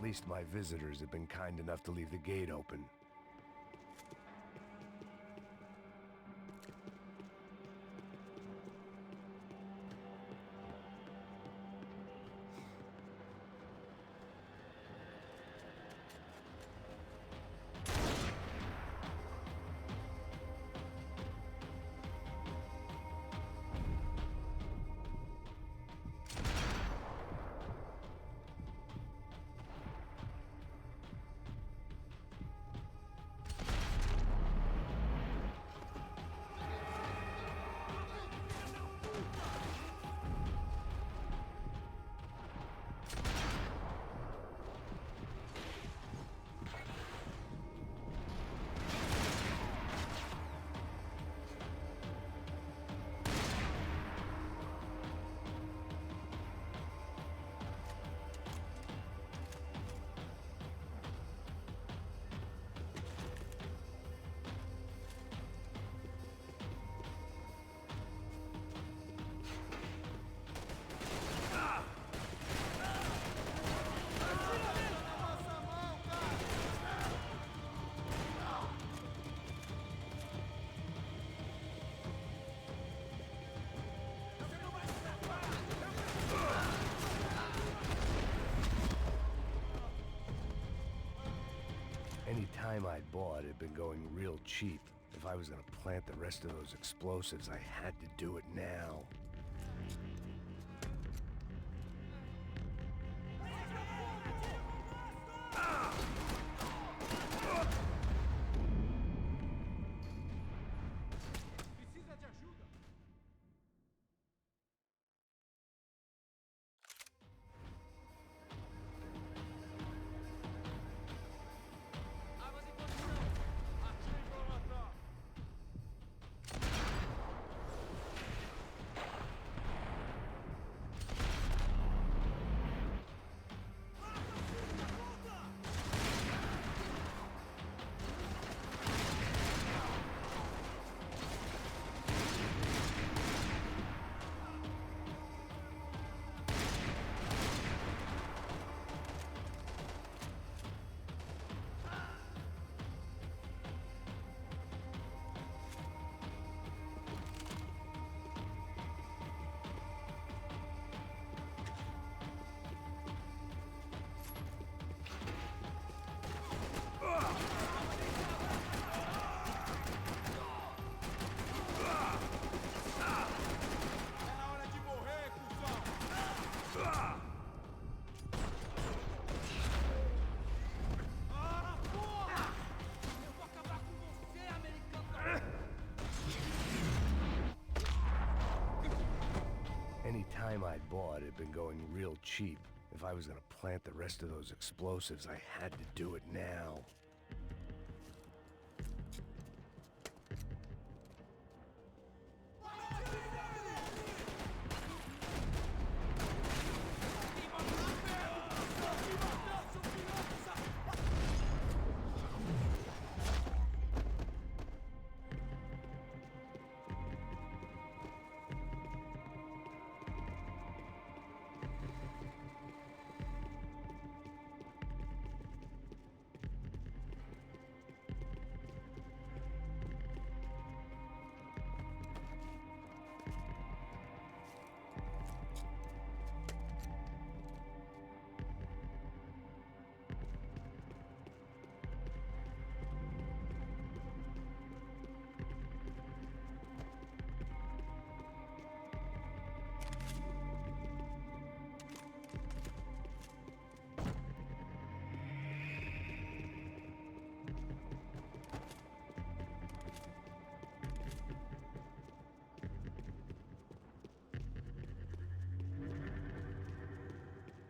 least my visitors have been kind enough to leave the gate open. Any time I'd bought had been going real cheap. If I was gonna plant the rest of those explosives, I had to do it now. Time I'd bought had been going real cheap. If I was gonna plant the rest of those explosives, I had to do it now.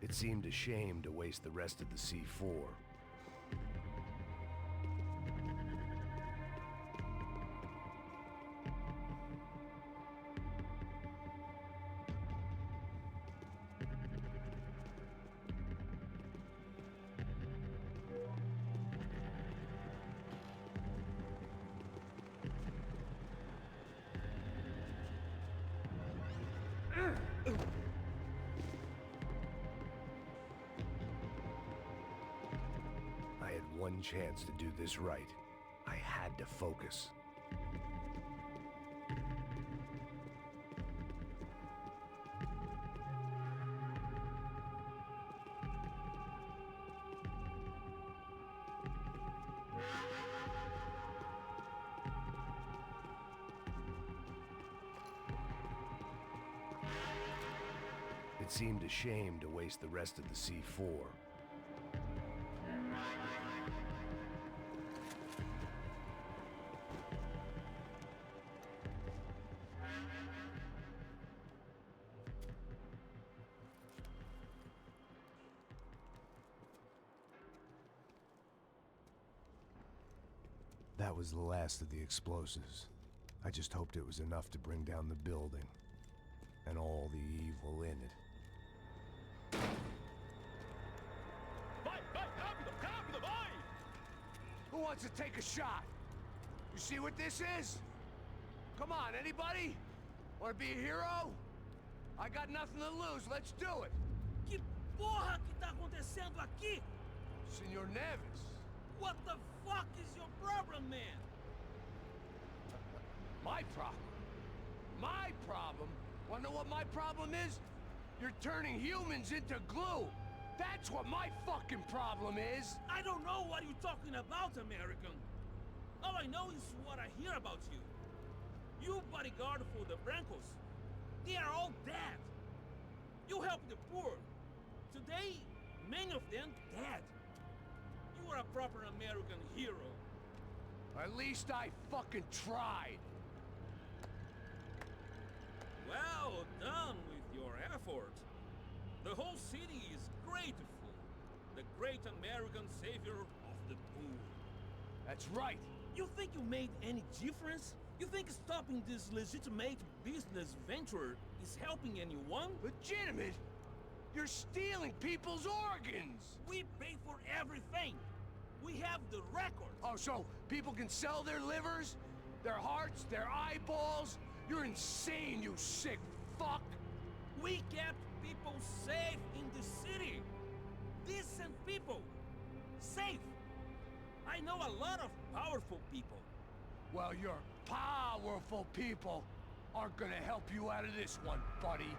It seemed a shame to waste the rest of the C4. one chance to do this right. I had to focus. It seemed a shame to waste the rest of the C4. That was the last of the explosives. I just hoped it was enough to bring down the building and all the evil in it. Who wants to take a shot? You see what this is? Come on, anybody? Want to be a hero? I got nothing to lose, let's do it! Que porra que tá acontecendo aqui? Senor Neves. What the fuck is your problem, man? My problem? My problem? Wanna know what my problem is? You're turning humans into glue! That's what my fucking problem is! I don't know what you're talking about, American. All I know is what I hear about you. You bodyguard for the Brancos. They are all dead. You help the poor. Today, many of them dead. You are a proper American hero. At least I fucking tried. Well done with your effort. The whole city is grateful. The great American savior of the poor. That's right. You think you made any difference? You think stopping this legitimate business venture is helping anyone? Legitimate? You're stealing people's organs! We pay for everything. We have the records. Oh, so people can sell their livers? Their hearts? Their eyeballs? You're insane, you sick fuck! We kept people safe in the city. Decent people. Safe. I know a lot of powerful people. Well, your powerful people aren't gonna help you out of this one, buddy.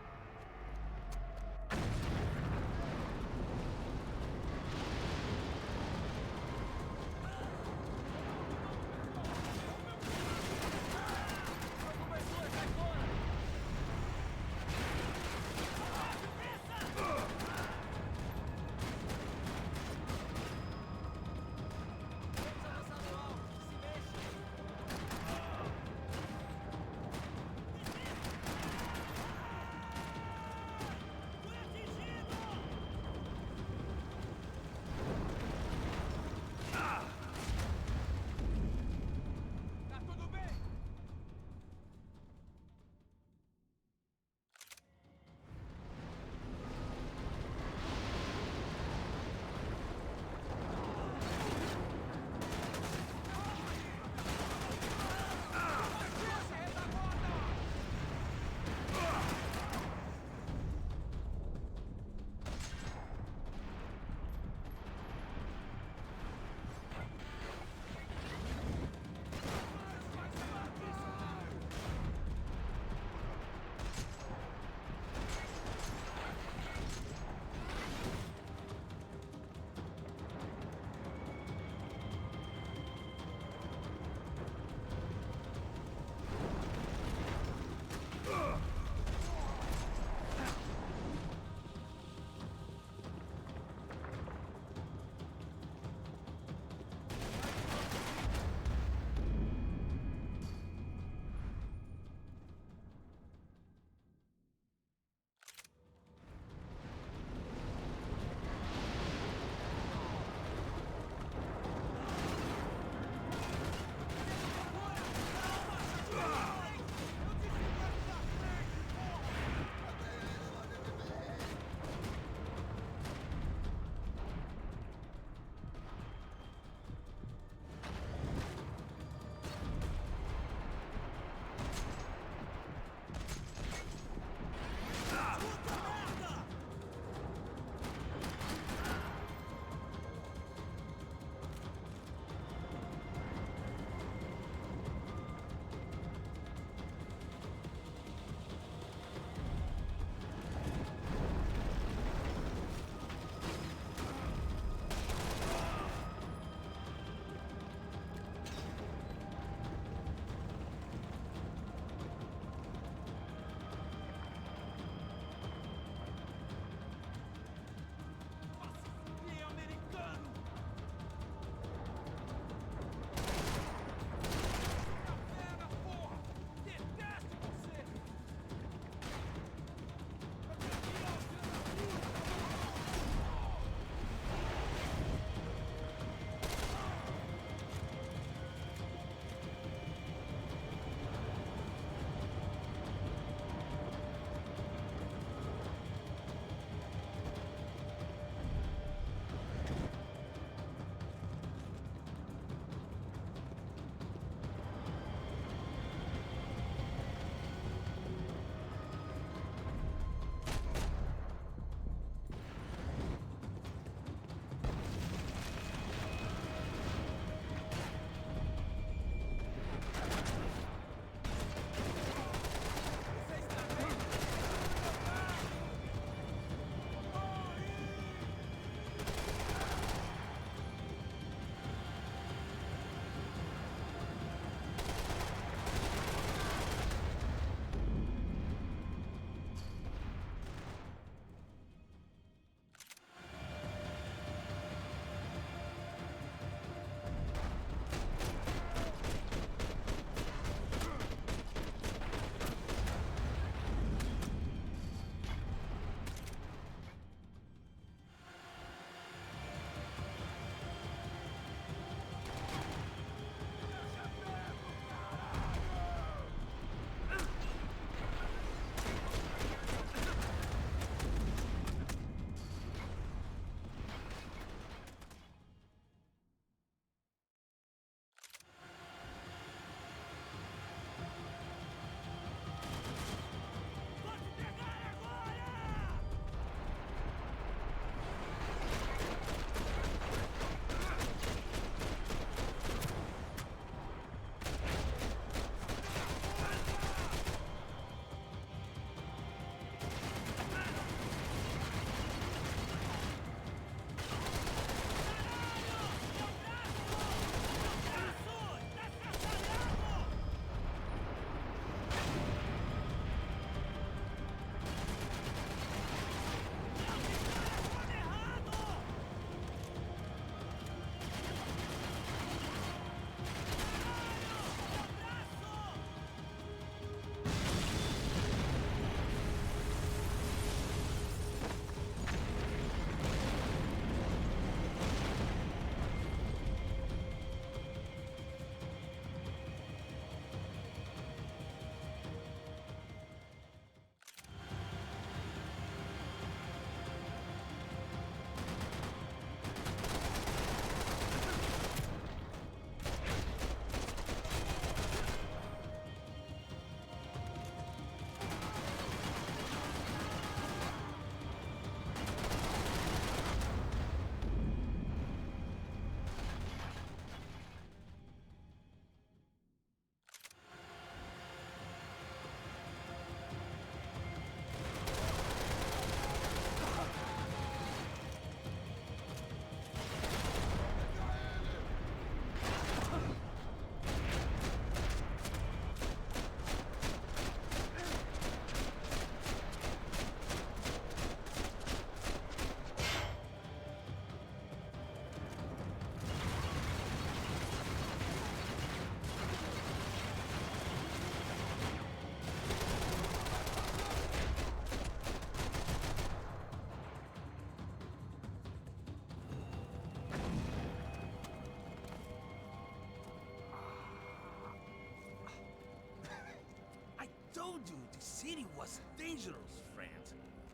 city was dangerous, friend.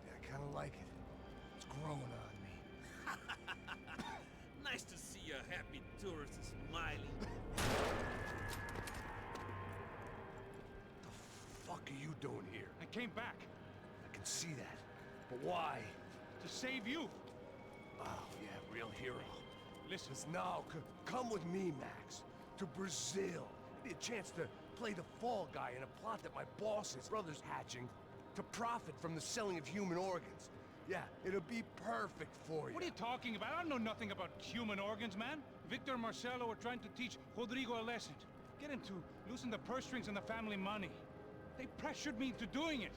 Yeah, I kinda like it. It's growing on me. Nice to see a happy tourist smiling. The fuck are you doing here? I came back I can see that. But why? to save you. Oh, yeah, real hero. Listen. Now, come with me, Max. To Brazil. Be a chance to play the fall guy in a plot that my boss's brother's hatching to profit from the selling of human organs. Yeah, it'll be perfect for you. What are you talking about? I don't know nothing about human organs, man. Victor and Marcelo are trying to teach Rodrigo a lesson. Get him to loosen the purse strings and the family money. They pressured me into doing it.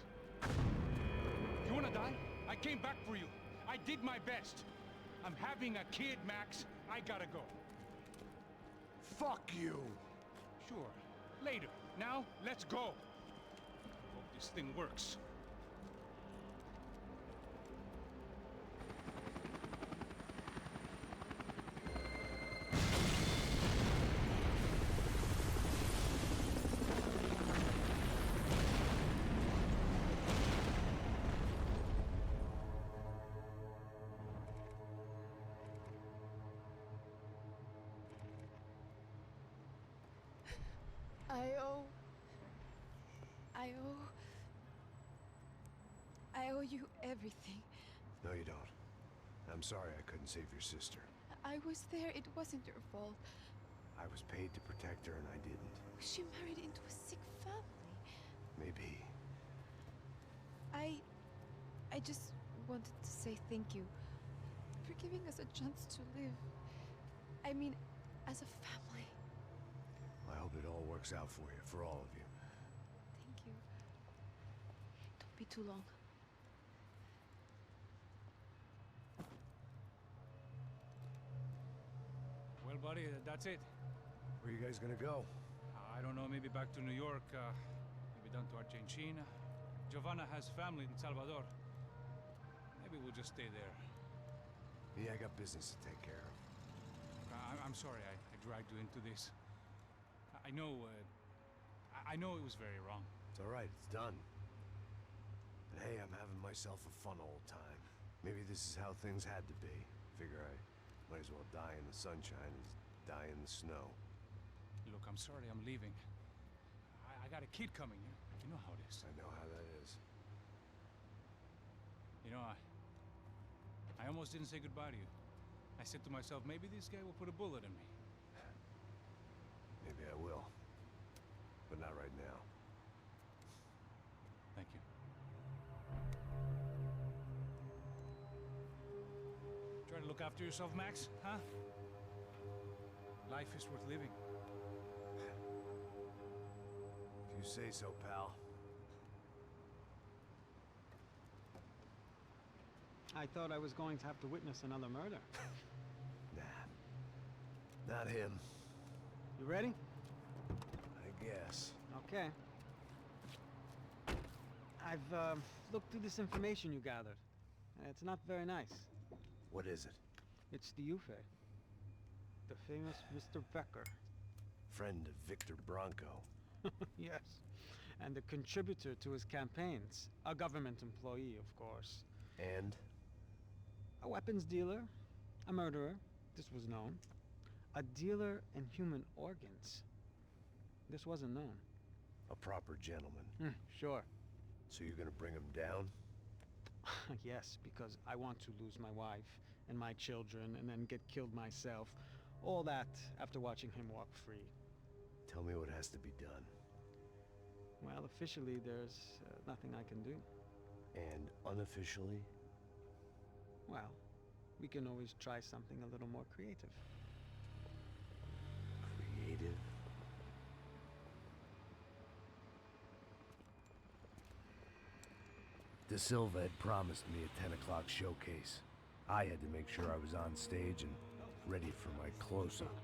You wanna die? I came back for you. I did my best. I'm having a kid, Max. I gotta go. Fuck you. Sure. Later. Now, let's go. Hope this thing works. I owe you everything. No, you don't. I'm sorry I couldn't save your sister. I was there. It wasn't your fault. I was paid to protect her and I didn't. She married into a sick family. Maybe. I just wanted to say thank you for giving us a chance to live. I mean, as a family. I hope it all works out for you, for all of you. Thank you. Don't be too long. Well, buddy, that's it. Where are you guys gonna go? I don't know, maybe back to New York, maybe down to Argentina. Giovanna has family in Salvador. Maybe we'll just stay there. Yeah, I got business to take care of. I'm sorry I dragged you into this. I know it was very wrong. It's all right, it's done. But hey, I'm having myself a fun old time. Maybe this is how things had to be. Figure I might as well die in the sunshine as die in the snow. Look, I'm sorry I'm leaving. I got a kid coming. You know how it is. I know how that is. You know, I almost didn't say goodbye to you. I said to myself, maybe this guy will put a bullet in me. Maybe I will. But not right now. Thank you. Try to look after yourself, Max, huh? Life is worth living. If you say so, pal. I thought I was going to have to witness another murder. Nah. Not him. You ready? I guess. Okay. I've looked through this information you gathered. It's not very nice. What is it? It's the Ufe. The famous Mr. Becker. Friend of Victor Bronco. Yes. And a contributor to his campaigns. A government employee, of course. And? A weapons dealer. A murderer. This was known. A dealer in human organs. This wasn't known. A proper gentleman. Sure. So you're gonna bring him down? Yes, because I want to lose my wife and my children and then get killed myself. All that after watching him walk free. Tell me what has to be done. Well, officially, there's nothing I can do. And unofficially? Well, we can always try something a little more creative. Creative? De Silva had promised me a 10 o'clock showcase. I had to make sure I was on stage and ready for my close-up.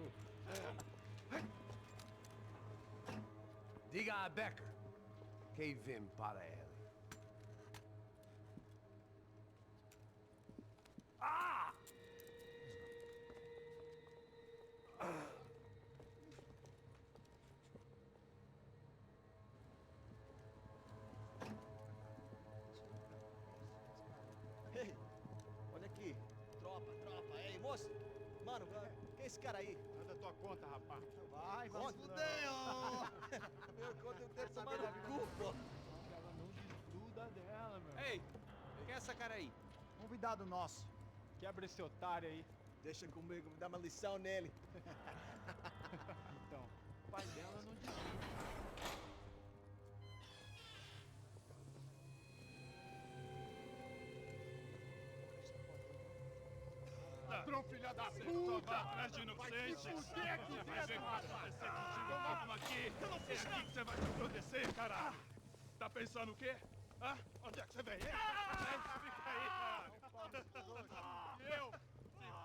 Diga a Becker. Que vim para ele. Ah! Mano, quem é esse cara aí? Manda tua conta, rapaz. Vai, fudeu! Meu conta eu tenho que tomar no cu, pô. Ela não desgruda dela, meu. Ei, quem é essa cara aí? Convidado nosso. Quebra esse otário aí. Deixa comigo, me dá uma lição nele. Então, o pai dela não desgruda. Ladrão, filha da puta! Vai atrás de inocentes! Vai ver o que vai acontecer contigo mesmo aqui! É aqui que você vai se acontecer, caralho! Tá pensando o quê? Hã? Onde é que você vem? Fica aí, caralho! Eu? Se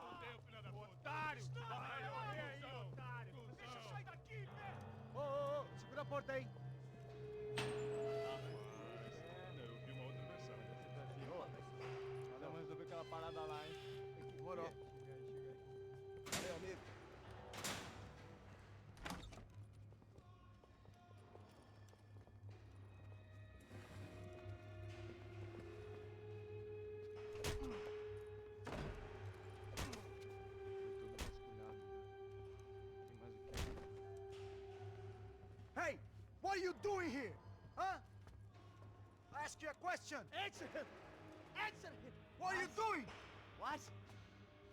fudeu, filha da puta! Otário! Vai morrer aí, otário! Deixa eu sair daqui, velho! Ô, segura a porta aí. Eu vi uma outra versão. Vamos resolver aquela parada lá, hein? Demorou. Valeu, amigo. Hey, what are you doing here? Huh? I ask you a question. Answer him. Answer him. What are you doing? What?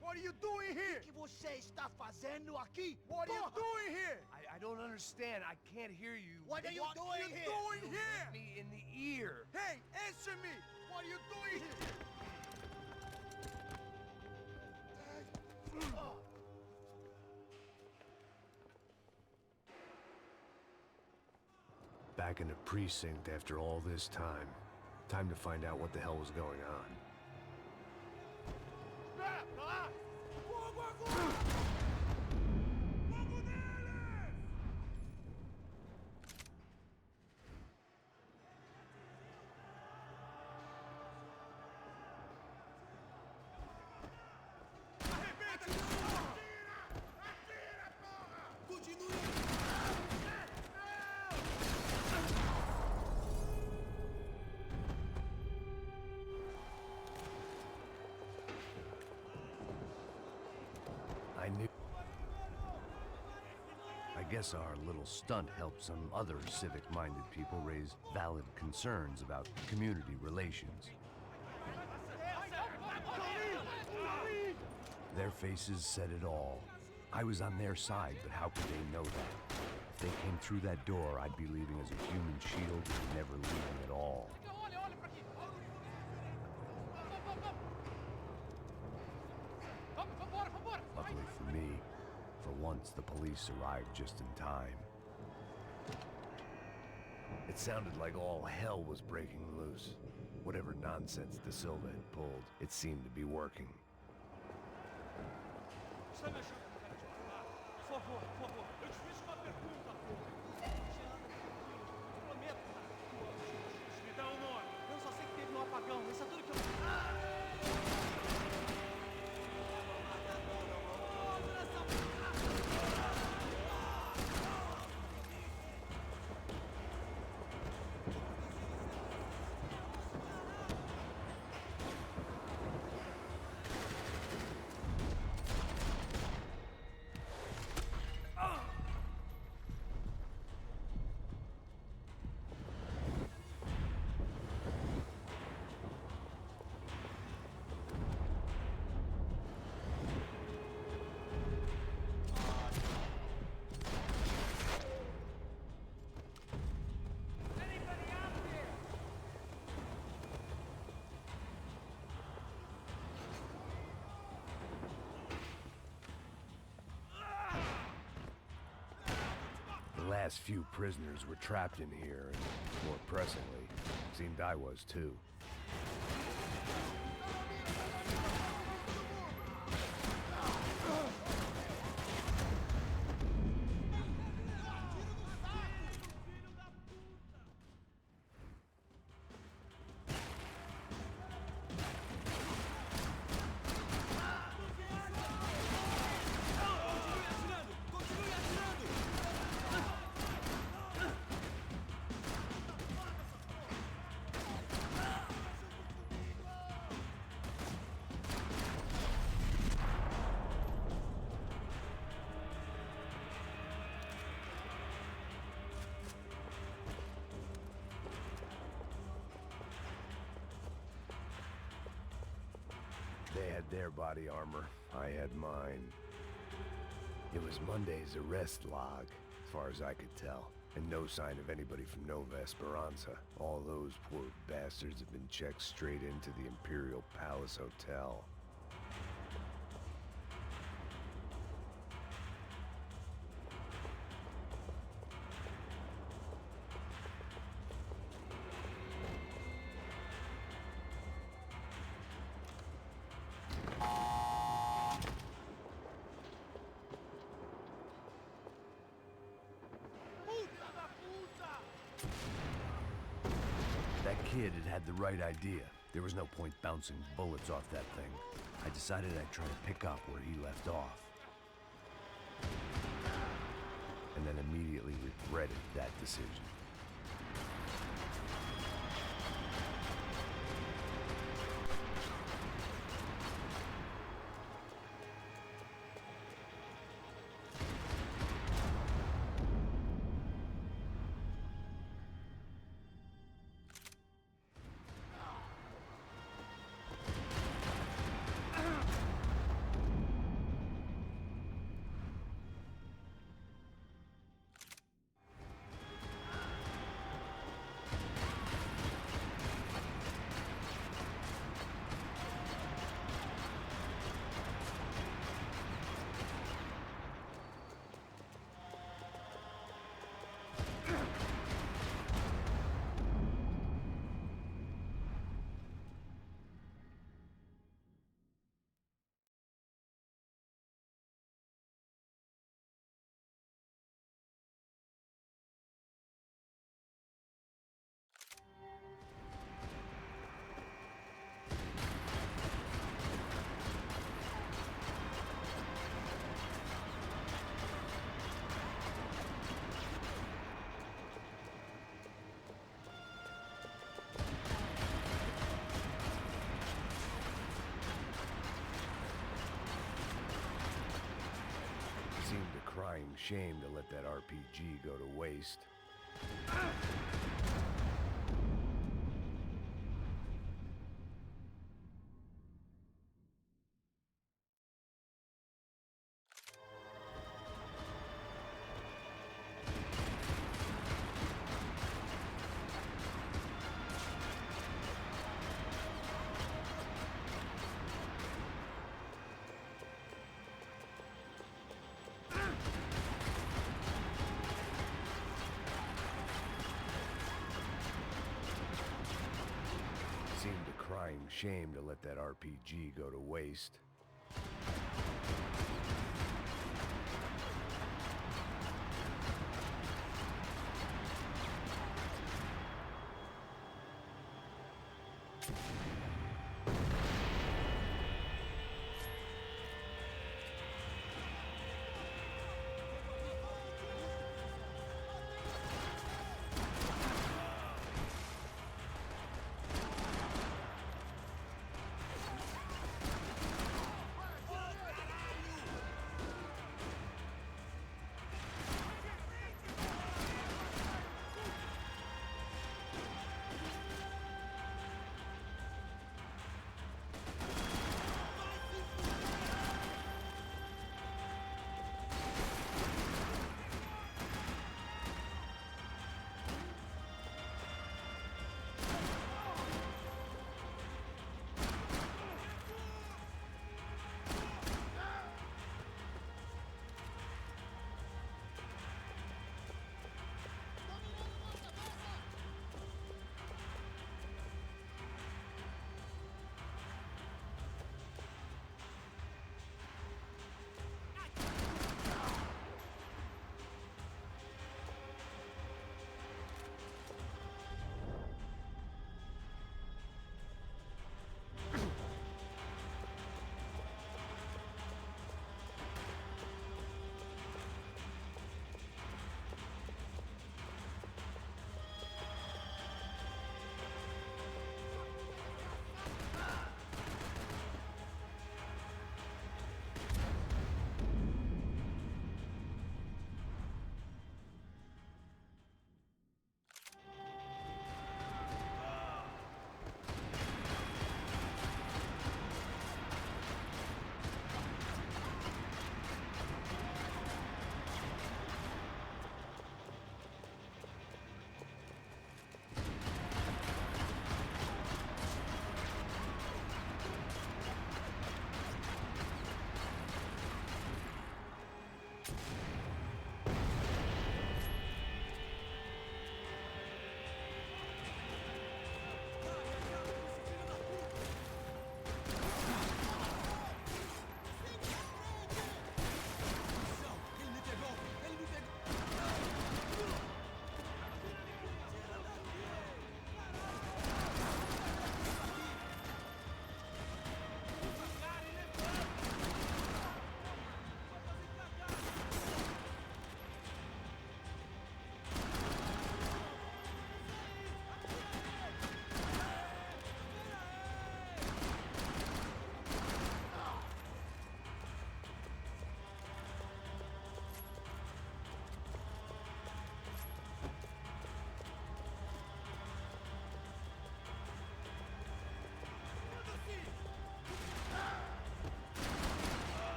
What are you doing here? O que você está fazendo aqui? What are you doing here? I don't understand. I can't hear you. What are you doing here? Hit me in the ear. Hey, answer me. What are you doing here? Back in the precinct after all this time. Time to find out what the hell was going on. Espera, tá lá! Fogo agora! Fogo neles! Arrebenta! Atira! Atira, porra! Continue! I knew. I guess our little stunt helped some other civic-minded people raise valid concerns about community relations. Their faces said it all. I was on their side, but how could they know that? If they came through that door, I'd be leaving as a human shield and never leaving at all. Luckily for me, for once the police arrived just in time. It sounded like all hell was breaking loose. Whatever nonsense De Silva had pulled, it seemed to be working. Está me achando com cara de falar? Por favor, por favor. Eu te fiz uma pergunta, porra. Você anda tranquilo. Eu prometo, cara. Me dá um nome. Eu só sei que teve um apagão. Isso é tudo que eu... The last few prisoners were trapped in here, and more pressingly, it seemed I was too. They had their body armor. I had mine. It was Monday's arrest log, as far as I could tell. And no sign of anybody from Nova Esperanza. All those poor bastards have been checked straight into the Imperial Palace Hotel. That kid had the right idea. There was no point bouncing bullets off that thing. I decided I'd try to pick up where he left off. And then immediately regretted that decision. Seemed a crying shame to let that RPG go to waste. Seemed a crying shame to let that RPG go to waste.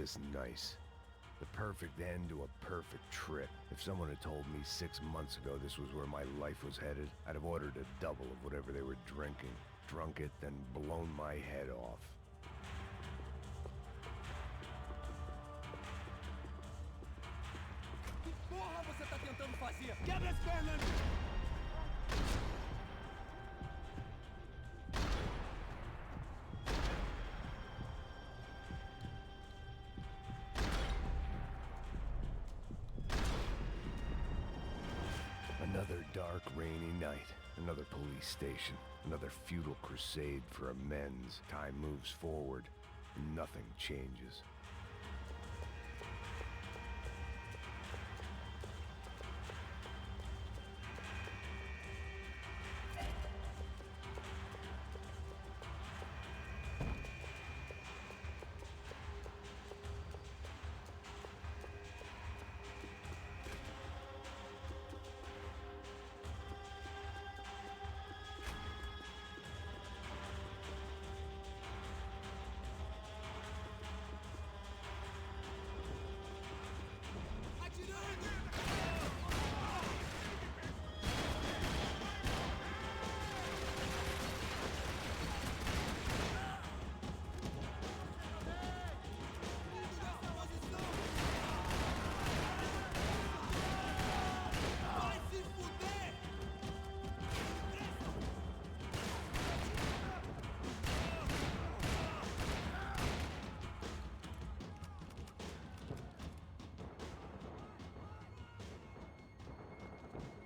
this nice? The perfect end to a perfect trip. If someone had told me 6 months ago this was where my life was headed, I'd have ordered a double of whatever they were drinking, drunk it, then blown my head off. Que porra você tá tentando fazer? Quebra as pernas! Another dark, rainy night. Another police station. Another futile crusade for amends. Time moves forward, and nothing changes.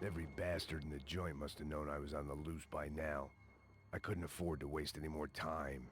Every bastard in the joint must have known I was on the loose by now. I couldn't afford to waste any more time.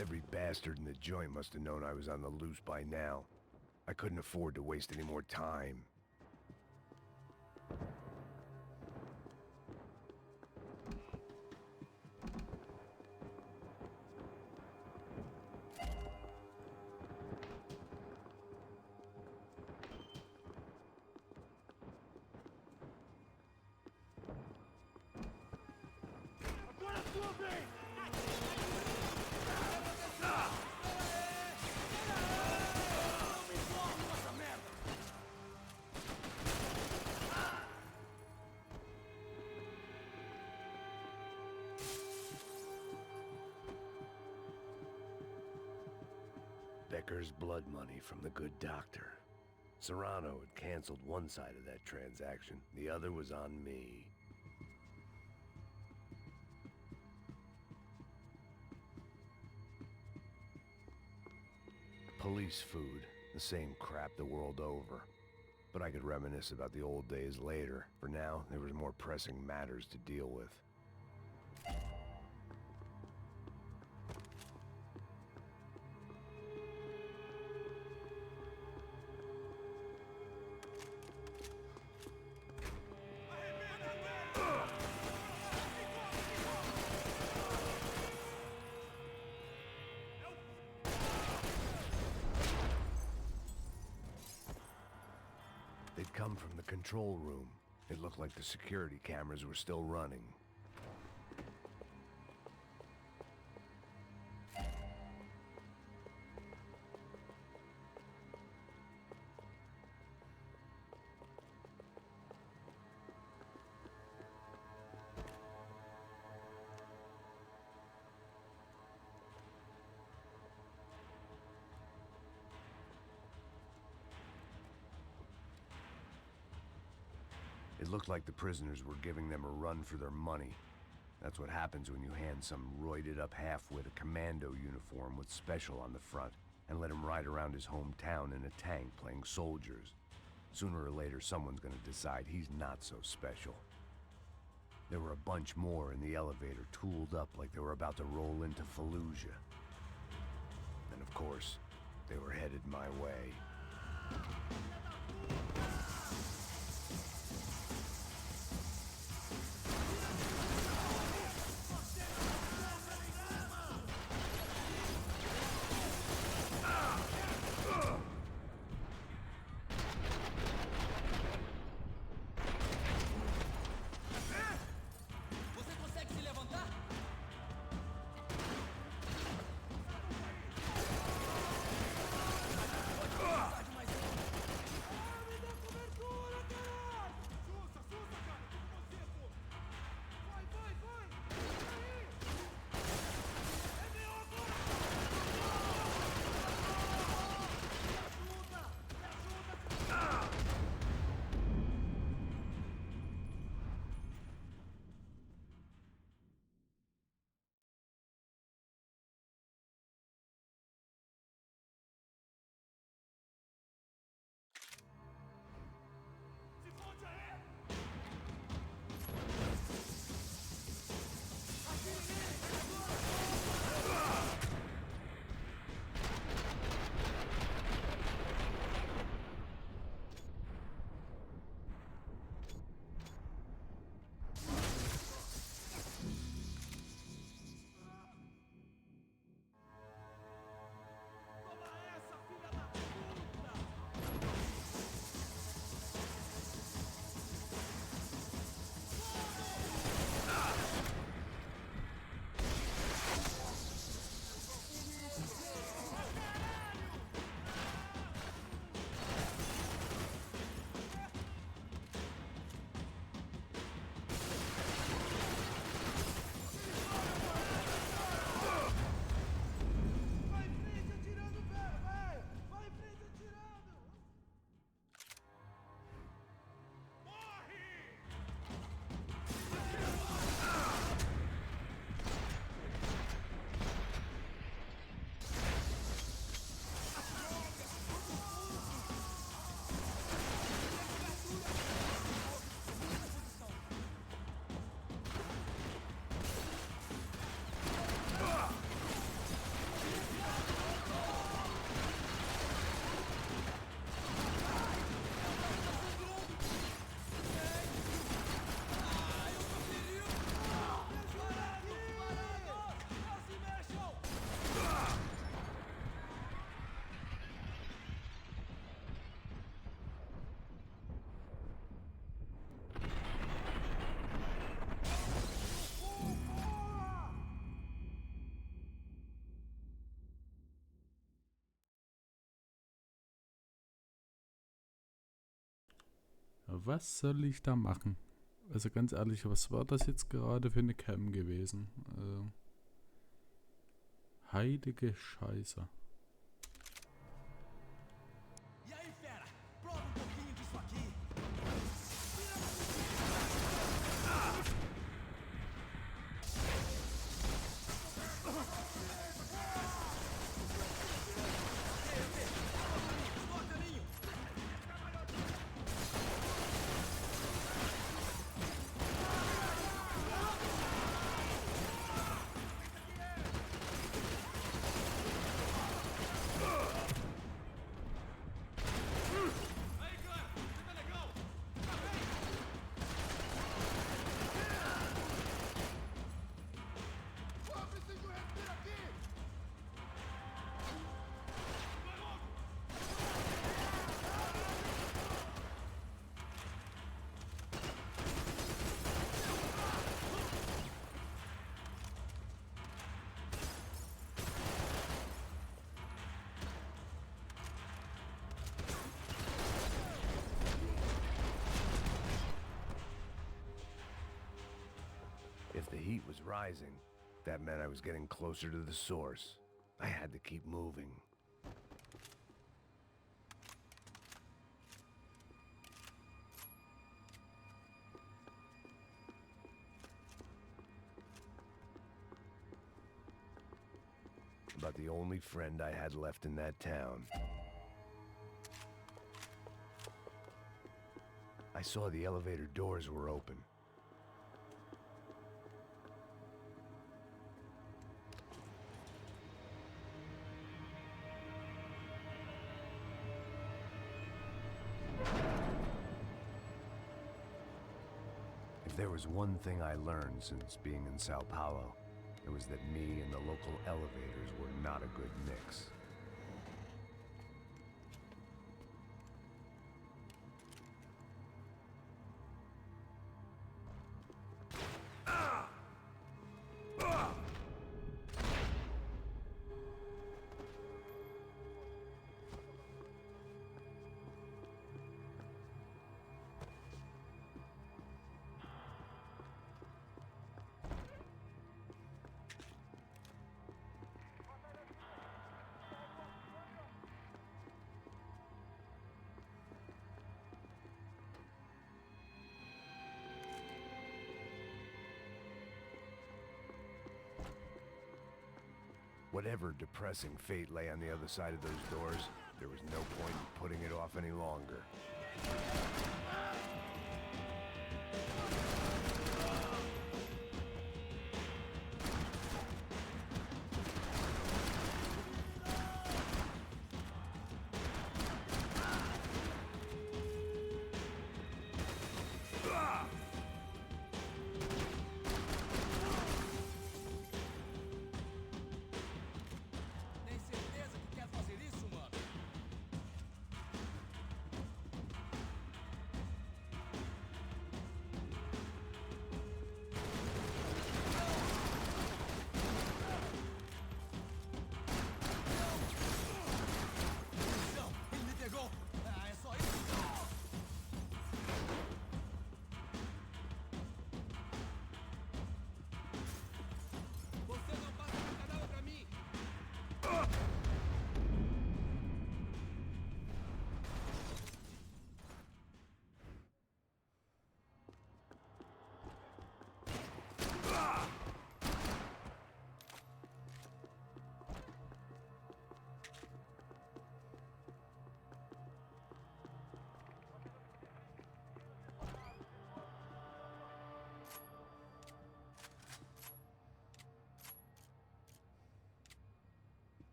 Every bastard in the joint must have known I was on the loose by now. I couldn't afford to waste any more time. Becker's blood money from the good doctor. Serrano had canceled one side of that transaction. The other was on me. Police food, the same crap the world over. But I could reminisce about the old days later. For now, there was more pressing matters to deal with. They'd come from the control room. It looked like the security cameras were still running. It looked like the prisoners were giving them a run for their money. That's what happens when you hand some roided-up half-wit a commando uniform with special on the front and let him ride around his hometown in a tank playing soldiers. Sooner or later, someone's gonna decide he's not so special. There were a bunch more in the elevator, tooled up like they were about to roll into Fallujah. And of course, they were headed my way. Was soll ich da machen? Also ganz ehrlich, was war das jetzt gerade für eine Cam gewesen? Heilige Scheiße. If the heat was rising, that meant I was getting closer to the source. I had to keep moving. About the only friend I had left in that town. I saw the elevator doors were open. If there was one thing I learned since being in Sao Paulo, it was that me and the local elevators were not a good mix. Whatever depressing fate lay on the other side of those doors, there was no point in putting it off any longer.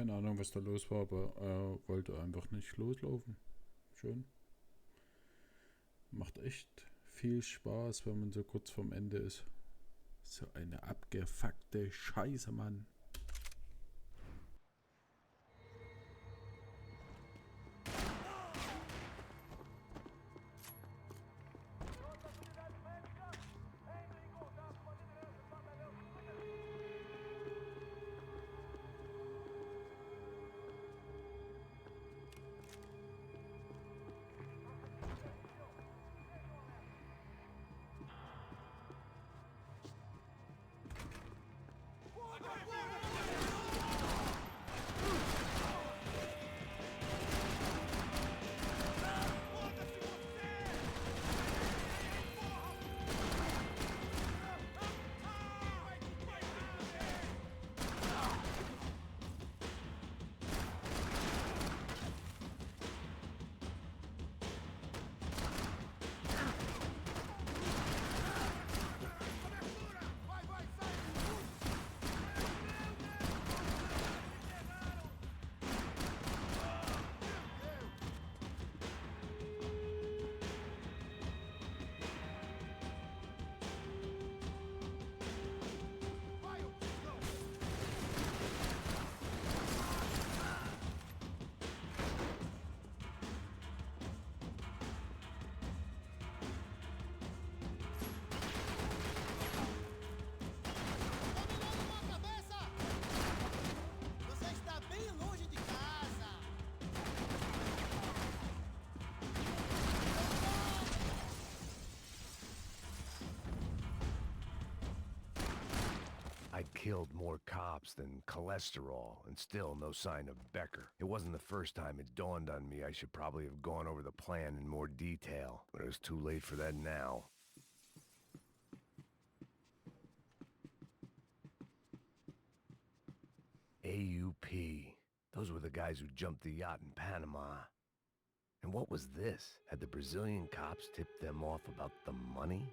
Keine Ahnung, was da los war, aber er wollte einfach nicht loslaufen. Schön. Macht echt viel Spaß, wenn man so kurz vorm Ende ist. So eine abgefuckte Scheiße, Mann. I'd killed more cops than cholesterol, and still no sign of Becker. It wasn't the first time it dawned on me I should probably have gone over the plan in more detail, but it was too late for that now. AUP. Those were the guys who jumped the yacht in Panama. And what was this? Had the Brazilian cops tipped them off about the money?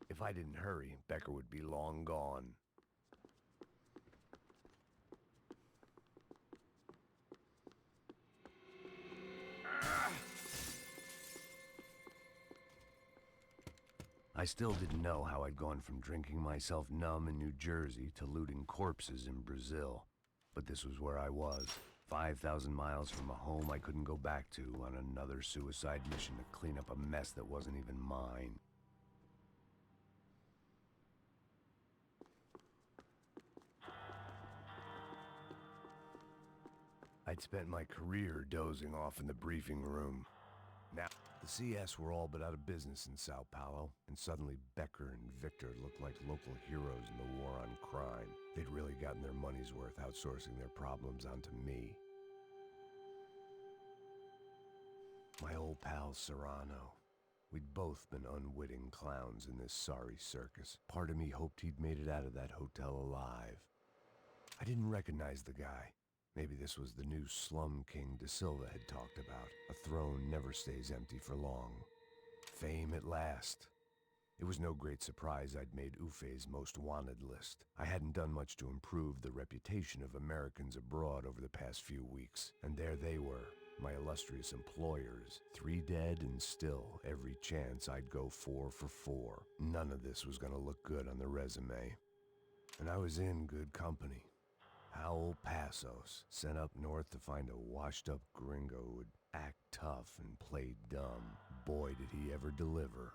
If I didn't hurry, Becker would be long gone. I still didn't know how I'd gone from drinking myself numb in New Jersey to looting corpses in Brazil. But this was where I was, 5,000 miles from a home I couldn't go back to on another suicide mission to clean up a mess that wasn't even mine. I'd spent my career dozing off in the briefing room. Now, the CS were all but out of business in Sao Paulo, and suddenly Becker and Victor looked like local heroes in the war on crime. They'd really gotten their money's worth outsourcing their problems onto me. My old pal Serrano. We'd both been unwitting clowns in this sorry circus. Part of me hoped he'd made it out of that hotel alive. I didn't recognize the guy. Maybe this was the new slum king De Silva had talked about. A throne never stays empty for long. Fame at last. It was no great surprise I'd made Ufe's most wanted list. I hadn't done much to improve the reputation of Americans abroad over the past few weeks, and there they were, my illustrious employers, 3 dead and still every chance I'd go 4 for 4. None of this was gonna look good on the resume. And I was in good company. Howell Passos, sent up north to find a washed-up gringo who'd act tough and play dumb. Boy, did he ever deliver.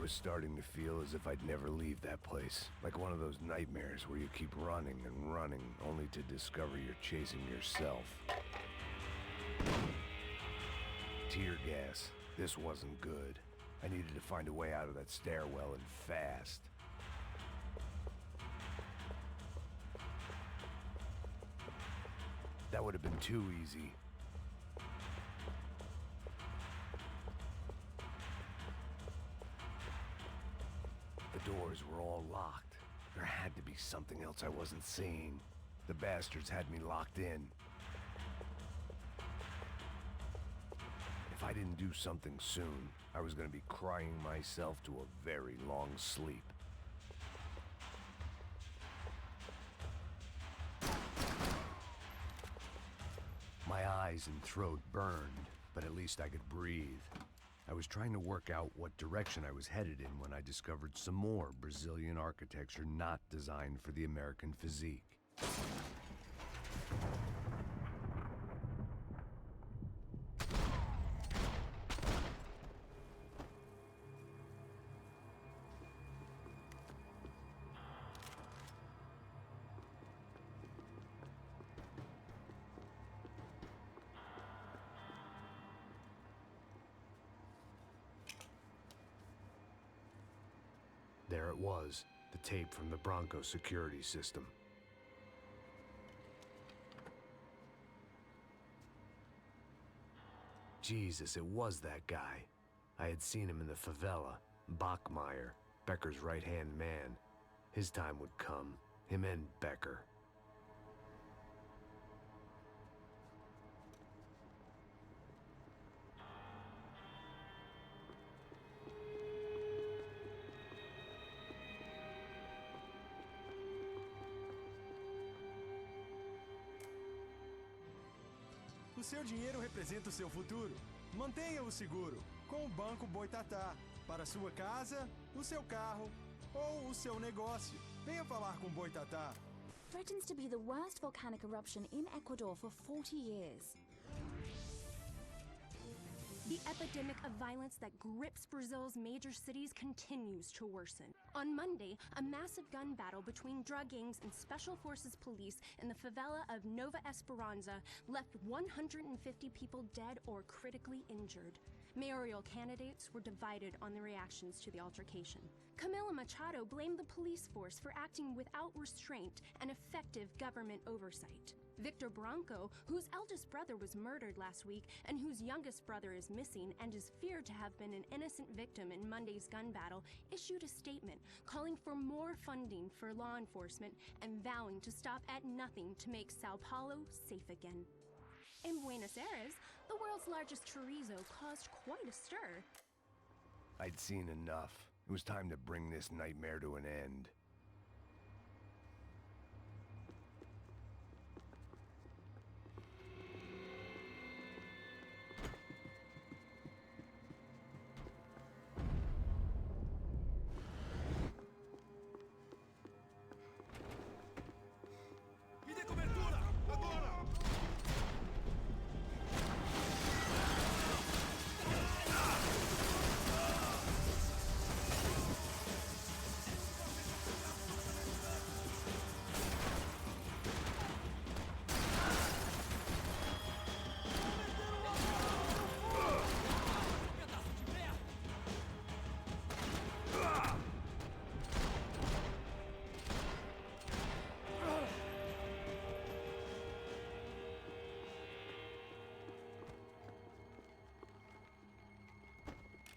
was starting to feel as if I'd never leave that place. Like one of those nightmares where you keep running and running, only to discover you're chasing yourself. Tear gas. This wasn't good. I needed to find a way out of that stairwell and fast. That would have been too easy. The doors were all locked. There had to be something else I wasn't seeing. The bastards had me locked in. If I didn't do something soon, I was going to be crying myself to a very long sleep. My eyes and throat burned, but at least I could breathe. I was trying to work out what direction I was headed in when I discovered some more Brazilian architecture not designed for the American physique. There it was, the tape from the Bronco security system. Jesus, it was that guy. I had seen him in the favela, Bachmeyer, Becker's right-hand man. His time would come, him and Becker. O seu dinheiro representa o seu futuro. Mantenha-o seguro com o Banco Boitatá. Para sua casa, o seu carro ou o seu negócio. Venha falar com Boitatá. Threatens to be the worst volcanic eruption in Ecuador for 40 years. The epidemic of violence that grips Brazil's major cities continues to worsen. On Monday, a massive gun battle between drug gangs and special forces police in the favela of Nova Esperanza left 150 people dead or critically injured. Mayoral candidates were divided on the reactions to the altercation. Camila Machado blamed the police force for acting without restraint and effective government oversight. Victor Branco, whose eldest brother was murdered last week and whose youngest brother is missing and is feared to have been an innocent victim in Monday's gun battle, issued a statement calling for more funding for law enforcement and vowing to stop at nothing to make Sao Paulo safe again. In Buenos Aires, the world's largest chorizo caused quite a stir. I'd seen enough. It was time to bring this nightmare to an end.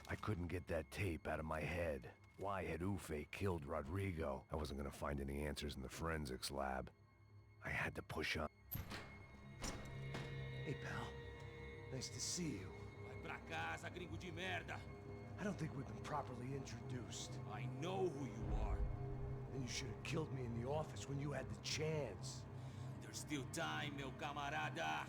I couldn't get that tape out of my head. Why had Ufe killed Rodrigo? I wasn't gonna find any answers in the forensics lab. I had to push on. Hey, pal. Nice to see you. Vai pra casa, gringo de merda. I don't think we've been properly introduced. I know who you are. Then you should have killed me in the office when you had the chance. There's still time, meu camarada.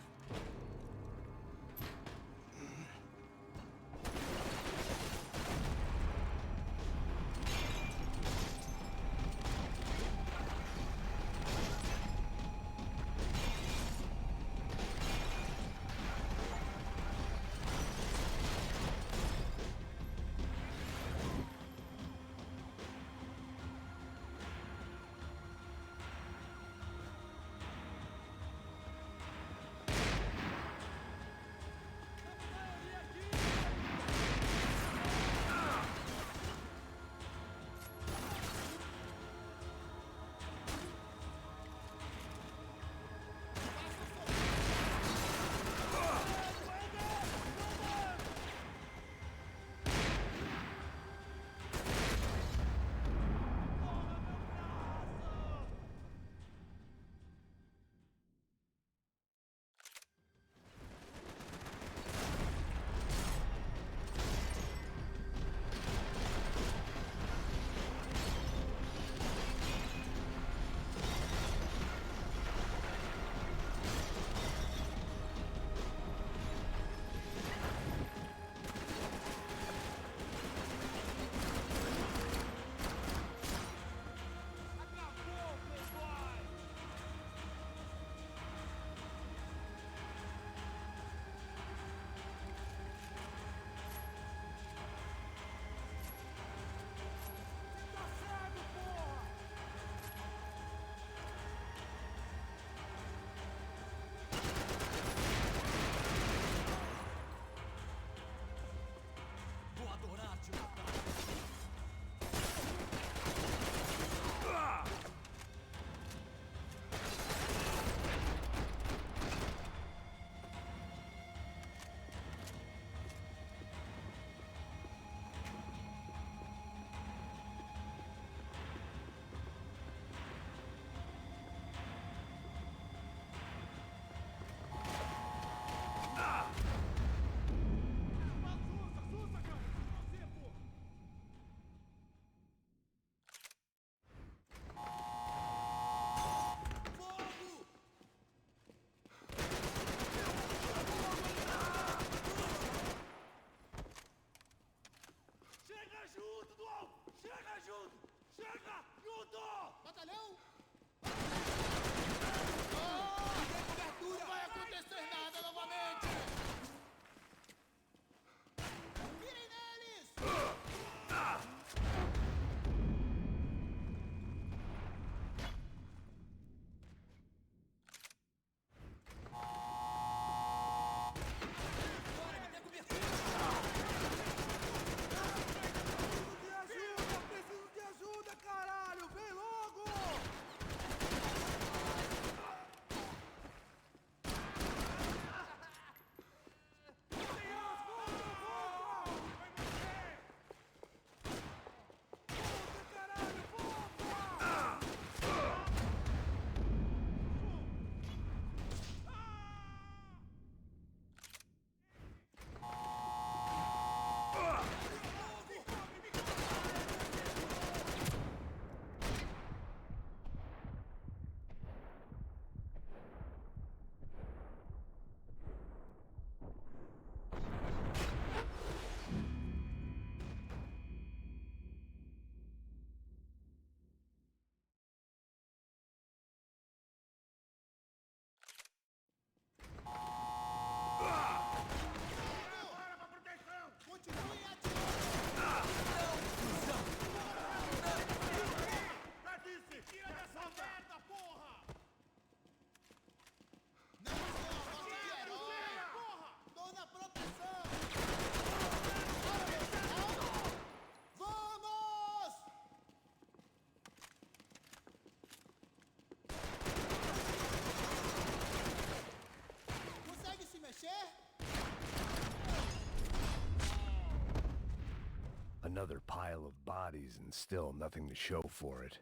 Another pile of bodies and still nothing to show for it.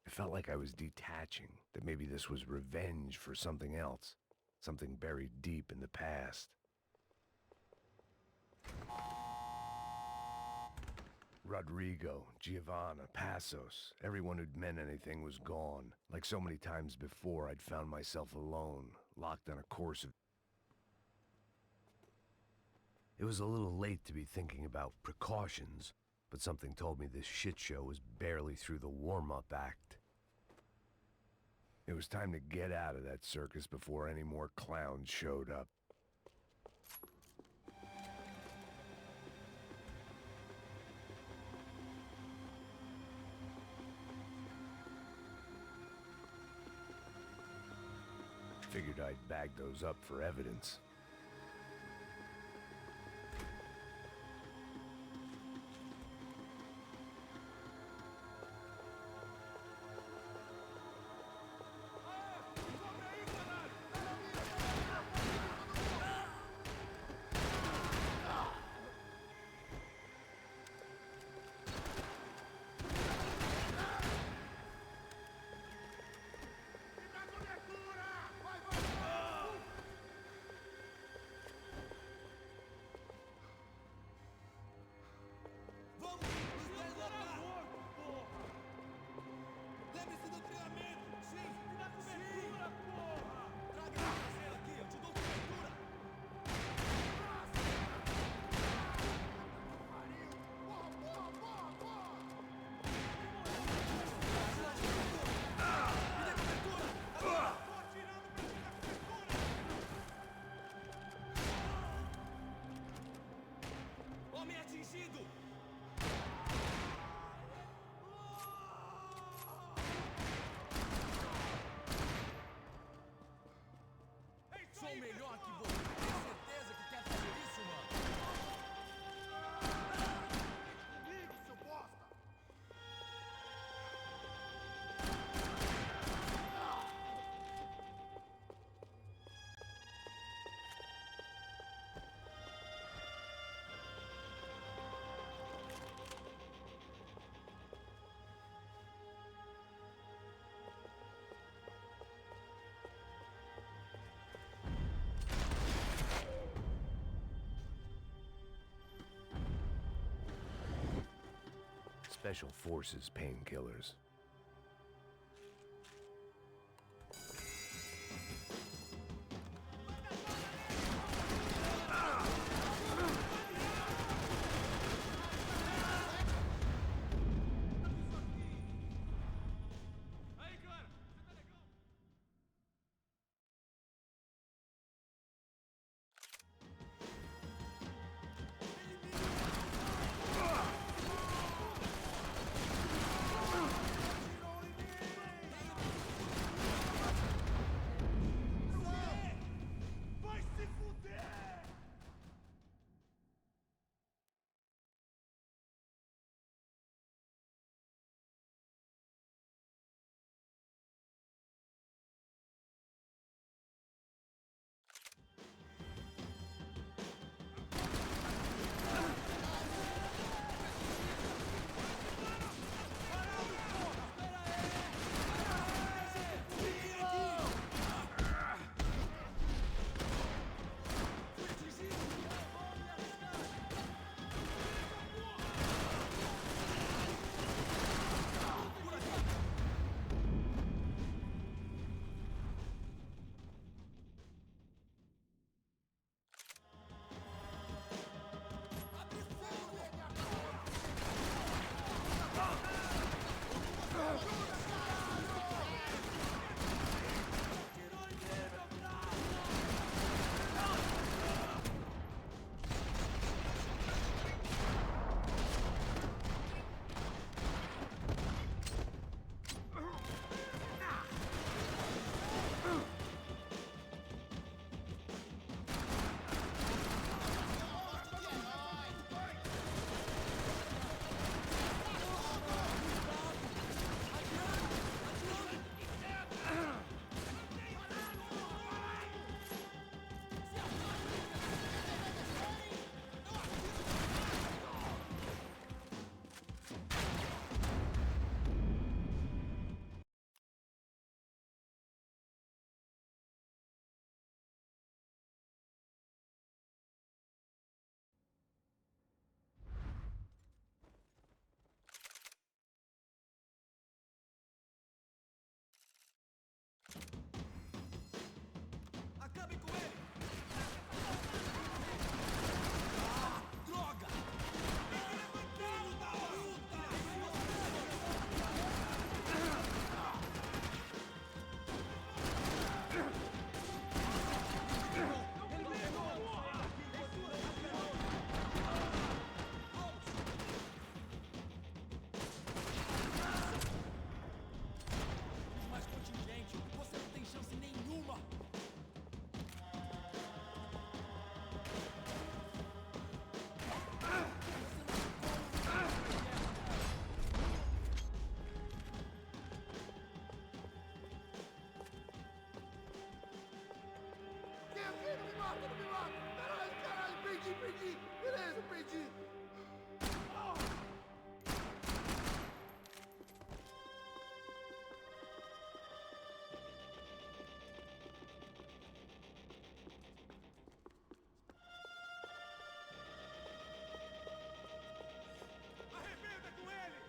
It felt like I was detaching, that maybe this was revenge for something else, something buried deep in the past. Rodrigo, Giovanna, Passos, everyone who'd meant anything was gone. Like so many times before, I'd found myself alone, locked on a course of... It was a little late to be thinking about precautions, but something told me this shit show was barely through the warm-up act. It was time to get out of that circus before any more clowns showed up. Figured I'd bag those up for evidence. Sou melhor que você. Tem certeza que quer fazer isso, mano? Comigo, seu bosta! Special Forces painkillers. Perdi! Beleza, perdi! Arrebenta com ele!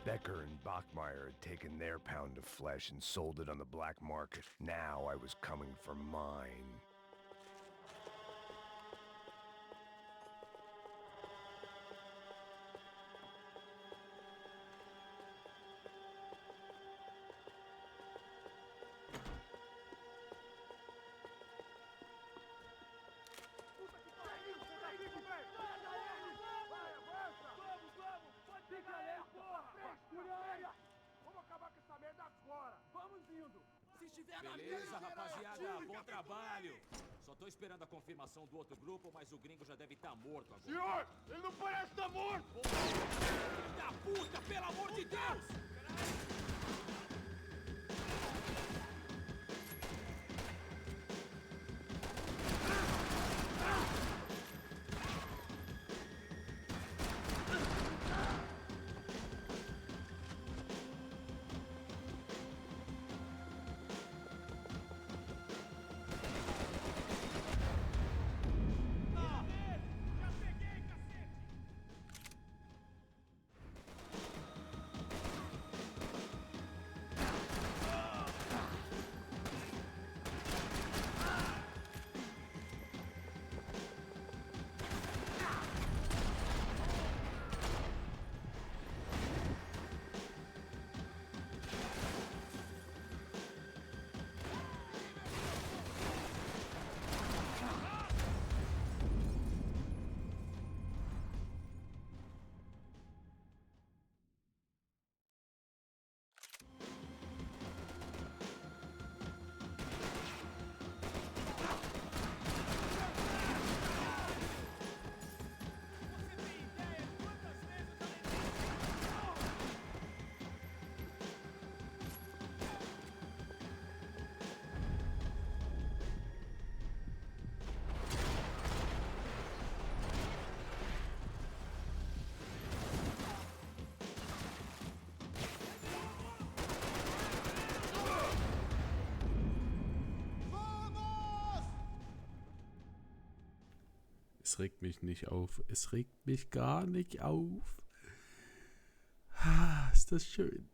Becker and Bachmeyer had taken their pound of flesh and sold it on the black market. Now I was coming for mine. Beleza, rapaziada, bom trabalho. Só tô esperando a confirmação do outro grupo, mas o gringo já deve estar morto agora. Senhor, ele não parece estar morto! Filho da puta, pelo amor de Deus! Es regt mich nicht auf. Es regt mich gar nicht auf. Ah, ist das schön.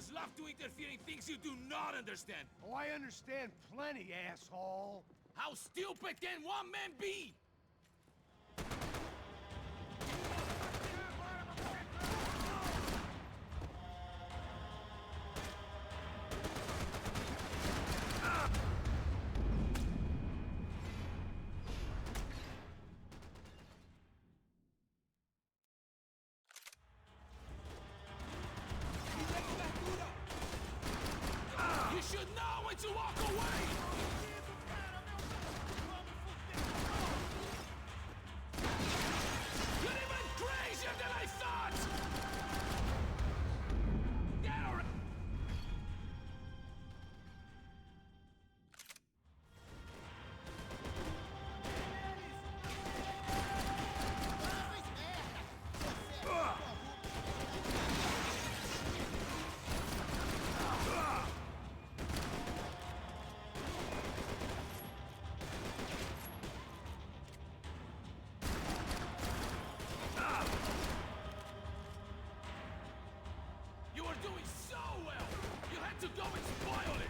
just love to interfere in things you do not understand. Oh, I understand plenty, asshole. How stupid can one man be? You should know when to walk away! You're even crazier than I thought! Get around! You were doing so well! You had to go and spoil it!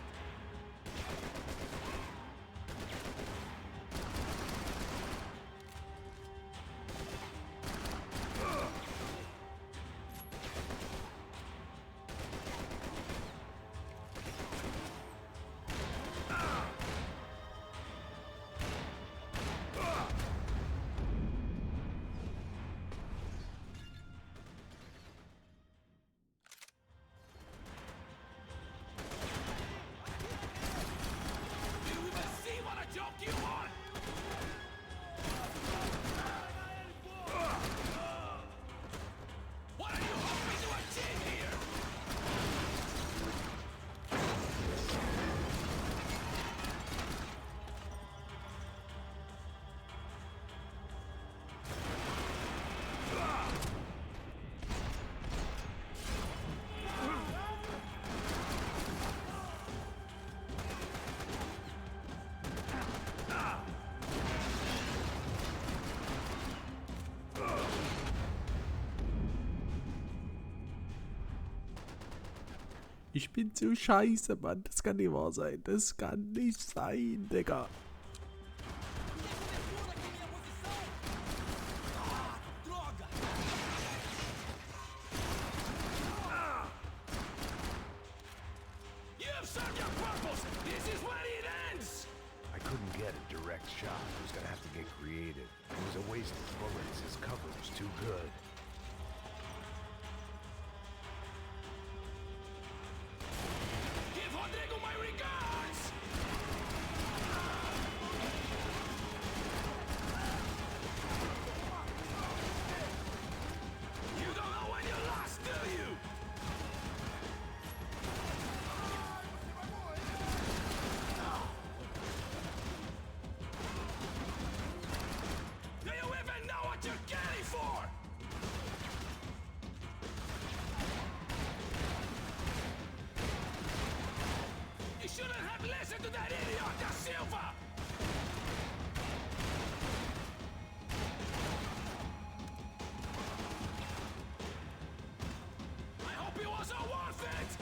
Do you even see what a joke you are? What are you hoping to achieve here? Ich bin zu scheiße, Mann. Das kann nicht wahr sein. Das kann nicht sein, Digga. You have served your purpose! This is where it ends! I couldn't get a direct shot. I was gonna have to get creative. It was a waste of bullets. His cover was too good. Give Rodrigo my regards! You don't know when you're lost, do you? Do you even know what you're getting for? You shouldn't have listened to that idiot, Da Silva! I hope it was all worth it!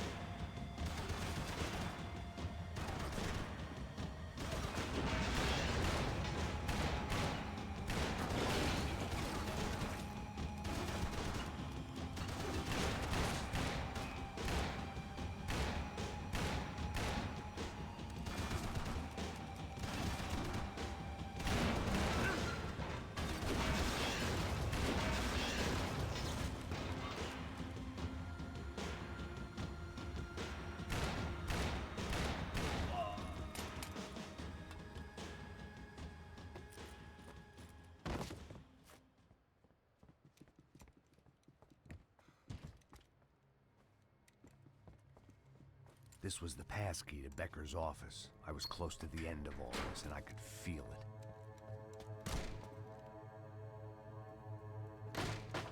This was the passkey to Becker's office. I was close to the end of all this, and I could feel it.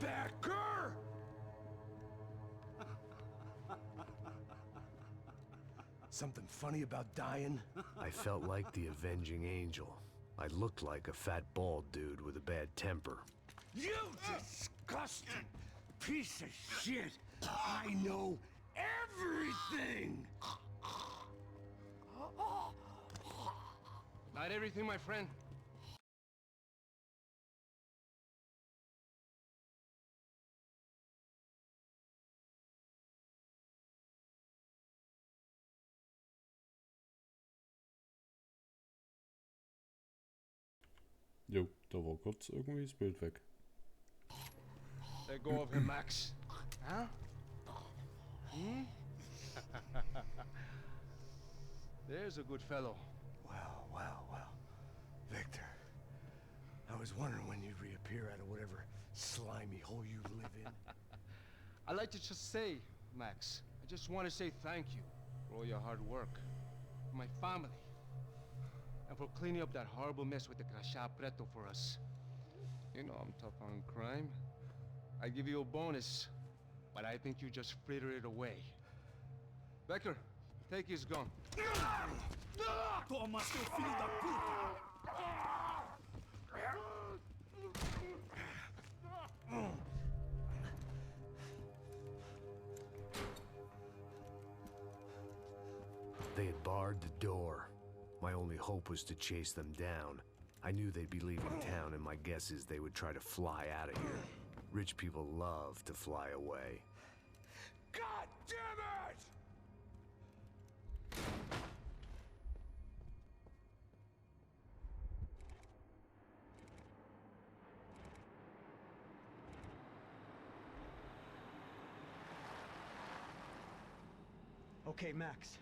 Becker! Something funny about dying? I felt like the avenging angel. I looked like a fat bald dude with a bad temper. You disgusting piece of shit! I know everything! Not everything, my friend. Jo, da war kurz irgendwie das Bild weg. Let go of him, Max. Huh? Hmm? There's a good fellow. Well. Victor, I was wondering when you'd reappear out of whatever slimy hole you live in. I'd like to just say, Max, I just want to say thank you for all your hard work, for my family, and for cleaning up that horrible mess with the Crachá Preto for us. You know I'm tough on crime. I give you a bonus, but I think you just fritter it away. Becker, take his gun. Toma, seu filho da puta! They had barred the door. My only hope was to chase them down. I knew they'd be leaving town, and my guess is they would try to fly out of here. Rich people love to fly away. God damn it! Okay, Max.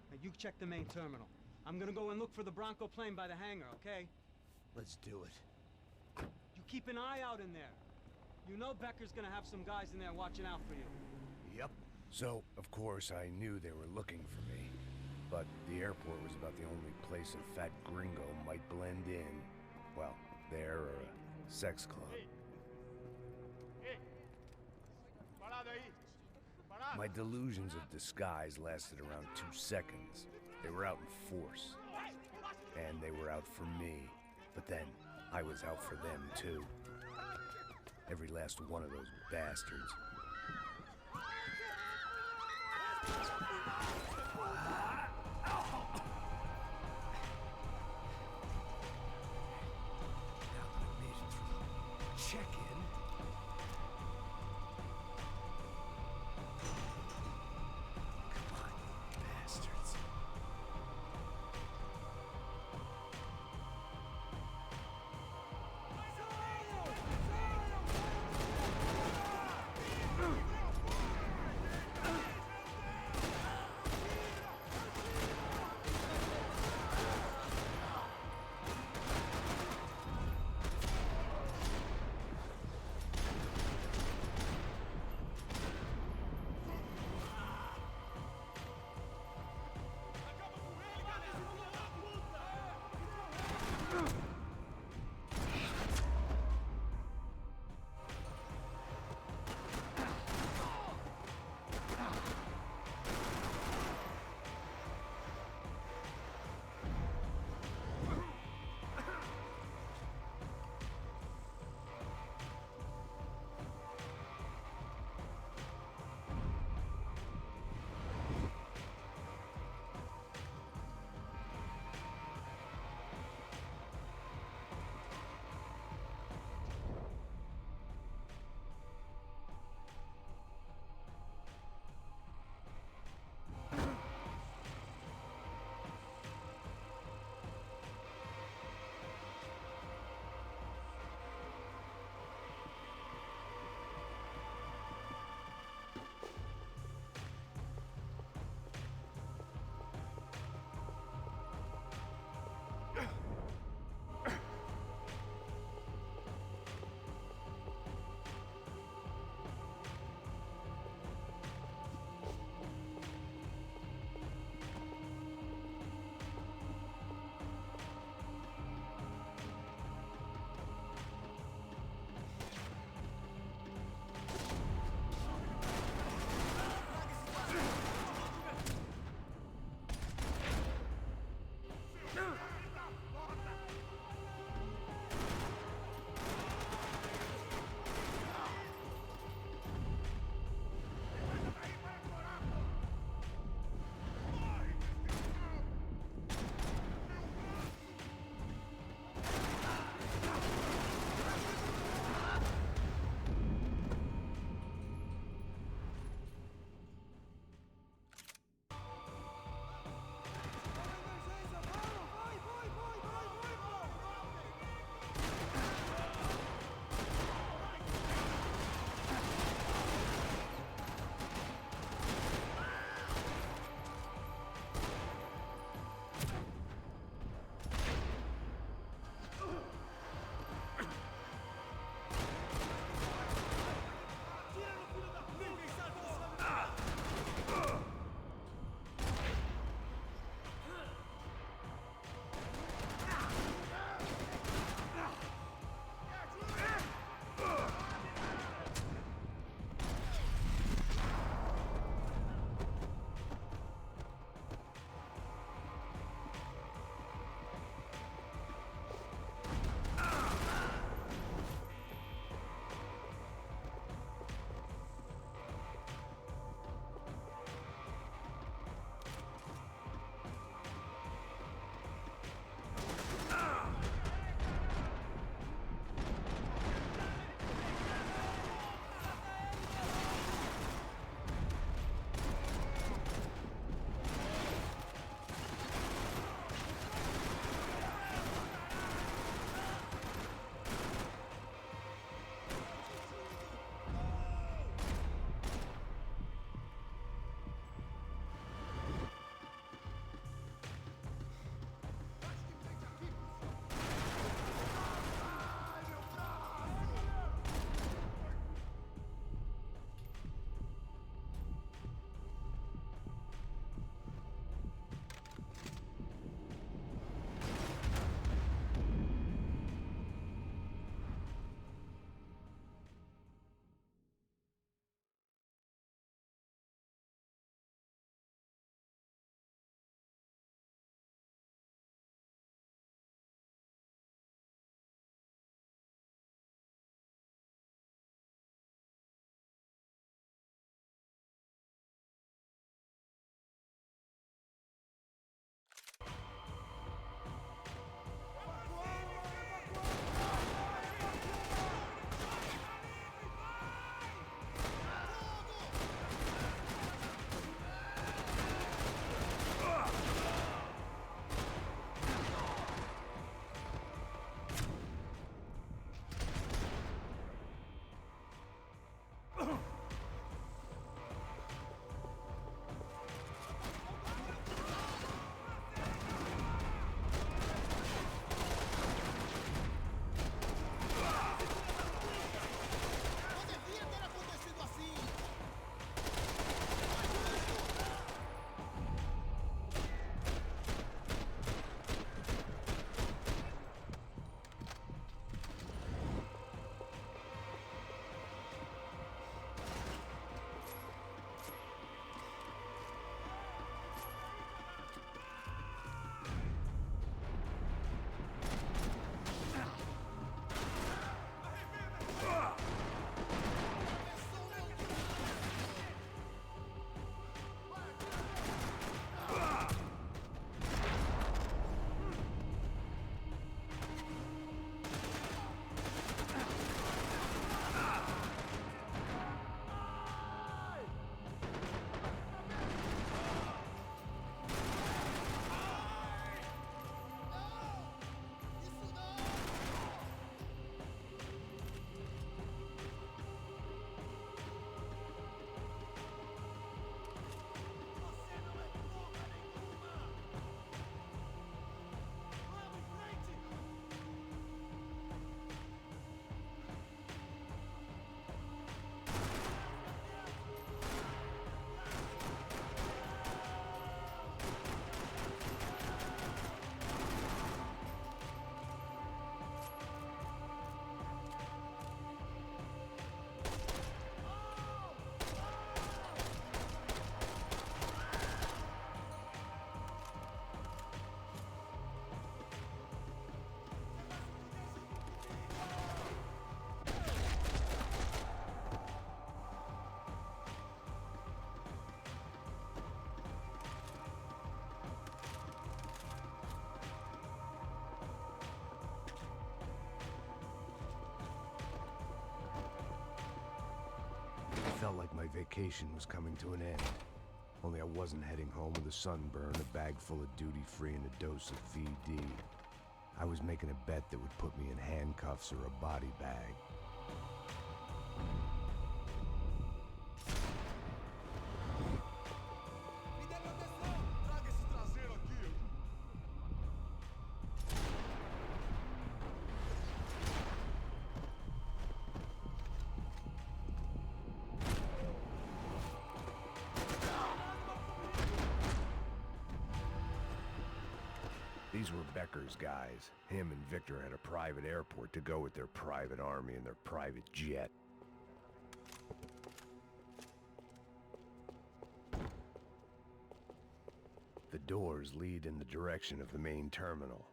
Now you check the main terminal. I'm gonna go and look for the Bronco plane by the hangar, okay? Let's do it. You keep an eye out in there. You know Becker's gonna have some guys in there watching out for you. Yep. So, of course, I knew they were looking for me. But the airport was about the only place a fat gringo might blend in. Well, there or a sex club. My delusions of disguise lasted around 2 seconds. They were out in force. And they were out for me. But then, I was out for them too. Every last one of those bastards. Check-in. Come on, you bastards. felt like my vacation was coming to an end. Only I wasn't heading home with a sunburn, a bag full of duty-free, and a dose of VD. I was making a bet that would put me in handcuffs or a body bag. These were Becker's guys. Him and Victor had a private airport to go with their private army and their private jet. The doors lead in the direction of the main terminal.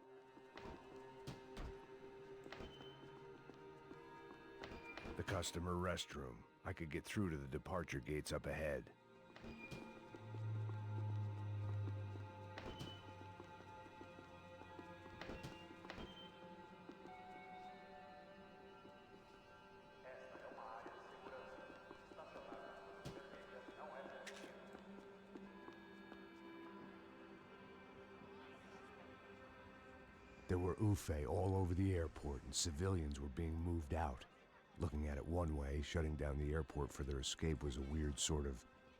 The customer restroom. I could get through to the departure gates up ahead. There were UFE all over the airport, and civilians were being moved out. Looking at it one way, shutting down the airport for their escape was a weird sort of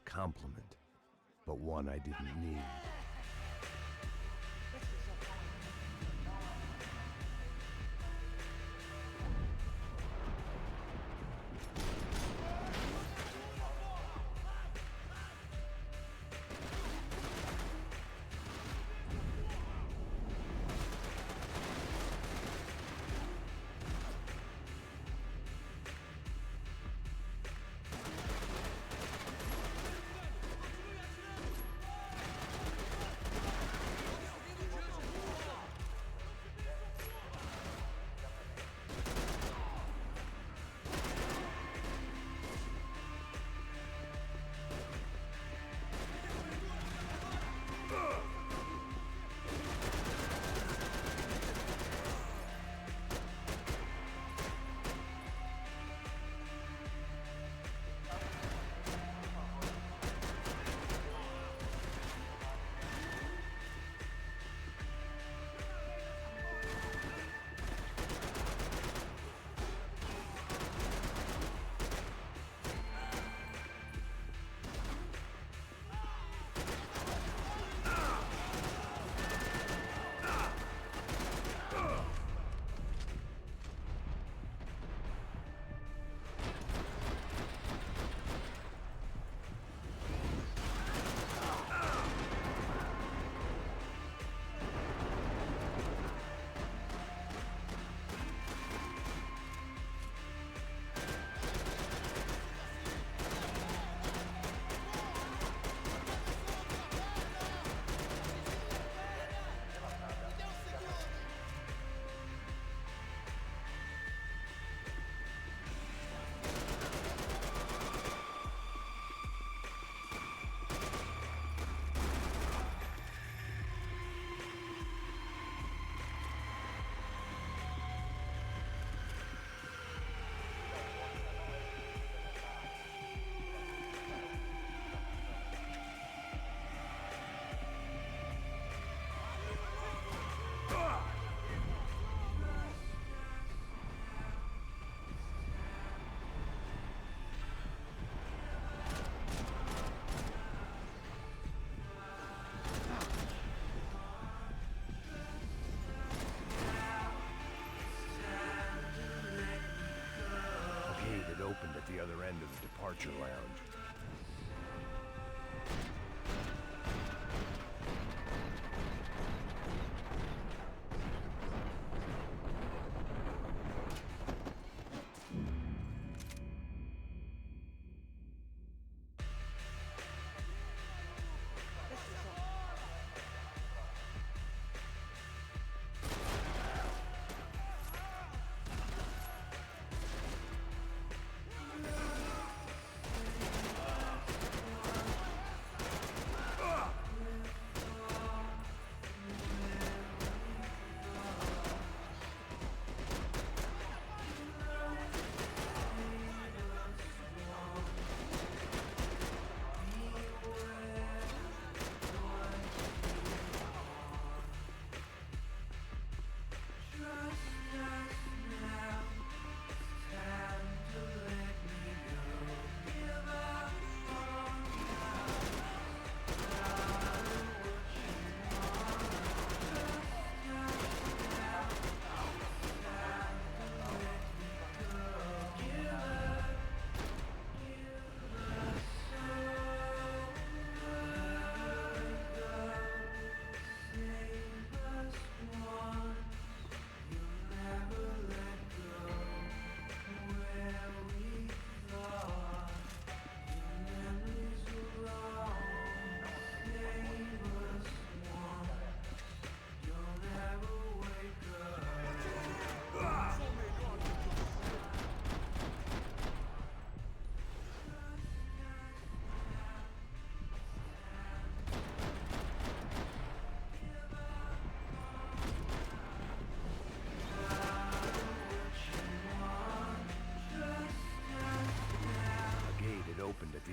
compliment, but one I didn't need.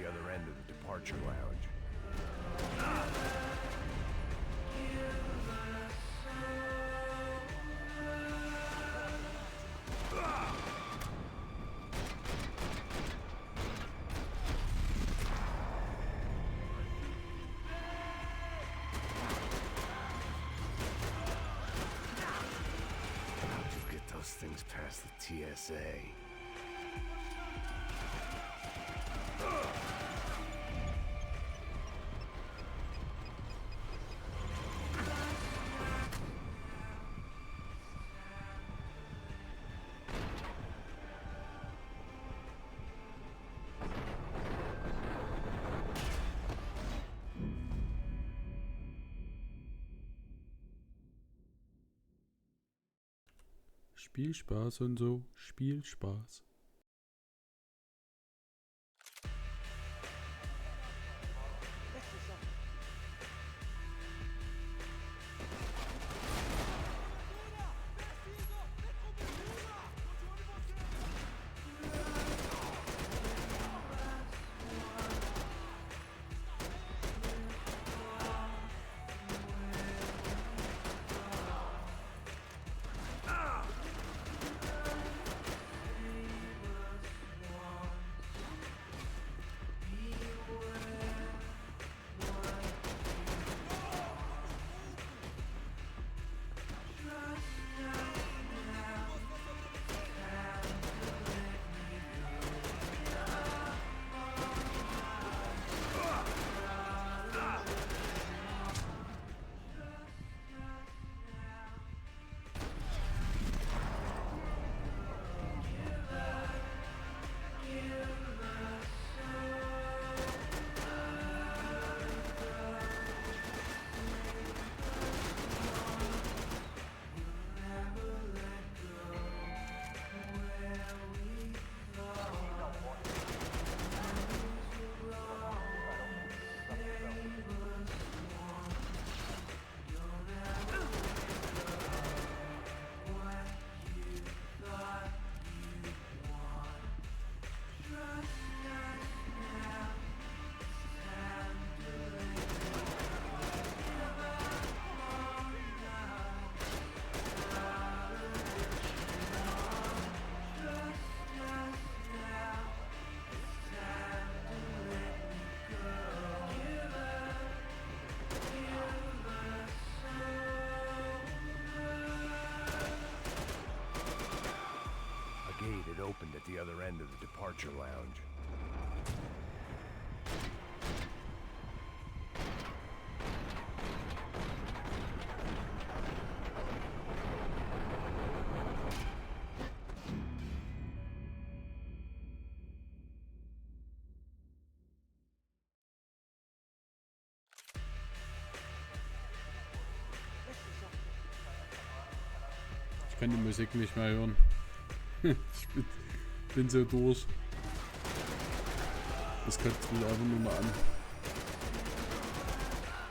the other end of the departure lounge. How'd you get those things past the TSA? Spielspaß und so. Spielspaß. It opened at the other end of the departure lounge. Ich kann die Musik nicht mehr hören. Ich bin so durch. Das kotzt mich einfach nur mal an.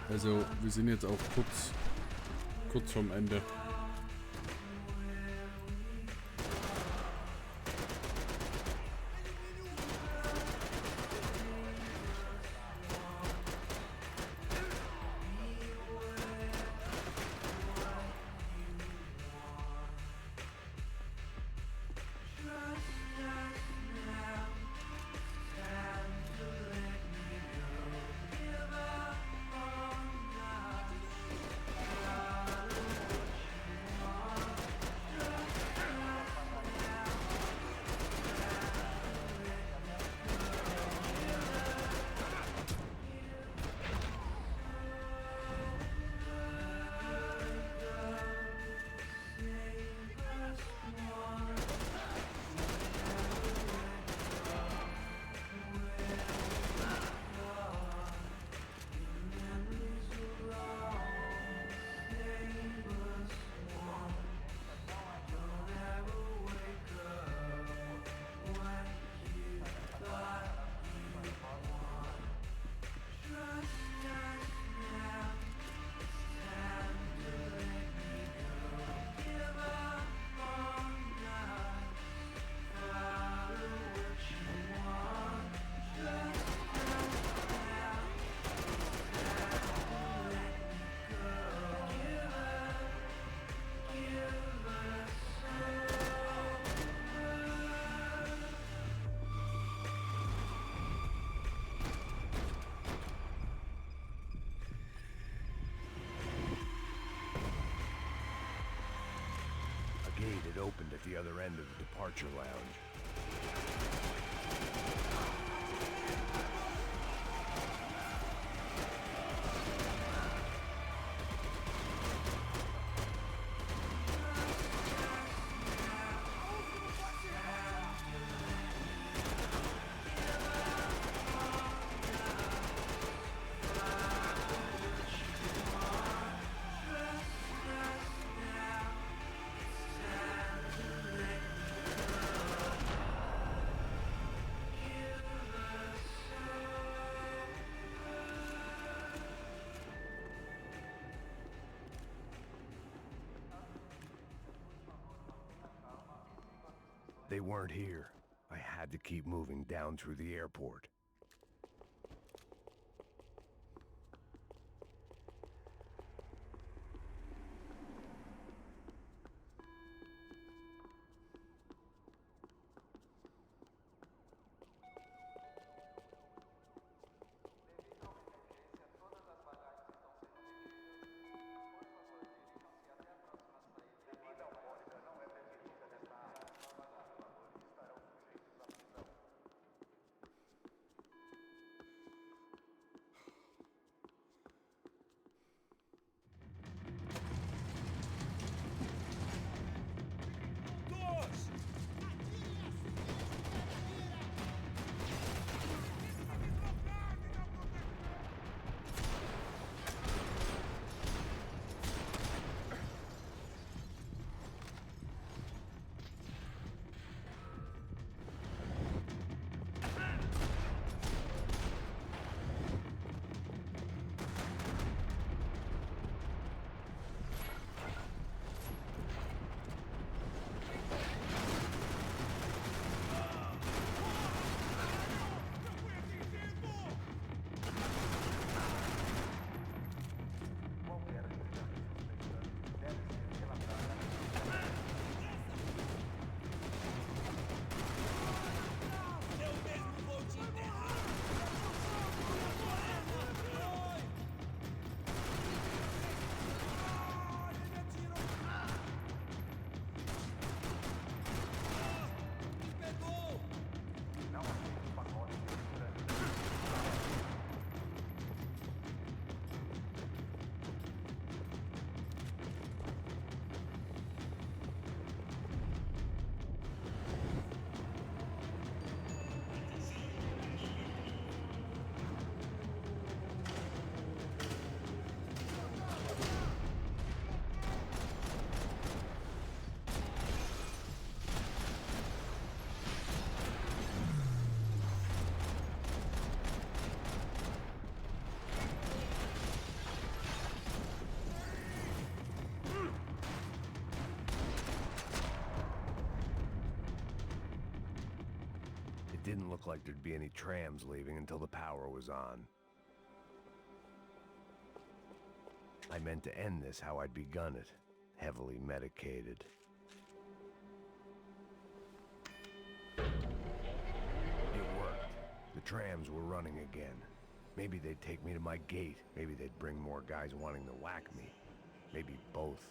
Also, wir sind jetzt auch kurz vorm Ende. at the other end of the departure lounge. They weren't here. I had to keep moving down through the airport. Didn't look like there'd be any trams leaving until the power was on. I meant to end this how I'd begun it, heavily medicated. It worked. The trams were running again. Maybe they'd take me to my gate. Maybe they'd bring more guys wanting to whack me. Maybe both.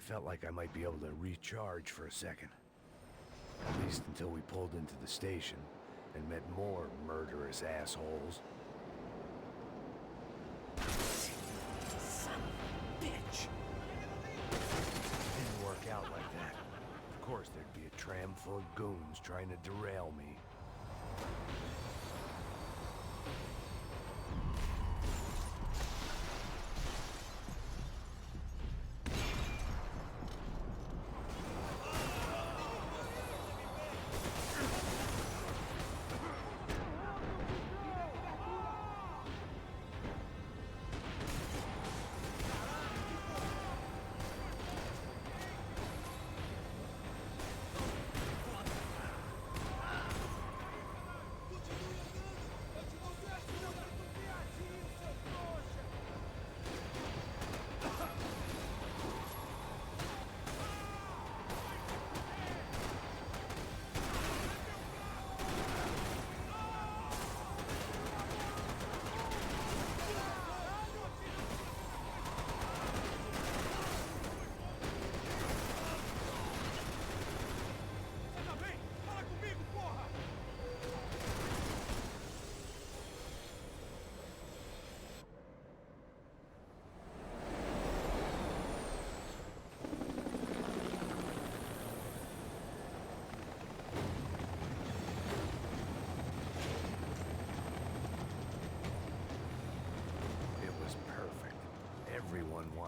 Felt like I might be able to recharge for a second. At least until we pulled into the station and met more murderous assholes. Son of a bitch! Didn't work out like that. Of course there'd be a tram full of goons trying to derail me.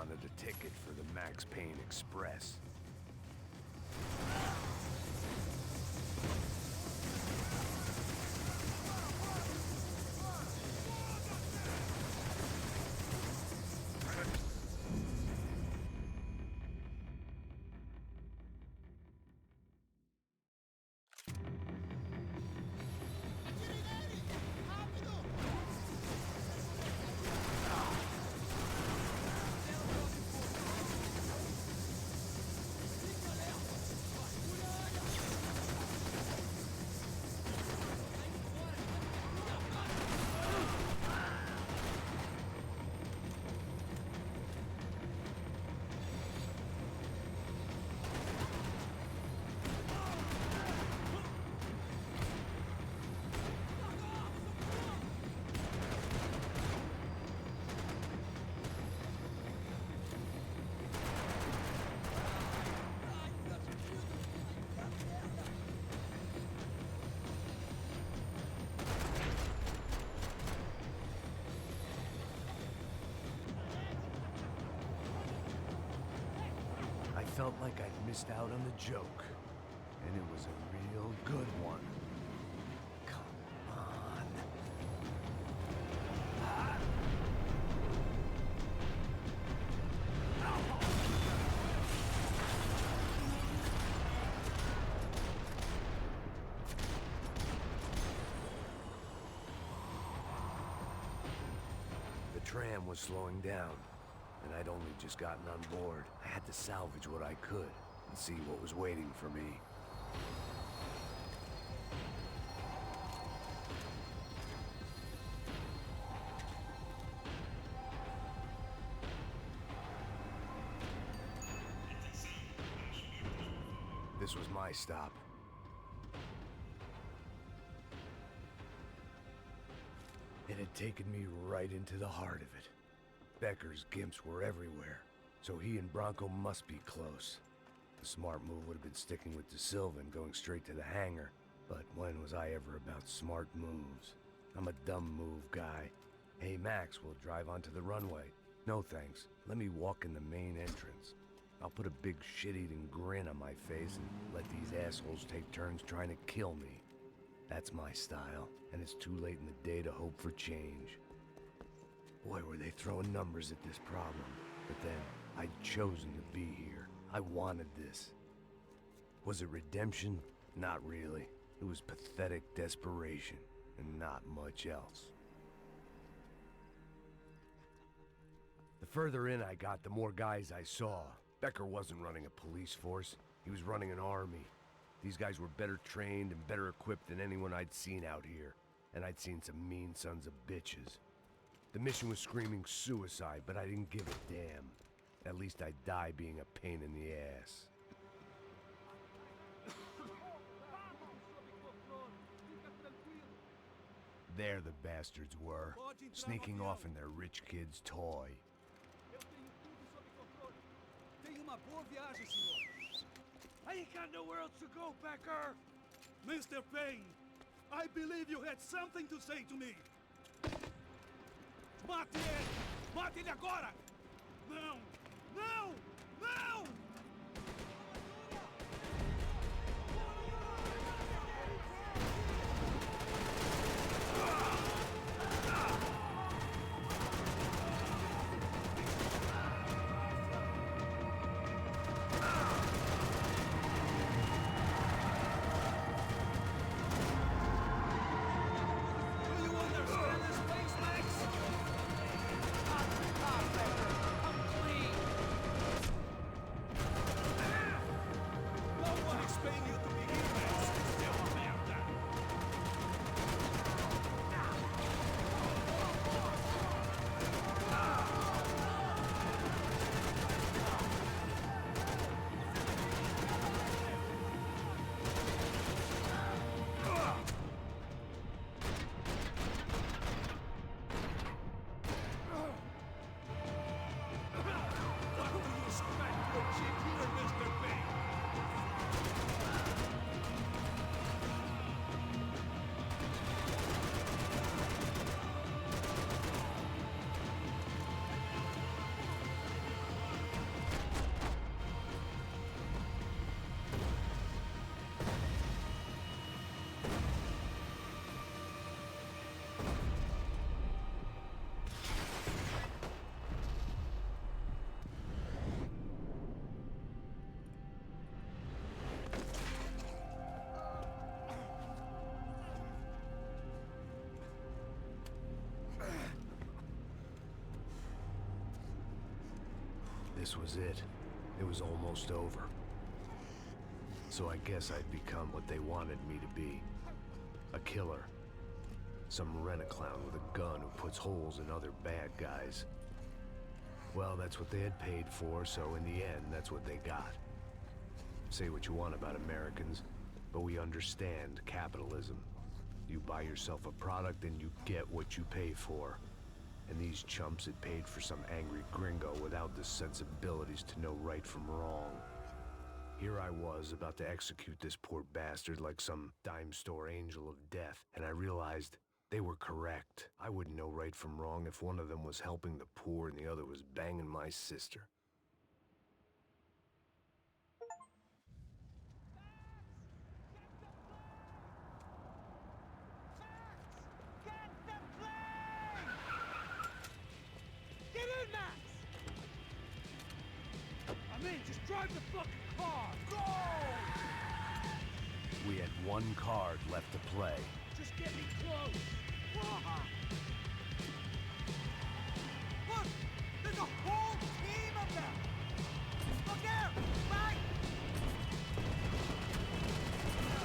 wanted a ticket for the Max Payne Express. I felt like I'd missed out on the joke, and it was a real good one. Come on. The tram was slowing down, and I'd only just gotten on board. I had to salvage what I could and see what was waiting for me. This was my stop. It had taken me right into the heart of it. Becker's gimps were everywhere, so he and Bronco must be close. The smart move would have been sticking with De Silva and going straight to the hangar, but when was I ever about smart moves? I'm a dumb move guy. Hey Max, we'll drive onto the runway. No thanks, let me walk in the main entrance. I'll put a big shit-eating grin on my face and let these assholes take turns trying to kill me. That's my style, and it's too late in the day to hope for change. Boy, were they throwing numbers at this problem. But then, I'd chosen to be here. I wanted this. Was it redemption? Not really. It was pathetic desperation, and not much else. The further in I got, the more guys I saw. Becker wasn't running a police force. He was running an army. These guys were better trained and better equipped than anyone I'd seen out here. And I'd seen some mean sons of bitches. The mission was screaming suicide, but I didn't give a damn. At least I'd die being a pain in the ass. There the bastards were, sneaking off in their rich kid's toy. I ain't got nowhere else to go, Becker! Mr. Payne, I believe you had something to say to me. Mate ele! Mate ele agora! Não! Não! Não! This was it. It was almost over. So I guess I'd become what they wanted me to be. A killer. Some rent-a-clown with a gun who puts holes in other bad guys. Well, that's what they had paid for, so in the end, that's what they got. Say what you want about Americans, but we understand capitalism. You buy yourself a product and you get what you pay for. And these chumps had paid for some angry gringo without the sensibilities to know right from wrong. Here I was, about to execute this poor bastard like some dime store angel of death, and I realized they were correct. I wouldn't know right from wrong if one of them was helping the poor and the other was banging my sister. Get in, Max! I'm in, just drive the fucking car! Go! We had one card left to play. Just get me close! Look! There's a whole team of them! Look there! Right!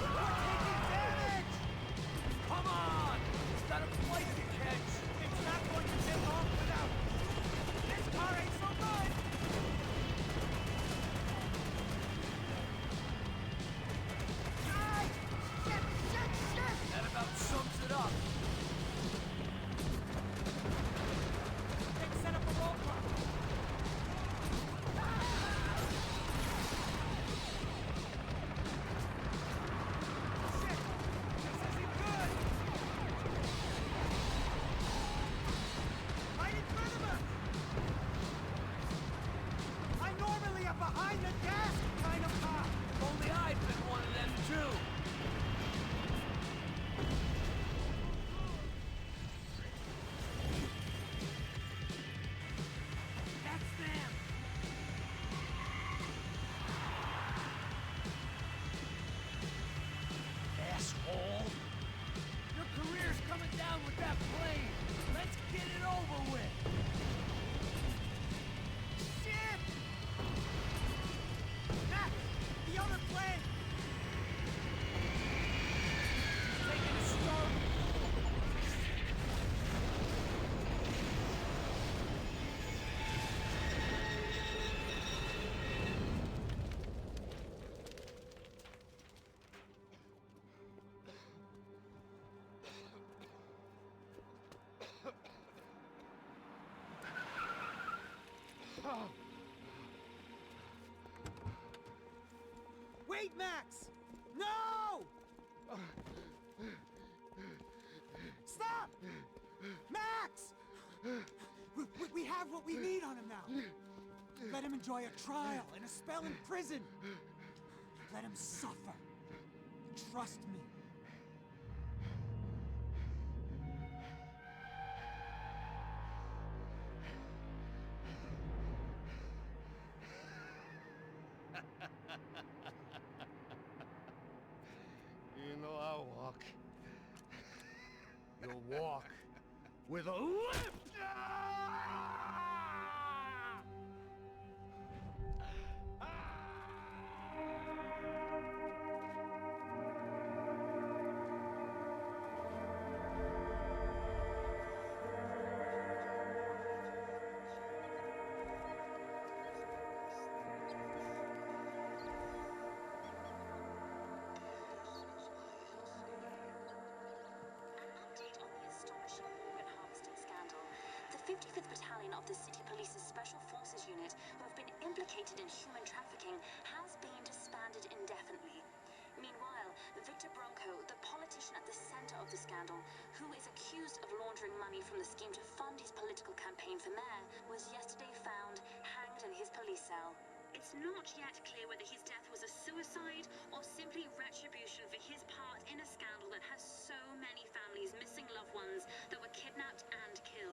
We're taking damage! Come on! It's got a flight to catch! It's not going to get off without... This car ain't so good! That about sums it up. They set up a roadblock. Shit! This isn't good! Right in front of us! I normally a behind the desk kind of cop. Only I've been one of them too. That's them! Asshole! Your career's coming down with that plane! Let's get it over with! Shit! Max! The other plane! Taking a start! Wait, Max! No! Stop! Max! We have what we need on him now. Let him enjoy a trial and a spell in prison. Let him suffer. Trust me. You know I'll walk. You'll walk with a limp! Update on the astonishing organ harvesting scandal. The 55th Battalion of the City Police's Special Forces Unit, who have been implicated in human trafficking, has been disbanded indefinitely. Meanwhile, Victor Bronco, the politician at the center of the scandal, who is accused of laundering money from the scheme to fund his political campaign for mayor, was yesterday found hanged in his police cell. It's not yet clear whether his death was a suicide or simply retribution for his part in a scandal that has so many families missing loved ones that were kidnapped and killed.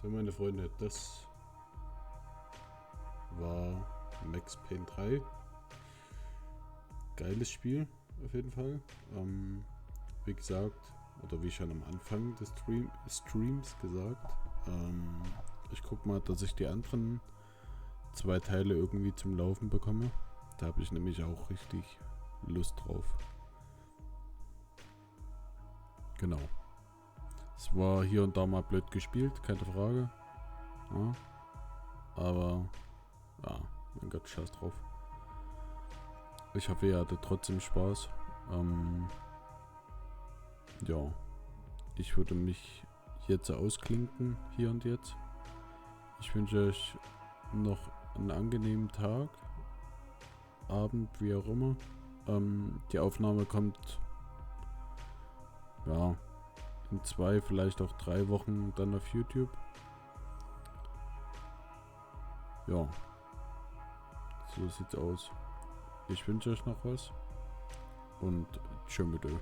So, meine Freunde, das war Max Payne 3. Geiles Spiel, auf jeden Fall. Wie gesagt, oder wie schon am Anfang des Streams gesagt, ich guck mal, dass ich die anderen 2 Teile irgendwie zum Laufen bekomme. Da habe ich nämlich auch richtig Lust drauf. Genau. Es war hier und da mal blöd gespielt, keine Frage. Ja. Aber, ja, mein Gott, scheiß drauf. Ich hoffe, ihr hattet trotzdem Spaß. Ja, ich würde mich jetzt ausklinken, hier und jetzt. Ich wünsche euch noch einen angenehmen Tag, Abend, wie auch immer. Die Aufnahme kommt, ja, in 2, vielleicht auch 3 Wochen dann auf YouTube. Ja, so sieht's aus. Ich wünsche euch noch was und tschö mit Ö.